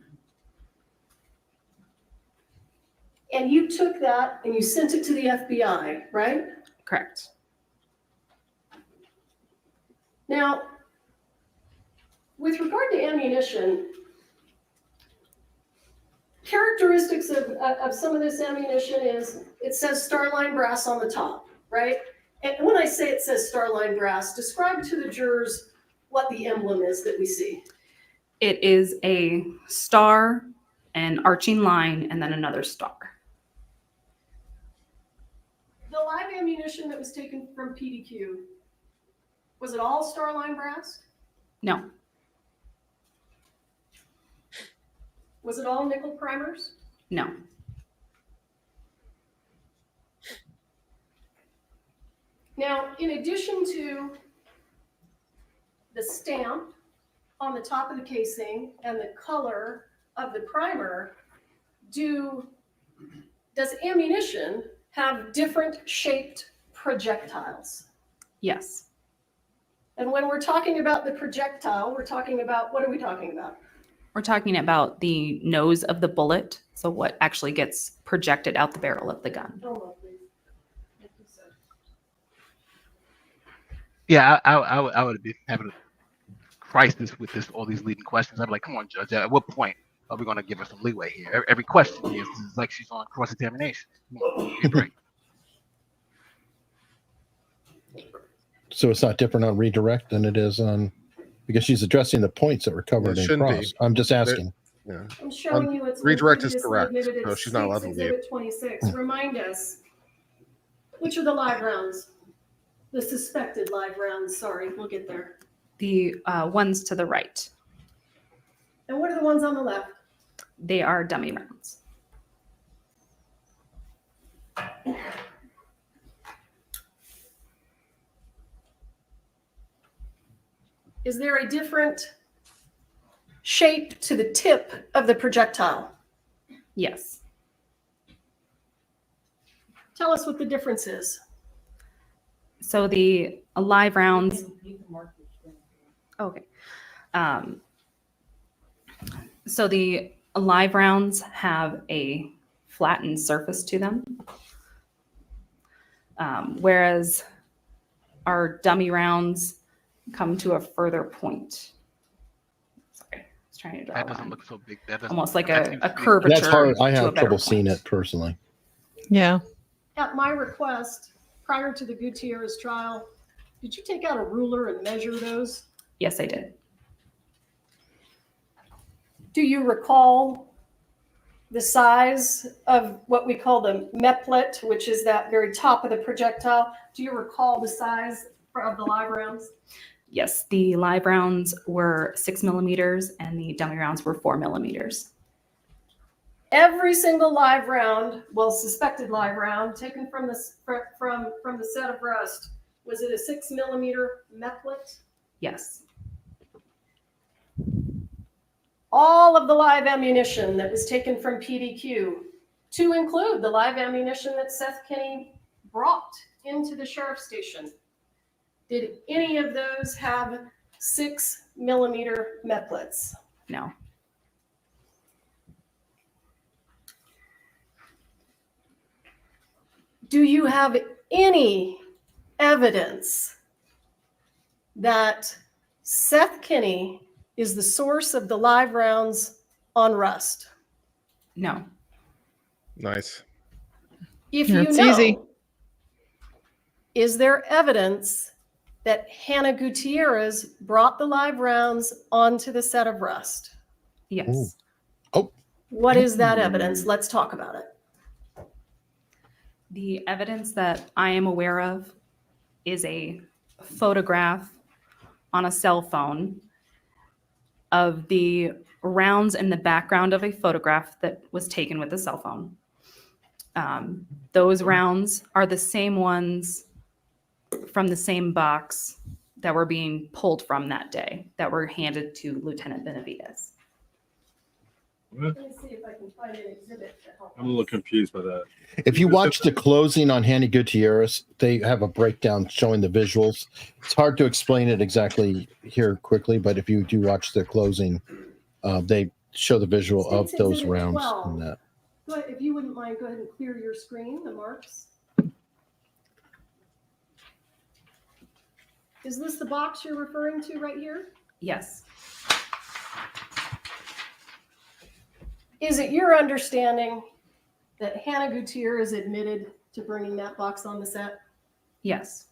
And you took that and you sent it to the FBI, right? Correct. Now, with regard to ammunition, characteristics of some of this ammunition is it says Starline Brass on the top, right? And when I say it says Starline Brass, describe to the jurors what the emblem is that we see. It is a star, an arching line, and then another star. The live ammunition that was taken from PDQ, was it all Starline Brass? No. Was it all nickel primers? No. Now, in addition to the stamp on the top of the casing and the color of the primer, does ammunition have different shaped projectiles? Yes. And when we're talking about the projectile, we're talking about, what are we talking about? We're talking about the nose of the bullet, so what actually gets projected out the barrel of the gun. yeah, I would be having a crisis with this, all these leading questions. I'd be like, come on, Judge, at what point are we going to give her some leeway here? Every question is like she's on cross-examination. Come on, be great. So it's not different on redirect than it is on, because she's addressing the points that were covered It in shouldn't cross. be. I'm just asking. Yeah. I'm showing you it's redirect is previously correct, admitted so at she's not allowed to leave. Exhibit 26. Remind us, which are the live rounds? The suspected live rounds, sorry, we'll get there. The ones to the right, And what are the ones on the left? they are dummy rounds. Is there a different shape to the tip of the projectile? Yes. Tell us what the difference is. So the live rounds. Okay. So the live rounds have a flattened surface to them, whereas our dummy rounds come to a further point. Sorry, I was trying to draw That a doesn't line. look so big. That doesn't, Almost like that a seems to be- curvature. That's hard. I to a have better trouble seeing point. it personally. Yeah. At my request, prior to the Gutierrez trial, did you take out a ruler and measure those? Yes, I did. Do you recall the size of what we call the meplet, which is that very top of the projectile? Do you recall the size of the live rounds? Yes, the live rounds were 6 millimeters and the dummy rounds were 4 millimeters. Every single live round, well, suspected live round taken from the set of Rust, was it a 6 millimeter meplet? Yes. all of the live ammunition that was taken from PDQ, to include the live ammunition that Seth Kenny brought into the sheriff's station, did any of those have 6mm mechlets? No. Do you have any evidence that Seth Kenny is the source of the live rounds on Rust? No. Nice. If you It's know, easy. is there evidence that Hannah Gutierrez brought the live rounds onto the set of Rust? Yes. Oh, What is that evidence? Let's talk about it. The evidence that I am aware of is a photograph on a cell phone of the rounds in the background of a photograph that was taken with a cell phone. Those rounds are the same ones from the same box that were being pulled from that day that were handed to Lieutenant Benavides. Let me see if I can find an exhibit to help. I'm a little confused by that. if you watch the closing on Hannah Gutierrez, they have a breakdown showing the visuals. It's hard to explain it exactly here quickly, but if you do watch the closing, they show the visual of State's those Exhibit rounds 12. and that. Go ahead, if you wouldn't mind, go ahead and clear your screen, the marks. Is this the box you're referring to right here? Yes. Is it your understanding that Hannah Gutierrez admitted to bringing that box on the set? Yes.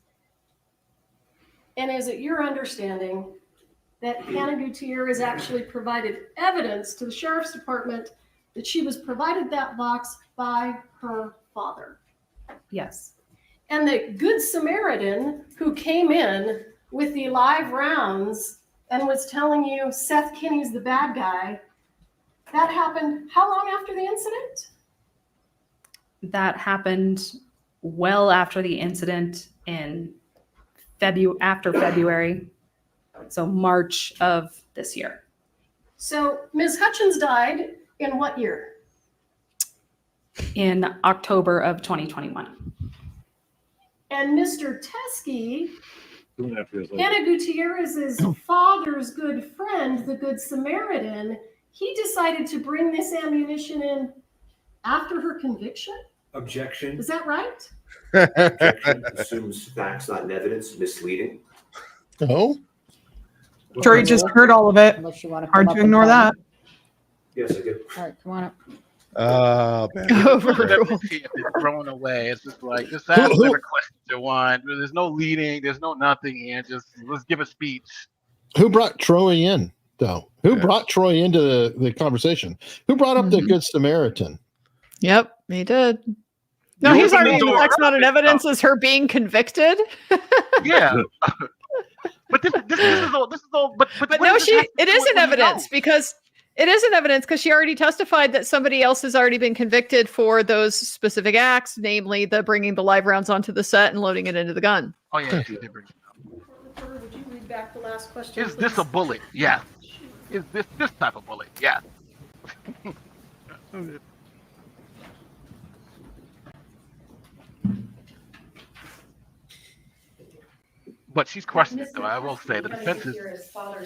And is it your understanding that Hannah Gutierrez actually provided evidence to the sheriff's department that she was provided that box by her father? Yes. And the Good Samaritan who came in with the live rounds and was telling you Seth Kenny's the bad guy, that happened how long after the incident? That happened well after the incident in after February. So March of this year. So Ms. Hutchins died in what year? In October of 2021. And Mr. Teskey, 2.5 years later. Hannah Gutierrez's father's good friend, the Good Samaritan, he decided to bring this ammunition in after her conviction? Objection. Is that right? Objection assumes facts, not evidence, misleading. Oh, Sure, you just heard all of it. Unless you want to. Hard to ignore that. Yes, I do. All right, come on up. Man. Overruled. It's thrown away. It's just like, just ask whatever questions you want. There's no leading. There's no nothing here. Just let's give a speech. who brought Troy in, though? Who brought Troy into the conversation? Who brought up the Good Samaritan? Yep, he did. No, You he's opened the arguing door. that's not an evidence as her being convicted. Yeah. But this is all. But But what no, does this have to it do is with an what you know? evidence because it is an evidence because she already testified that somebody else has already been convicted for those specific acts, namely the bringing the live rounds onto the set and loading it into the gun. Oh yeah, she did bring it up. Would you read back the last question? Is this a please? bullet? Yeah. Is this type of bullet? Yeah. But she's crushing it, though. I will say the defense is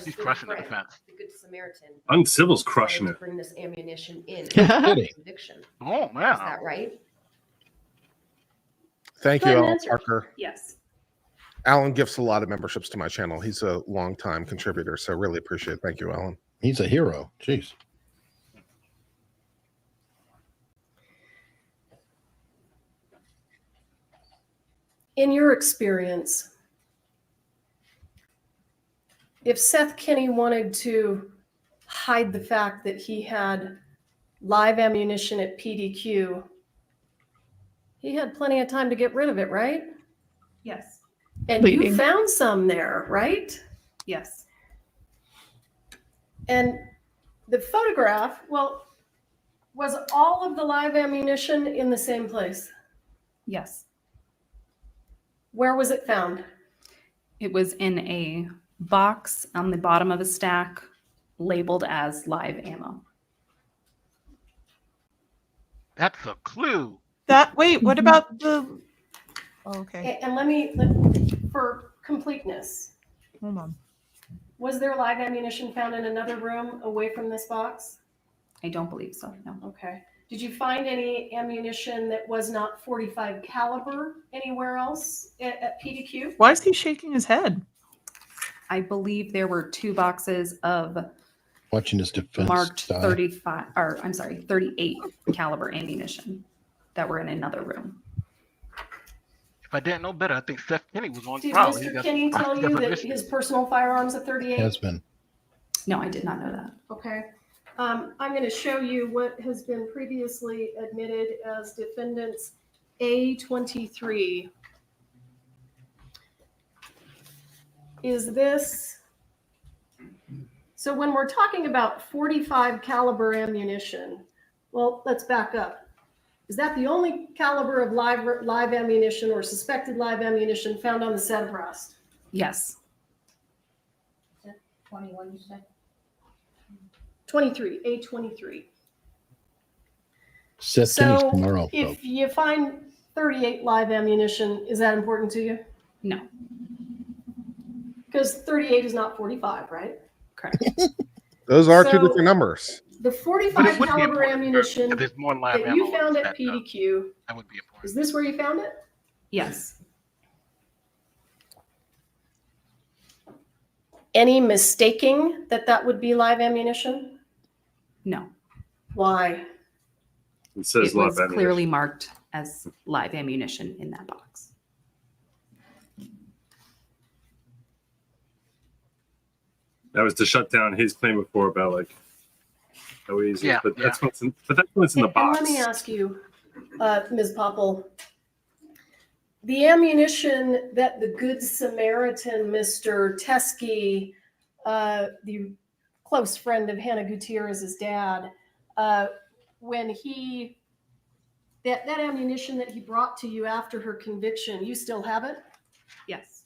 she's crushing the defense. The Good Samaritan. Uncivil's crushing it. Bring this ammunition in. Kidding. Conviction. Oh Is man. that right? Thank Go you, ahead, Alan Nancy. Parker. Yes. Alan gifts a lot of memberships to my channel. He's a longtime contributor, so really appreciate it. Thank you, Alan. He's a hero. Jeez. In your experience, if Seth Kenny wanted to hide the fact that he had live ammunition at PDQ, he had plenty of time to get rid of it, right? Yes. And you Leading. found some there, right? Yes. And the photograph, well, was all of the live ammunition in the same place? Yes. Where was it found? It was in a box on the bottom of a stack labeled as live ammo. That's a clue. Wait, what about the? Oh, okay, And for completeness, hold on. was there live ammunition found in another room away from this box? I don't believe so, no. Okay. Did you find any ammunition that was not .45 caliber anywhere else at PDQ? Why is he shaking his head? I believe there were 2 boxes of Watching his defense. marked die. 38 caliber ammunition that were in another room. If I didn't know better, I think Seth Kenny was on Did trial. He Mr. got Kenny some tell you that definition. his personal firearm's a .38? Has been. No, I did not know that. Okay. I'm going to show you what has been previously admitted as defendants A23. Is this, so when we're talking about .45 caliber ammunition, well, let's back up. Is that the only caliber of live ammunition or suspected live ammunition found on the set of Rust? Yes. 21, you said? 23, A23. Seth Kenny's So tomorrow. if you find 38 live ammunition, is that important to you? No. Because 38 is not 45, right? Correct. Those are two So- different numbers. The But it 45 would be caliber important ammunition if there's more live that ammo you found on at that, though. PDQ, That would be important. is this where you found it? Yes. Any mistaking that would be live ammunition? No. It Why? says It live was ammunition. clearly marked as live ammunition in that box. That was to shut down his claim before about like how easy. Yeah, but yeah. that's what's in, but that's what's in the And box. let me ask you, Ms. Popple, the ammunition that the Good Samaritan, Mr. Teskey, the close friend of Hannah Gutierrez's dad, when that ammunition that he brought to you after her conviction, you still have it? Yes.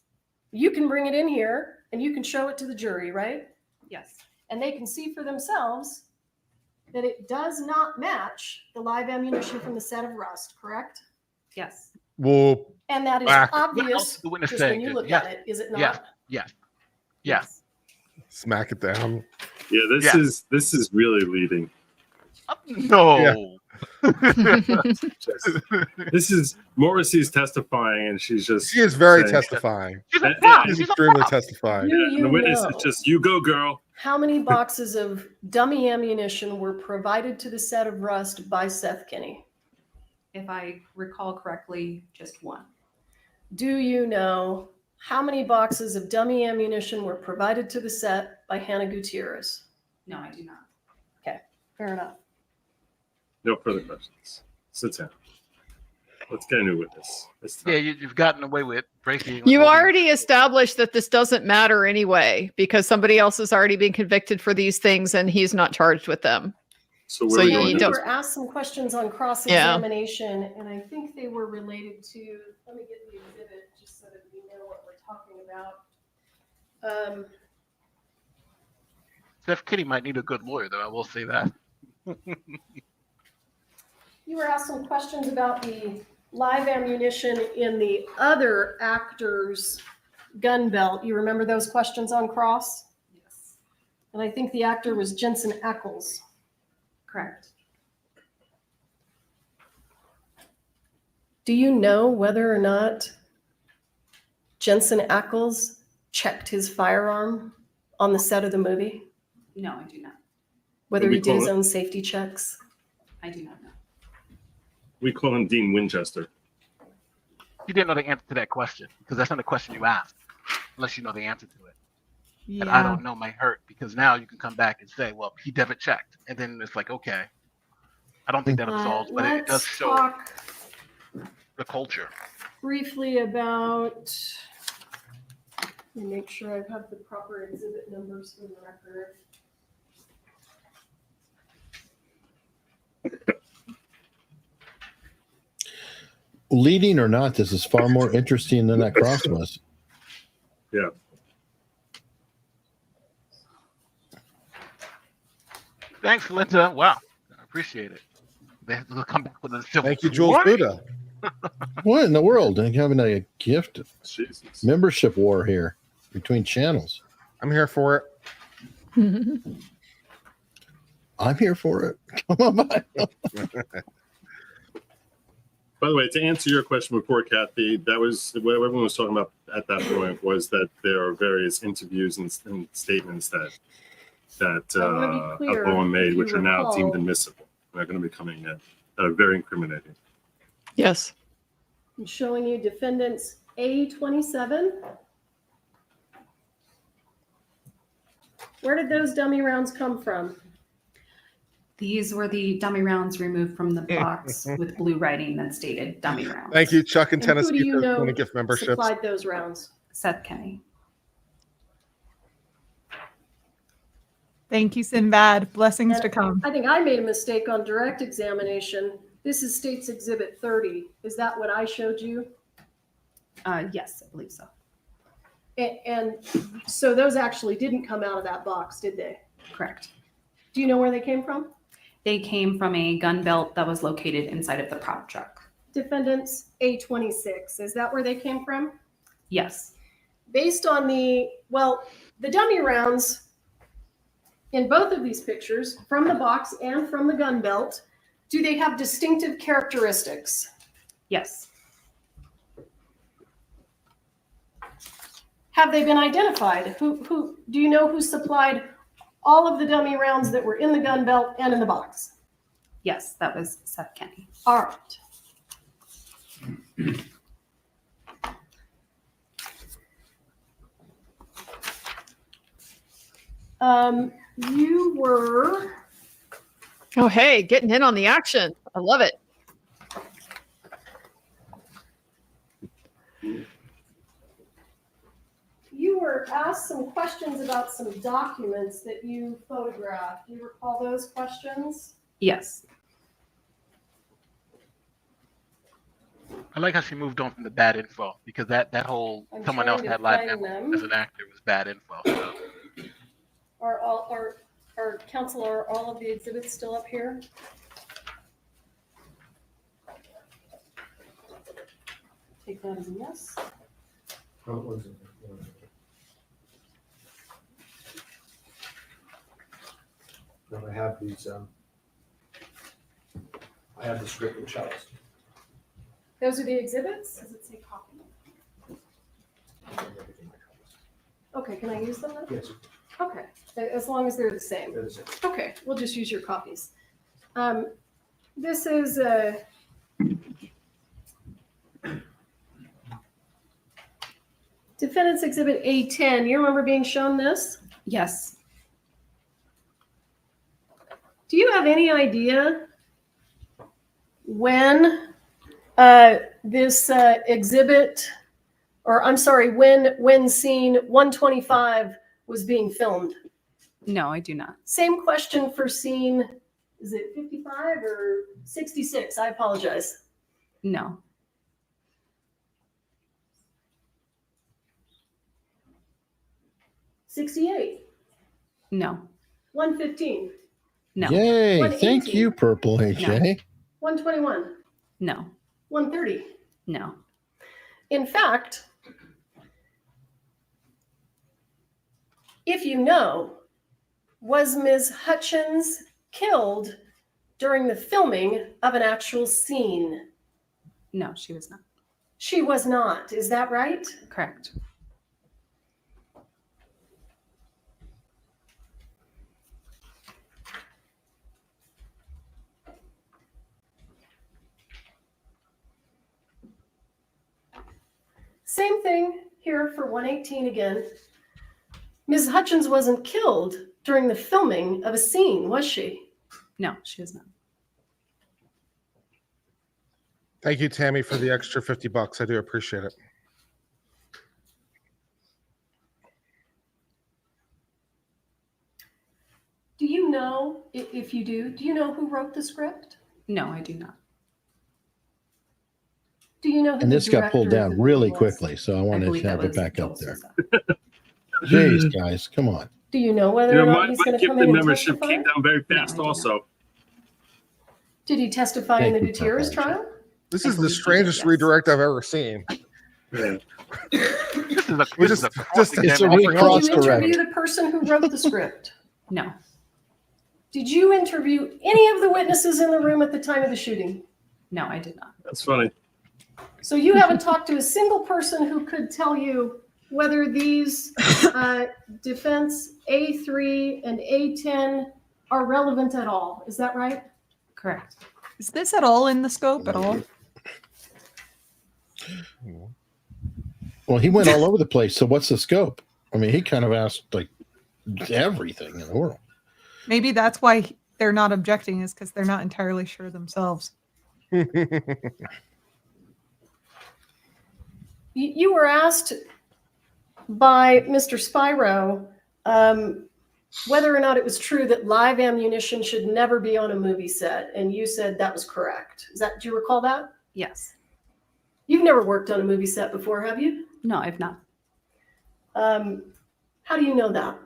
You can bring it in here and you can show it to the jury, right? Yes. And they can see for themselves that it does not match the live ammunition from the set of Rust, correct? Yes. Well, And that is Back. What else obvious is the witness just when saying? you look Yes. at it, is it not? Yes. Yes. Yes. smack it down. Yeah, Yeah. this is really leading. No. This is Morrissey's testifying, and she's just She is very saying- testifying. She's a And- prop. She's She's a extremely prop. testifying. Do and the you witness know is just, you go, girl. how many boxes of dummy ammunition were provided to the set of Rust by Seth Kenny? If I recall correctly, just 1. Do you know how many boxes of dummy ammunition were provided to the set by Hannah Gutierrez? No, I do not. Fair enough. No further questions. Sit down. Let's get a new witness. It's time. Yeah, you've gotten away with breaking. You already established that this doesn't matter anyway because somebody else has already been convicted for these things and he's not charged with them. So So where are we you going You with don't- this? were asked some questions on cross-examination, and I think they were related to, let me get the exhibit just so that we know what we're talking about. Seth Kenny might need a good lawyer, though. I will say that. You were asked some questions about the live ammunition in the other actor's gun belt. You remember those questions on cross? Yes. And I think the actor was Jensen Ackles. Correct. Do you know whether or not Jensen Ackles checked his firearm on the set of the movie? No, I do not. Whether We he did call his it- own safety checks? I do not know. We call him Dean Winchester. You didn't know the answer to that question because that's not a question you asked, unless you know the answer to it. And I don't know might hurt because now you can come back and say, well, he debit checked. And then it's like, okay. I don't think that absolves, but it does Let's show talk the culture. briefly about, let me make sure I have the proper exhibit numbers for the record. Leading or not, this is far more interesting than that cross was. Yeah. Thanks, Linda. Wow, I appreciate it. They have to come back with a civil. Thank you, Jules What? Buddha. What in the world? Are you having a gift Jesus. membership war here between channels? I'm here for it. I'm here for it. Come on by. By the way, to answer your question before, Kathy, that was what everyone was talking about at that point, was that there are various interviews and statements that I wanna be clear, Bowen made, if which you are now recall- deemed admissible. They're going to be coming in. That are very incriminating. Yes. I'm showing you defendants A27. Where did those dummy rounds come from? These were the dummy rounds removed from the box with blue writing that stated dummy rounds. Thank you, Chuck and And who Tennessee, do you for know want to gift memberships. supplied those rounds? Seth Kenny. Thank you, Sinbad. Blessings And to come. I think I made a mistake on direct examination. This is State's Exhibit 30. Is that what I showed you? Yes, I believe so. And so those actually didn't come out of that box, did they? Correct. Do you know where they came from? They came from a gun belt that was located inside of the prop truck. Defendants A26. Is that where they came from? Yes. Based on the dummy rounds in both of these pictures, from the box and from the gun belt, do they have distinctive characteristics? Yes. Have they been identified? Who do you know who supplied all of the dummy rounds that were in the gun belt and in the box? Yes, that was Seth Kenny. All right. You were Oh, hey, getting in on the action. I love it. asked some questions about some documents that you photographed. Do you recall those questions? Yes. I like how she moved on from the bad info because that whole I'm someone trying else to had live find network them. as an actor was bad info. So. Are council, are all of the exhibits still up here? Take that as a yes. No, I have these, I have the script and shells. Those are the exhibits? Does it say copy? Okay, can I use them then? Yes, Okay, as long as they're the same. they're the same. Okay, we'll just use your copies. This is Defendant's Exhibit A10. You remember being shown this? Yes. Do you have any idea when this exhibit, or I'm sorry, when scene 125 was being filmed? No, I do not. Same question for scene, is it 55 or 66? I apologize. No. '68, No. 115, No. Yay. 118. Thank you, Purple AJ. 121, No. 130. No. In fact, if you know, was Ms. Hutchins killed during the filming of an actual scene? No, she was not. She was not. Is that right? Correct. Same thing here for 118 again. Ms. Hutchins wasn't killed during the filming of a scene, was she? No, she was not. Thank you, Tammy, for the extra $50. I do appreciate it. Do you know, if you do you know who wrote the script? No, I do not. Do you know who And the this got pulled director of down the really movie was? quickly, so I I wanted believe to that have it was back Joel up there. Souza. Jeez, guys, come on. Do you know whether or not my he's going to come gifted in and membership testify? came down very No, fast I do not. also. Did he testify in the Thank you, Gutierrez Prof. trial? This I is the believe he did, strangest yes. redirect I've ever seen. Yeah. This is a, We this is just- a just- It's a cross-examination. Offering Did you cross-correct. interview the person who wrote the script? No, Did you interview any of the witnesses in the room at the time of the shooting? no, I did not. That's funny. So you haven't talked to a single person who could tell you whether these defense A3 and A10 are relevant at all. Is that right? Correct. Is this at all in the scope at all? Well, he went all over the place. So what's the scope? I mean, he kind of asked like everything in the world. Maybe that's why they're not objecting, is because they're not entirely sure themselves. You were asked by Mr. Spyro whether or not it was true that live ammunition should never be on a movie set, and you said that was correct. Do you recall that? Yes. You've never worked on a movie set before, have you? No, I've not. How do you know that?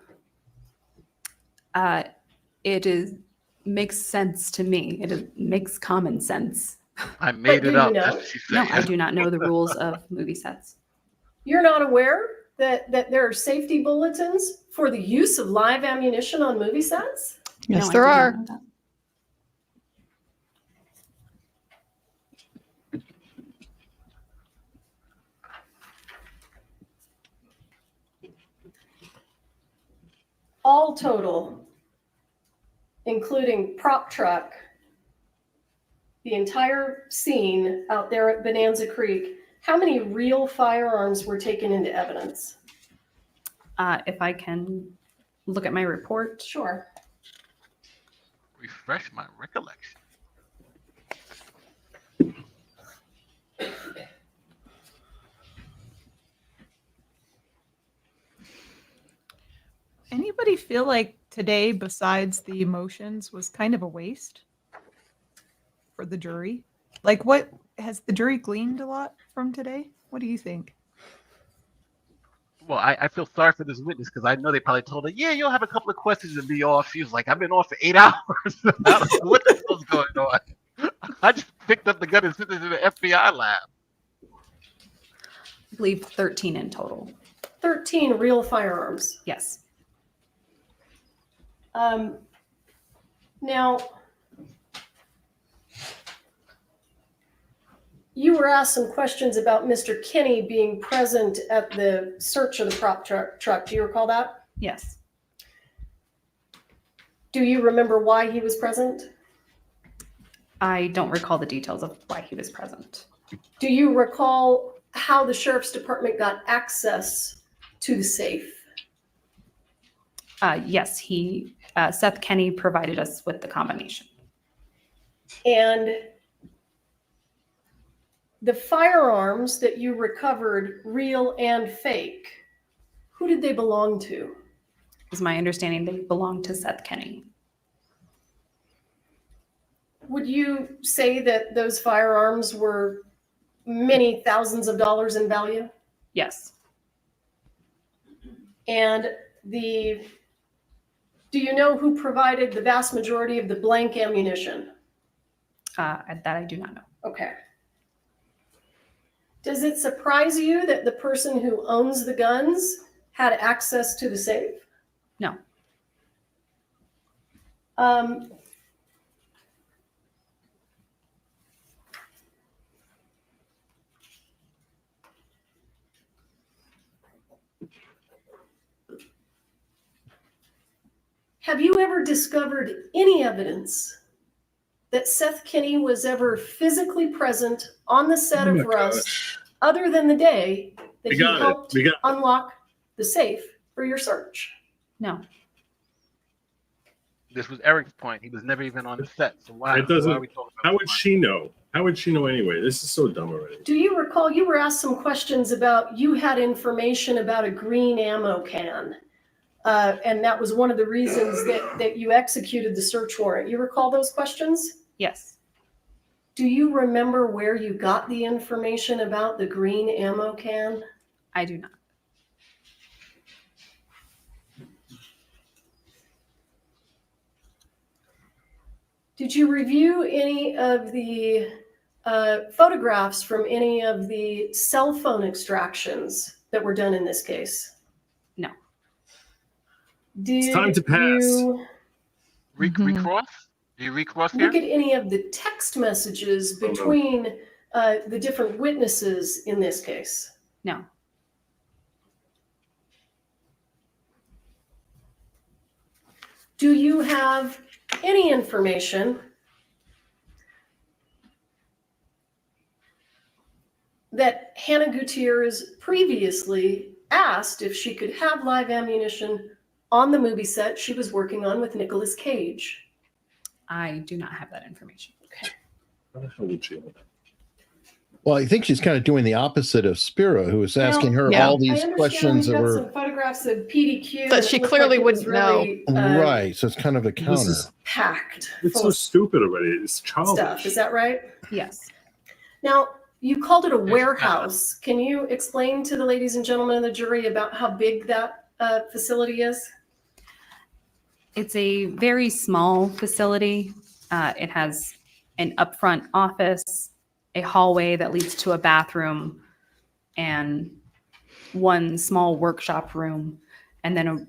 Makes sense to me. Makes common sense. I made do it you up. know? That's what she No, said. I do not know the rules of movie sets. You're not aware that there are safety bulletins for the use of live ammunition on movie sets? Yes, No, I there do not are. know that. All total, including prop truck, the entire scene out there at Bonanza Creek, how many real firearms were taken into evidence? If I can look at my report. Sure. Refresh my recollection. Anybody feel like today, besides the emotions, was kind of a waste for the jury? Like, what has the jury gleaned a lot from today? What do you think? Well, I feel sorry for this witness because I know they probably told her, yeah, you'll have a couple of questions and be off. She was like, I've been off for 8 hours. I don't know what the hell's going on. I just picked up the gun and sent it to the FBI lab. I believe 13 in total. 13 real firearms. Yes. Now, you were asked some questions about Mr. Kenny being present at the search of the prop truck. Do you recall that? Yes. Do you remember why he was present? I don't recall the details of why he was present. Do you recall how the sheriff's department got access to the safe? Yes, Seth Kenny provided us with the combination. And the firearms that you recovered, real and fake, who did they belong to? Is my understanding they belong to Seth Kenny. Would you say that those firearms were many thousands of dollars in value? Yes. And do you know who provided the vast majority of the blank ammunition? That I do not know. Okay. Does it surprise you that the person who owns the guns had access to the safe? No. Have you ever discovered any evidence that Seth Kenny was ever physically present on the set of Rust other than the day that he helped unlock the safe for your search? No. This was Eric's point. He was never even on the set. So why, It doesn't. why are we talking about How would she know? How would she know anyway? This is so dumb already. Do you recall you were asked some questions about you had information about a green ammo can? And that was one of the reasons that you executed the search warrant. You recall those questions? Yes. Do you remember where you got the information about the green ammo can? I do not. Did you review any of the photographs from any of the cell phone extractions that were done in this case? No. Did time to pass. you Recross? Do you recross here? look at any of the text messages Oh, no. between the different witnesses in this case? No. Do you have any information that Hannah Gutierrez previously asked if she could have live ammunition on the movie set she was working on with Nicolas Cage? I do not have that information. How the hell would she know that? Well, I think she's kind of doing the opposite of Spiro, who was asking her yeah. all I these understand questions we've that got were some photographs of PDQ That she looked clearly it was wouldn't know. really, right. So it's kind of a counter. This is, packed it's full so of stupid already. It's childish. stuff. Is that right? Yes. Now, you called it a warehouse. Can you explain to the ladies and gentlemen of the jury about how big that facility is? It's a very small facility. It has an upfront office, a hallway that leads to a bathroom, and one small workshop room, and then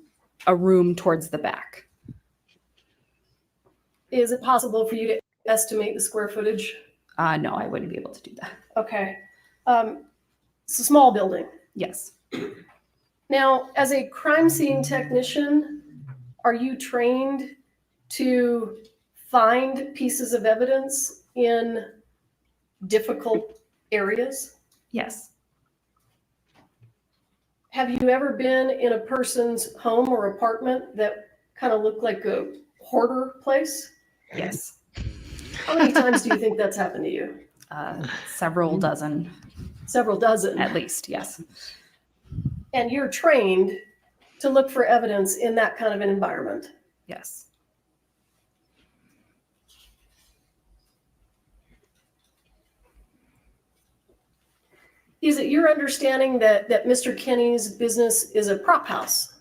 a room towards the back. Is it possible for you to estimate the square footage? No, I wouldn't be able to do that. Okay. It's a small building. Yes. Now, as a crime scene technician, are you trained to find pieces of evidence in difficult areas? Yes. Have you ever been in a person's home or apartment that kind of looked like a hoarder place? Yes. How many times do you think that's happened to you? Several dozen, Several dozen. at least. Yes. And you're trained to look for evidence in that kind of an environment. Yes. Is it your understanding that Mr. Kenny's business is a prop house?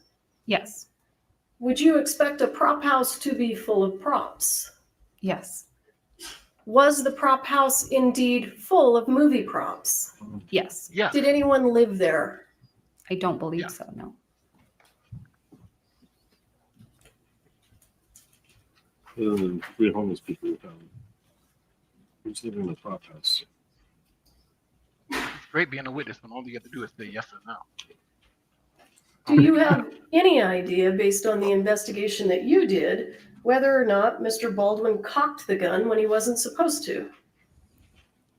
Yes. Would you expect a prop house to be full of props? Yes. Was the prop house indeed full of movie props? Yes. Yeah. Did anyone live there? I don't believe Yeah. so. No. Other than 3 homeless people we found. Who's living in the prop house? It's great being a witness when all you have to do is say yes or no. Do you have any idea, based on the investigation that you did, whether or not Mr. Baldwin cocked the gun when he wasn't supposed to?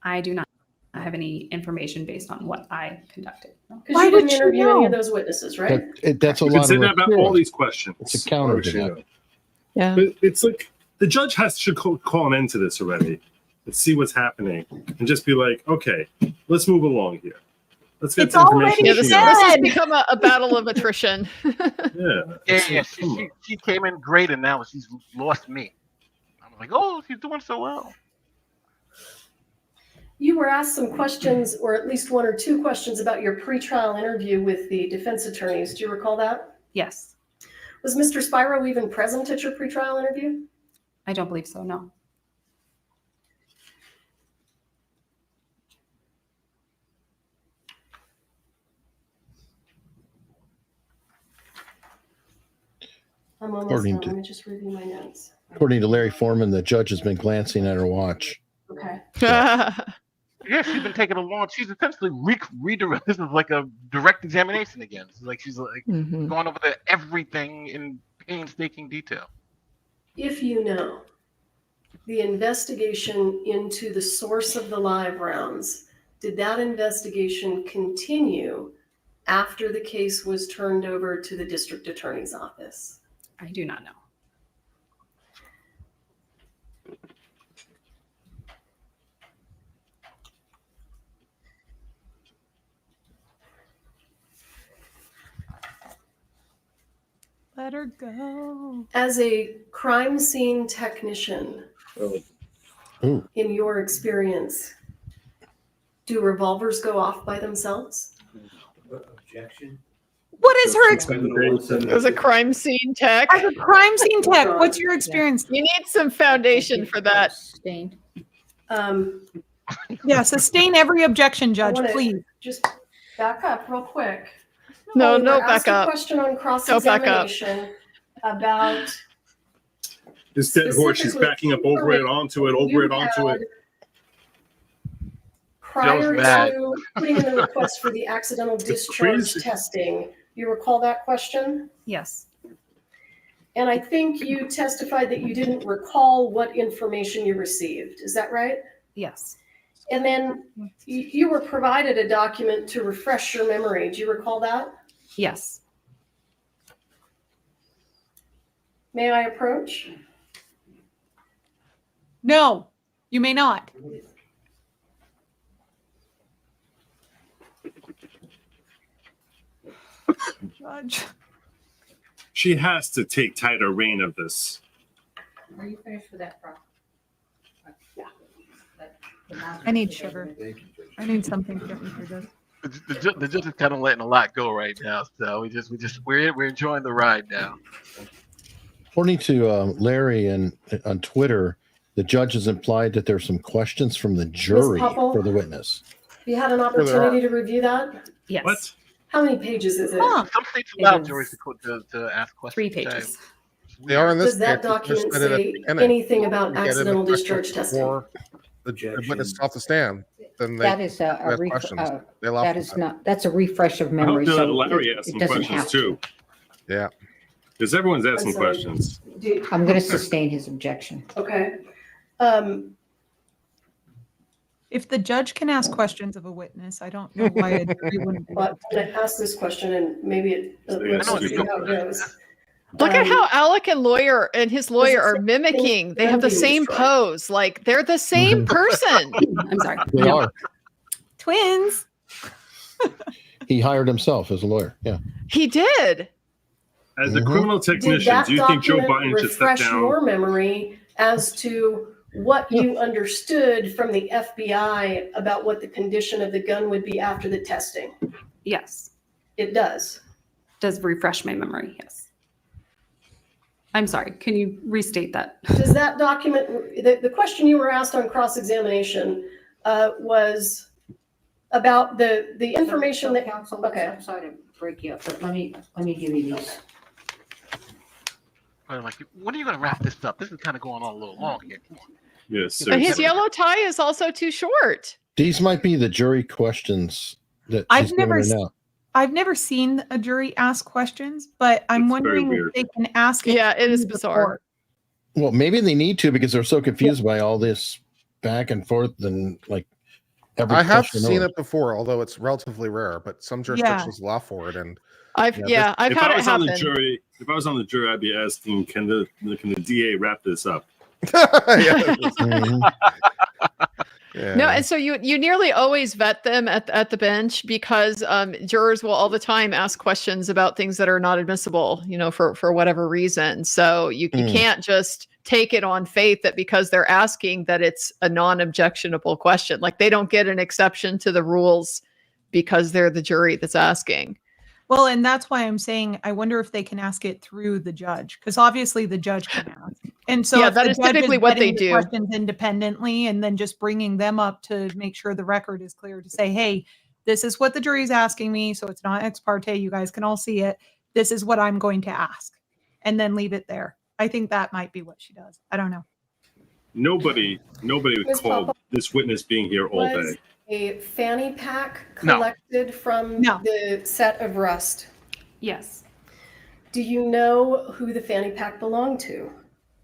I do not have any information based on what I conducted. No. Because Why you didn't would you interview any know? of those witnesses, right? That's a You can lot say of that about all material. these questions. It's a counter Why would to she that. know? Yeah. But it's like the judge should call an end to this already and see what's happening and just be like, okay, let's move along here. Let's get It's the information. already Yeah, she this knows. has become a battle of attrition. Yeah. Yeah, Come on. she came in great and now she's lost me. I'm like, oh, she's doing so well. You were asked some questions, or at least one or two questions, about your pretrial interview with the defense attorneys. Do you recall that? Yes. Was Mr. Spiro even present at your pretrial interview? I don't believe so. No. I'm almost According done. to- Let me just review my notes. According to Larry Foreman, the judge has been glancing at her watch. Okay. Yeah, she's been taking a long. She's essentially redirect. This is like a direct examination again. It's like she's like Mhm. going over everything in painstaking detail. If you know the investigation into the source of the live rounds, did that investigation continue after the case was turned over to the district attorney's office? I do not know. Let her go. As a crime scene technician, Ooh. in your experience, do revolvers go off by themselves? Objection. What is her It was a crime scene tech. as a crime scene tech? What's your experience? You need some foundation for that. Sustained. Yeah, sustain every objection, Judge, wanna please. Just back up real quick. No, We were no, asked back a up. question on Don't back up. cross-examination about This dead horse, she's specifically backing up over it, onto it, over it, onto it. prior mad. to putting in the request for the accidental discharge crazy. testing. You recall that question? Yes. And I think you testified that you didn't recall what information you received. Is that right? Yes. And then you were provided a document to refresh your memory. Do you recall that? Yes. May I approach? No, you may not. Judge. She has to take tighter reign of this. Are you finished with that, Prof? Yeah. I need sugar. I need something to get me through this. The judge is kind of letting a lot go right now, so we're enjoying the ride now. According to Larry and on Twitter, the judge has implied that there's some questions from the jury Popple? for the witness. You had an opportunity to review that? Yes. What? How many pages is it? Huh. Some states It allow is juries to ask questions. 3 pages. They are in this. Does that case, they're document submitted at say the beginning. anything about You get in the accidental questions discharge testing? before the witness is off the stand. Then they That is a ask ref- questions. They allow that for is not, that's a refresh of I hope memory. that So Larry it- asked it some doesn't questions have to. too, Yeah. because everyone's asking I'm sorry. questions. I'm going to sustain his objection. Okay. If the judge can ask questions of a witness, I don't know why a jury wouldn't be Well, able I'm going to ask this question and maybe let's I know see how it goes. Look at how Alec and his lawyer are say mimicking. They have the being same destroyed? pose. Like they're the same person. I'm sorry. They No. are. twins. He hired himself as a lawyer. Yeah. He did. As a Mhm. criminal Did technician, that do you think Joe document Biden should step refresh down? your memory as to what you understood from the FBI about what the condition of the gun would be after the testing? Yes. It does. Does refresh my memory. Yes. I'm sorry. Can you restate that? Does that document, the question you were asked on cross-examination was about the information that, Counsel, okay. I'm sorry to break you up, but let me give you these. I'm like, when are you going to wrap this up? This is kind of going on a little long here. Come on. Yes, And his sir. yellow tie is also too short. These might be the jury questions that I've she's never giving out. I've never seen a jury ask questions, but I'm It's very wondering weird. if they can ask it. Yeah, it is through the bizarre. court. Well, maybe they need to because they're so confused by all this back and forth and like every I have question seen over. it before, although it's relatively rare, but some jurisdictions allow for it. And I've Yeah, I've If had I it was on the happen. jury, I'd be asking, can the DA wrap this up? yeah. Mhm. Yeah. No, and so you nearly always vet them at the bench because jurors will all the time ask questions about things that are not admissible, for whatever reason. So you Mm. can't just take it on faith that because they're asking that it's a non-objectionable question. Like they don't get an exception to the rules because they're the jury that's asking. Well, and that's why I'm saying I wonder if they can ask it through the judge, because obviously the judge can ask. And so Yeah, if that the is judge typically what they vetting the do. questions independently and then just bringing them up to make sure the record is clear to say, hey, this is what the jury's asking me, so it's not ex parte. You guys can all see it. This is what I'm going to ask, and then leave it there. I think that might be what she does. I don't know. Nobody would Ms. call Papa, this witness being here all was day. a fanny pack No. collected from No. the set of Rust? Yes. Do you know who the fanny pack belonged to?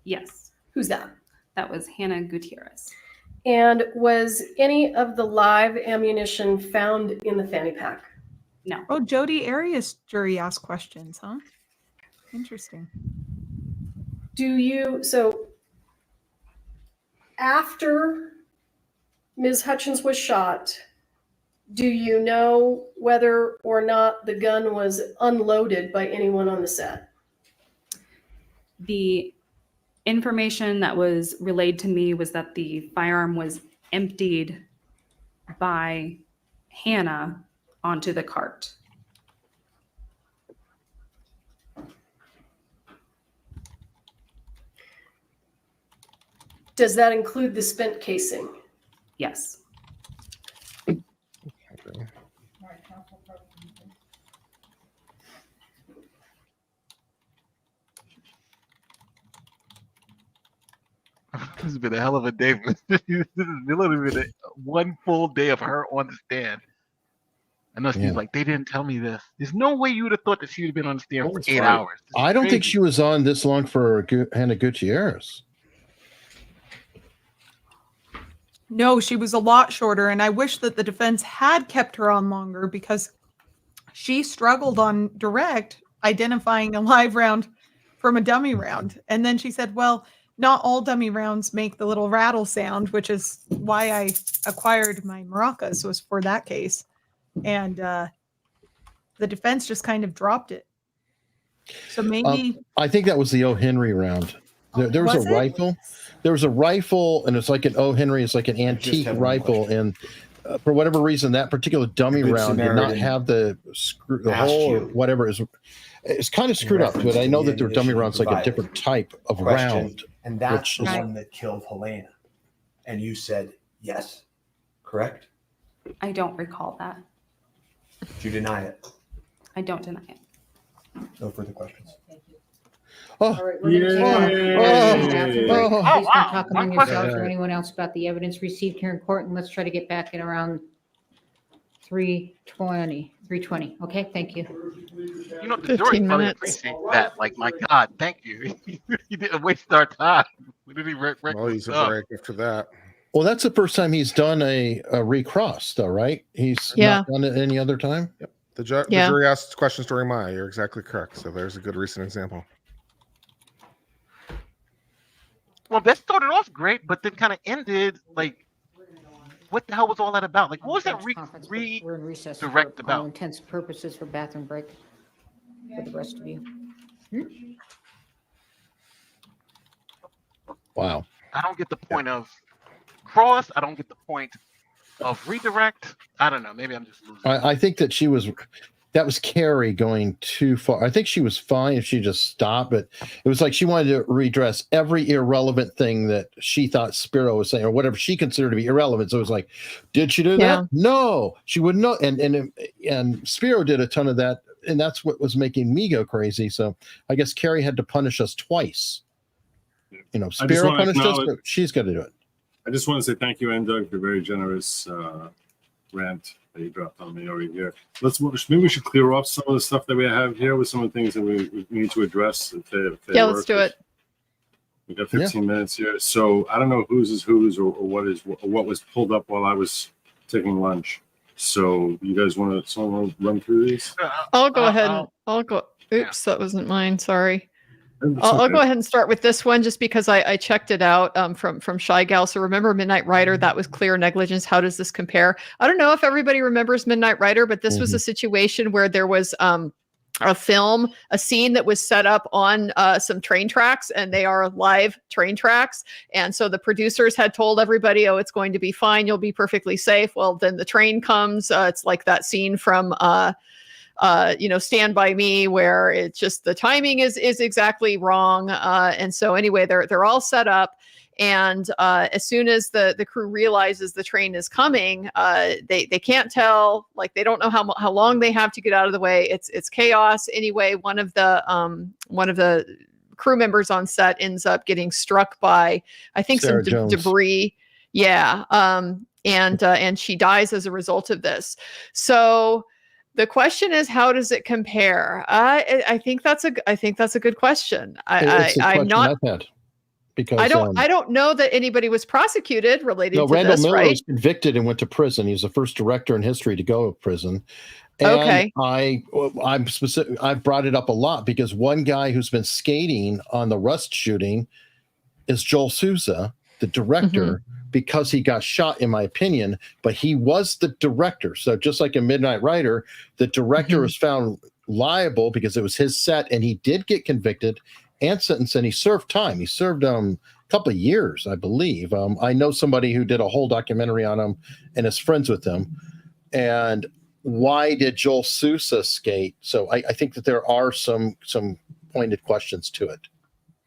Yes. Who's that? That was Hannah Gutierrez. And was any of the live ammunition found in the fanny pack? No. Oh, Jody Arias jury asked questions, huh? Interesting. So after Ms. Hutchins was shot, do you know whether or not the gun was unloaded by anyone on the set? The information that was relayed to me was that the firearm was emptied by Hannah onto the cart. Does that include the spent casing? Yes. This has been a hell of a day. This has literally been one full day of her on the stand. I know she's Yeah. like, they didn't tell me this. There's no way you would have thought that she would have been on the stand for That's 8 right. hours. This is I don't think crazy. she was on this long for Hannah Gutierrez. No, she was a lot shorter, and I wish that the defense had kept her on longer because she struggled on direct identifying a live round from a dummy round. And then she said, well, not all dummy rounds make the little rattle sound, which is why I acquired my maracas, was for that case. And the defense just kind of dropped it. So maybe I think that was the O. Henry round. There was Was a it? rifle. There was a rifle, and it's like an O. Henry. It's like an antique have one rifle, and for whatever reason, that particular dummy Good round did not Samaritan have the screw, the asked hole, or you whatever. It's kind of screwed up, reference but I to know the that their dummy ammunition rounds like a provided. different type of Question, round. and that's the which is- one that killed Helena. And you said yes, correct? I don't recall that. Did you deny it? I don't deny it. No further questions. Oh, All right, we're going to take Yay. a bathroom break. Oh, Please wow. don't talk One among question. yourselves or anyone else about the evidence received here in court, and let's try to get back in around 3:20. Okay, thank you. You know, the jury 15 probably minutes. appreciate that. Like, my God, thank you. You didn't waste our time. We didn't even Well, he's a break after that. well, that's the first time he's done a recross, though, right? He's Yeah. not done it any other time. The Yeah. jury asked questions during Maya. You're exactly correct. So there's a good recent example. Well, that started off great, but then kind of ended like, what the hell was all that about? Like, what was that Conference, but we're in recess for direct all about? intents and purposes for bathroom break for the rest of you. Wow. I don't get the point of cross. I don't get the point of redirect. I don't know. Maybe I'm just losing. I think that that was Carrie going too far. I think she was fine if she just stopped, but it was like she wanted to redress every irrelevant thing that she thought Spiro was saying, or whatever she considered to be irrelevant. So it was like, did she do Yeah. that? No, she wouldn't know. And Spiro did a ton of that, and that's what was making me go crazy. So I guess Carrie had to punish us twice. You know, just Spiro wanna punished us, acknowledge- but she's got to do it. I just want to say thank you, and Doug, for a very generous rant that you dropped on me over here. Maybe we should clear off some of the stuff that we have here with some of the things that we need to address. Yeah, let's do it. We got 15 minutes here, so I don't know whose is whose or what was pulled up while I was taking lunch. So you guys want to run through these? I'll go ahead and I'll go. Oops, that wasn't mine. Sorry. I'll go ahead and start with this one just because I checked it out from Shy Gal. So remember Midnight Rider, that was clear negligence. How does this compare? I don't know if everybody remembers Midnight Rider, but this was a situation where there was a scene that was set up on some train tracks, and they are live train tracks. And so the producers had told everybody, oh, it's going to be fine. You'll be perfectly safe. Well, then the train comes. It's like that scene from Stand By Me, where it's just the timing is exactly wrong. And so anyway, they're all set up. And as soon as the crew realizes the train is coming, they can't tell, like they don't know how long they have to get out of the way. It's chaos. Anyway, one of the crew members on set ends up getting struck by, I think, Sarah some Jones. debris. Yeah. And she dies as a result of this. So the question is, how does it compare? I think that's a good question. It's the I'm question not. I've had. Because I don't know that anybody was prosecuted related to Randall this, Miller right? was convicted and went to prison. He was the first director in history to go to prison. And Okay. I'm specific. I've brought it up a lot because one guy who's been skating on the Rust shooting is Joel Souza, the director, because he got shot, in my opinion. But he was the director. So just like in Midnight Rider, the director was found liable because it was his set, and he did get convicted and sentenced, and he served time. He served a couple of years, I believe. I know somebody who did a whole documentary on him and is friends with him. And why did Joel Sousa skate? So I think that there are some pointed questions to it.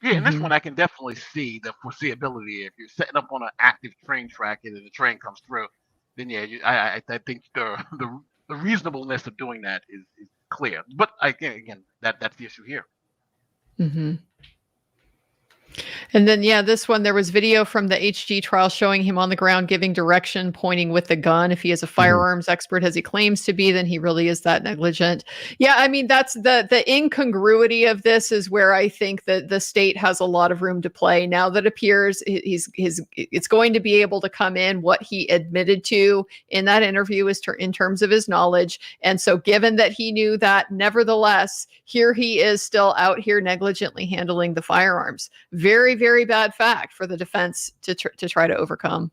Yeah, in this Mhm. one, I can definitely see the foreseeability. If you're setting up on an active train track and the train comes through, then yeah, I think the reasonableness of doing that is clear. But again, that's the issue here. Mhm. And then, yeah, this one, there was video from the HG trial showing him on the ground giving direction, pointing with the gun. If he is a firearms expert, as he claims to be, then he really is that negligent. Yeah, I mean, that's the incongruity of this is where I think that the state has a lot of room to play. Now that appears it's going to be able to come in what he admitted to in that interview is in terms of his knowledge. And so given that he knew that, nevertheless, here he is still out here negligently handling the firearms. Very, very bad fact for the defense to try to overcome.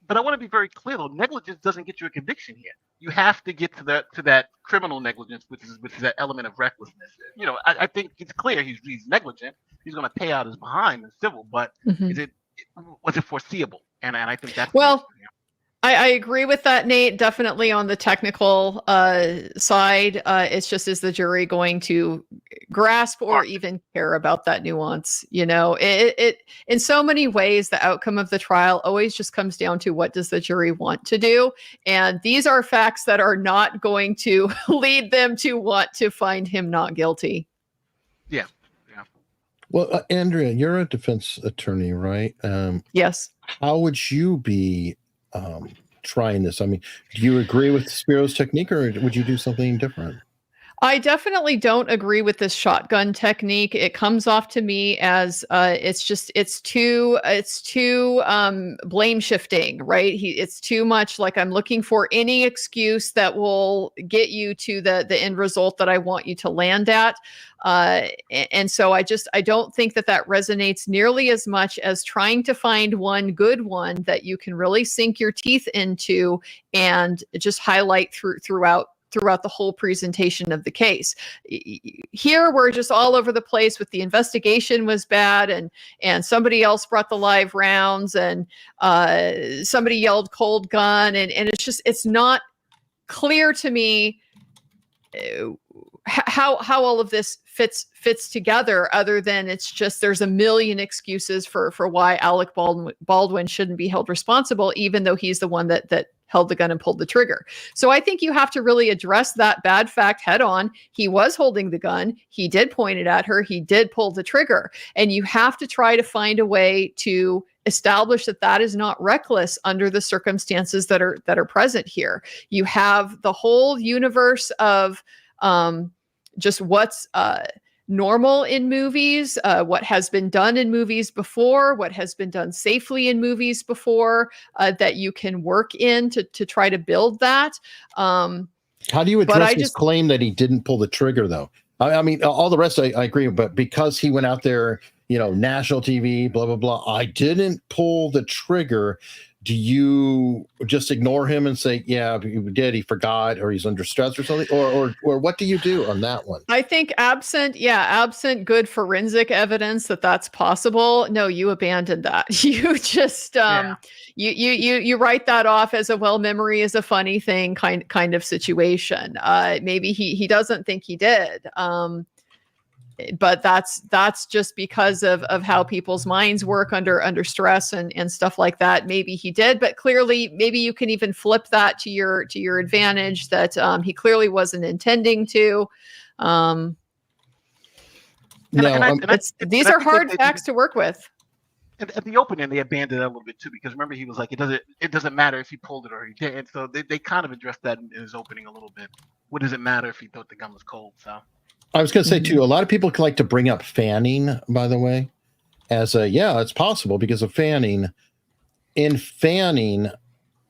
But I want to be very clear, though. Negligence doesn't get you a conviction here. You have to get to that criminal negligence, which is that element of recklessness. You know, I think it's clear he's negligent. He's going to pay out his behind in civil, but Mhm. was it foreseeable? And I think that's Well, I agree with that, Nate. Definitely on the technical side. It's just, is the jury going to grasp or even care about that nuance? You know, it in so many ways, the outcome of the trial always just comes down to what does the jury want to do? And these are facts that are not going to lead them to want to find him not guilty. Yeah. Well, Andrea, you're a defense attorney, right? Yes. How would you be trying this? I mean, do you agree with Spiro's technique, or would you do something different? I definitely don't agree with this shotgun technique. It comes off to me as it's too blame shifting, right? It's too much like I'm looking for any excuse that will get you to the end result that I want you to land at. And so I don't think that resonates nearly as much as trying to find one good one that you can really sink your teeth into and just highlight throughout the whole presentation of the case. Here we're just all over the place with the investigation was bad and somebody else brought the live rounds and somebody yelled cold gun and it's not clear to me how all of this fits together, other than it's just there's a million excuses for why Alec Baldwin shouldn't be held responsible, even though he's the one that held the gun and pulled the trigger. So I think you have to really address that bad fact head on. He was holding the gun. He did point it at her. He did pull the trigger. And you have to try to find a way to establish that is not reckless under the circumstances that are present here. You have the whole universe of just what's normal in movies, what has been done in movies before, what has been done safely in movies before, that you can work in to try to build that. How do you address his claim that he didn't pull the trigger, though? I mean, all the rest I agree, but because he went out there, national TV, blah, blah, blah, I didn't pull the trigger. Do you just ignore him and say, yeah, he did, he forgot, or he's under stress or something? Or what do you do on that one? I think absent good forensic evidence that's possible, no, you abandon that. You just you write that off as memory is a funny thing kind of situation. Maybe he doesn't think he did. But that's just because of how people's minds work under stress and stuff like that. Maybe he did, but clearly maybe you can even flip that to your advantage that he clearly wasn't intending to. These are hard facts to work with. At the opening, they abandoned that a little bit too, because remember he was like, it doesn't matter if he pulled it or he didn't. So they kind of addressed that in his opening a little bit. What does it matter if he thought the gun was cold? So. I was going to say, too, a lot of people like to bring up fanning, by the way, as it's possible because of fanning. In fanning,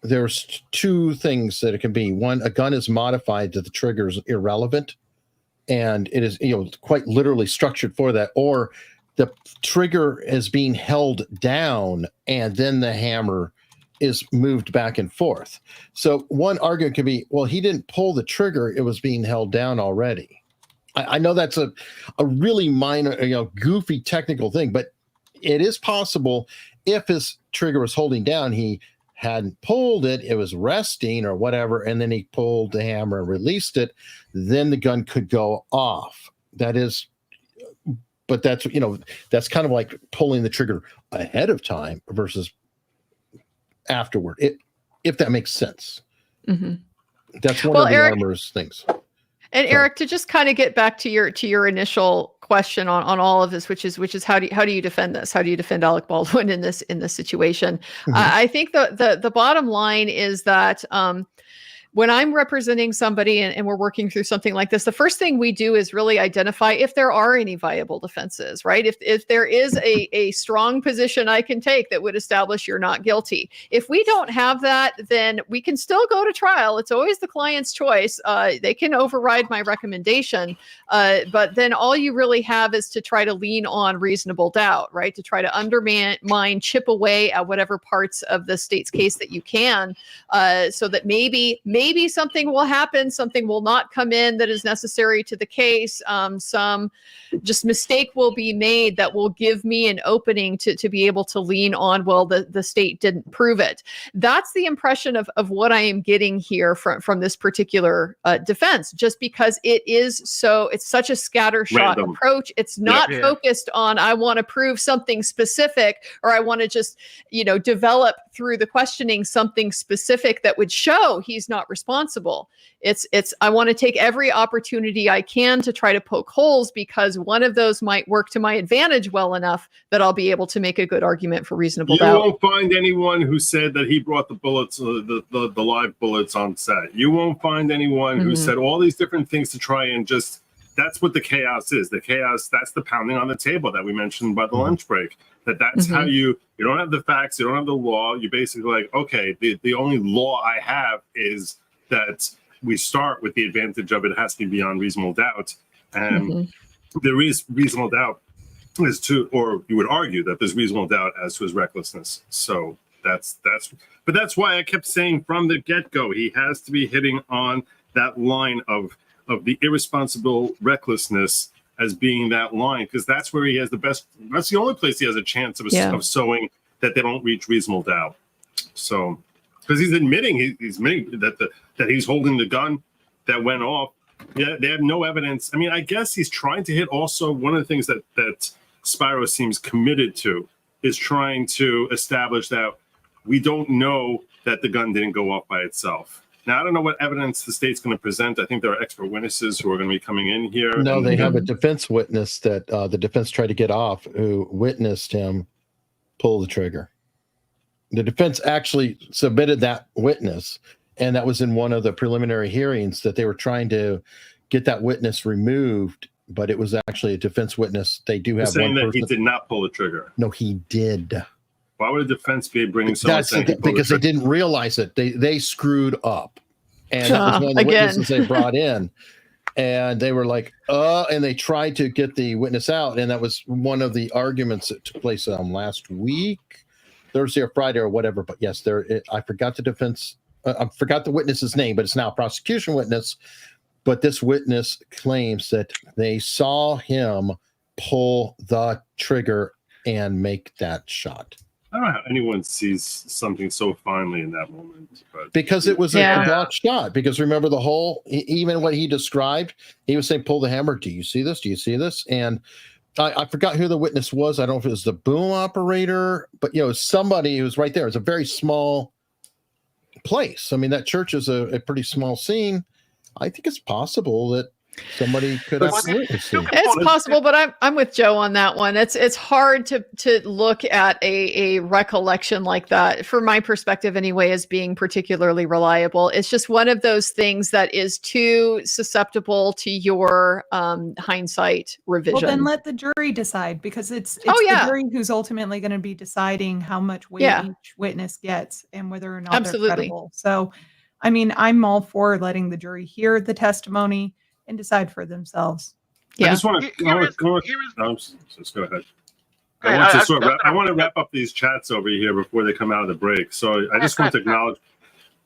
there's two things that it can be. One, a gun is modified that the trigger is irrelevant, and it is quite literally structured for that. Or the trigger is being held down, and then the hammer is moved back and forth. So one argument could be, well, he didn't pull the trigger. It was being held down already. I know that's a really minor, goofy technical thing, but it is possible if his trigger was holding down, he hadn't pulled it, it was resting or whatever, and then he pulled the hammer and released it, then the gun could go off. That is but that's, you know, that's kind of like pulling the trigger ahead of time versus afterward, if that makes sense. Mm-hmm. That's one Well, of the Eric, armor's things. And Sorry. Eric, to just kind of get back to your initial question on all of this, which is how do you defend this? How do you defend Alec Baldwin in this situation? Mhm. I think the bottom line is that when I'm representing somebody and we're working through something like this, the first thing we do is really identify if there are any viable defenses, right? If there is a strong position I can take that would establish you're not guilty. If we don't have that, then we can still go to trial. It's always the client's choice. They can override my recommendation, but then all you really have is to try to lean on reasonable doubt, right? To try to undermine, chip away at whatever parts of the state's case that you can, so that maybe something will happen, something will not come in that is necessary to the case. Some just mistake will be made that will give me an opening to be able to lean on, well, the state didn't prove it. That's the impression of what I am getting here from this particular defense, just because it's such a scattershot Random approach. It's not Yeah. focused on, I want to prove something specific, or I want to just, develop through the questioning something specific that would show he's not responsible. It's I want to take every opportunity I can to try to poke holes, because one of those might work to my advantage well enough that I'll be able to make a good argument for reasonable You doubt. won't find anyone who said that he brought the bullets, the live bullets on set. You won't find anyone who said all these different things to try and just. That's what the chaos is. The chaos, that's the pounding on the table that we mentioned by the lunch break. That's how you don't have the facts, you don't have the law. You basically like, okay, the only law I have is that we start with the advantage of it has to be beyond reasonable doubt. And there is reasonable doubt as to, or you would argue that there's reasonable doubt as to his recklessness. So that's why I kept saying from the get-go, he has to be hitting on that line of the irresponsible recklessness as being that line, because that's where he has the best. That's the only place he has a chance of showing that they don't reach reasonable doubt. So, because he's admitting that he's holding the gun that went off. Yeah, they have no evidence. I mean, I guess he's trying to hit. Also, one of the things that Spyro seems committed to is trying to establish that we don't know that the gun didn't go off by itself. Now, I don't know what evidence the state's going to present. I think there are expert witnesses who are going to be coming in here. No, they have a defense witness that the defense tried to get off, who witnessed him pull the trigger. The defense actually submitted that witness, and that was in one of the preliminary hearings, that they were trying to get that witness removed, but it was actually a defense witness. They do have saying one that person. he did not pull the trigger. No, he did. Why would a defense be bringing someone That's saying he pulled the because they trigger? didn't realize it. They screwed up, and that was one of the witnesses they brought in, and they were like, and they tried to get the witness out, and that was one of the arguments that took place last week, Thursday or Friday or whatever. But yes, I forgot the defense. I forgot the witness's name, but it's now a prosecution witness. But this witness claims that they saw him pull the trigger and make that shot. I don't know how anyone sees something so finely in that moment. But because it was a blocked shot. Because remember even what he described, he was saying, pull the hammer. Do you see this? Do you see this? And I forgot who the witness was. I don't know if it was the boom operator, but somebody who was right there. It's a very small place. I mean, that church is a pretty small scene. I think it's possible that somebody could have witnessed it. It's possible, but I'm with Joe on that one. It's hard to look at a recollection like that, from my perspective anyway, as being particularly reliable. It's just one of those things that is too susceptible to your hindsight revision. Well, then let the jury decide, because it's the jury who's ultimately going to be deciding how much weight each witness gets and whether or not they're credible. So, I mean, I'm all for letting the jury hear the testimony and decide for themselves. I just want to go ahead. I want to wrap up these chats over here before they come out of the break. So I just want to acknowledge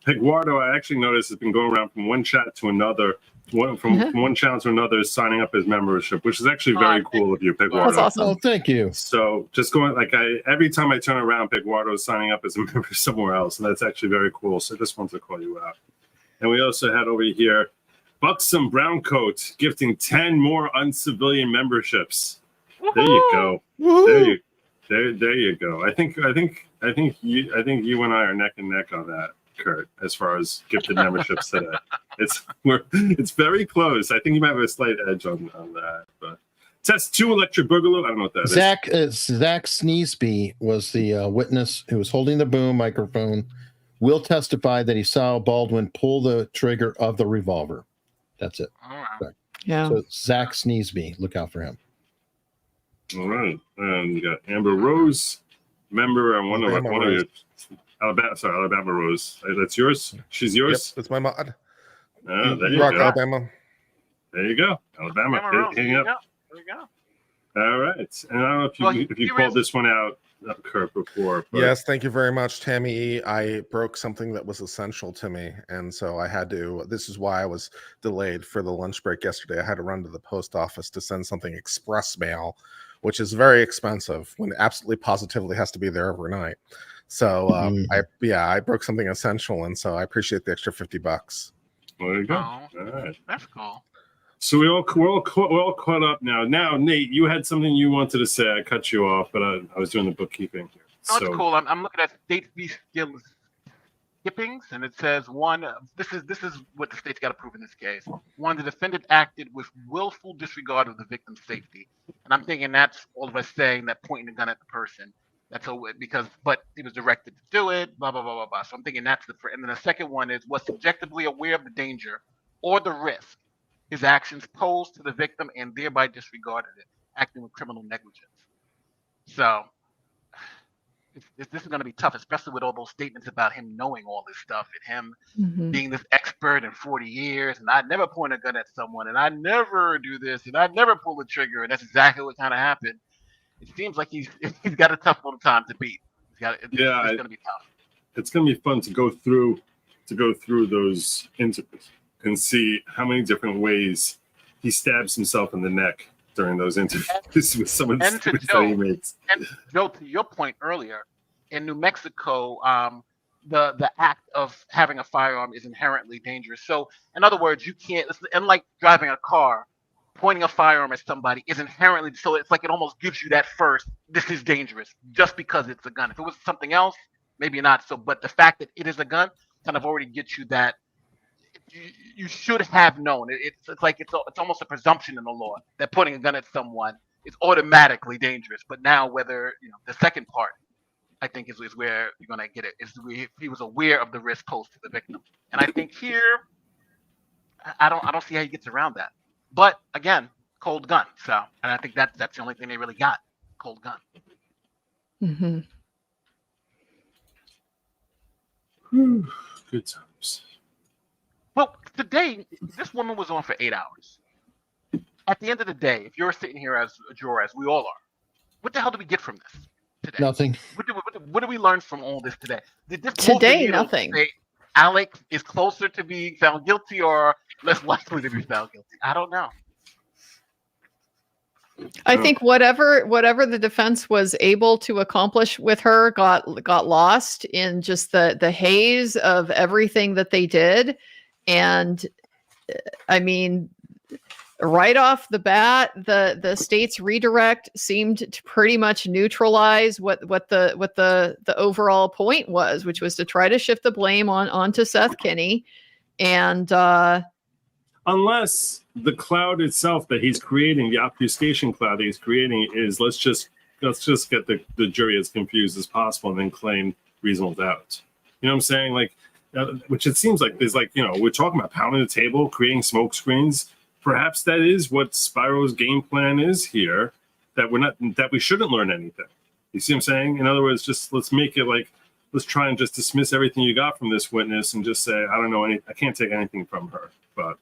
Piguardo. I actually noticed has been going around from one chat to another, from one channel to another, signing up his membership, which is actually very cool of you, Piguardo. That's awesome. Oh, thank you. So just going every time I turn around, Piguardo is signing up as a member somewhere else, and that's actually very cool. So I just wanted to call you out. And we also had over here Buxom Browncoat gifting 10 more uncivilian memberships. There you go. Woohoo! There you go. I think you and I are neck and neck on that, Kurt, as far as gifted memberships today. It's very close. I think you might have a slight edge on that. But test 2 electric boogaloo. I don't know what that is. Zach Sneesby was the witness who was holding the boom microphone. Will testify that he saw Baldwin pull the trigger of the revolver. That's it. All right. Yeah. So Zach Sneesby, look out for him. All right. And you got Amber Rose, member on one of your Alabama Rose. That's yours? She's yours? Yep, that's my mod. Oh, there You you rock, go. Alabama. There you go. Alabama. Hang up. There you go. All right. And I don't know if you called this one out, Kurt, before. But Yes, thank you very much, Tammy. I broke something that was essential to me, and so I had to. This is why I was delayed for the lunch break yesterday. I had to run to the post office to send something express mail, which is very expensive when it absolutely positively has to be there overnight. So I broke something essential, and so I appreciate the extra $50. There you go. Oh, All right. that's cool. So we're all caught up now. Now, Nate, you had something you wanted to say. I cut you off, but I was doing the bookkeeping here. Oh, it's cool. I'm looking at state fee skills skippings, and it says one. This is what the state's got to prove in this case. One, the defendant acted with willful disregard of the victim's safety, and I'm thinking that's all of us saying that pointing the gun at the person. That's but he was directed to do it. Blah blah blah blah blah. So I'm thinking that's and then the second one is was subjectively aware of the danger or the risk his actions posed to the victim and thereby disregarded it, acting with criminal negligence. So this is going to be tough, especially with all those statements about him knowing all this stuff and him being this expert in 40 years, and I never point a gun at someone, and I never do this, and I never pull the trigger, and that's exactly what kind of happened. It seems like he's got a tough little time to beat. It's going to be tough. It's going to be fun to go through those interviews and see how many different ways he stabs himself in the neck during those interviews with some of the statements that he makes. And Joe, to your point earlier, in New Mexico, the act of having a firearm is inherently dangerous. So, in other words, you can't. Unlike driving a car, pointing a firearm at somebody is inherently. So it's like it almost gives you that first. This is dangerous just because it's a gun. If it was something else, maybe not. So, but the fact that it is a gun kind of already gets you that. You should have known. It's like it's almost a presumption in the law that pointing a gun at someone is automatically dangerous. But now, whether the second part, I think is where you're gonna get it. Is if he was aware of the risk posed to the victim, and I think here, I don't see how he gets around that. But again, cold gun. So, and I think that's the only thing they really got, cold gun. Mm-hmm. Good times. Well, today, this woman was on for 8 hours. At the end of the day, if you're sitting here as a juror, as we all are, what the hell do we get from this today? Nothing. What do we learn from all this today? Did this Today, nothing. Say Alec is closer to being found guilty or less likely to be found guilty? I don't know. I think whatever the defense was able to accomplish with her got lost in just the haze of everything that they did. And I mean, right off the bat, the state's redirect seemed to pretty much neutralize what the overall point was, which was to try to shift the blame onto Seth Kenny. And unless the cloud itself that he's creating, the obfuscation cloud that he's creating, is let's just get the jury as confused as possible and then claim reasonable doubt. You know what I'm saying? Like, which it seems like there's we're talking about pounding the table, creating smoke screens. Perhaps that is what Spiro's game plan is here, that we shouldn't learn anything. You see what I'm saying? In other words, just let's make it like, let's try and just dismiss everything you got from this witness and just say, I don't know I can't take anything from her. But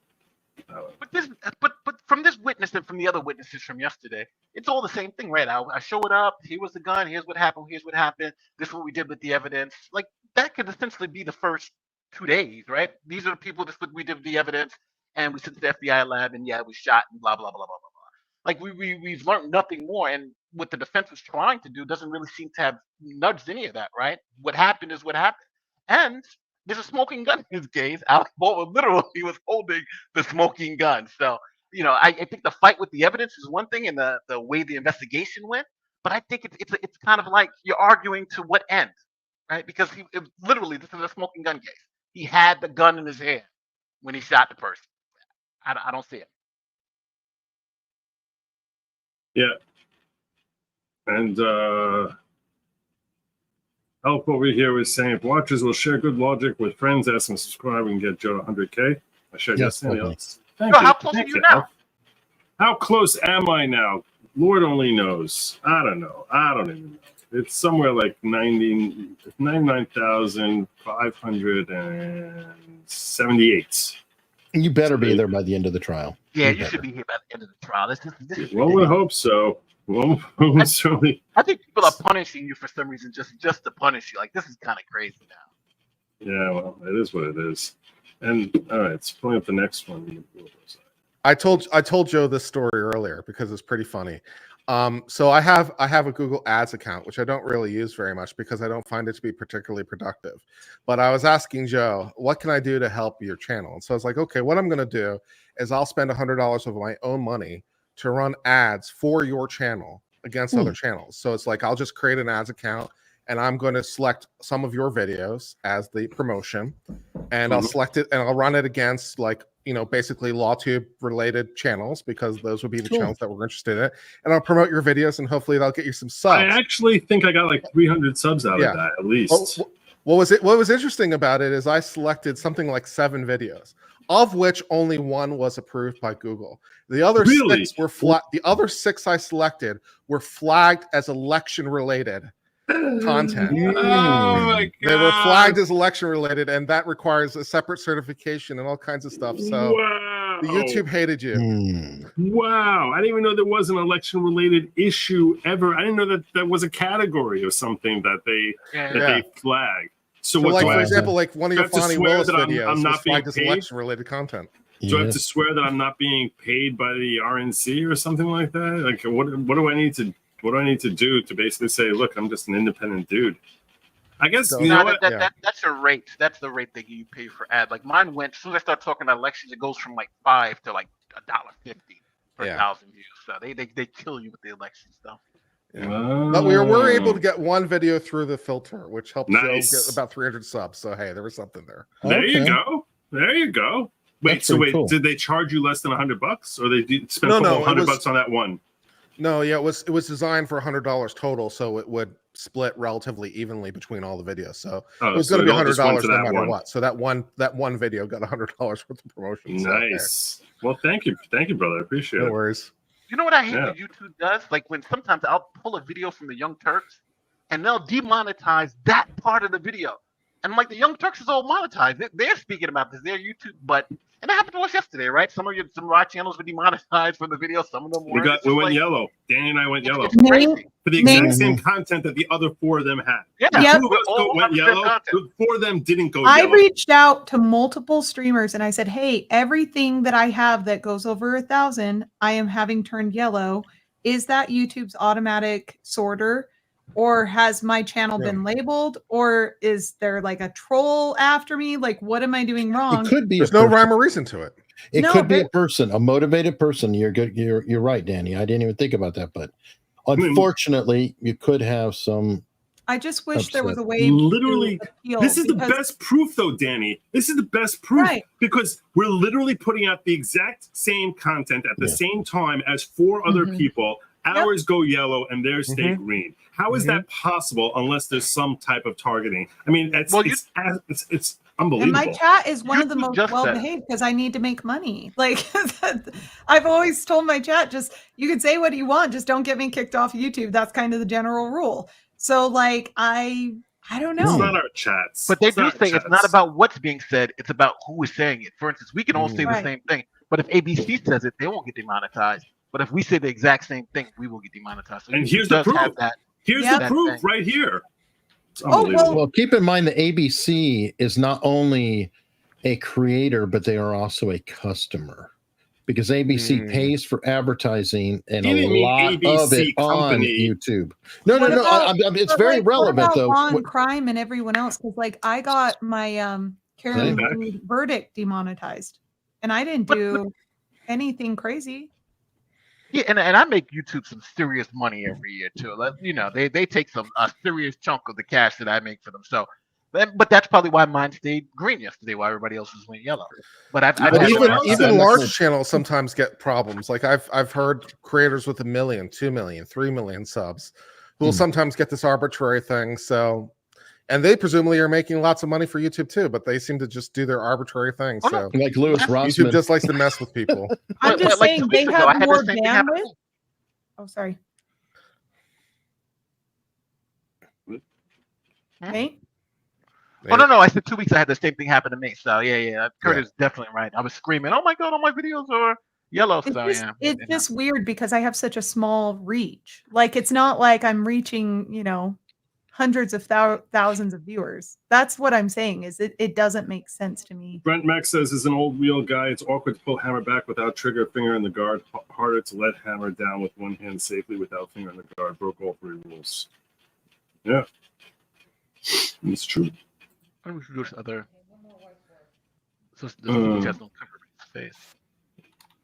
from this witness and from the other witnesses from yesterday, it's all the same thing, right? I show it up. Here was the gun. Here's what happened. Here's what happened. This is what we did with the evidence. Like, that could essentially be the first 2 days, right? These are the people. This is what we did with the evidence, and we sent to the FBI lab, and we shot, and blah blah blah blah blah blah. Like we've learned nothing more, and what the defense was trying to do doesn't really seem to have nudged any of that, right? What happened is what happened, and there's a smoking gun in his case. Alec Baldwin literally was holding the smoking gun, so I think the fight with the evidence is one thing, and the way the investigation went. But I think it's kind of like you're arguing to what end, right? Because literally, this is a smoking gun case. He had the gun in his hand when he shot the person. I don't see it. Yeah. And Help over here was saying, if watchers will share good logic with friends, ask them to subscribe and get Joe 100K. I shared Yes, yesterday. definitely. Thank Yo, you. how close Thank are you now? Help. How close am I now? Lord only knows. I don't know. I don't even know. It's somewhere like 99,578. You better be there by the end of the trial. Yeah, you better. should be here by the end of the trial. This is One would hope so. One would certainly. I think people are punishing you for some reason just to punish you. Like, this is kind of crazy now. Yeah, well, it is what it is. And all right, let's pulling up the next one. I told Joe this story earlier because it's pretty funny. So I have a Google Ads account, which I don't really use very much because I don't find it to be particularly productive. But I was asking Joe, what can I do to help your channel? And so I was like, okay, what I'm going to do is I'll spend $100 of my own money to run ads for your channel against other channels. So it's like, I'll just create an ads account and I'm going to select some of your videos as the promotion, and I'll select it and I'll run it against, like, basically LawTube related channels, because those would be the channels that we're interested in. And I'll promote your videos and hopefully that'll get you some subs. I actually think I got like 300 subs out of that, at least. What was interesting about it is I selected something like 7 videos, of which only 1 was approved by Google. The other 6 were flat. The other 6 I selected were flagged as election related content. Oh my God. They were flagged as election related, and that requires a separate certification and all kinds of stuff. So the YouTube hated you. Wow. I didn't even know there was an election related issue ever. I didn't know that that was a category or something that they they flagged. So what, like, do for I example, like one of your Fonnie Willis videos I'm was not being flagged as paid? election related content. Do I have to swear that I'm not being paid by the RNC or something like that? Like, what do I need to do to basically say, look, I'm just an independent dude? I guess that's your rate. That's the rate that you pay for ad. Like, mine went, as soon as I start talking about elections, it goes from like $5 to like $1.50 per 1,000 views. So they kill you with the election stuff. But we were able to get 1 video through the filter, which helped Joe get about 300 subs. So hey, there was something there. There you go. There you go. Wait, That's so wait, cool. did they charge you less than $100, or they spent the whole $100 on that one? No, yeah, it was designed for $100 total, so it would split relatively evenly between all the videos. So it was going to be $100 no matter what. So that one video got $100 worth of promotion. Nice. Well, thank you, brother. I appreciate it. No worries. You know what I hate that YouTube does? Like, when sometimes I'll pull a video from the Young Turks and they'll demonetize that part of the video. And like, the Young Turks is all monetized. They're speaking about this. They're YouTube, and that happened to us yesterday, right? Some of our channels were demonetized for the video. Some of them weren't. We went yellow. Danny and I went yellow crazy. for the exact same content that the other 4 of them had. Yeah, the 2 of us went yellow. The 4 of them didn't go yellow. I reached out to multiple streamers and I said, hey, everything that I have that goes over 1,000, I am having turned yellow. Is that YouTube's automatic sorter? Or has my channel been labeled? Or is there like a troll after me? Like, what am I doing wrong? It could be. There's no rhyme or reason to it. It could be a person, a motivated person. You're good. You're right, Danny. I didn't even think about that, but unfortunately, you could have some. I just wish there was a way. Literally, to this is the best proof, though, Danny. This is the best proof because we're literally putting out the exact same content at the same time as 4 other people. Ours go yellow and theirs stay green. How is that possible unless there's some type of targeting? I mean, it's unbelievable. And my chat is one of the most well-behaved because I need to make money. Like, I've always told my chat, just, you can say what you want, just don't get me kicked off YouTube. That's kind of the general rule. So, like, I don't know. It's not our chats. But they do say it's not about what's being said, it's about who is saying it. For instance, we can all say the same thing, but if ABC says it, they won't get demonetized. But if we say the exact same thing, we will get demonetized. So and here's the proof. Here's the proof right here. Well, keep in mind the ABC is not only a creator, but they are also a customer, because ABC pays for advertising and a lot of it on YouTube. No, it's very relevant though. On crime and everyone else, because like I got my Karen verdict demonetized, and I didn't do anything crazy. Yeah, and I make YouTube some serious money every year too. They take a serious chunk of the cash that I make for them. So, but that's probably why mine stayed green yesterday, while everybody else's went yellow. But I've But had even large channels sometimes get problems. Like I've heard creators with 1 million, 2 million, 3 million subs who will sometimes get this arbitrary thing. So, and they presumably are making lots of money for YouTube too, but they seem to just do their arbitrary thing. So Like Lewis Rossman. YouTube just likes to mess with people. I'm just like saying 2 they weeks ago, I have had the more same thing happen to bandwidth. me. Oh, sorry. Hmm? Nate? Oh no, I said 2 weeks. I had the same thing happen to me. So yeah. Kurt is definitely right. I was screaming, "Oh my god, all my videos are yellow." So yeah, It's just weird because I have such a small reach. Like it's not like I'm reaching, hundreds of thousands of viewers. That's what I'm saying. Is it doesn't make sense to me. Brent Mack says, as an old wheel guy, it's awkward to pull hammer back without trigger, finger in the guard. Harder to let hammer down with one hand safely without finger in the guard. Broke all 3 rules. Yeah, it's true. I think we should go to other. So this has no cover face.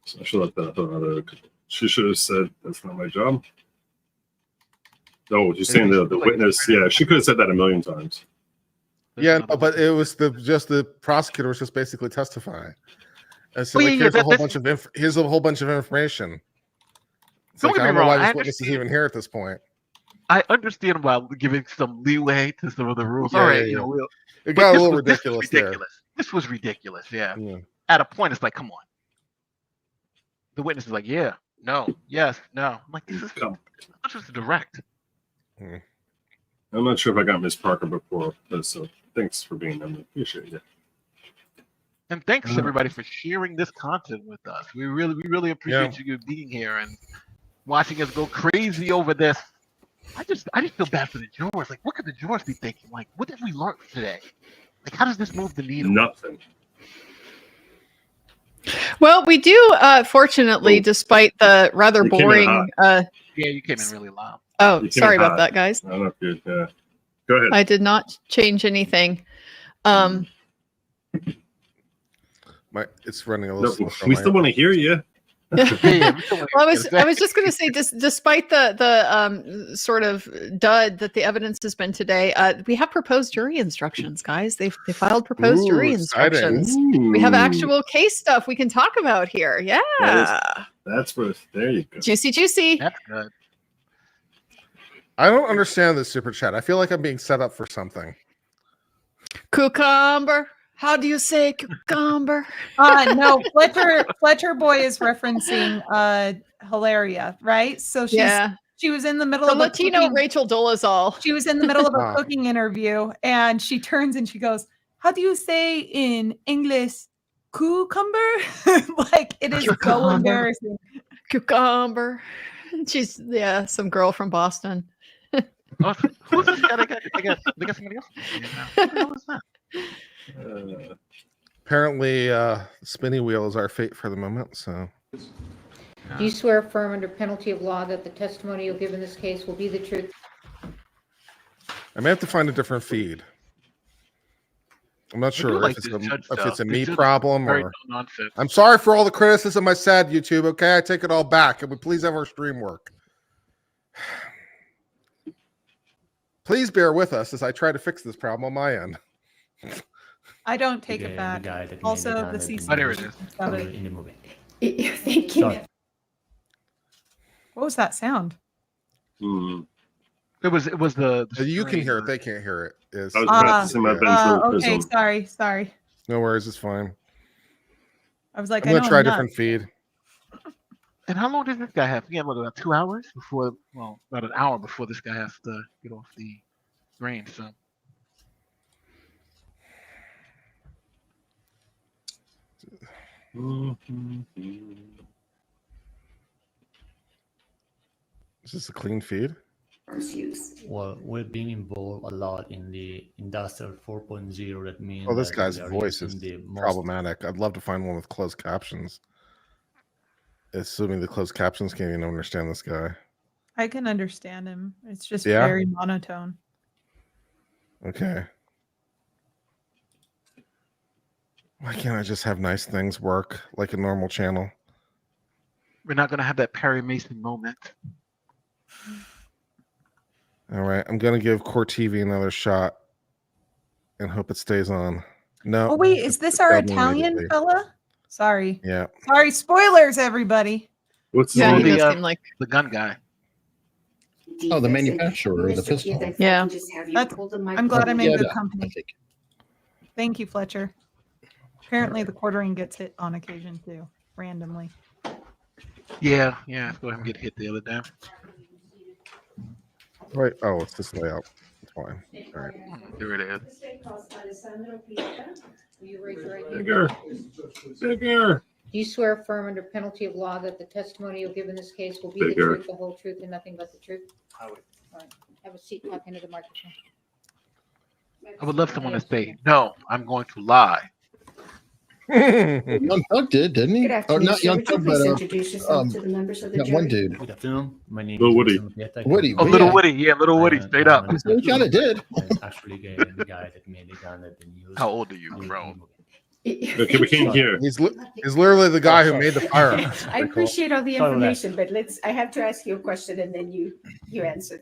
So I should let that other. She should have said, "That's not my job." No, you're saying the witness. Yeah, she could have said that a million times. Yeah, no, but it was the prosecutor was just basically testifying. And so here's a whole bunch of information. It's like, I don't know why this witness is even here at this point. I understand why we're giving some leeway to some of the rules. Yeah, All right, yeah. It got a little ridiculous there. This was ridiculous. Yeah. At a point, it's like, come on. The witness is like, yeah, no, yes, no. I'm like, this is just direct. I'm not sure if I got Miss Parker before, so thanks for being there. I appreciate it. And thanks everybody for sharing this content with us. We really appreciate you being here and watching us go crazy over this. I just feel bad for the jurors. Like, what could the jurors be thinking? Like, what did we learn today? Like, how does this move the needle? Nothing. Well, we do, fortunately, despite the rather boring. Yeah, you came in really loud. Oh, sorry about that, guys. I don't know if you, go ahead. I did not change anything. It's running a little slow. We still want to hear you. Well, I was just going to say, despite the sort of dud that the evidence has been today, we have proposed jury instructions, guys. They filed proposed jury instructions. We have actual case stuff we can talk about here. Yeah, that's where. There you go. Juicy. That's good. I don't understand this super chat. I feel like I'm being set up for something. Cucumber. How do you say cucumber? No, Fletcher Boy is referencing Hilaria, right? So she was in the middle of Latino Rachel Dolezal. She was in the middle of a cooking interview, and she turns and she goes, "How do you say in English cucumber?" Like it is so embarrassing. Cucumber. She's some girl from Boston. Oh, who's this guy? They got somebody else. What was that? Apparently, spinny wheel is our fate for the moment. So, Do you swear affirm under penalty of law that the testimony you'll give in this case will be the truth? I may have to find a different feed. I'm not sure if it's a me problem or. I'm sorry for all the criticism I said, YouTube. Okay, I take it all back. Can we please have our stream work? Please bear with us as I try to fix this problem on my end. I don't take it back. Also, the CC. Oh, there it is. In the movie. Thank you. Sorry. What was that sound? It was the you can hear it. They can't hear it. Okay, sorry. No worries, it's fine. I was like, I'm gonna try a different feed. And how long does this guy have? He had about 2 hours before. Well, about an hour before this guy has to get off the range. So. Is this a clean feed? Well, we've been involved a lot in the Industrial 4.0. That means. Oh, this guy's voice is problematic. I'd love to find one with closed captions. Assuming the closed captions can't even understand this guy. I can understand him. It's just very monotone. Okay. Why can't I just have nice things work like a normal channel? We're not going to have that Perry Mason moment. All right, I'm gonna give Core TV another shot and hope it stays on. No. Oh wait, is this our failed me Italian immediately. fella? Sorry. Yeah. Sorry, spoilers, everybody. What's his Yeah, name? he the, does uh, seem like. The gun guy. Oh, the manufacturer of the pistol. I'm glad I'm in Yeah, good I company. think. Thank you, Fletcher. Apparently the quartering gets hit on occasion too, randomly. Yeah. I saw him get hit the other day. Right. Oh, it's this layout. It's fine. All right. There it is. Will you raise your right hand? Bigger. Bigger. Do you swear affirm under penalty of law that the testimony you'll give in this case will be the Bigger. truth, the whole truth, and nothing but the truth? I would. All right. Have a seat, talk into the microphone. I would love someone to say, no, I'm going to lie. Young Thug did, didn't he? Good afternoon, not sir. Young Would you Thug, please but introduce yourself to the members of the that one jury? dude. Good afternoon. My name Little is Woody. Wilson Pieta. Woody. Oh, Yeah. Little Woody. Yeah, Little Woody. Straight up. He kinda did. Is actually the guy that made the gun that been used. How old are you, bro? Okay, we can't hear. He's literally the guy who made the firearm. I appreciate all the Sorry, information, but I have to ask you a question and then you answer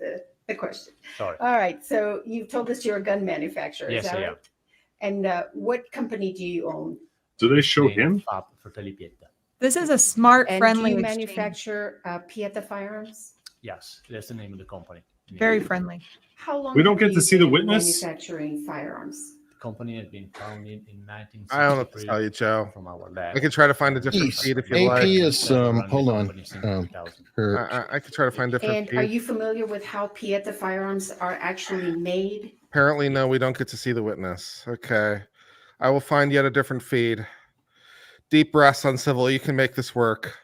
the question. Sorry. All right, so you've told us you're a gun manufacturer, is Yes, that I right? am. And what company do you own? Do they show him? Fab Fratelli Pieta. This is a smart, And friendly do you exchange. manufacture Pieta firearms? Yes, that's the name of the company. Very friendly. How long We don't have get to you see the been witness? manufacturing firearms? The company has been founded in 1963. I don't know what to tell you, Joe. From our lab. I could try to find a different Jeez. feed if you AP like. is hold on. Kurt. I could try to find different And are feed. you familiar with how Pieta firearms are actually made? Apparently, no, we don't get to see the witness. Okay. I will find yet a different feed. Deep breaths, Uncivil. You can make this work.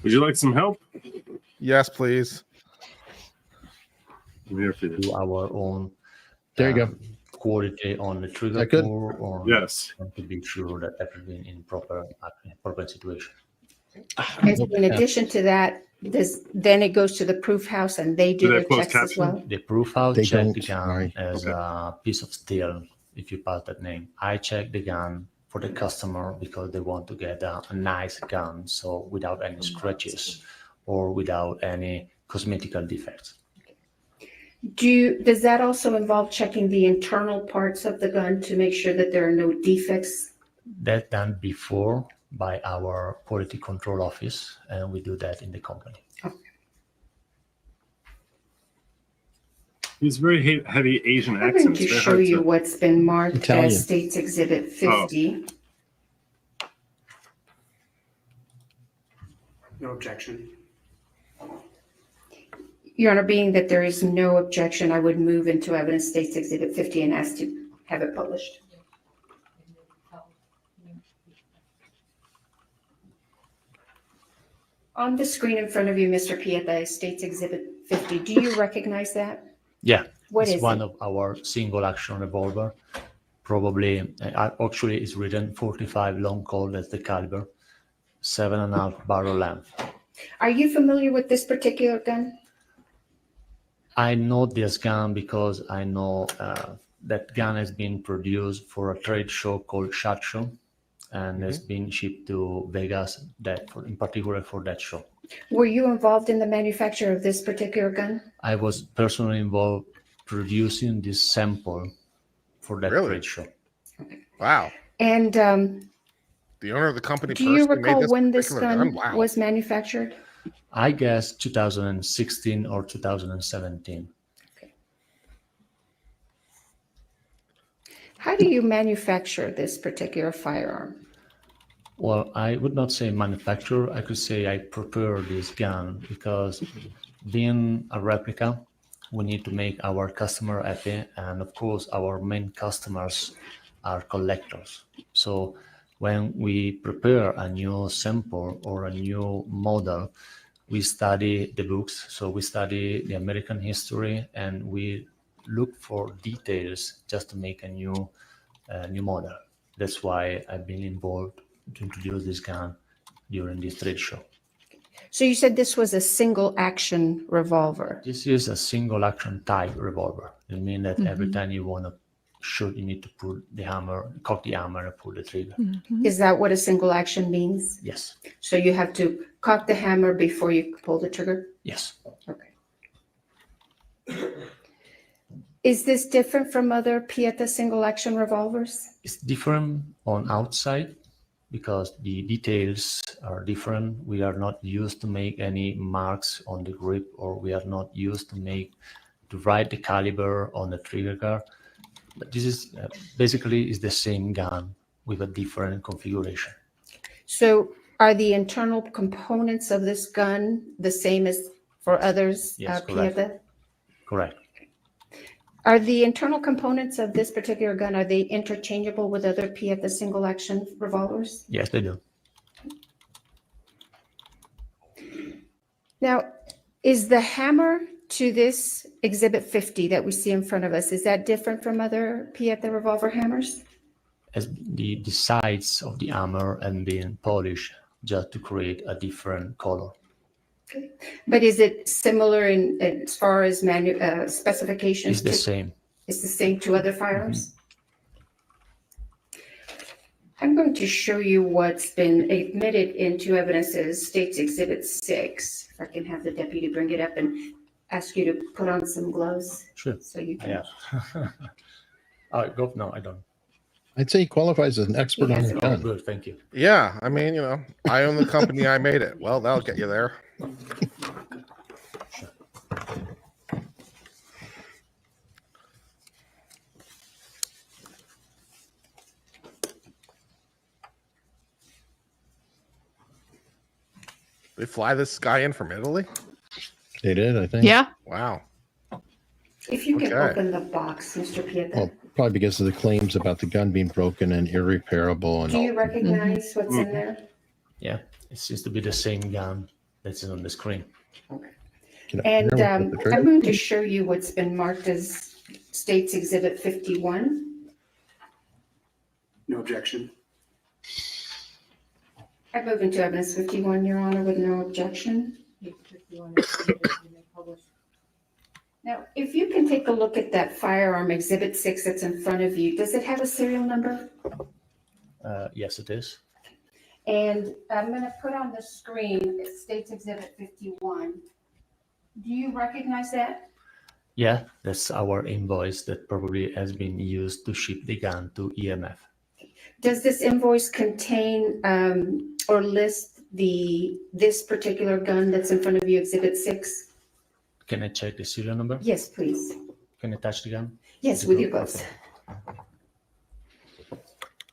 Would you like some help? Yes, please. I'm here for you. Do our own. There you go. Quality on the trigger that good? bore or Yes. to be sure that everything in proper situation. And so in addition to that, then it goes to the proof house and they do Do they their close checks as caption? well? The proof house They check don't, the gun sorry. as Okay. a piece of steel, if you pass that name. I check the gun for the customer because they want to get a nice gun, so without any scratches or without any cosmetical defects. Does that also involve checking the internal parts of the gun to make sure that there are no defects? That done before by our quality control office, and we do that in the company. He's very heavy Asian I'm going accent. to It's very show hard you to- what's been marked Italian. as States Exhibit 50. No objection. Your Honor, being that there is no objection, I would move into evidence States Exhibit 50 and ask to have it published. On the screen in front of you, Mr. Pieta, is States Exhibit 50. Do you recognize that? Yeah, What it's is one it? of our single action revolver. Probably, actually, it's written 45 long Colt. That's the caliber, 7.5 barrel length. Are you familiar with this particular gun? I know this gun because I know that gun has been produced for a trade show called SHOT Show, and it's been shipped to Vegas. In particular for that show. Were you involved in the manufacture of this particular gun? I was personally involved producing this sample for that Really? trade show. Wow. And The owner of the company do you personally made recall this when this particular gun Wow. was manufactured? I guess 2016 or 2017. How do you manufacture this particular firearm? Well, I would not say manufacturer. I could say I prepare this gun because being a replica, we need to make our customer happy. And of course, our main customers are collectors. So when we prepare a new sample or a new model, we study the books. So we study the American history and we look for details just to make a new model. That's why I've been involved to introduce this gun during this trade show. So you said this was a single action revolver. This is a single action type revolver. It means that every time you want to shoot, you need to pull the hammer, cock the hammer, and pull the trigger. Is that what a single action means? Yes. So you have to cocked the hammer before you pulled the trigger? Yes. Okay. Is this different from other Pieta single action revolvers? It's different on outside because the details are different. We are not used to make any marks on the grip, or we are not used to write the caliber on the trigger guard. But this is basically is the same gun with a different configuration. So are the internal components of this gun the same as for others, Yes, correct. Pieta? Correct. Are the internal components of this particular gun, are they interchangeable with other Pieta single action revolvers? Yes, they do. Now, is the hammer to this Exhibit 50 that we see in front of us, is that different from other Pieta revolver hammers? As the sides of the hammer and being polished just to create a different color. Okay. But is it similar in as far as specifications? It's the same. It's the same to other firearms? I'm going to show you what's been admitted into evidence as State's Exhibit 6. If I can have the deputy bring it up and ask you to put on some gloves. Sure. So you can. Yeah. Oh, go. No, I don't. I'd say he qualifies as an expert on the Oh, gun. good. Thank you. Yeah, I mean, I own the company, I made it. Well, that'll get you there. They fly this guy in from Italy? They did, I think. Yeah. Wow. If you can Okay. open the box, Mr. Pieta. Well, probably because of the claims about the gun being broken and irreparable. And Do you recognize what's in there? Yeah, it seems to be the same gun that's on the screen. Can I And hear what the trigger- I'm going to show you what's been marked as State's Exhibit 51. No objection. I move into evidence 51, Your Honor, with no objection. Now, if you can take a look at that firearm Exhibit 6 that's in front of you, does it have a serial number? Yes, it is. And I'm going to put on the screen State's Exhibit 51. Do you recognize that? Yeah, that's our invoice that probably has been used to ship the gun to EMF. Does this invoice contain or list this particular gun that's in front of you, Exhibit 6? Can I check the serial number? Yes, please. Can I touch the gun? Yes, with your gloves.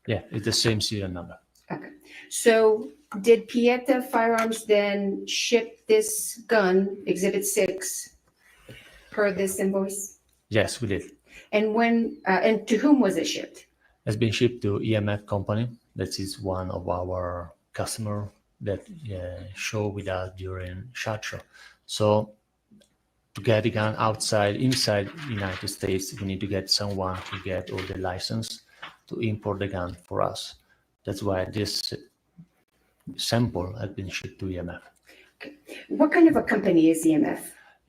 Yeah, it's the same serial number. Okay. So did Pieta Firearms then ship this gun, Exhibit 6, per this invoice? Yes, we did. And when and to whom was it shipped? It's been shipped to EMF company. That is one of our customer that show with us during SHOT Show. So to get the gun inside United States, we need to get someone to get all the license to import the gun for us. That's why this sample has been shipped to EMF. Okay. What kind of a company is EMF?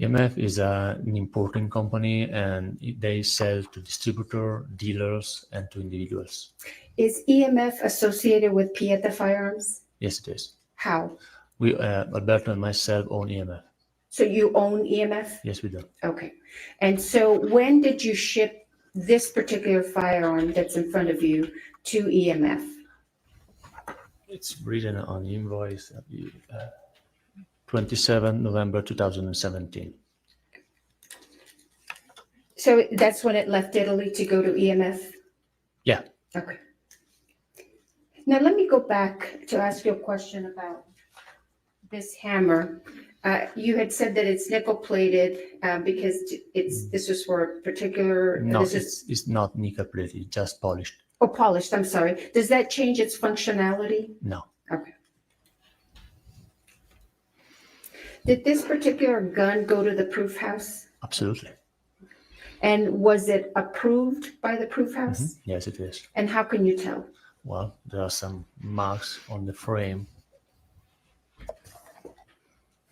EMF is an importing company, and they sell to distributor, dealers, and to individuals. Is EMF associated with Pieta Firearms? Yes, it is. How? We, Alberto and myself, own EMF. So you own EMF? Yes, we do. Okay. And so when did you ship this particular firearm that's in front of you to EMF? It's written on the invoice. 27 November 2017. So that's when it left Italy to go to EMF? Yeah. Okay. Now let me go back to ask you a question about this hammer. You had said that it's nickel plated because this is for a particular. No, this it's not nickel plated, it's just polished. Oh, polished. I'm sorry. Does that change its functionality? No. Okay. Did this particular gun go to the proof house? Absolutely. And was it approved by the proof house? Mm-hmm. Yes, it is. And how can you tell? Well, there are some marks on the frame.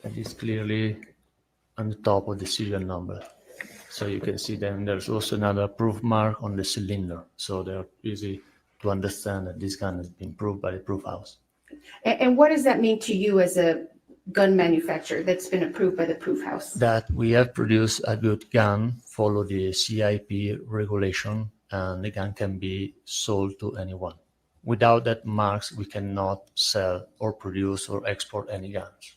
That is clearly on the top of the serial number. So you can see then there's also another proof mark on the cylinder. So they're easy to understand that this gun has been proved by the proof house. And what does that mean to you as a gun manufacturer that's been approved by the Proof House? That we have produced a good gun, follow the CIP regulation, and the gun can be sold to anyone. Without that marks, we cannot sell or produce or export any guns.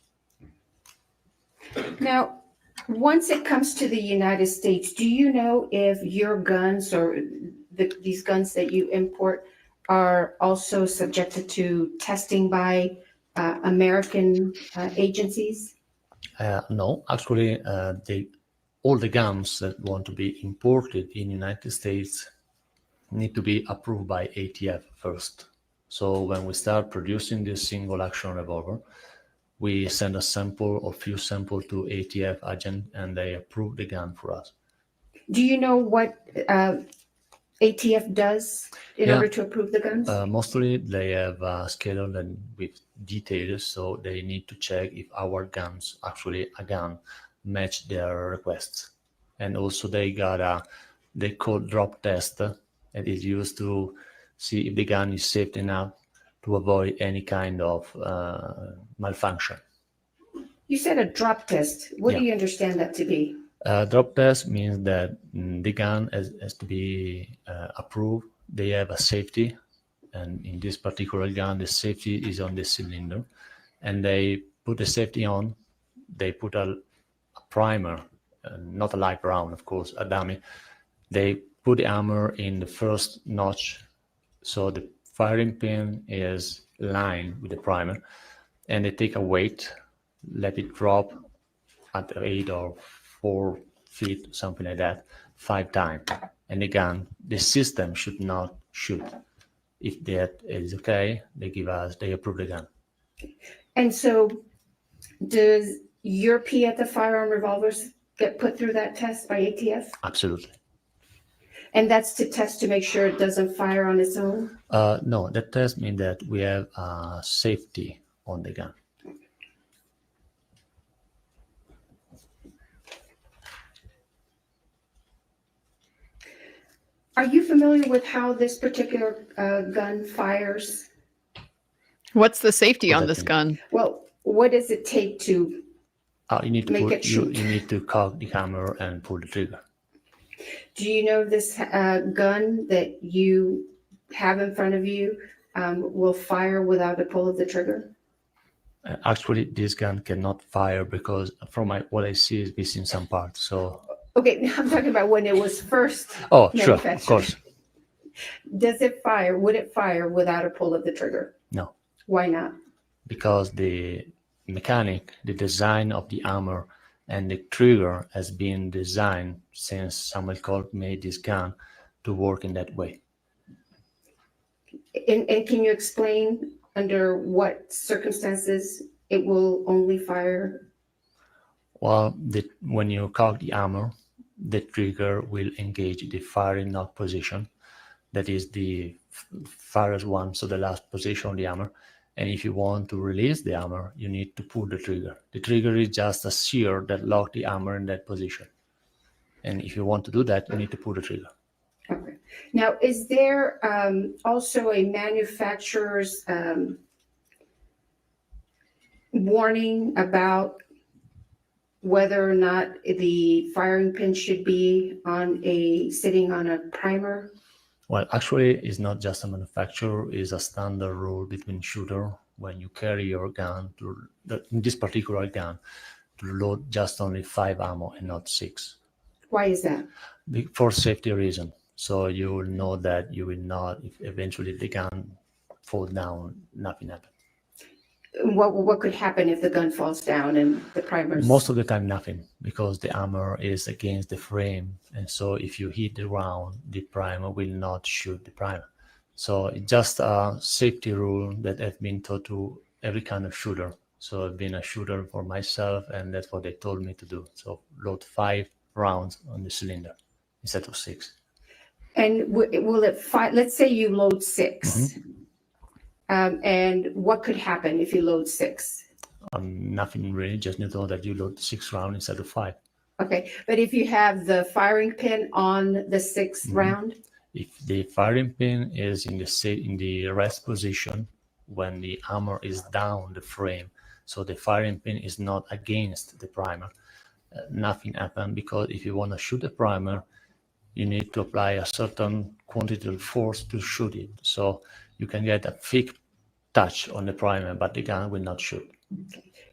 Now, once it comes to the United States, do you know if your guns or these guns that you import are also subjected to testing by American agencies? No, actually, all the guns that want to be imported in the United States need to be approved by ATF first. So when we start producing this single action revolver, we send a sample or few samples to ATF agent and they approve the gun for us. Do you know what ATF does in Yeah. order to approve the guns? Mostly they have a schedule and with details, so they need to check if our guns, actually a gun, match their requests. And also they call drop test, and is used to see if the gun is safe enough to avoid any kind of malfunction. You said a drop test. What do you understand that to be? Drop test means that the gun has to be approved. They have a safety, and in this particular gun, the safety is on the cylinder, and they put the safety on. They put a primer, not a live round, of course, a dummy. They put the hammer in the first notch, so the firing pin is lined with the primer, and they take a weight, let it drop at 8 or 4 feet, something like that, 5 times. And again, the system should not shoot. If that is okay, they approve the gun. And so does your P at the firearm revolvers get put through that test by ATF? Absolutely. And that's to test to make sure it doesn't fire on its own? No, that test means that we have safety on the gun. Are you familiar with how this particular gun fires? What's the safety on this gun? Well, what does it take to You need to make it you shoot? need to cock the hammer and pull the trigger. Do you know this gun that you have in front of you will fire without a pull of the trigger? Actually, this gun cannot fire because from what I see is missing some parts. So. Okay, I'm talking about when it was first Oh, sure, manufactured. of course. Does it fire? Would it fire without a pull of the trigger? No. Why not? Because the mechanic, the design of the hammer and the trigger has been designed since Samuel Colt made this gun to work in that way. And can you explain under what circumstances it will only fire? Well, when you cock the hammer, the trigger will engage the firing knock position. That is the farthest one, so the last position on the hammer. And if you want to release the hammer, you need to pull the trigger. The trigger is just a sear that locks the hammer in that position. And if you want to do that, you need to pull the trigger. Okay. Now, is there also a manufacturer's warning about whether or not the firing pin should be sitting on a primer? Well, actually, it's not just a manufacturer, it's a standard rule between shooter when you carry your gun, in this particular gun, to load just only 5 ammo and not 6. Why is that? For safety reason. So you will know that you will not, if eventually the gun falls down, nothing happens. What could happen if the gun falls down and the primer's... Most of the time, nothing, because the hammer is against the frame. And so if you hit the round, the primer will not shoot the primer. So it's just a safety rule that has been taught to every kind of shooter. So I've been a shooter for myself, and that's what they told me to do. So load 5 rounds on the cylinder instead of 6. And will it fire? Let's say you load 6. And what could happen if you load 6? Nothing really, just need to know that you load 6 rounds instead of 5. Okay, but if you have the firing pin on the 6th round? If the firing pin is in the rest position, when the hammer is down the frame, So the firing pin is not against the primer. Nothing happened, because if you want to shoot a primer, you need to apply a certain quantity of force to shoot it. So you can get a thick touch on the primer, but the gun will not shoot.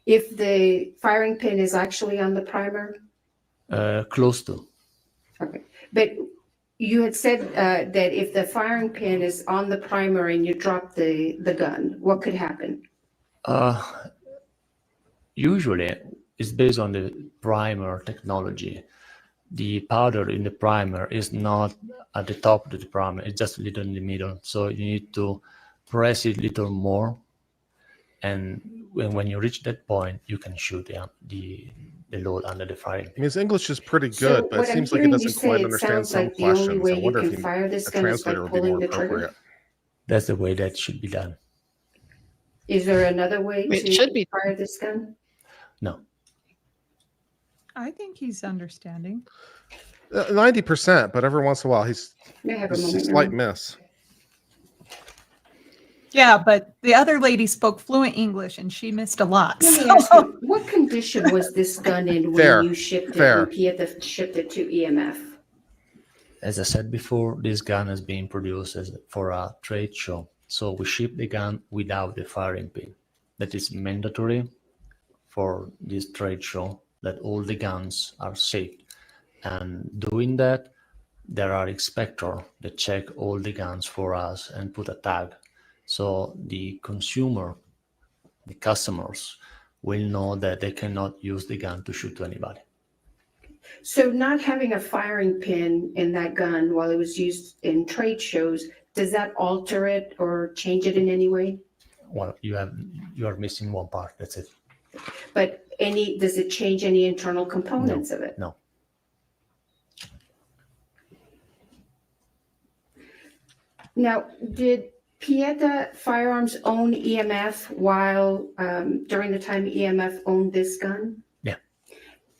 If the firing pin is actually on the primer? Close to. Okay, but you had said that if the firing pin is on the primer and you drop the gun, what could happen? Usually, it's based on the primer technology. The powder in the primer is not at the top of the primer, it's just a little in the middle. So you need to press it a little more. And when you reach that point, you can shoot the load under the firing pin. His English is pretty So good, but what it I'm seems like he hearing you doesn't say, quite it understand sounds some like the only questions. way I you wonder if can fire this a gun is by translator would be pulling more the trigger? appropriate. That's the way that should be done. Is there another way It to should be. fire this gun? No. I think he's understanding. 90%, but every once in a while he's May I have a it's a moment? slight now? miss. Yeah, but the other lady spoke fluent English and she missed a lot. Let me so- ask you, what condition was this gun in when Fair, you shipped it fair. and Pieta shipped it to EMF? As I said before, this gun is being produced for a trade show. So we ship the gun without the firing pin. That is mandatory for this trade show, that all the guns are safe. And doing that, there are inspectors that check all the guns for us and put a tag. So the consumer, the customers, will know that they cannot use the gun to shoot to anybody. So not having a firing pin in that gun while it was used in trade shows, does that alter it or change it in any way? Well, you are missing one part. That's it. But does it change any internal components of it? No. Now, did Pieta Firearms own EMF while during the time EMF owned this gun? Yeah.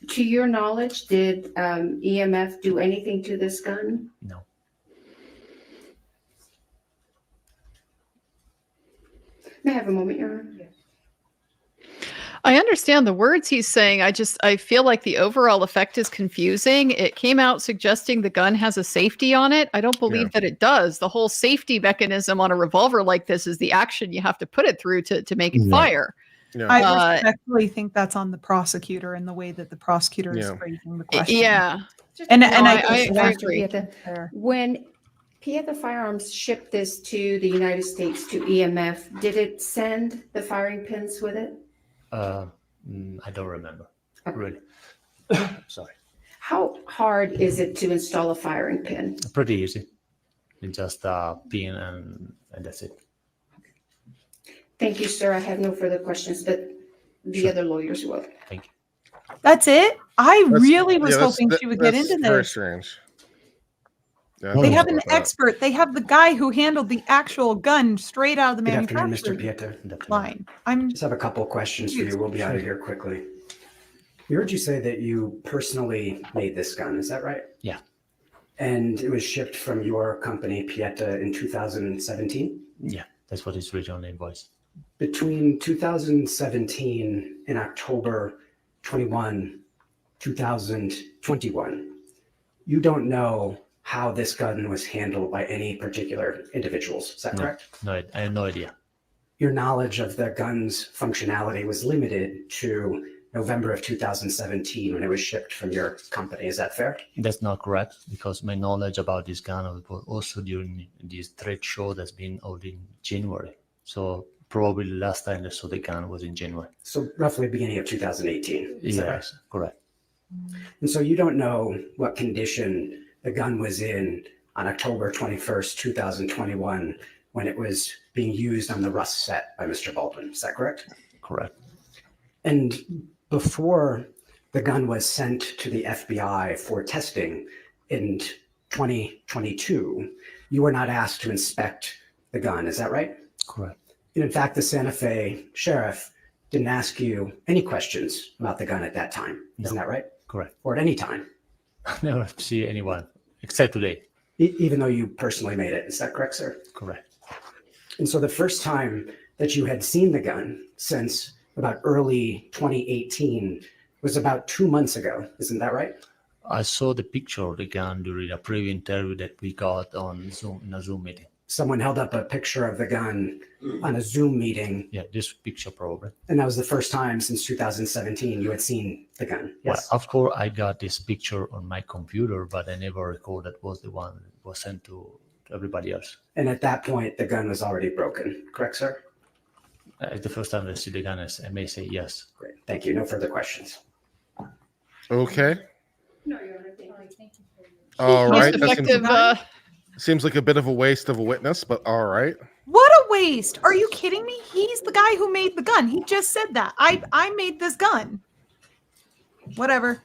To your knowledge, did EMF do anything to this gun? No. May I have a moment, Your Honor? I understand the words he's saying. I feel like the overall effect is confusing. It came out suggesting the gun has a safety on it. I don't believe that it does. The whole safety mechanism on a revolver like this is the action you have to put it through to make it fire. Yeah. I respectfully think that's on the prosecutor and the way that the prosecutor is Yeah. phrasing the question. Yeah. And I agree. When Pieta Firearms shipped this to the United States to EMF, did it send the firing pins with it? I don't remember. Really. Sorry. How hard is it to install a firing pin? Pretty easy. It's just a pin and that's it. Thank you, sir. I have no further questions, but the other lawyers will. Thank you. That's it? I That's- really was yeah, that's- hoping she would get that's into very this. strange. Yeah, I They don't have know an about that. expert. They have the guy who handled the actual gun straight out of the Good afternoon, manufacturer Mr. Pieta. line. I'm Just have a couple of questions for you. We'll be out of here quickly. We heard you say that you personally made this gun. Is that right? Yeah. And it was shipped from your company, Pieta, in 2017? Yeah, that's what is written on the invoice. Between 2017 and October 21, 2021, you don't know how this gun was handled by any particular individuals. Is that correct? No, I have no idea. Your knowledge of the gun's functionality was limited to November of 2017 when it was shipped from your company. Is that fair? That's not correct, because my knowledge about this gun was also during this trade show that's been held in January. So probably the last time I saw the gun was in January. So roughly beginning of 2018. Is that right? Yes, correct. And so you don't know what condition the gun was in on October 21st, 2021, when it was being used on the Rust set by Mr. Baldwin. Is that correct? Correct. And before the gun was sent to the FBI for testing in 2022, you were not asked to inspect the gun. Is that right? Correct. And in fact, the Santa Fe sheriff didn't ask you any questions about the gun at that time. Isn't that right? Correct. Or at any time? I never see anyone except today. Even though you personally made it. Is that correct, sir? Correct. And so the first time that you had seen the gun since about early 2018. It was about 2 months ago. Isn't that right? I saw the picture of the gun during a preview interview that we got on Zoom in a Zoom meeting. Someone held up a picture of the gun on a Zoom meeting. Yeah, this picture probably. And that was the first time since 2017 you had seen the gun. Yes. Well, of course, I got this picture on my computer, but I never recorded that was the one that was sent to everybody else. And at that point, the gun was already broken. Correct, sir? It's the first time I see the gun, I may say yes. Great. Thank you. No further questions. Okay. No, Your Honor, thank you. All Most right. That effective, seems like a bit of a waste of a witness, but all right. What a waste. Are you kidding me? He's the guy who made the gun. He just said that. I made this gun. Whatever.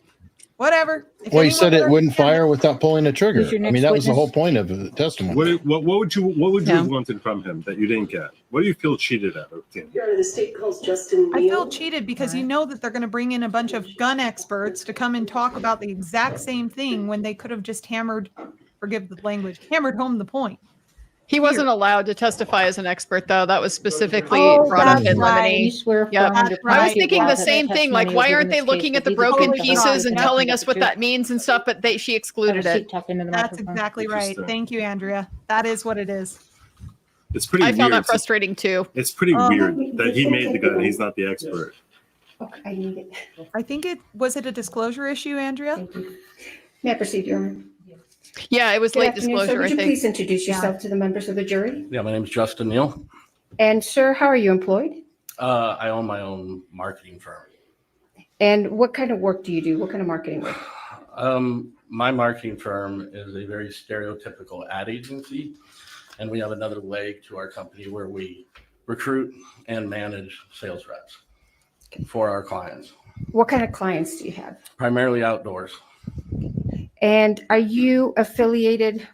If Well, he anyone said it ever- wouldn't fire without pulling the trigger. Who's your I mean, next that was the witness? whole point of the testimony. What would you Yeah. have wanted from him that you didn't get? What do you feel cheated at? Your Honor, the state calls Justin I Neal. feel cheated because you know that they're going to bring in a bunch of gun experts to come and talk about the exact same thing when they could have just hammered home the point. He wasn't allowed to testify as an expert, though. That was specifically Oh, brought up that's in right. limine. You swear Yep. affirm under That's right. I was penalty of thinking law the that same thing. Like, testimony why will aren't give they in this case looking will at the be broken truth, the whole pieces truth, and nothing telling but us the what truth. that means and stuff? But she Have excluded a it. seat, talk into the That's microphone. exactly right. Interesting. Thank you, Andrea. That is what it is. It's pretty I weird. found that frustrating too. It's pretty Oh. weird that he made the gun. He's not the expert. Okay, I need it. I think was it a disclosure issue, Andrea? Thank you. May I proceed, Your Honor? Yeah, it was Good late afternoon, sir. disclosure, I Would you think. please introduce yourself to the members of the jury? Yeah, my name is Justin Neal. And sir, how are you employed? I own my own marketing firm. And what kind of work do you do? What kind of marketing work? My marketing firm is a very stereotypical ad agency, and we have another leg to our company where we recruit and manage sales reps for our clients, What kind of clients do you have? primarily outdoors. And are you affiliated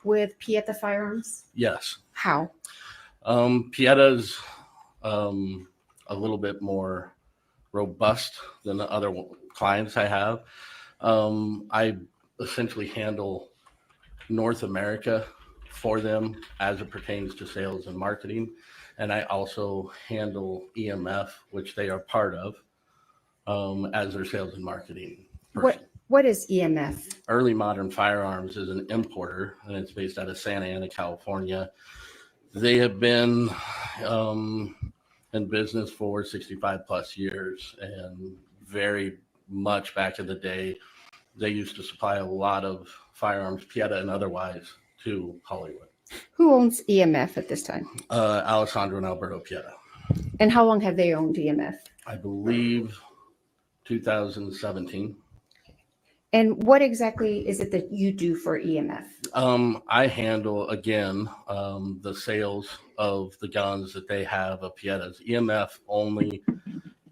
with Pieta Firearms? Yes. How? Pieta's a little bit more robust than the other clients I have. I essentially handle North America for them as it pertains to sales and marketing. And I also handle EMF, which they are part of, as their sales and marketing person. What is EMF? Early Modern Firearms is an importer, and it's based out of Santa Ana, California. They have been in business for 65 plus years, and very much back in the day, they used to supply a lot of firearms, Pieta and otherwise, to Hollywood. Who owns EMF at this time? Alessandro and Alberto Pieta. And how long have they owned EMF? I believe 2017. And what exactly is it that you do for EMF? I handle, again, the sales of the guns that they have of Pieta's. EMF only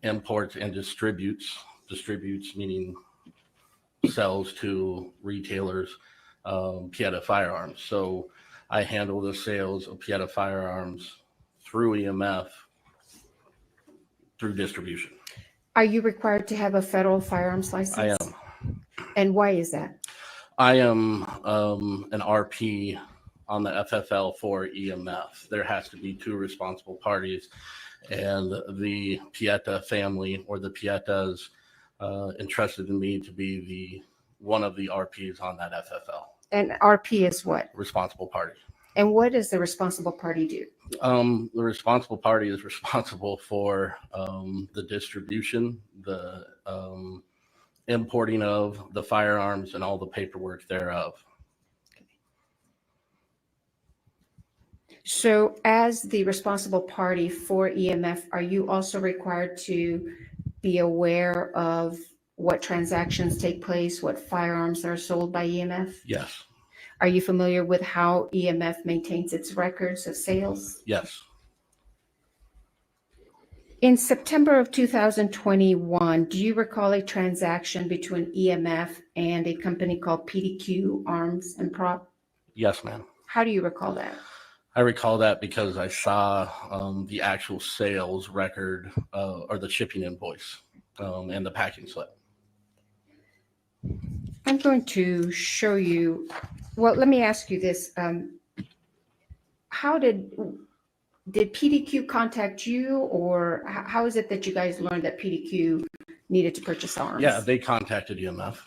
imports and distributes meaning sells to retailers, Pieta Firearms. So I handle the sales of Pieta Firearms through EMF through distribution. Are you required to have a federal firearms license? I am. And why is that? I am an RP on the FFL for EMF. There has to be two responsible parties, and the Pieta family or the Pietas entrusted in me to be one of the RPs on that FFL. And RP is what? Responsible party. And what does the responsible party do? The responsible party is responsible for the distribution, the importing of the firearms, and all the paperwork thereof. So as the responsible party for EMF, are you also required to be aware of what transactions take place, what firearms are sold by EMF? Yes. Are you familiar with how EMF maintains its records of sales? Yes. In September of 2021, do you recall a transaction between EMF and a company called PDQ Arms and Prop? Yes, ma'am. How do you recall that? I recall that because I saw the actual sales record or the shipping invoice and the packing slip. I'm going to show you, well, let me ask you this. How did did PDQ contact you, or how is it that you guys learned that PDQ needed to purchase arms? Yeah, they contacted EMF.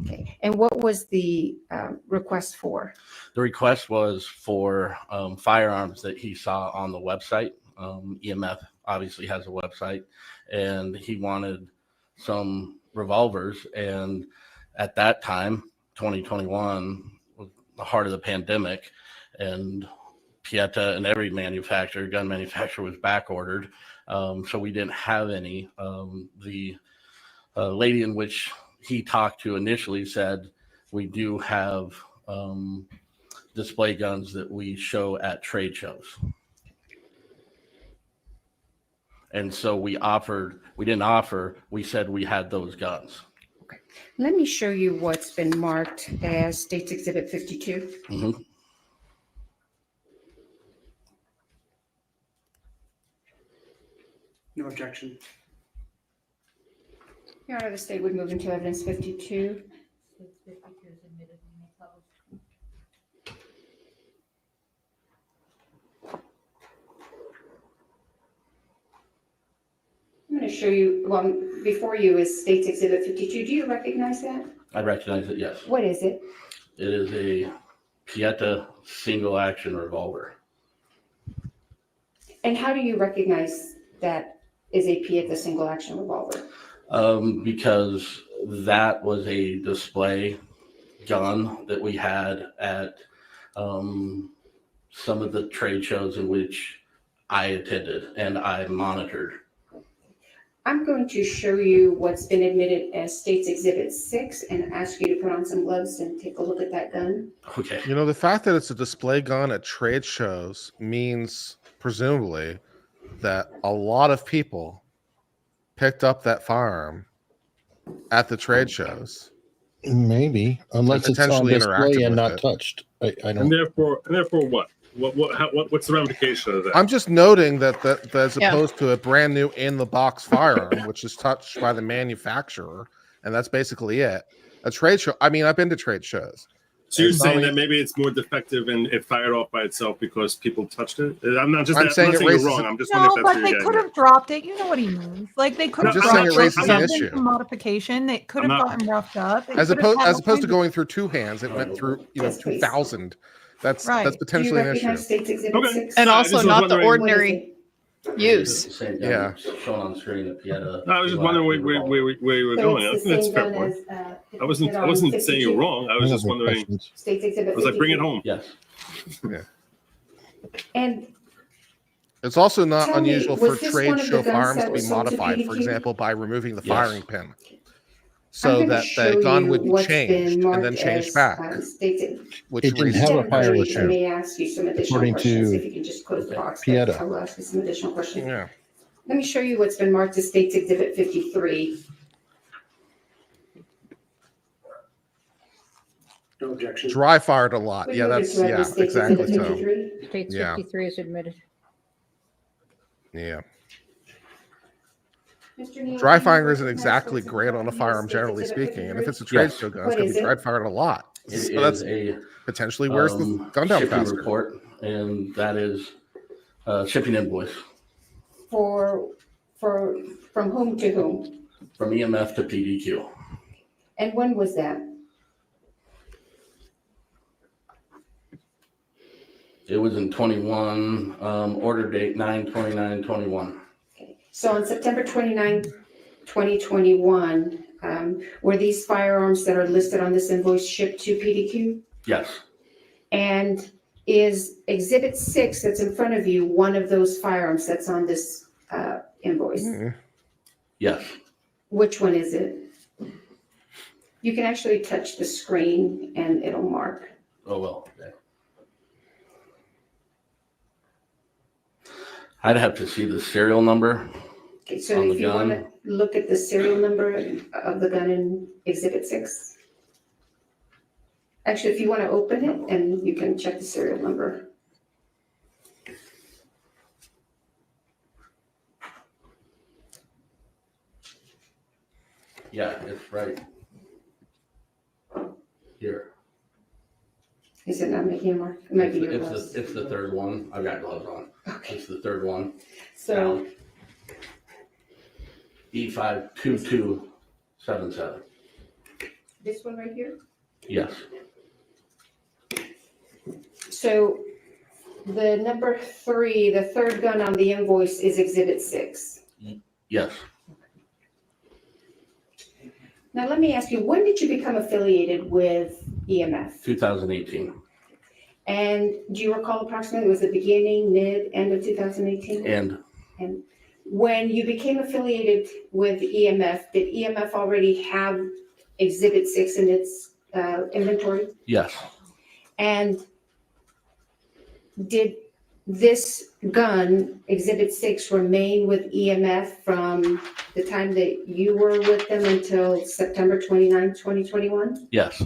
Okay. And what was the request for? The request was for firearms that he saw on the website. EMF obviously has a website, and he wanted some revolvers. And at that time, 2021 was the heart of the pandemic, and Pieta and every manufacturer, gun manufacturer, was back ordered. So we didn't have any. The lady in which he talked to initially said, we do have display guns that we show at trade shows. And so we didn't offer, we said we had those guns. Let me show you what's been marked as States Exhibit 52. Mm-hmm. No objection. Your Honor, the state would move into evidence 52. I'm going to show you, well, before you is States Exhibit 52. Do you recognize that? I recognize it, yes. What is it? It is a Pieta single action revolver. And how do you recognize that is a Pieta single action revolver? Because that was a display gun that we had at some of the trade shows in which I attended and I monitored. I'm going to show you what's been admitted as States Exhibit 6 and ask you to put on some gloves and take a look at that gun. Okay. You know, the fact that it's a display gun at trade shows means presumably that a lot of people picked up that firearm at the trade shows. Maybe, unless it's on potentially interacted display and with not it. touched. I don't. And therefore what? What's the ramification of that? I'm just noting that as Yeah. opposed to a brand new in the box firearm, which is touched by the manufacturer, and that's basically it. A trade show. I mean, I've been to trade shows. So you're It's saying probably- that maybe it's more defective and it fired off by itself because people touched it? I'm not I'm saying it you're raises wrong. it- I'm just No, wondering if that's but what they you're could getting have dropped it. You know what he means. Like they could I'm have just saying it dropped raises an something issue. for modification. They could I'm have not- gotten roughed up. It As could have opposed had as all opposed to kinds going through two hands, it went through Yes, please. 2,000. That's Right. that's Do you potentially an issue. Recognize States Exhibit Okay. 6? And I also just was not the wondering- ordinary use. The same gun Yeah. shown on screen at Pieta. No, I was just wondering where you were So going. I it's think the that's a same fair gun point. as, I wasn't saying you're wrong. I was just wondering. States Exhibit 52. I was like, bring it home. Yes. And It's also not Tell me, unusual for was this trade one of show the guns firearms that to be was sold to modified, for PDQ? example, by removing the Yes. firing pin, I'm so gonna that show the gun you would be what's changed been and then marked changed as, back, States which It didn't raises have a Jennifer, fire I issue. may ask you some additional According questions. to If you can just close the box. Pieta. I will ask you some additional questions. Yeah. Let me show you what's been marked as States Exhibit 53. No objection. dry fired a lot. We Yeah, move that's into yeah, evidence States exactly Exhibit so. 53. States Yeah. 53 is admitted. Yeah. Mr. Neal, Dry do you firing isn't recognize exactly what's great on a marked as firearm, States generally Exhibit speaking. And if 53? it's a trade Yes. show gun, What it's going is to be it? dry fired a lot. It So is that's a potentially wears the gun down shipping faster. report, and that is shipping invoice From whom to whom? from EMF to PDQ. And when was that? It was in 21, order date 9/29/21. So on September 29, 2021, were these firearms that are listed on this invoice shipped to PDQ? Yes, And is Exhibit 6 that's in front of you one of those firearms that's on this invoice? yes. Which one is it? You can actually touch the screen and it'll mark. Oh, well. Okay. I'd have to see the serial number. Okay, so On the if you want to gun. look at the serial number of the gun in Exhibit 6. Actually, if you want to open it and you can check the serial number. Yeah, it's right here. Is it not making a mark? It might be your It's gloves. the third one. I've got gloves on. It's the third one. So E52277. This one right here? Yes. So the number 3, the third gun on the invoice is Exhibit 6. Yes. Now, let me ask you, when did you become affiliated with EMF? 2018. And do you recall approximately, was it beginning, mid, end of 2018? And And when you became affiliated with EMF, did EMF already have Exhibit 6 in its inventory? yes. And did this gun, Exhibit 6, remain with EMF from the time that you were with them until September 29, 2021? Yes.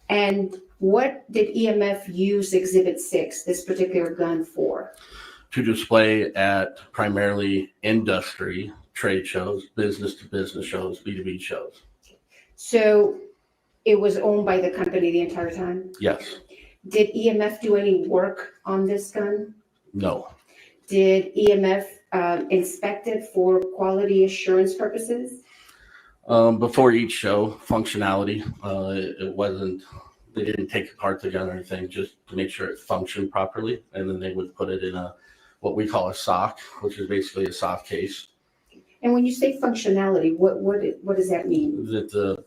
And what did EMF use Exhibit 6, this particular gun, for? To display at primarily industry, trade shows, business to business shows, B2B shows. So it was owned by the company the entire time? Yes. Did EMF do any work on this gun? No. Did EMF inspect it for quality assurance purposes? Before each show, functionality. It wasn't, they didn't take apart the gun or anything, just to make sure it functioned properly. And then they would put it in what we call a sock, which is basically a soft case. And when you say functionality, what does that mean? That the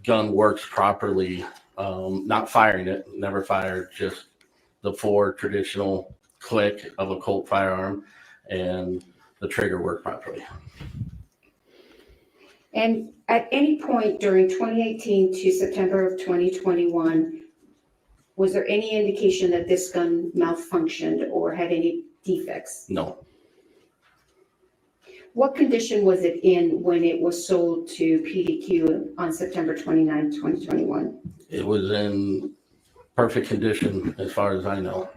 gun works properly, not firing it, never fired, just the 4 traditional click of a Colt firearm, and the trigger work properly. And at any point during 2018 to September of 2021, was there any indication that this gun malfunctioned or had any defects? No. What condition was it in when it was sold to PDQ on September 29, 2021? It was in perfect condition as far as I know.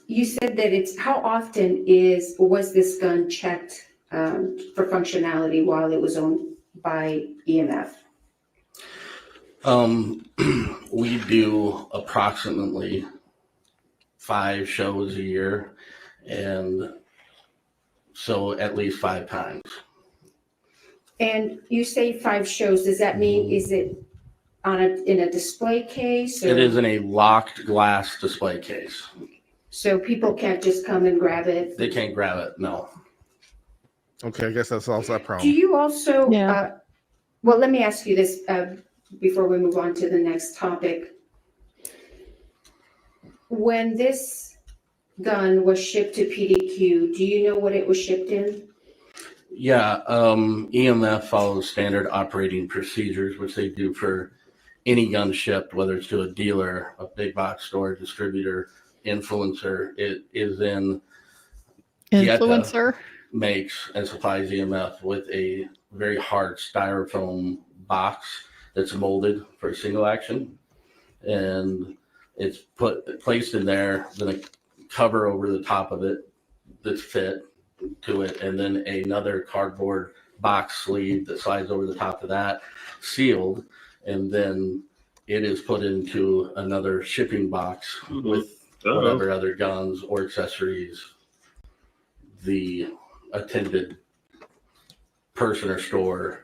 You said that how often was this gun checked for functionality while it was owned by EMF? We do approximately 5 shows a year, and so at least 5 times. And you say 5 shows, does that mean, is it in a display case? Or? It is in a locked glass display case. So people can't just come and grab it? They can't grab it, no. Okay, I guess that solves that Do problem. you also, well, let me ask you this before we move on to the next topic. When this gun was shipped to PDQ, do you know what it was shipped in? Yeah, EMF follows standard operating procedures, which they do for any gun shipped, whether it's to a dealer, a big box store, distributor, influencer. It is in Influencer makes and supplies EMF with a very hard styrofoam box that's molded for a single action, and it's placed in there, then a cover over the top of it that's fit to it, and then another cardboard box sleeve that slides over the top of that, sealed, and then it is put into another shipping box with whatever other guns or accessories the attended person or store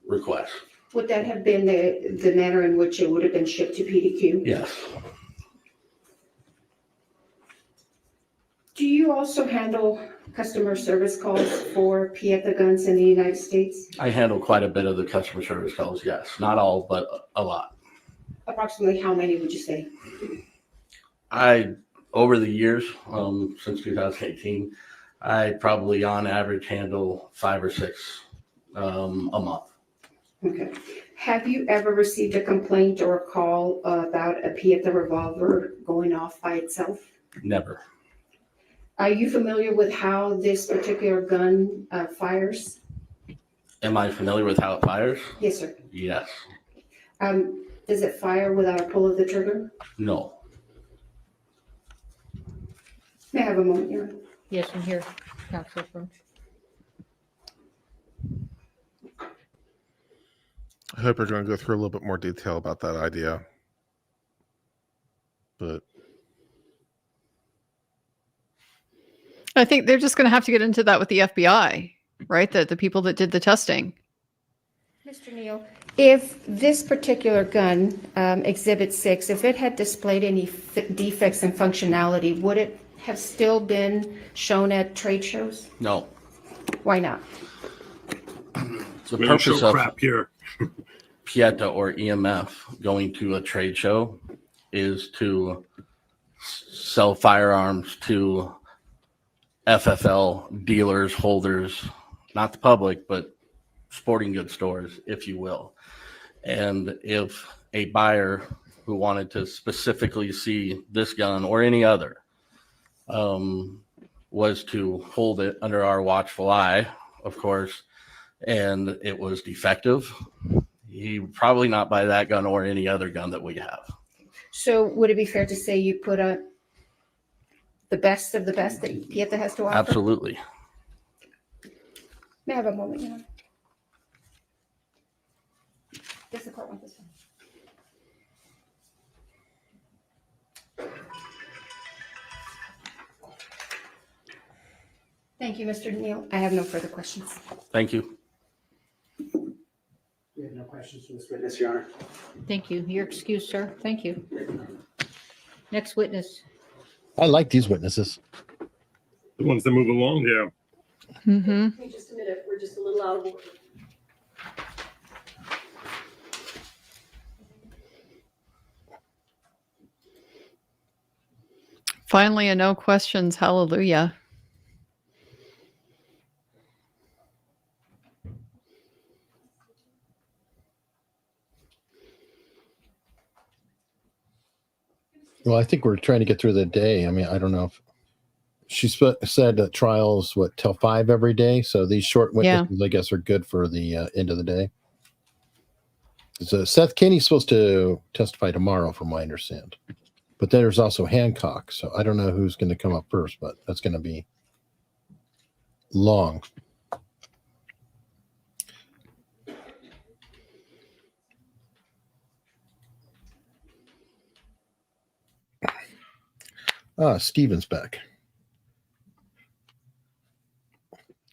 requests. Would that have been the manner in which it would have been shipped to PDQ? Yes. Do you also handle customer service calls for Pieta guns in the United States? I handle quite a bit of the customer service calls, yes. Not all, but a lot. Approximately how many would you say? Over the years, since 2018, I probably on average handle 5 or 6 a month. Okay. Have you ever received a complaint or a call about a Pieta revolver going off by itself? Never. Are you familiar with how this particular gun fires? Am I familiar with how it fires? Yes, sir. Yes. Does it fire without a pull of the trigger? No. May I have a moment here? Yes, I'm here, Councilor French. I hope you're going to go through a little bit more detail about that idea. But I think they're just going to have to get into that with the FBI, right? The people that did the testing. Mr. Neal, if this particular gun, Exhibit 6, if it had displayed any defects in functionality, would it have still been shown at trade shows? No. Why not? The We don't purpose show of crap here. PIETA or EMF going to a trade show is to sell firearms to FFL dealers, holders, not the public, but sporting goods stores, if you will. And if a buyer who wanted to specifically see this gun or any other was to hold it under our watchful eye, of course, and it was defective, he would probably not buy that gun or any other gun that we have. So would it be fair to say you put up the best of the best that PIETA has to offer? Absolutely. May I have a moment, Your Honor? Does the court want this one? Thank you, Mr. Neal. I have no further questions. Thank you. We have no questions for this witness, Your Honor. Thank you. You're excused, sir. Thank you. Next witness. I like these witnesses. The ones that move along, yeah. Mm-hmm. Hey, just a minute, we're just a little out of order. Finally, a no questions. Hallelujah. Well, I think we're trying to get through the day. I mean, I don't know if she said that trials, till 5 every day. So these short witnesses, I guess, are good for the end of the day. So Seth Kenny's supposed to testify tomorrow, from what I understand. But then there's also Hancock. So I don't know who's going to come up first, but that's going to be long. Steven's back.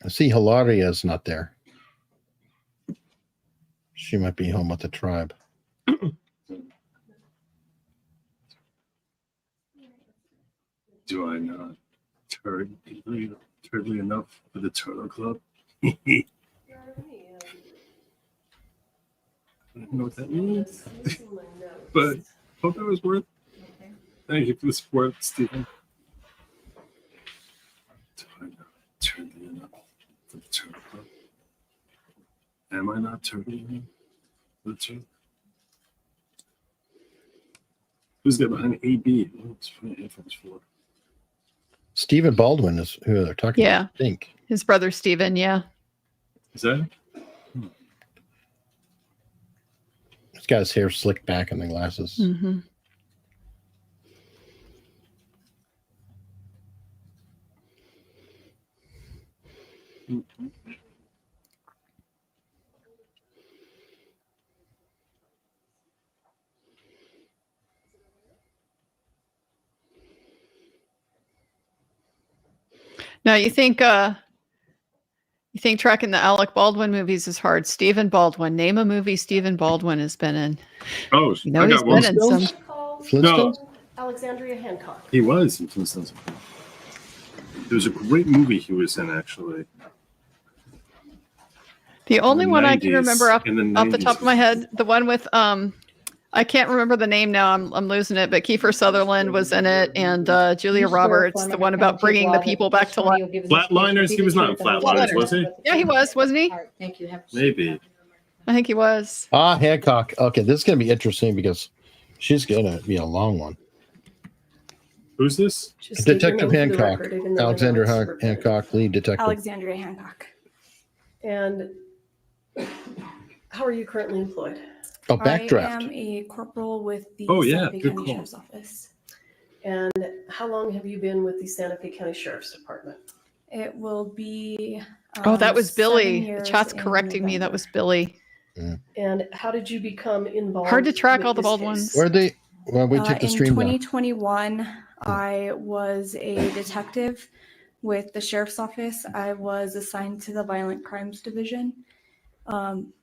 I see Hilaria's not there. She might be home with the tribe. Do I not turtly enough for the Turtle Club? I don't know what that means. But hope that was worth. Thank you for the support, Stephen. Do I not turtly enough for the Turtle Club? Am I not turtly enough for the Turtle? Who's there behind AB? What's the headphones for? Stephen Baldwin is who they're talking Yeah. about, I think. His brother Stephen, yeah. Is that? He's got his hair slicked back and the glasses. Mm-hmm. Now you think tracking the Alec Baldwin movies is hard. Stephen Baldwin. Name a movie Stephen Baldwin has been in. Oh, You know I he's got one. been in some. Flintstones? Alexandria Hancock. He was in Flintstones. There was a great movie he was in, actually. The only the one I can 90s, remember off in the the 90s. top of my head, the one with I can't remember the name now. I'm losing it, but Kiefer Sutherland was in it, and Julia Roberts, the one about bringing the people back to life. Flatliners? He was not in Flatliners, was he? Yeah, he was, wasn't he? All right, thank you. Maybe. I think he was. Hancock. Okay, this is going to be interesting because she's going to be a long one. Who's this? Just state your Detective name for the Hancock. record, even though I know Alexander it's recorded. Hancock, lead detective. Alexandria Hancock. And how are you currently employed? Oh, I backdraft. am a corporal with the Oh, yeah, Santa Fe good County call. Sheriff's Office. And how long have you been with the Santa Fe County Sheriff's Department? It will be. Oh, that was 7 Billy. The years chat's in correcting me. That November. was Billy. And how did you become involved? Hard to track with all the this Baldwins. case? Where they? Well, we took the In stream down. 2021, I was a detective with the sheriff's office. I was assigned to the violent crimes division. On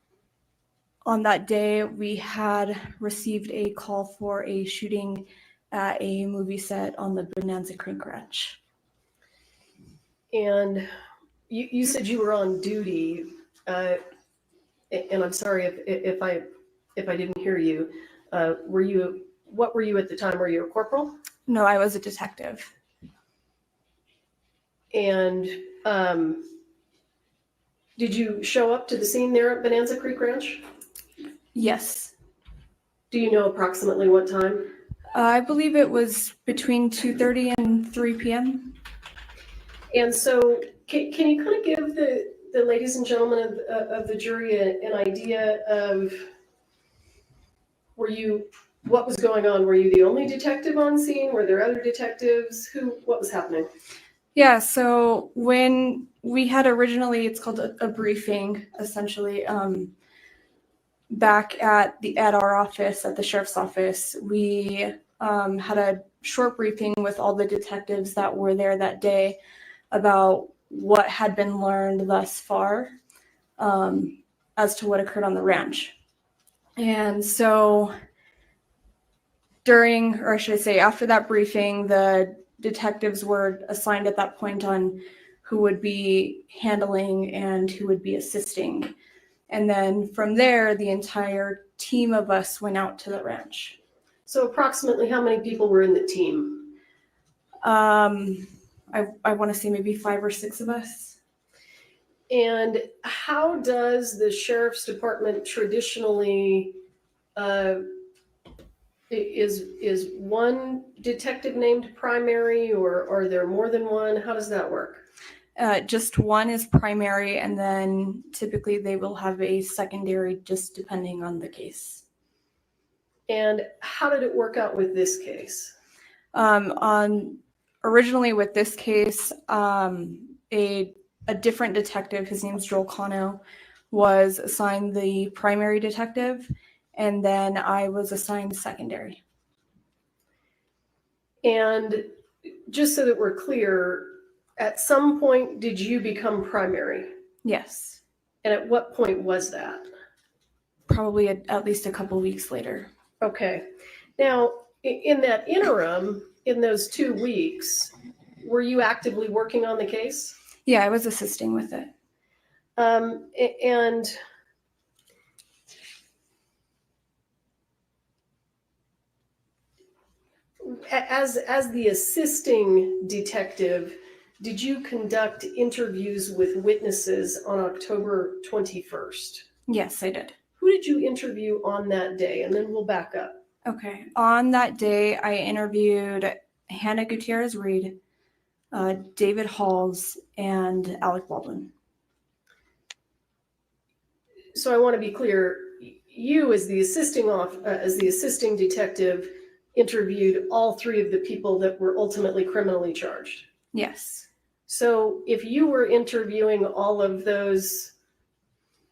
that day, we had received a call for a shooting at a movie set on the Bonanza Creek Ranch. And you said you were on duty, and I'm sorry if I didn't hear you. What were you at the time? Were you a corporal? No, I was a detective. And did you show up to the scene there at Bonanza Creek Ranch? Yes. Do you know approximately what time? I believe it was between 2:30 and 3 p.m. And so can you kind of give the ladies and gentlemen of the jury an idea of what was going on? Were you the only detective on scene? Were there other detectives? What was happening? Yeah, so when we had originally, it's called a briefing, essentially, back at our office, at the sheriff's office, we had a short briefing with all the detectives that were there that day about what had been learned thus far as to what occurred on the ranch. And so during, or I should say after that briefing, the detectives were assigned at that point on who would be handling and who would be assisting. And then from there, the entire team of us went out to the ranch. So approximately how many people were in the team? I want to say maybe 5 or 6 of us. And how does the sheriff's department traditionally is one detective named primary, or are there more than one? How does that work? Just one is primary, and then typically they will have a secondary just depending on the case. And how did it work out with this case? Originally with this case, a different detective, his name's Joel Cano, was assigned the primary detective, and then I was assigned secondary. And just so that we're clear, at some point, did you become primary? Yes. And at what point was that? Probably at least a couple weeks later. Okay. Now, in that interim, in those 2 weeks, were you actively working on the case? Yeah, I was assisting with it. And as the assisting detective, did you conduct interviews with witnesses on October 21st? Yes, I did. Who did you interview on that day? And then we'll back up. Okay. On that day, I interviewed Hannah Gutierrez-Reed, David Halls, and Alec Baldwin. So I want to be clear. You, as the assisting detective, interviewed all 3 of the people that were ultimately criminally charged. Yes. So if you were interviewing all of those,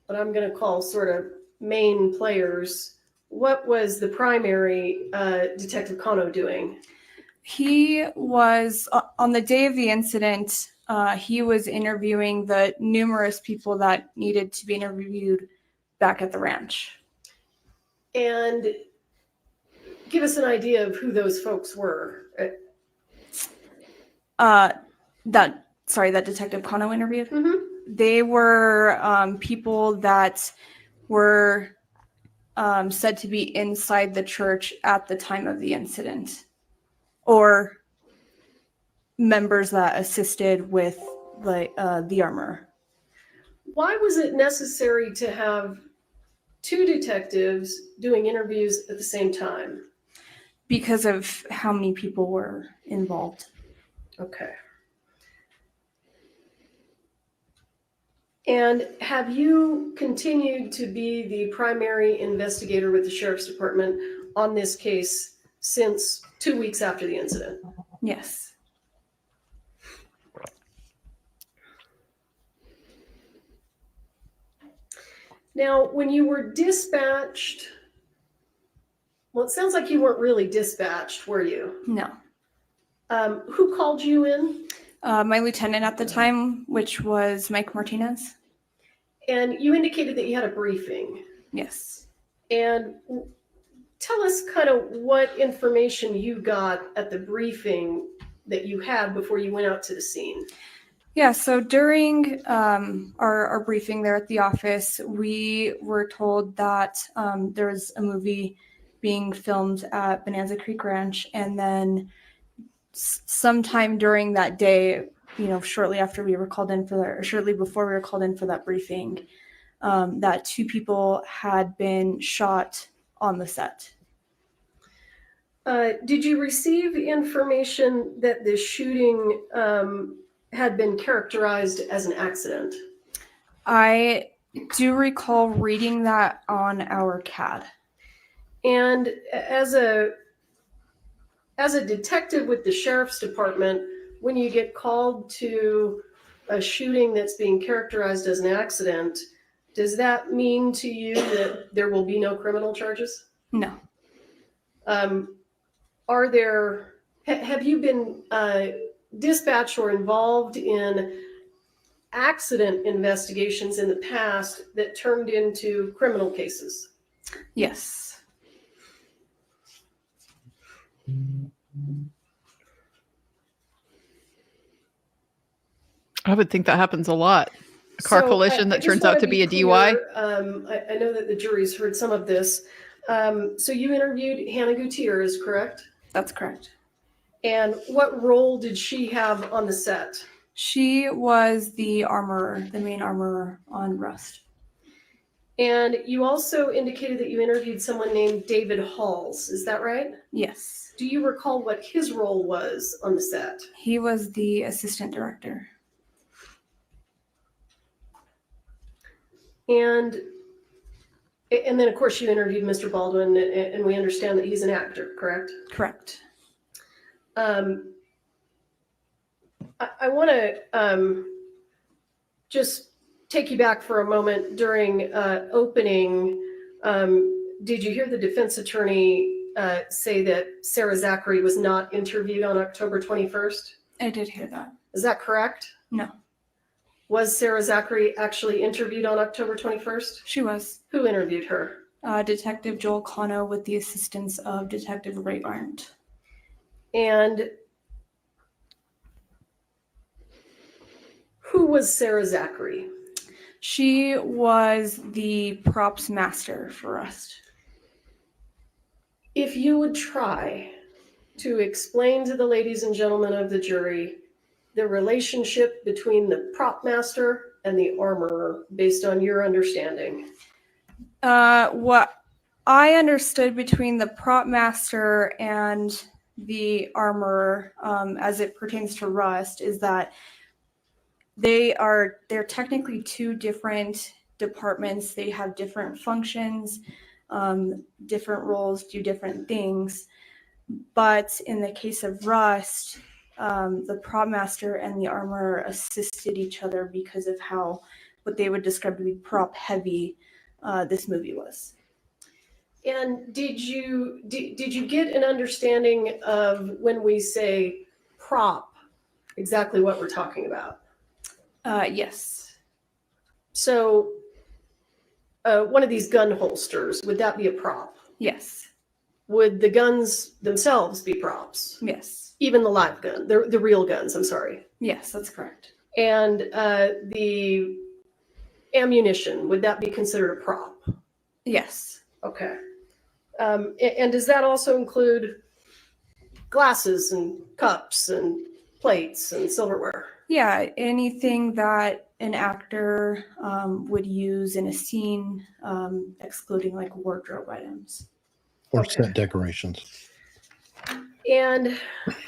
what I'm going to call sort of main players, what was the primary Detective Cano doing? He was, on the day of the incident, he was interviewing the numerous people that needed to be interviewed back at the ranch. And give us an idea of who those folks were. That Detective Cano interviewed? Mm-hmm. They were people that were said to be inside the church at the time of the incident, or members that assisted with the armor. Why was it necessary to have 2 detectives doing interviews at the same time? Because of how many people were involved. Okay. And have you continued to be the primary investigator with the Sheriff's Department on this case since 2 weeks after the incident? Yes. Now, when you were dispatched, well, it sounds like you weren't really dispatched, were you? No. Who called you in? My lieutenant at the time, which was Mike Martinez. And you indicated that you had a briefing. Yes. And tell us kind of what information you got at the briefing that you had before you went out to the scene. Yeah, so during our briefing there at the office, we were told that there was a movie being filmed at Bonanza Creek Ranch, and then sometime during that day, shortly after we were called in or shortly before we were called in for that briefing, that 2 people had been shot on the set. Did you receive information that the shooting had been characterized as an accident? I do recall reading that on our CAD. And as a detective with the sheriff's department, when you get called to a shooting that's being characterized as an accident, does that mean to you that there will be no criminal charges? No. Have you been dispatched or involved in accident investigations in the past that turned into criminal cases? Yes. I would think that happens a lot. A car So, collision I that just turns wanna out to be a DUI. clear, I know that the jury's heard some of this. So you interviewed Hannah Gutierrez, correct? That's correct. And what role did she have on the set? She was the armorer, the main armorer on Rust. And you also indicated that you interviewed someone named David Halls. Is that right? Yes. Do you recall what his role was on the set? He was the assistant director. And then, of course, you interviewed Mr. Baldwin, and we understand that he's an actor, correct? Correct. I want to just take you back for a moment. During opening, did you hear the defense attorney say that Sarah Zachary was not interviewed on October 21st? I did hear that. Is that correct? No. Was Sarah Zachary actually interviewed on October 21st? She was. Who interviewed her? Detective Joel Cano with the assistance of Detective Ray Arndt. And who was Sarah Zachary? She was the props master for Rust. If you would try to explain to the ladies and gentlemen of the jury the relationship between the prop master and the armorer based on your understanding. What I understood between the prop master and the armorer, as it pertains to Rust, is that they're technically 2 different departments. They have different functions, different roles, do different things. But in the case of Rust, the prop master and the armorer assisted each other because of how what they would describe to be prop heavy this movie was. And did you get an understanding of when we say prop, exactly what we're talking about? Yes. So one of these gun holsters, would that be a prop? Yes. Would the guns themselves be props? Yes. Even the live gun, the real guns, I'm sorry. Yes, that's correct. And the ammunition, would that be considered a prop? Yes. Okay. And does that also include glasses and cups and plates and silverware? Yeah, anything that an actor would use in a scene, excluding like wardrobe items. Or set decorations. And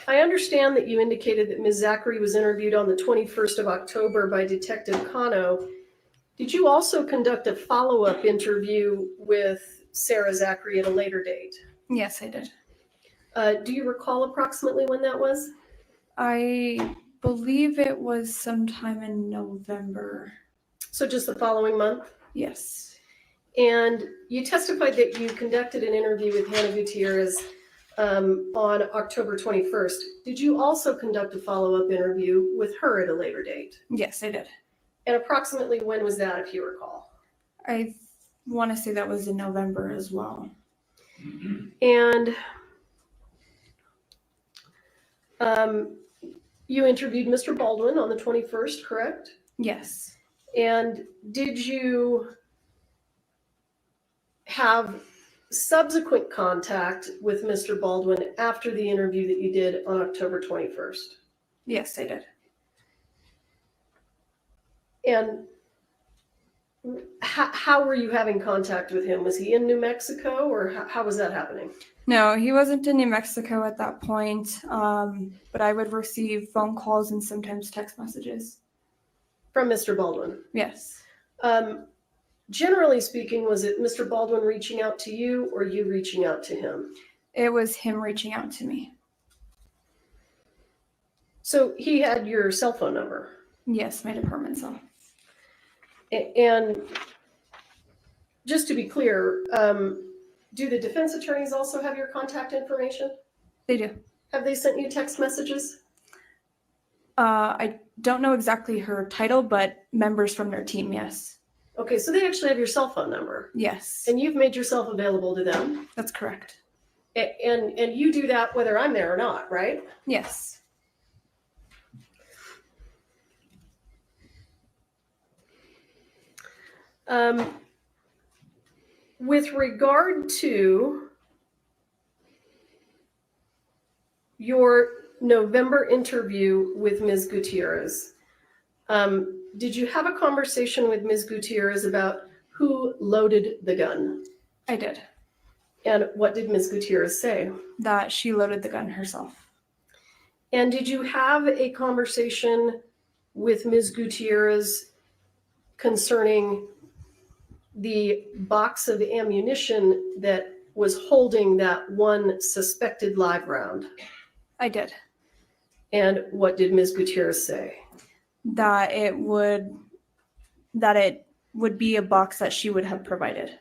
I understand that you indicated that Ms. Zachary was interviewed on the 21st of October by Detective Cano. Did you also conduct a follow-up interview with Sarah Zachary at a later date? Yes, I did. Do you recall approximately when that was? I believe it was sometime in November. So just the following month? Yes. And you testified that you conducted an interview with Hannah Gutierrez on October 21st. Did you also conduct a follow-up interview with her at a later date? Yes, I did. And approximately when was that, if you recall? I want to say that was in November as well. And you interviewed Mr. Baldwin on the 21st, correct? Yes. And did you have subsequent contact with Mr. Baldwin after the interview that you did on October 21st? Yes, I did. And how were you having contact with him? Was he in New Mexico, or how was that happening? No, he wasn't in New Mexico at that point, but I would receive phone calls and sometimes text messages. From Mr. Baldwin? Yes. Generally speaking, was it Mr. Baldwin reaching out to you or you reaching out to him? It was him reaching out to me. So he had your cell phone number? Yes, my department cell. And just to be clear, do the defense attorneys also have your contact information? They do. Have they sent you text messages? I don't know exactly her title, but members from their team, yes. Okay, so they actually have your cell phone number? Yes. And you've made yourself available to them? That's correct. And you do that whether I'm there or not, right? Yes. With regard to your November interview with Ms. Gutierrez, did you have a conversation with Ms. Gutierrez about who loaded the gun? I did. And what did Ms. Gutierrez say? That she loaded the gun herself. And did you have a conversation with Ms. Gutierrez concerning the box of ammunition that was holding that one suspected live round? I did. And what did Ms. Gutierrez say? That it would be a box that she would have provided.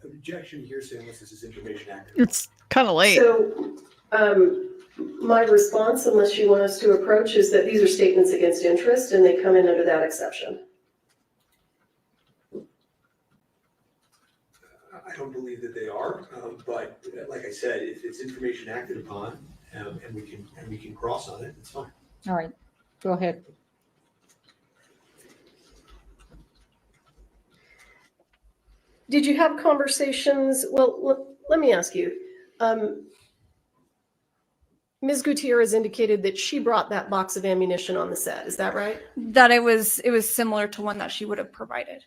Objection, hearsay, unless this is information accurate. It's kind of late. So my response, unless you want us to approach, is that these are statements against interest and they come in under that exception. I don't believe that they are, but like I said, if it's information acted upon and we can cross on it, it's fine. All right, go ahead. Did you have conversations? Well, let me ask you. Ms. Gutierrez indicated that she brought that box of ammunition on the set. Is that right? That it was similar to one that she would have provided.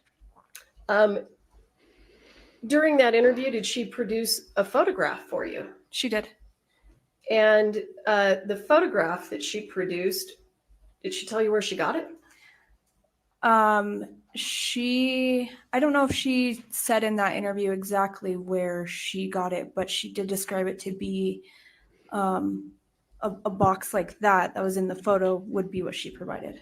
During that interview, did she produce a photograph for you? She did. And the photograph that she produced, did she tell you where she got it? I don't know if she said in that interview exactly where she got it, but she did describe it to be a box like that was in the photo would be what she provided.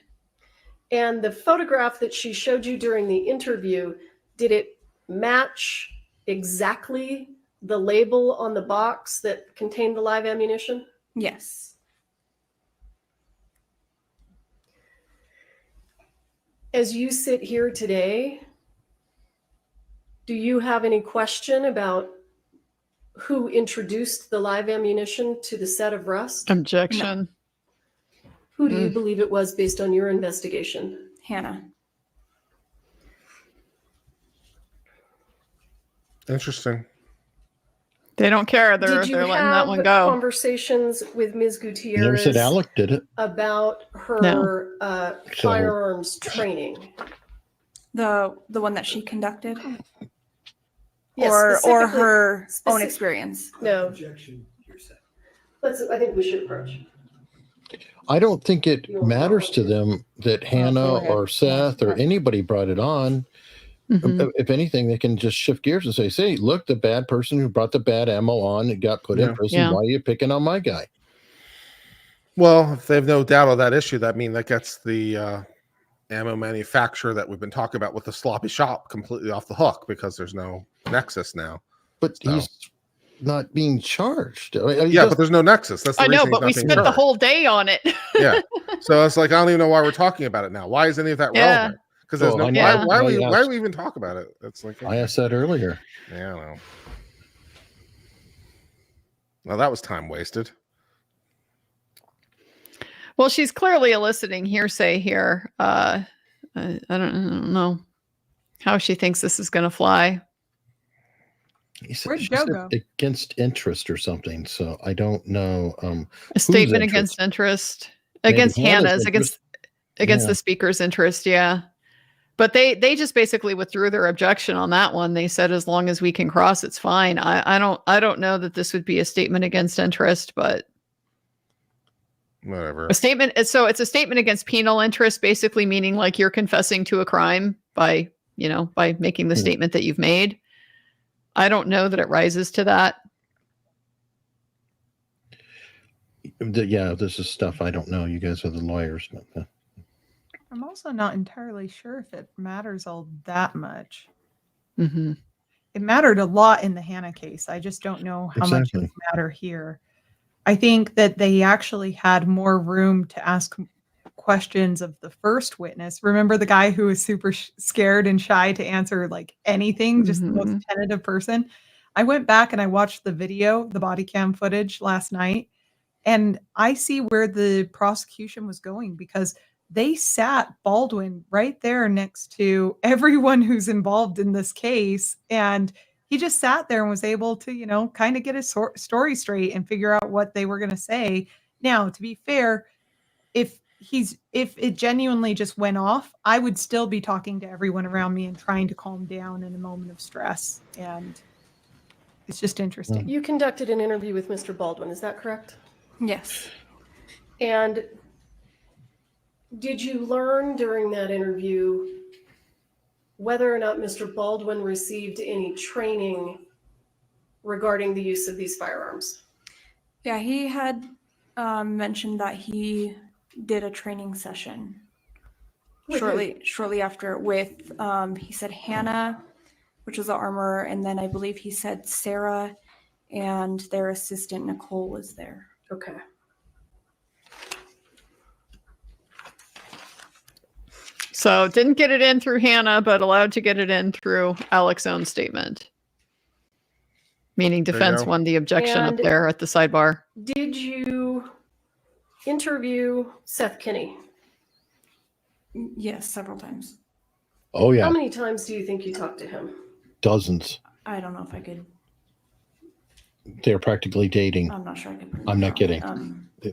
And the photograph that she showed you during the interview, did it match exactly the label on the box that contained the live ammunition? Yes. As you sit here today, do you have any question about who introduced the live ammunition to the set of Rust? Objection. No. Who do you believe it was based on your investigation? Hannah. Interesting. They don't care. They're letting that one go. Conversations with Ms. Gutierrez? You never said Alec did it. About her firearms training. The one that she conducted? Yes, or her own experience? No. Objection, hearsay. I think we should approach. I don't think it matters to them that Hannah or Seth or anybody brought it on. If anything, they can just shift gears and say, look, the bad person who brought the bad ammo on and got put in prison. Why are you picking on my guy? Well, if they have no doubt on that issue, that means that gets the ammo manufacturer that we've been talking about with the sloppy shop completely off the hook because there's no nexus now. But he's not being charged. Yeah, but there's no nexus. That's the I know, reason he's but not we being spent the charged. whole day on it. Yeah. So it's like I don't even know why we're talking about it now. Why is any of that Yeah. relevant? Because there's no I know. why I do we even talk about it? It's like I asked that earlier. yeah, I don't know. Well, that was time wasted. Well, she's clearly eliciting hearsay here. I don't know how she thinks this is going to fly. Where'd She Joe said go? against interest or something. So I don't know. A statement against interest, against Hannah's, against the speaker's interest. Yeah. But they just basically withdrew their objection on that one. They said, as long as we can cross, it's fine. I don't know that this would be a statement against interest, but whatever. A statement. So it's a statement against penal interest, basically meaning like you're confessing to a crime by making the statement that you've made. I don't know that it rises to that. Yeah, this is stuff I don't know. You guys are the lawyers. But, I'm also not entirely sure if it matters all that much. Mm-hmm. It mattered a lot in the Hannah case. I just don't know how much it would matter here. I think that they actually had more room to ask questions of the first witness. Remember the guy who was super scared and shy to answer like anything, just the most tentative person? I went back and I watched the video, the body cam footage last night, and I see where the prosecution was going because they sat Baldwin right there next to everyone who's involved in this case. And he just sat there and was able to, kind of get his story straight and figure out what they were going to say. Now, to be fair, if it genuinely just went off, I would still be talking to everyone around me and trying to calm down in a moment of stress. And it's just interesting. You conducted an interview with Mr. Baldwin, is that correct? Yes. And did you learn during that interview whether or not Mr. Baldwin received any training regarding the use of these firearms? Yeah, he had mentioned that he did a training session shortly after with he said Hannah, which was the armorer, and then I believe he said Sarah and their assistant Nicole was there. Okay. So didn't get it in through Hannah, but allowed to get it in through Alec's own statement. Meaning defense won the objection up there at the sidebar. Did you interview Seth Kenny? Yes, several times. Oh, yeah. How many times do you think you talked to him? Dozens. I don't know if I could. They're practically dating. I'm not sure I could. I'm not kidding.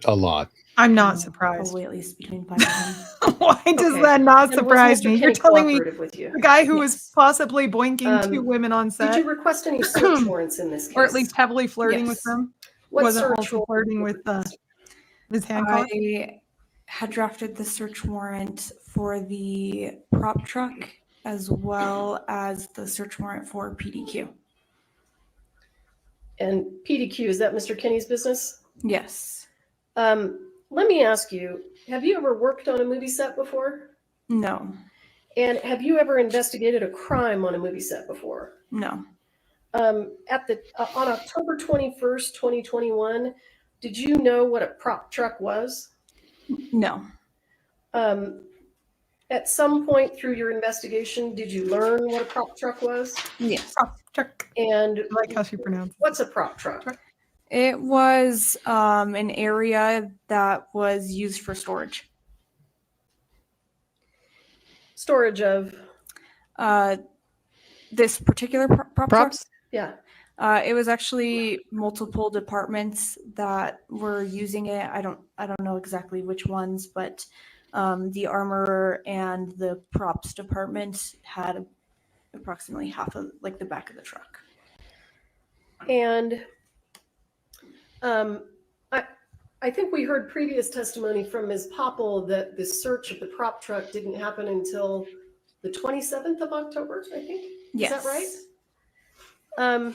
A lot. I'm not surprised. Probably at least between 5 and 10. Why does that not surprise me? You're telling me with you? the guy who was possibly boinking 2 women on set. Did you request any search warrants in this case? Or at least heavily flirting with them? What Wasn't search also flirting with Ms. Hancock? I had drafted the search warrant for the prop truck as well as the search warrant for PDQ. And PDQ, is that Mr. Kenny's business? Yes. Let me ask you, have you ever worked on a movie set before? No. And have you ever investigated a crime on a movie set before? No. On October 21st, 2021, did you know what a prop truck was? No. At some point through your investigation, did you learn what a prop truck was? Yes. Prop truck. And I like how she pronounced it. What's a prop truck? It was an area that was used for storage. Storage of? This particular prop truck? Yeah. It was actually multiple departments that were using it. I don't know exactly which ones, but the armorer and the props department had approximately half of like the back of the truck. And I think we heard previous testimony from Ms. Popple that the search of the prop truck didn't happen until the 27th of October, I think. Yes. Is that right?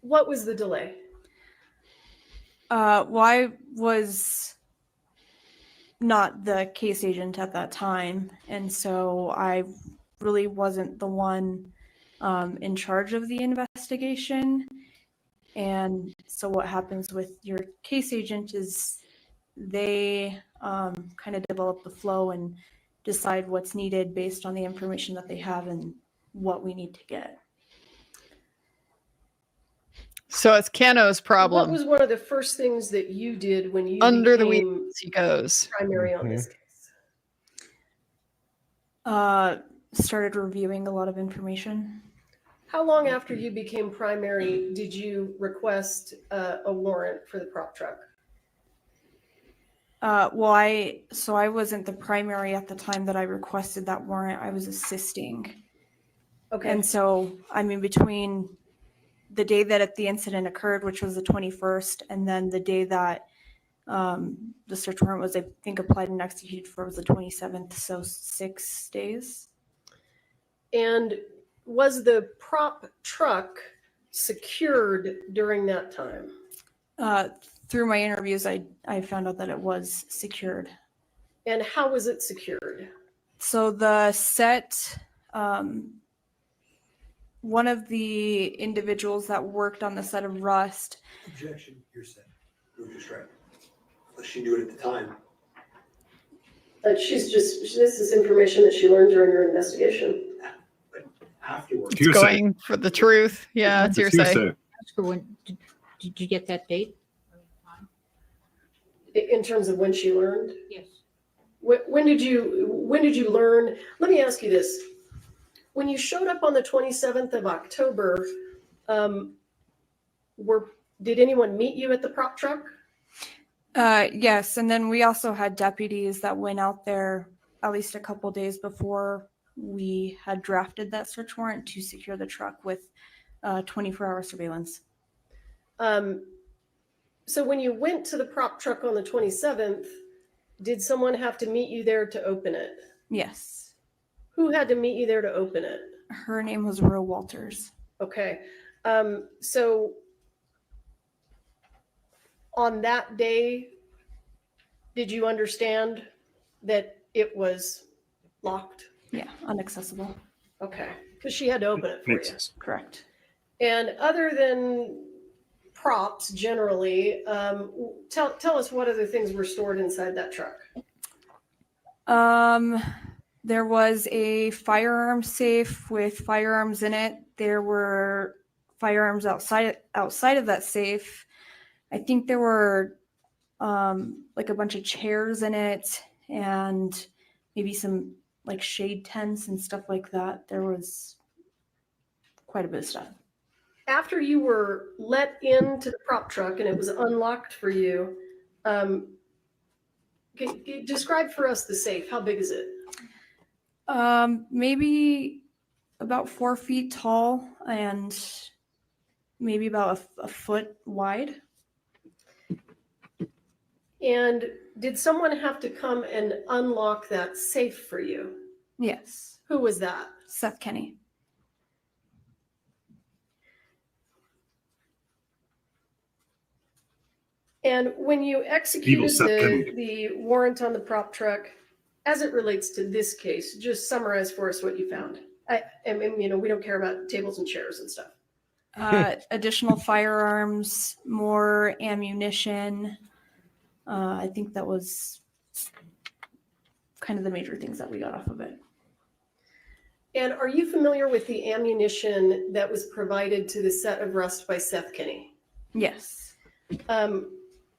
What was the delay? Why was not the case agent at that time. And so I really wasn't the one in charge of the investigation. And so what happens with your case agent is they kind of develop the flow and decide what's needed based on the information that they have and what we need to get. So it's Kano's What problem. was one of the first things that you did when you Under the became weeds he goes. primary on this case? Started reviewing a lot of information. How long after you became primary did you request a warrant for the prop truck? Well, I wasn't the primary at the time that I requested that warrant. I was assisting. Okay. And so, I mean, between the day that the incident occurred, which was the 21st, and then the day that the search warrant was, I think, applied and executed for was the 27th, so 6 days. And was the prop truck secured during that time? Through my interviews, I found out that it was secured. And how was it secured? So the set, one of the individuals that worked on the set of Rust. Objection, you're set. You were just right. Unless she knew it at the time. This is information that she learned during her investigation. Afterwards. It's going for the truth. Yeah, it's hearsay. Did you get that date? In terms of when she learned? Yes. When did you learn? Let me ask you this. When you showed up on the 27th of October, did anyone meet you at the prop truck? Yes, and then we also had deputies that went out there at least a couple days before we had drafted that search warrant to secure the truck with 24-hour surveillance. So when you went to the prop truck on the 27th, did someone have to meet you there to open it? Yes. Who had to meet you there to open it? Her name was Ro Walters. Okay. So on that day, did you understand that it was locked? Yeah, inaccessible. Okay. Because she had to open it for you. Correct. And other than props generally, tell us what other things were stored inside that truck. There was a firearm safe with firearms in it. There were firearms outside of that safe. I think there were like a bunch of chairs in it and maybe some like shade tents and stuff like that. There was quite a bit of stuff. After you were let into the prop truck and it was unlocked for you, describe for us the safe. How big is it? Maybe about 4 feet tall and maybe about a foot wide. And did someone have to come and unlock that safe for you? Yes. Who was that? Seth Kenny. And when you executed the warrant on the prop truck, as it relates to this case, just summarize for us what you found. I mean, we don't care about tables and chairs and stuff. Additional firearms, more ammunition. I think that was kind of the major things that we got off of it. And are you familiar with the ammunition that was provided to the set of Rust by Seth Kenny? Yes.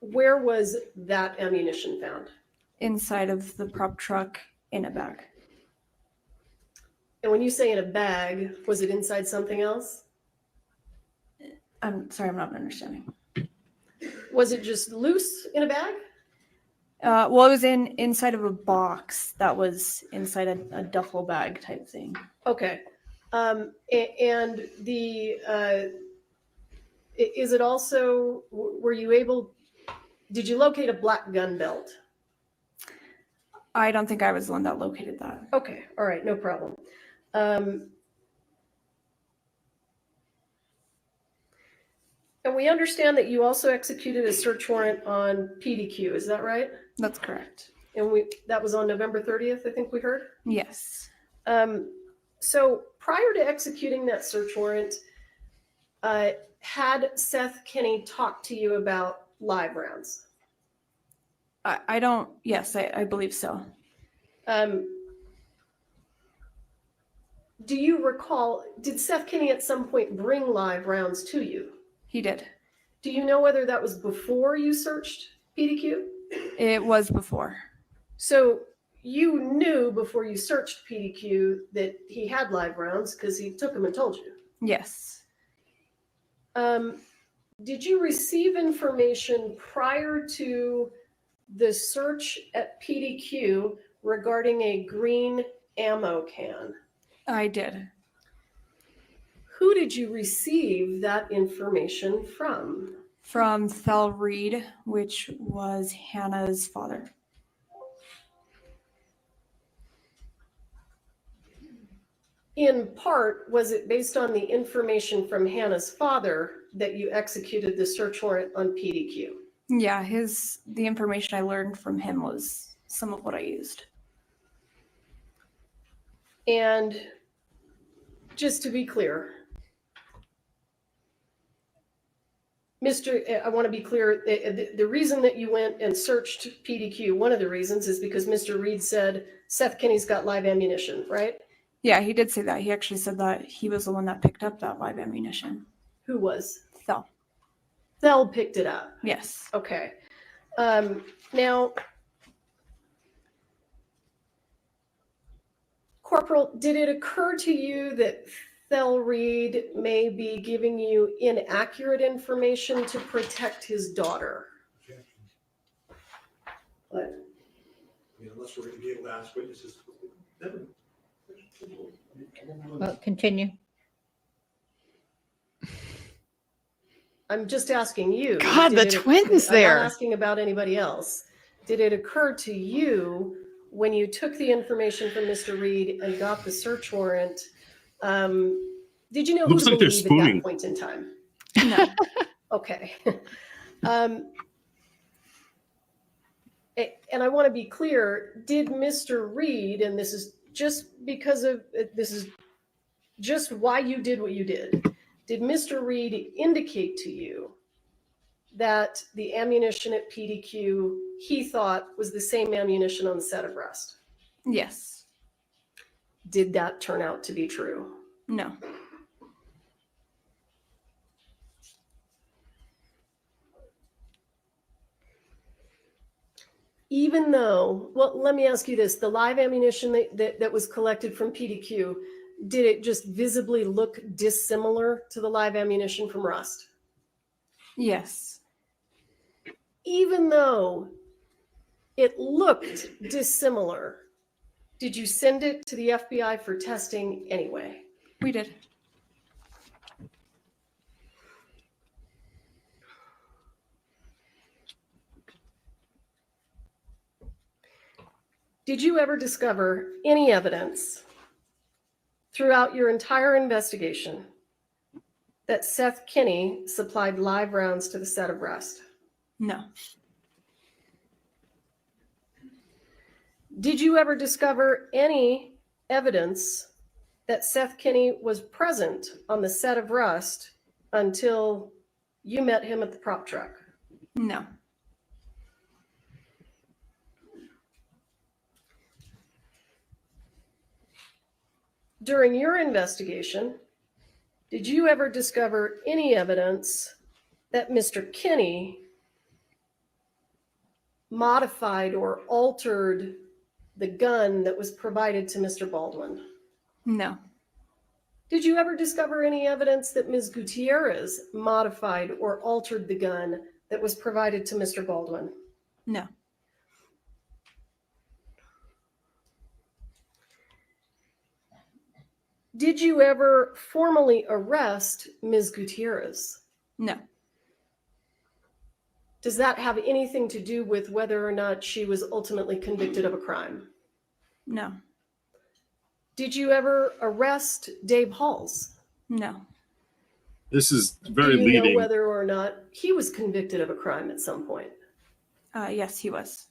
Where was that ammunition found? Inside of the prop truck in a bag. And when you say in a bag, was it inside something else? I'm sorry, I'm not understanding. Was it just loose in a bag? Well, it was inside of a box that was inside a duffel bag type thing. Okay. And is it also, did you locate a black gun belt? I don't think I was the one that located that. Okay. All right. No problem. And we understand that you also executed a search warrant on PDQ. Is that right? That's correct. And that was on November 30th, I think we heard. Yes. So prior to executing that search warrant, had Seth Kenny talked to you about live rounds? I don't, yes, I believe so. Do you recall, did Seth Kenny at some point bring live rounds to you? He did. Do you know whether that was before you searched PDQ? It was before. So you knew before you searched PDQ that he had live rounds because he took them and told you. Yes. Did you receive information prior to the search at PDQ regarding a green ammo can? I did. Who did you receive that information from? From Thel Reed, which was Hannah's father. In part, was it based on the information from Hannah's father that you executed the search warrant on PDQ? Yeah, the information I learned from him was some of what I used. And just to be clear, I want to be clear, the reason that you went and searched PDQ, one of the reasons is because Mr. Reed said Seth Kenny's got live ammunition, right? Yeah, he did say that. He actually said that he was the one that picked up that live ammunition. Who was? Thel. Thel picked it up. Yes. Okay. Now, Corporal, did it occur to you that Thel Reed may be giving you inaccurate information to protect his daughter? What? I mean, unless we're going to be able to ask witnesses. Never. Well, continue. I'm just asking you. God, the twins there. I'm not asking about anybody else. Did it occur to you when you took the information from Mr. Reed and got the search warrant? Did you know Looks who to like they're believe at spooning. that point in time? No. Okay. And I want to be clear, did Mr. Reed, and this is just because of, this is just why you did what you did Mr. Reed indicate to you that the ammunition at PDQ he thought was the same ammunition on the set of Rust? Yes. Did that turn out to be true? No. Even though, well, let me ask you this, the live ammunition that was collected from PDQ, did it just visibly look dissimilar to the live ammunition from Rust? Yes. Even though it looked dissimilar, did you send it to the FBI for testing anyway? We did. Did you ever discover any evidence throughout your entire investigation that Seth Kenny supplied live rounds to the set of Rust? No. Did you ever discover any evidence that Seth Kenny was present on the set of Rust until you met him at the prop truck? No. During your investigation, did you ever discover any evidence that Mr. Kenny modified or altered the gun that was provided to Mr. Baldwin? No. Did you ever discover any evidence that Ms. Gutierrez modified or altered the gun that was provided to Mr. Baldwin? No. Did you ever formally arrest Ms. Gutierrez? No. Does that have anything to do with whether or not she was ultimately convicted of a crime? No. Did you ever arrest Dave Halls? No. This is very Do you know leading. whether or not he was convicted of a crime at some point? Yes, he was.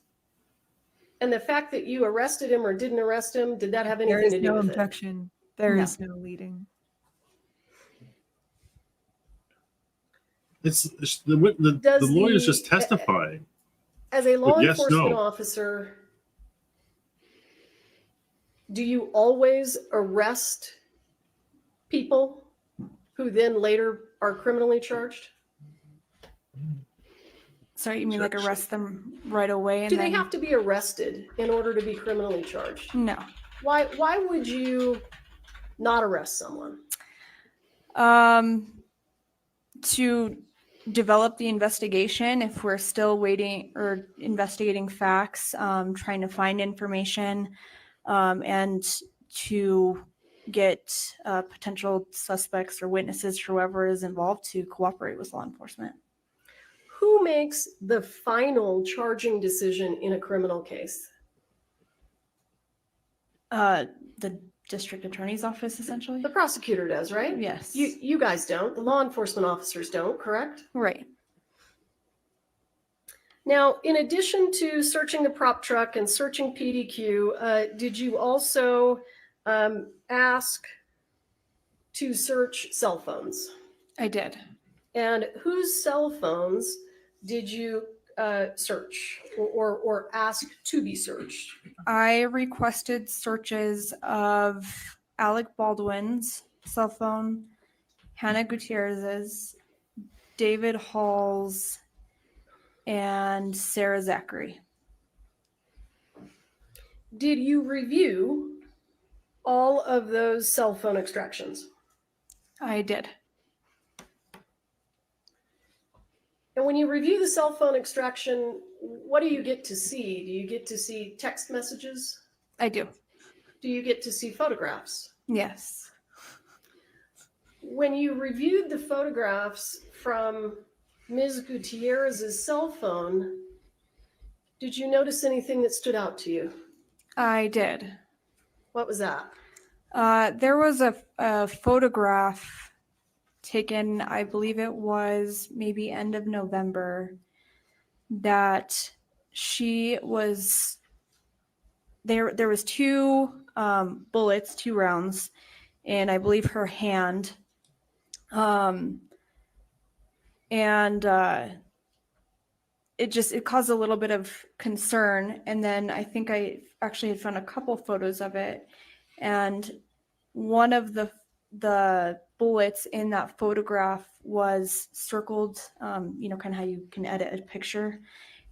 And the fact that you arrested him or didn't arrest him, did that have There anything is to do no with it? objection. There No. is no leading. It's the Does lawyer's the- just testifying. As a law But yes, enforcement no. officer, do you always arrest people who then later are criminally charged? Sorry, you mean like arrest them right away? And Do then... they have to be arrested in order to be criminally charged? No. Why would you not arrest someone? To develop the investigation, if we're still waiting or investigating facts, trying to find information, and to get potential suspects or witnesses, whoever is involved, to cooperate with law enforcement. Who makes the final charging decision in a criminal case? The district attorney's office, essentially. The prosecutor does, right? Yes. You guys don't. The law enforcement officers don't, correct? Right. Now, in addition to searching the prop truck and searching PDQ, did you also ask to search cell phones? I did. And whose cell phones did you search or ask to be searched? I requested searches of Alec Baldwin's cell phone, Hannah Gutierrez's, David Hall's, and Sarah Zachary. Did you review all of those cell phone extractions? I did. And when you review the cell phone extraction, what do you get to see? Do you get to see text messages? I do. Do you get to see photographs? Yes. When you reviewed the photographs from Ms. Gutierrez's cell phone, did you notice anything that stood out to you? I did. What was that? There was a photograph taken, I believe it was maybe end of November, that she was there was two bullets, 2 rounds, and I believe her hand, and it caused a little bit of concern. And then I think I actually had found a couple photos of it, and one of the bullets in that photograph was circled, kind of how you can edit a picture,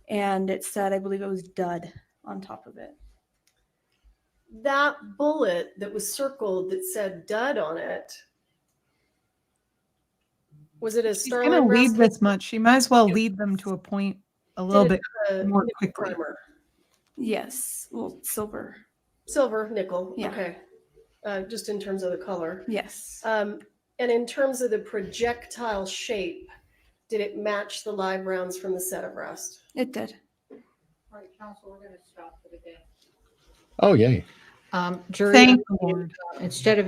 and it said, I believe it was dud on top of it. That bullet that was circled that said dud on it, was it a She's going Starline to lead Rust? this much. She might as well lead them to a point a little Did bit it have a more nickel quickly. primer? Yes, well, silver. Silver, nickel. Yeah. Okay. Just in terms of the color. Yes. And in terms of the projectile shape, did it match the live rounds from the set of Rust? It did. All right, counsel, we're going to stop for the day. Oh, yay. Jury, Thank the Lord. instead of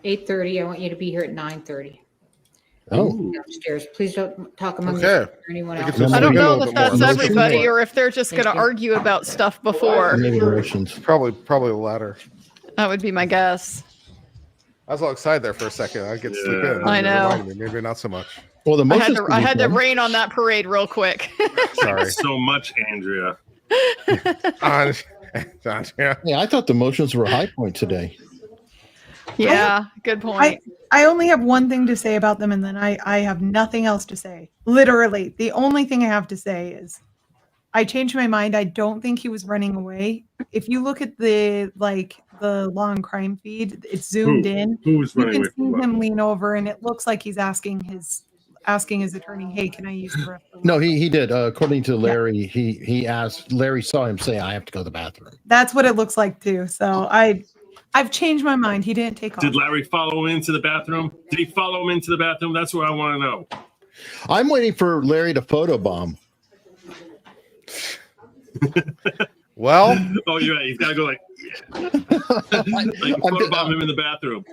8:30, I want you to be here at 9:30 Oh, downstairs. Please don't talk among Okay. yourselves or anyone We else. get to I dig don't in a know little if bit more. that's Motion. everybody or if they're just going to Thank you. argue about stuff before. maybe motions. Probably the latter. That would be my guess. I was all excited there for a second. I get to sleep Yeah. in. I You know. reminded me, maybe not so much. Well, the motions. I had to rain on that parade real quick. Sorry. So much, Andrea. Yeah. Yeah, I thought the motions were a high point today. Yeah, good point. I only have one thing to say about them, and then I have nothing else to say. Literally, the only thing I have to say is I changed my mind. I don't think he was running away. If you look at the long crime feed, it's zoomed in. Who was You running can away see from what? him lean over, and it looks like he's asking his attorney, "Hey, can I use the rest of the No, he did. According to Larry, he asked. Larry saw him say, "I have to go to the bathroom." That's what it looks like too. So I've changed my mind. He didn't take off. Did Larry follow him into the bathroom? Did he follow him into the bathroom? That's what I want to know. I'm waiting for Larry to photobomb. Well, Oh, you're right. He's got to go like photobomb him in the bathroom.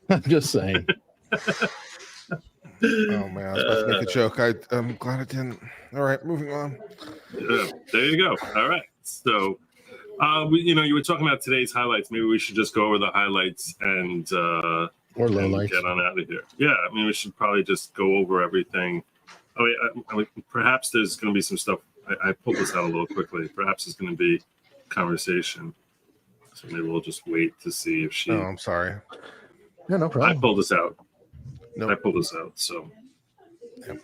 I'm just saying. oh man, I was about to make a joke. I'm glad I didn't. All right, moving on. There you go. All right. So You were talking about today's highlights. Maybe we should just go over the highlights and or lowlights. Get on out of here. Yeah, I mean, we should probably just go over everything. Perhaps there's going to be some stuff. I pulled this out a little quickly. Perhaps there's going to be conversation. So maybe we'll just wait to see if she. Oh, I'm sorry. Yeah, no problem. I pulled this out. Nope. I pulled this out. So. Yep.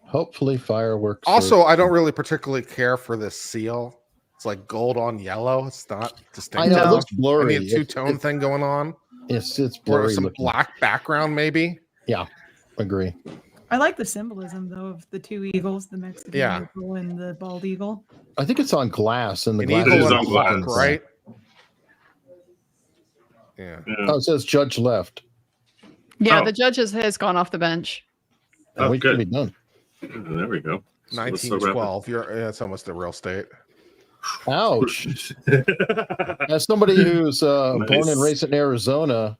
Hopefully fireworks. Also, I don't really particularly care for this seal. It's like gold on yellow. It's not distinct. I know, it looks blurry. I need a two-tone thing going on. It's Or blurry. some looking. black background, maybe. Yeah, agree. I like the symbolism though of the two eagles, the Mexican Yeah. eagle and the bald eagle. I think it's on glass, and the An glass eagle is and a on hawk, glass. right? Yeah. Oh, it says judge left. Yeah, Oh. the judge has gone off the bench. Oh, we good. can be done. There we go. So let's wrap it. 1912. It's almost a real state. Ouch. As somebody who's born Nice. and raised in Arizona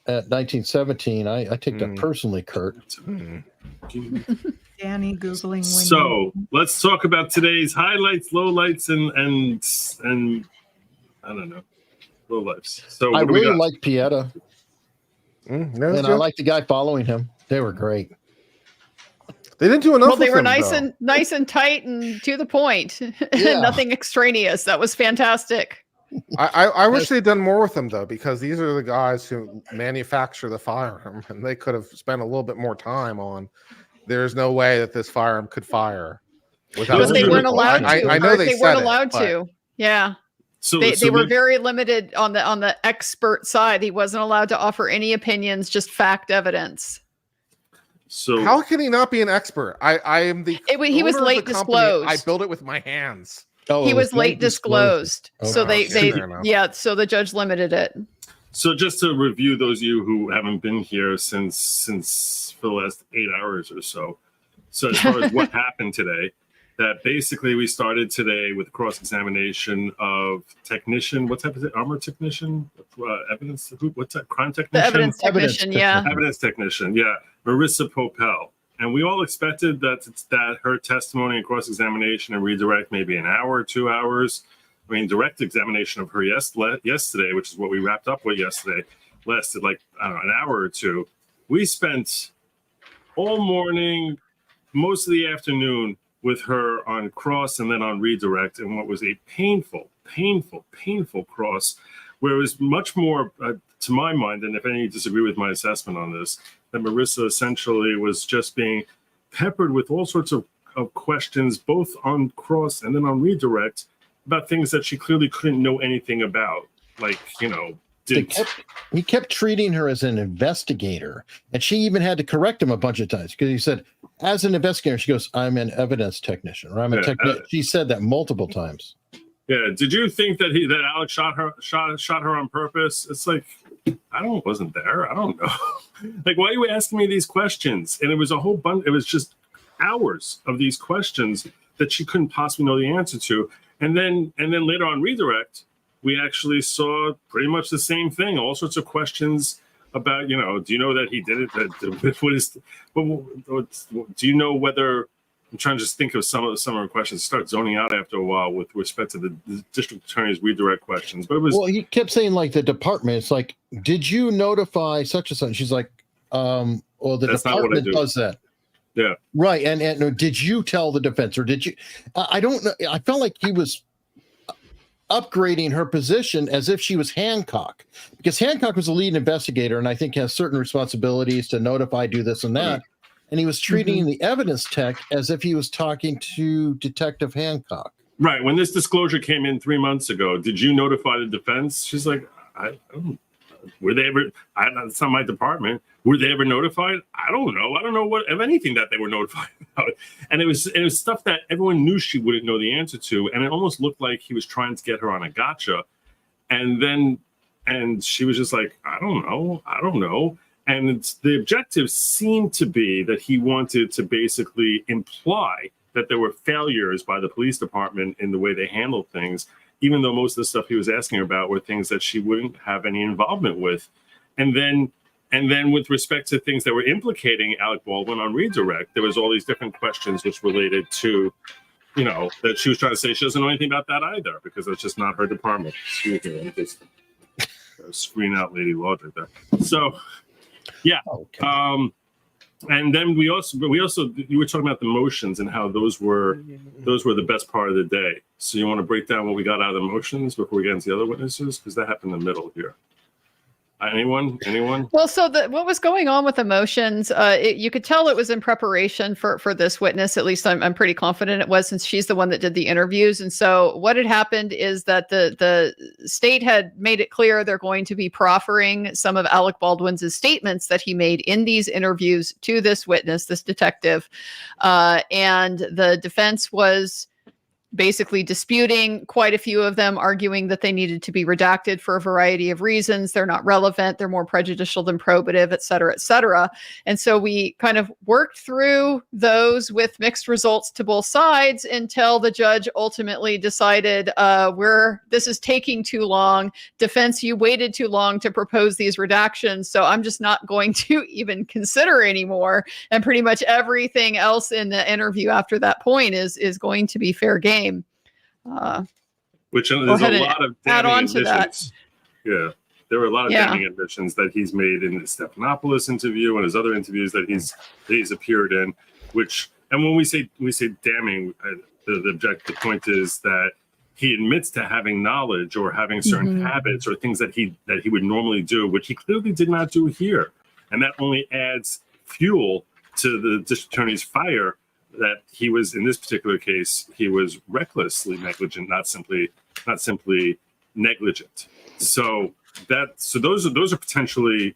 at 1917, I take that personally, Kurt. Danny Googling when So let's talk about today's highlights, lowlights, and I don't know, lowlights. So I what do we really got? like Pieta, and I like the guy following him. They were great. They didn't do enough. Well, they with were him, nice though. and nice and tight and to the point. Yeah. Nothing extraneous. That was fantastic. I wish they'd done more with them though, because these are the guys who manufacture the firearm, and they could have spent a little bit more time on. There's no way that this firearm could fire without. But they a weren't vehicle. allowed to. I know Art, they they said weren't it, allowed but- to. Yeah. So They were maybe- very limited on the expert side. He wasn't allowed to offer any opinions, just fact evidence. So How can he not be an expert? I am the. He was owner of late the company. disclosed. I built it with my hands. Oh, He it was late disclosed. So Okay, they fair enough. yeah, so the judge limited it. So just to review those of you who haven't been here since for the last 8 hours or so. So as far as what happened today, that basically we started today with cross-examination of technician. What type is it? Armor technician? Evidence? What's that? Crime technician? The evidence technician, yeah. Evidence technician, yeah. Marissa Popel. And we all expected that her testimony and cross-examination and redirect maybe an hour or 2 hours. I mean, direct examination of her yesterday, which is what we wrapped up with yesterday, lasted like, I don't know, an hour or two. We spent all morning, most of the afternoon with her on cross and then on redirect, and what was a painful cross, where it was much more, to my mind, and if any of you disagree with my assessment on this, that Marissa essentially was just being peppered with all sorts of questions, both on cross and then on redirect, about things that she clearly couldn't know anything about. Like, He kept treating her as an investigator, and she even had to correct him a bunch of times because he said, as an investigator, she goes, I'm an evidence technician, or I'm a technician. She said that multiple times. Yeah. Did you think that Alex shot her on purpose? It's like, wasn't there. I don't know. Like, why are you asking me these questions? And it was a whole bunch. It was just hours of these questions that she couldn't possibly know the answer to. And then later on redirect, we actually saw pretty much the same thing. All sorts of questions about, do you know that he did it? Do you know whether? I'm trying to just think of some of her questions. Start zoning out after a while with respect to the district attorney's redirect questions. But it was he kept saying like the department. It's like, did you notify such and such? She's like, well, the That's not what I department do. does that. Yeah. Right. And did you tell the defense, or did you? I don't know. I felt like he was upgrading her position as if she was Hancock, because Hancock was the lead investigator and I think has certain responsibilities to notify, do this and that. And he was treating the evidence tech as if he was talking to Detective Hancock. Right. When this disclosure came in 3 months ago, did you notify the defense? She's like, I don't. Were they ever? It's not my department. Were they ever notified? I don't know. I don't know what of anything that they were notified about. And it was stuff that everyone knew she wouldn't know the answer to, and it almost looked like he was trying to get her on a gotcha. And she was just like, I don't know. And the objective seemed to be that he wanted to basically imply that there were failures by the police department in the way they handled things, even though most of the stuff he was asking about were things that she wouldn't have any involvement with. And then with respect to things that were implicating Alec Baldwin on redirect, there was all these different questions which related to that she was trying to say she doesn't know anything about that either, because it's just not her department. Excuse me, I'm just screen out Lady Logic there. So, yeah. Okay. And then we also you were talking about the motions and how those were the best part of the day. So you want to break down what we got out of the motions before we get into the other witnesses, because that happened in the middle here. Anyone? Well, so what was going on with emotions? You could tell it was in preparation for this witness. At least I'm pretty confident it was, since she's the one that did the interviews. And so what had happened is that the state had made it clear they're going to be proffering some of Alec Baldwin's statements that he made in these interviews to this witness, this detective, and the defense was basically disputing quite a few of them, arguing that they needed to be redacted for a variety of reasons. They're not relevant. They're more prejudicial than probative, et cetera, et cetera. And so we kind of worked through those with mixed results to both sides until the judge ultimately decided, this is taking too long. Defense, you waited too long to propose these redactions, so I'm just not going to even consider anymore. And pretty much everything else in the interview after that point is going to be fair game. Which there's a lot of add on damning to that. admissions. Yeah, there were a lot of damning admissions that he's made in the Stephanopoulos interview and his other interviews that he's appeared in. And when we say damning, the point is that he admits to having knowledge or having certain habits or things that he would normally do, which he clearly did not do here, and that only adds fuel to the district attorney's fire. That he was, in this particular case, he was recklessly negligent, not simply negligent. So those are potentially,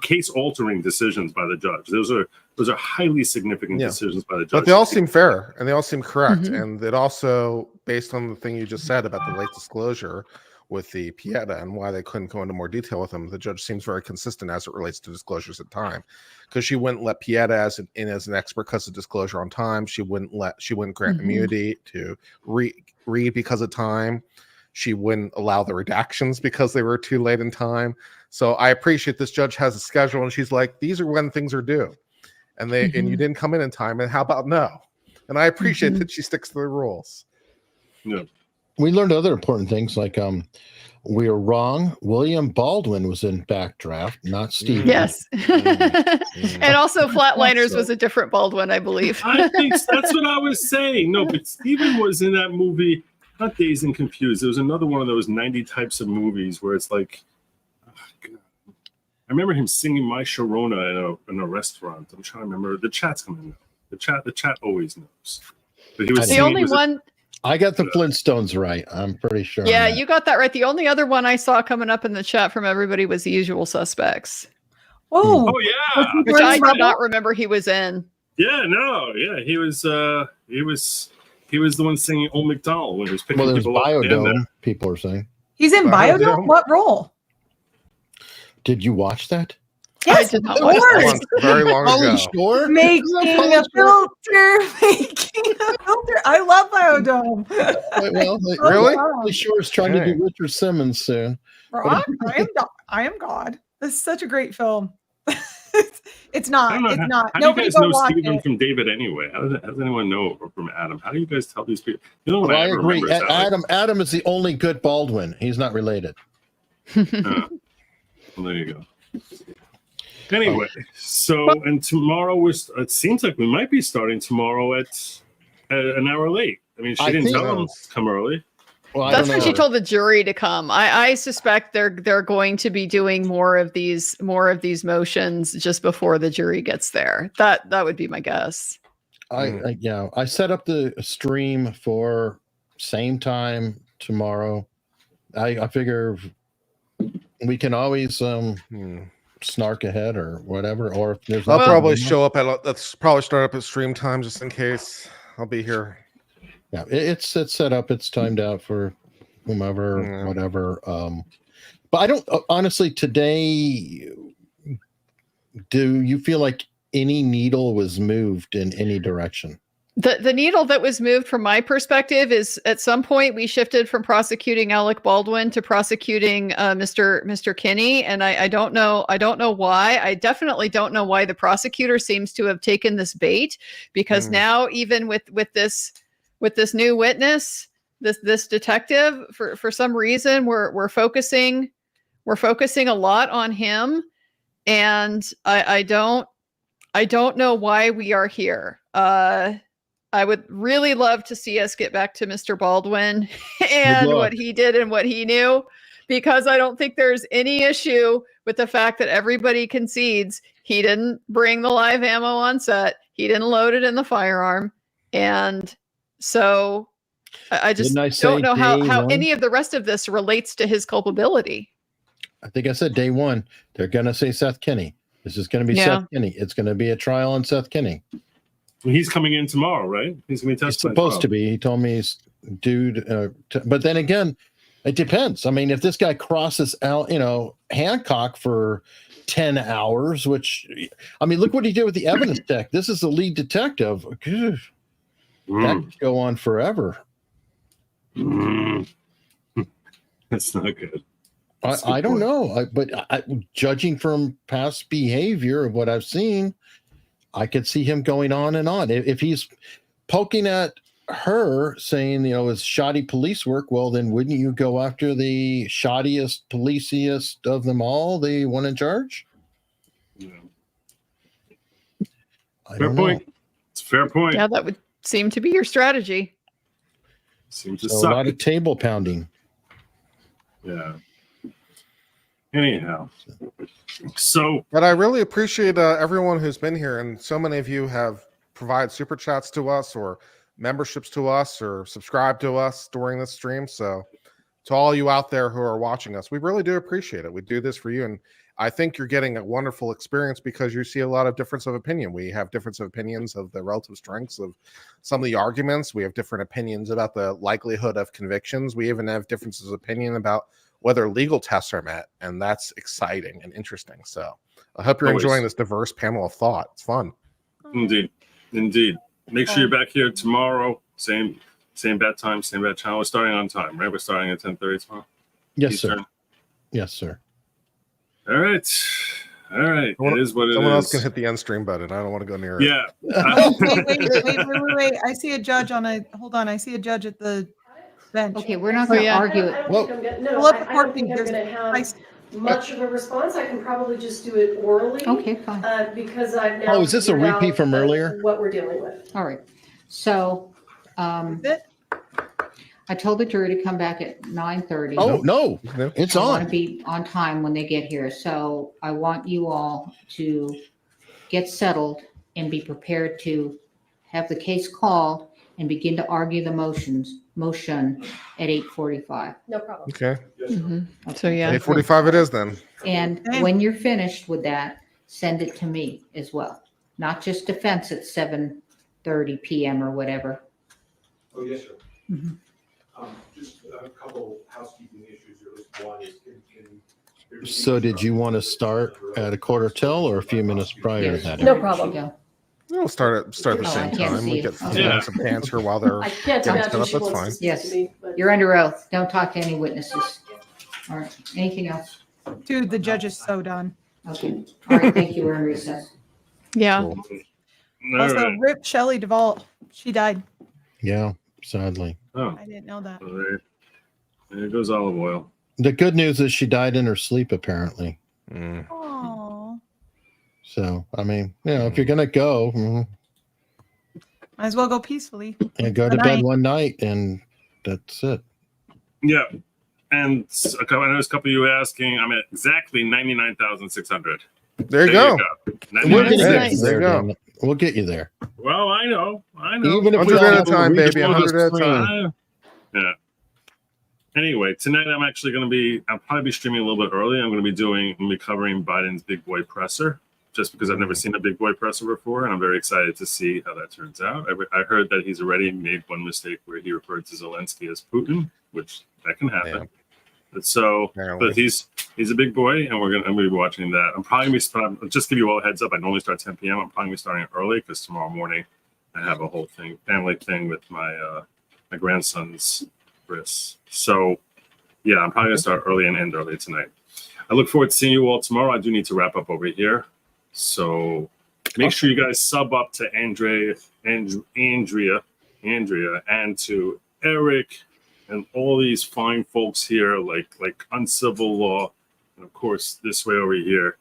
case altering decisions by the judge. Those are highly significant decisions by the judge. But they all seem fair and they all seem correct. And it also, based on the thing you just said about the late disclosure with the Pieta and why they couldn't go into more detail with him, the judge seems very consistent as it relates to disclosures at time, because she wouldn't let Pieta in as an expert because of disclosure on time. She wouldn't grant immunity to read because of time. She wouldn't allow the redactions because they were too late in time. So I appreciate this judge has a schedule, and she's like, these are when things are due, and and you didn't come in time. And how about no? And I appreciate that she sticks to the rules. Yeah. We learned other important things like we were wrong. William Baldwin was in backdraft, not Steve. Yes. And also Flatliners was a different Baldwin, I believe. I think that's what I was saying. No, but Steven was in that movie, not Dazed and Confused. There was another one of those 90 types of movies where it's like, oh God. I remember him singing My Sharona in a restaurant. I'm trying to remember. The chat's coming in. The chat always knows. But he was the only one. I got the Flintstones right. I'm pretty sure. Yeah, you got that right. The only other one I saw coming up in the chat from everybody was The Usual Suspects. Oh yeah, which I did not remember he was in. Yeah, no, yeah, he was the one singing Old MacDonald when he was picking there's people up. Biodome, people are saying. He's in Biodome? What role? Did you watch that? Yes, I did not of watch course. that. Very long ago. Sure. Making a filter. I love Biodome. Well, really? Sure is trying to do Richard Simmons soon. Rock? I am God. This is such a great film. It's not. It's not. How do you Nobody guys go know watch Steven it. from David anyway? How does anyone know from Adam? How do you guys tell these people? You know what Well, I I ever agree. remember is Adam is the only good Baldwin. He's not related. Well, there you go. Anyway, and tomorrow it seems like we might be starting tomorrow at an hour late. I mean, she didn't tell them to come early. Well, that's when she told the jury to come. I suspect they're going to be doing more of these motions just before the jury gets there. That would be my guess. I set up the stream for same time tomorrow. I figure we can always snark ahead or whatever, or if there's I'll probably show up let's probably start up at stream time just in case. I'll be here. Yeah, it's set up, it's timed out for whomever, whatever. But I don't honestly today. Do you feel like any needle was moved in any direction? The needle that was moved from my perspective is at some point we shifted from prosecuting Alec Baldwin to prosecuting Mr. Kenny, and I don't know why. I definitely don't know why the prosecutor seems to have taken this bait, because now even with this new witness, this detective, for some reason we're focusing a lot on him, and I don't know why we are here. I would really love to see us get back to Mr. Baldwin and what he did and what he knew, because I don't think there's any issue with the fact that everybody concedes he didn't bring the live ammo on set. He didn't load it in the firearm. And so I just don't know how any of the rest of this relates to his culpability. I think I said day one, they're going to say Seth Kenny. This is going to be Seth Kenny. It's going to be a trial on Seth Kenny. Well, he's coming in tomorrow, right? He's going to be testifying. He's supposed to be. He told me he's due. But then again, it depends. I mean, if this guy crosses out, Hancock for 10 hours, which, I mean, look what he did with the evidence tech. This is the lead detective. That could go on forever. That's not good. I don't know. But judging from past behavior of what I've seen, I could see him going on and on. If he's poking at her saying, it's shoddy police work, well, then wouldn't you go after the shoddiest, policiest of them all, the one in charge? Yeah. Fair point. It's a fair point. Yeah, that would seem to be your strategy. Seems to So suck. a lot of table pounding. Yeah. Anyhow. So, but I really appreciate everyone who's been here, and so many of you have provided super chats to us or memberships to us or subscribed to us during this stream. So to all you out there who are watching us, we really do appreciate it. We do this for you, and I think you're getting a wonderful experience because you see a lot of difference of opinion. We have difference of opinions of the relative strengths of some of the arguments. We have different opinions about the likelihood of convictions. We even have differences of opinion about whether legal tests are met, and that's exciting and interesting. So I hope you're enjoying this diverse panel of thought. It's fun. Indeed. Make sure you're back here tomorrow. Same bat time, same bat channel. We're starting on time, right? We're starting at 10:30 tomorrow. Yes, Eastern. sir. Yes, sir. All right. It is what it is. Someone else can hit the end stream button. I don't want to go near it. Yeah. Wait. I see a judge hold on. I see a judge at the bench. Okay, we're not going to argue it. I don't think I'm going to have much of a response. I can probably just do it orally. Okay, fine. Because I've now. Oh, is this a repeat from earlier? What we're dealing with. All right. So, I told the jury to come back at 9:30. Oh, no, it's I want on. to be on time when they get here. So I want you all to get settled and be prepared to have the case called and begin to argue the motion at 8:45. No problem. Okay. So yeah, 8:45 it is then. And when you're finished with that, send it to me as well. Not just defense at 7:30 p.m. or whatever. Oh, yes, sir. Mhm. Just a couple housekeeping issues. There was one is So did you want to start at 1:45 or a few minutes prior to that? No problem. Go. We'll start at the Oh, I same can't time. see We it. get Okay. some banter while they're I can't getting imagine set up. she That's wants fine. to speak Yes. to me, but- You're under oath. Don't talk to any witnesses. All right. Anything else? Dude, the judge is so done. Okay. All right. Thank you. We're in recess. Yeah. All Also, right. rip Shelley Duvall. She died. Yeah, sadly. Oh, I didn't know that. well, there goes olive oil. The good news is she died in her sleep, apparently. Oh, So, I mean, if you're going to go, might as well go peacefully. and go to Good bed night. one night, and that's it. Yeah. And I know there's a couple of you asking. I'm at exactly 99,600. There you go. We're going to get Nice. you there. There you go. damn it. We'll get you there. Well, I know. Even if we 100 all at a have to time, read baby, all this 100 at a screen. time. Yeah. Anyway, tonight I'm actually going to be, I'll probably be streaming a little bit early. I'm going to be covering Biden's big boy presser, just because I've never seen a big boy presser before, and I'm very excited to see how that turns out. I heard that he's already made one mistake where he referred to Zelensky as Putin, which that can happen. Yeah. But so, Apparently. but he's a big boy, and I'm gonna be watching that. I'm probably gonna be just give you all a heads up. I normally start 10 p.m. I'm probably gonna be starting early because tomorrow morning I have a whole family thing with my my grandson's bris. So yeah, I'm probably gonna start early and end early tonight. I look forward to seeing you all tomorrow. I do need to wrap up over here. So make sure you guys sub up to Andrea, and to Eric, and all these fine folks here, like Uncivil Law, and of course this way over here,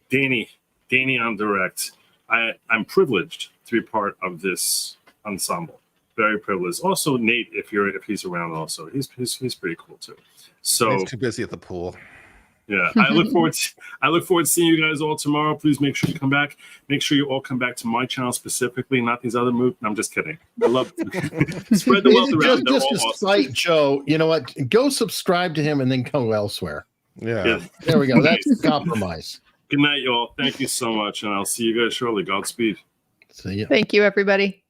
Danny on direct. I'm privileged to be part of this ensemble. Very privileged. Also Nate, if he's around, also he's pretty cool too. So Nate's too busy at the pool. Yeah, I look forward to seeing you guys all tomorrow. Please make sure you come back. Make sure you all come back to my channel specifically, not these other movies. I'm just kidding. I love spread the wealth around. They're Just all to awesome. spite Joe, you know what? Go subscribe to him and then go elsewhere. Yeah. There we go. That's the compromise. Good night, y'all. Thank you so much, and I'll see you guys shortly. Godspeed. See ya. Thank you, everybody.